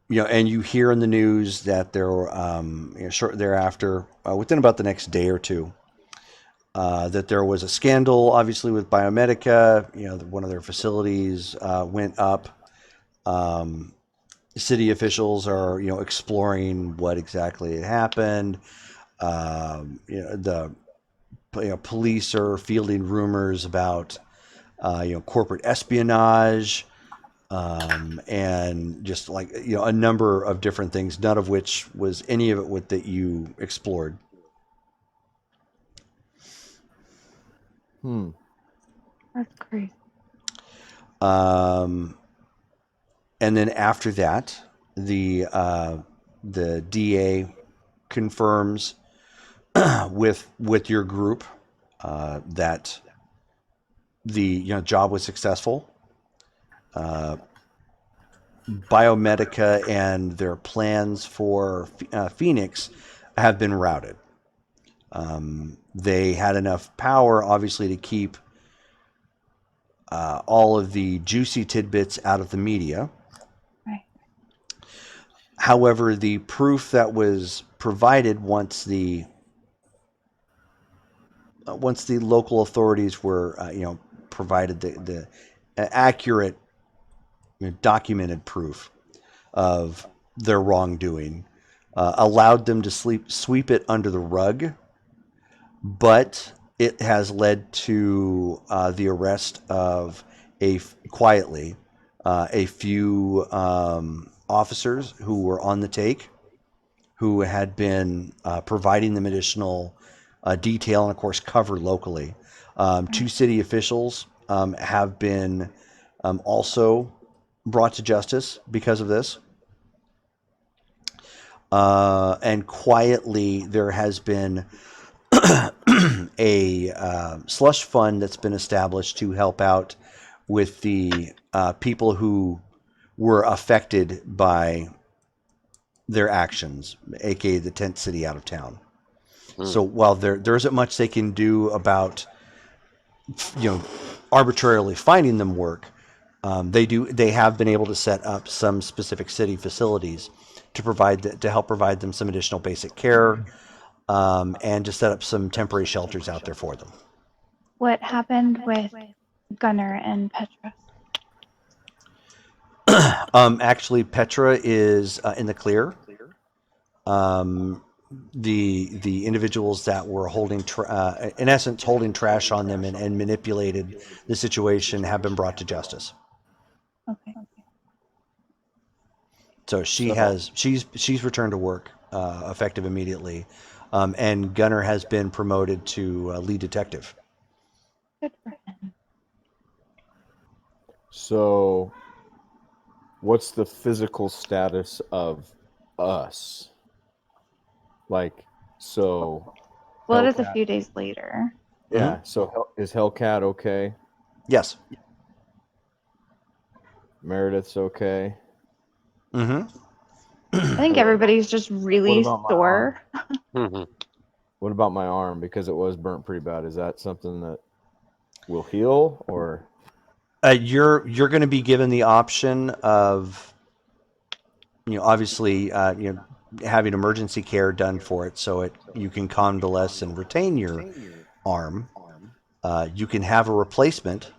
Speaker 2: hear in the news that there were, shortly thereafter, within about the next day or two, that there was a scandal, obviously with Bio-medika. One of their facilities went up. City officials are, exploring what exactly had happened. The police are fielding rumors about, corporate espionage, and just like, a number of different things, none of which was any of it that you explored.
Speaker 7: That's crazy.
Speaker 2: And then after that, the DA confirms with your group that the job was successful. Bio-medika and their plans for Phoenix have been routed. They had enough power, obviously, to keep all of the juicy tidbits out of the media.
Speaker 7: Right.
Speaker 2: However, the proof that was provided once the local authorities were, provided the accurate, documented proof of their wrongdoing, allowed them to sweep it under the rug, but it has led to the arrest of a few officers who were on the take, who had been providing them additional detail and, of course, cover locally. Two city officials have been also brought to justice because of this. And quietly, there has been a slush fund that's been established to help out with the people who were affected by their actions, aka the tent city out of town. So while there isn't much they can do about, arbitrarily finding them work, they have been able to set up some specific city facilities to help provide them some additional basic care, and to set up some temporary shelters out there for them.
Speaker 7: What happened with Gunnar and Petra?
Speaker 2: Actually, Petra is in the clear. The individuals that were holding, in essence, holding trash on them and manipulated the situation have been brought to justice.
Speaker 7: Okay.
Speaker 2: So she's returned to work, effective immediately, and Gunnar has been promoted to lead detective.
Speaker 7: Good for him.
Speaker 3: So, what's the physical status of us? Like, so.
Speaker 7: Well, it is a
Speaker 3: Hellcat-
Speaker 7: few days later.
Speaker 3: Yeah. So is Hellcat okay?
Speaker 2: Yes.
Speaker 3: Meredith's okay.
Speaker 2: Mm-hmm.
Speaker 7: I think everybody's just really
Speaker 3: about my
Speaker 7: sore.
Speaker 3: What about my arm? Because it was burnt pretty bad. Is that something that will heal, or?
Speaker 2: You're going to be given the option of, obviously, having emergency care done for it, so you can convalesce and retain your arm. You can have a replacement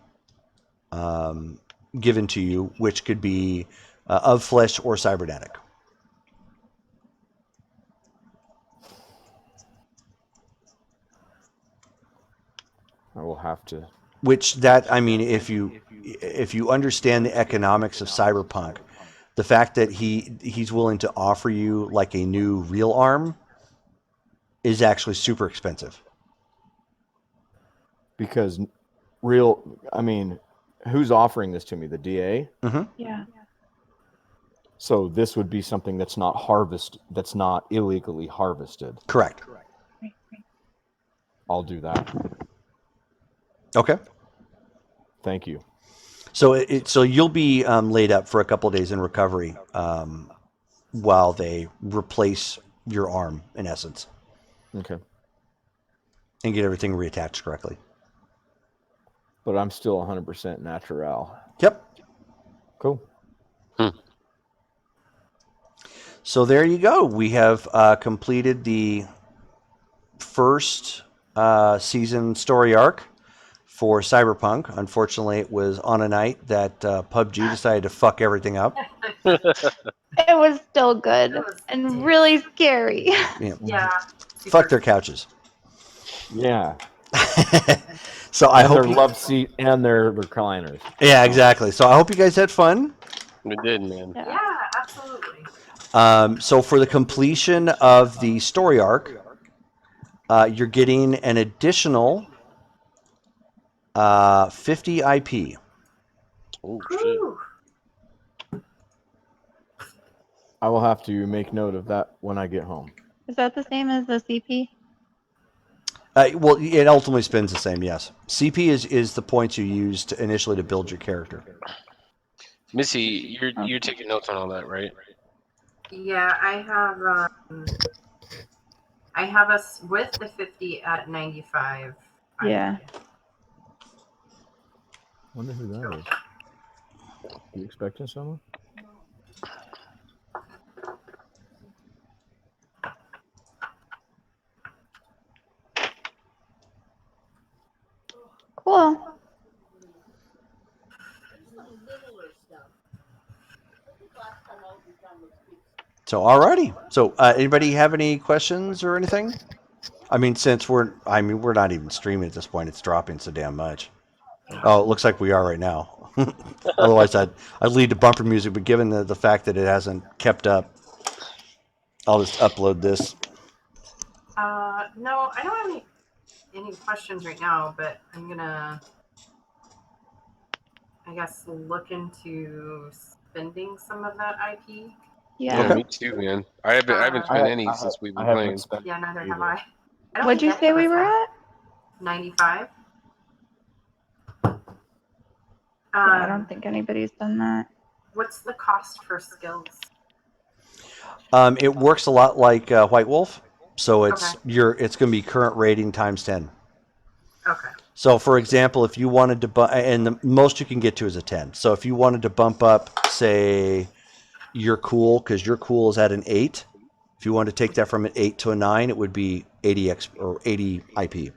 Speaker 2: given to you, which could be of flesh or cybernetic.
Speaker 3: I will have to.
Speaker 2: If you understand the economics of Cyberpunk, the fact that he's willing to offer you like a new real arm is actually super expensive.
Speaker 3: Because who's offering this to me? The DA?
Speaker 2: Mm-hmm.
Speaker 7: Yeah.
Speaker 3: So this would be something that's not illegally harvested.
Speaker 2: Correct.
Speaker 7: Right.
Speaker 3: I'll do that.
Speaker 2: Okay.
Speaker 3: Thank you.
Speaker 2: So you'll be laid up for a couple of days in recovery while they replace your arm, in essence,
Speaker 3: Okay.
Speaker 2: and get everything reattached correctly.
Speaker 3: But I'm still 100% natural.
Speaker 2: Yep.
Speaker 3: Cool.
Speaker 2: So there you go. We have completed the first season story arc for Cyberpunk. Unfortunately, it was on a night that PUBG decided to fuck everything up.
Speaker 7: It was still good and really scary.
Speaker 5: Yeah.
Speaker 2: Fuck their couches.
Speaker 3: Yeah.
Speaker 2: So I
Speaker 3: And
Speaker 2: hope
Speaker 3: their love seat and their recliners.
Speaker 2: Yeah, exactly. So I hope you guys had fun.
Speaker 1: We did, man.
Speaker 5: Yeah, absolutely.
Speaker 2: So for the completion of the story arc, you're getting an additional 50 IP.
Speaker 1: Oh shit.
Speaker 5: Whew.
Speaker 3: I will have to make note of that when I get home.
Speaker 7: Is that the same as the CP?
Speaker 2: Well, it ultimately spins the same, yes. CP is the points you used initially to build your character.
Speaker 1: Missy, you're taking notes on all that, right?
Speaker 5: Yeah, I have us with the 50 at 95.
Speaker 7: Yeah.
Speaker 3: Wonder who that is. You expecting someone?
Speaker 7: Cool.
Speaker 2: So, alrighty. So, anybody have any questions or anything? I mean, since we're not even streaming at this point. It's dropping so damn much. Oh, it looks like we are right now. Otherwise, I'd lead to bumper music. But given the fact that it hasn't kept up, I'll just upload this.
Speaker 5: No, I don't have any questions right now, but I'm gonna, I guess, look into spending some of that IP.
Speaker 7: Yeah.
Speaker 2: Okay.
Speaker 1: Me too, man. I haven't spent any since we've been playing.
Speaker 5: Yeah, neither have I.
Speaker 7: What'd you say we were at?
Speaker 5: 95.
Speaker 7: Yeah, I don't think anybody's done that.
Speaker 5: What's the cost for skills?
Speaker 2: It works a lot like White Wolf, so it's
Speaker 5: Okay.
Speaker 2: it's going to be current rating times 10.
Speaker 5: Okay.
Speaker 2: So, for example, if you wanted to and the most you can get to is a 10. So, if you wanted to bump up, say, your cool, because your cool is at an 8. If you wanted to take that from an 8 to a 9, it would be 80 X or 80 IP.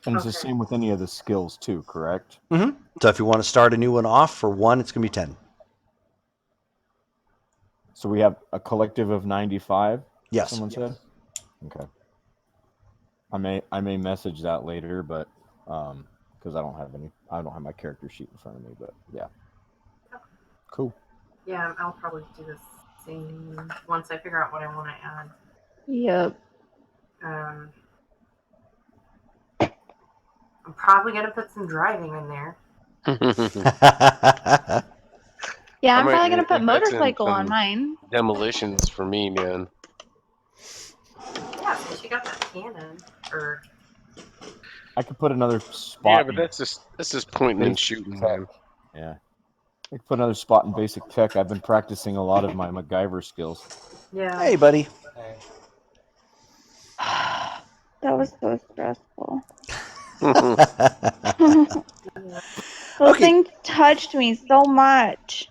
Speaker 3: And it's the same with any of the skills too, correct?
Speaker 2: Mm-hmm. So, if you want to start a new one off for 1, it's going to be 10.
Speaker 3: So we have a collective of 95.
Speaker 2: Yes.
Speaker 3: Someone said. Okay. I may message that later, but because I don't have my character sheet in front of me, but yeah. Cool.
Speaker 5: Yeah, I'll probably do the same once I figure out what I want to add.
Speaker 7: Yep.
Speaker 5: I'm probably gonna put some driving in there.
Speaker 7: Yeah,
Speaker 1: I
Speaker 7: I'm
Speaker 1: might
Speaker 7: probably gonna put
Speaker 1: invest in
Speaker 7: motorcycle on
Speaker 1: some
Speaker 7: mine.
Speaker 1: demolitions for me, man.
Speaker 5: Yeah, since you got that cannon. Or
Speaker 3: I could put another spot.
Speaker 1: Yeah, but that's just pointing and shooting,
Speaker 3: tech.
Speaker 1: man.
Speaker 3: Yeah. I could put another spot in basic tech. I've been practicing a lot of my MacGyver skills.
Speaker 5: yeah.
Speaker 2: Hey, buddy.
Speaker 7: That was so stressful.
Speaker 5: Yeah.
Speaker 7: Those
Speaker 2: Okay.
Speaker 7: things touched me so much.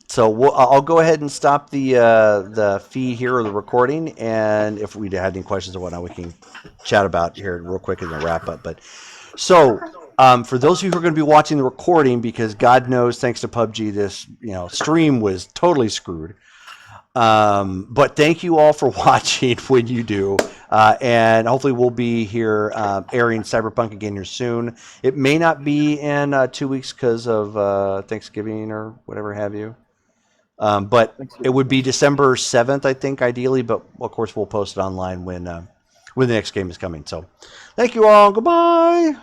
Speaker 2: So I'll go ahead and stop the feed here or the recording, and if we had any questions or whatnot, we can chat about here real quick and then wrap up. But so for those of you who are going to be watching the recording, because God knows, thanks to PUBG, this stream was totally screwed. But thank you all for watching when you do, and hopefully we'll be here airing Cyberpunk again here soon. It may not be in 2 weeks because of Thanksgiving or whatever have you. But it would be December 7th, I think, ideally. But of course, we'll post it online when the next game is coming. So, thank you all. Goodbye.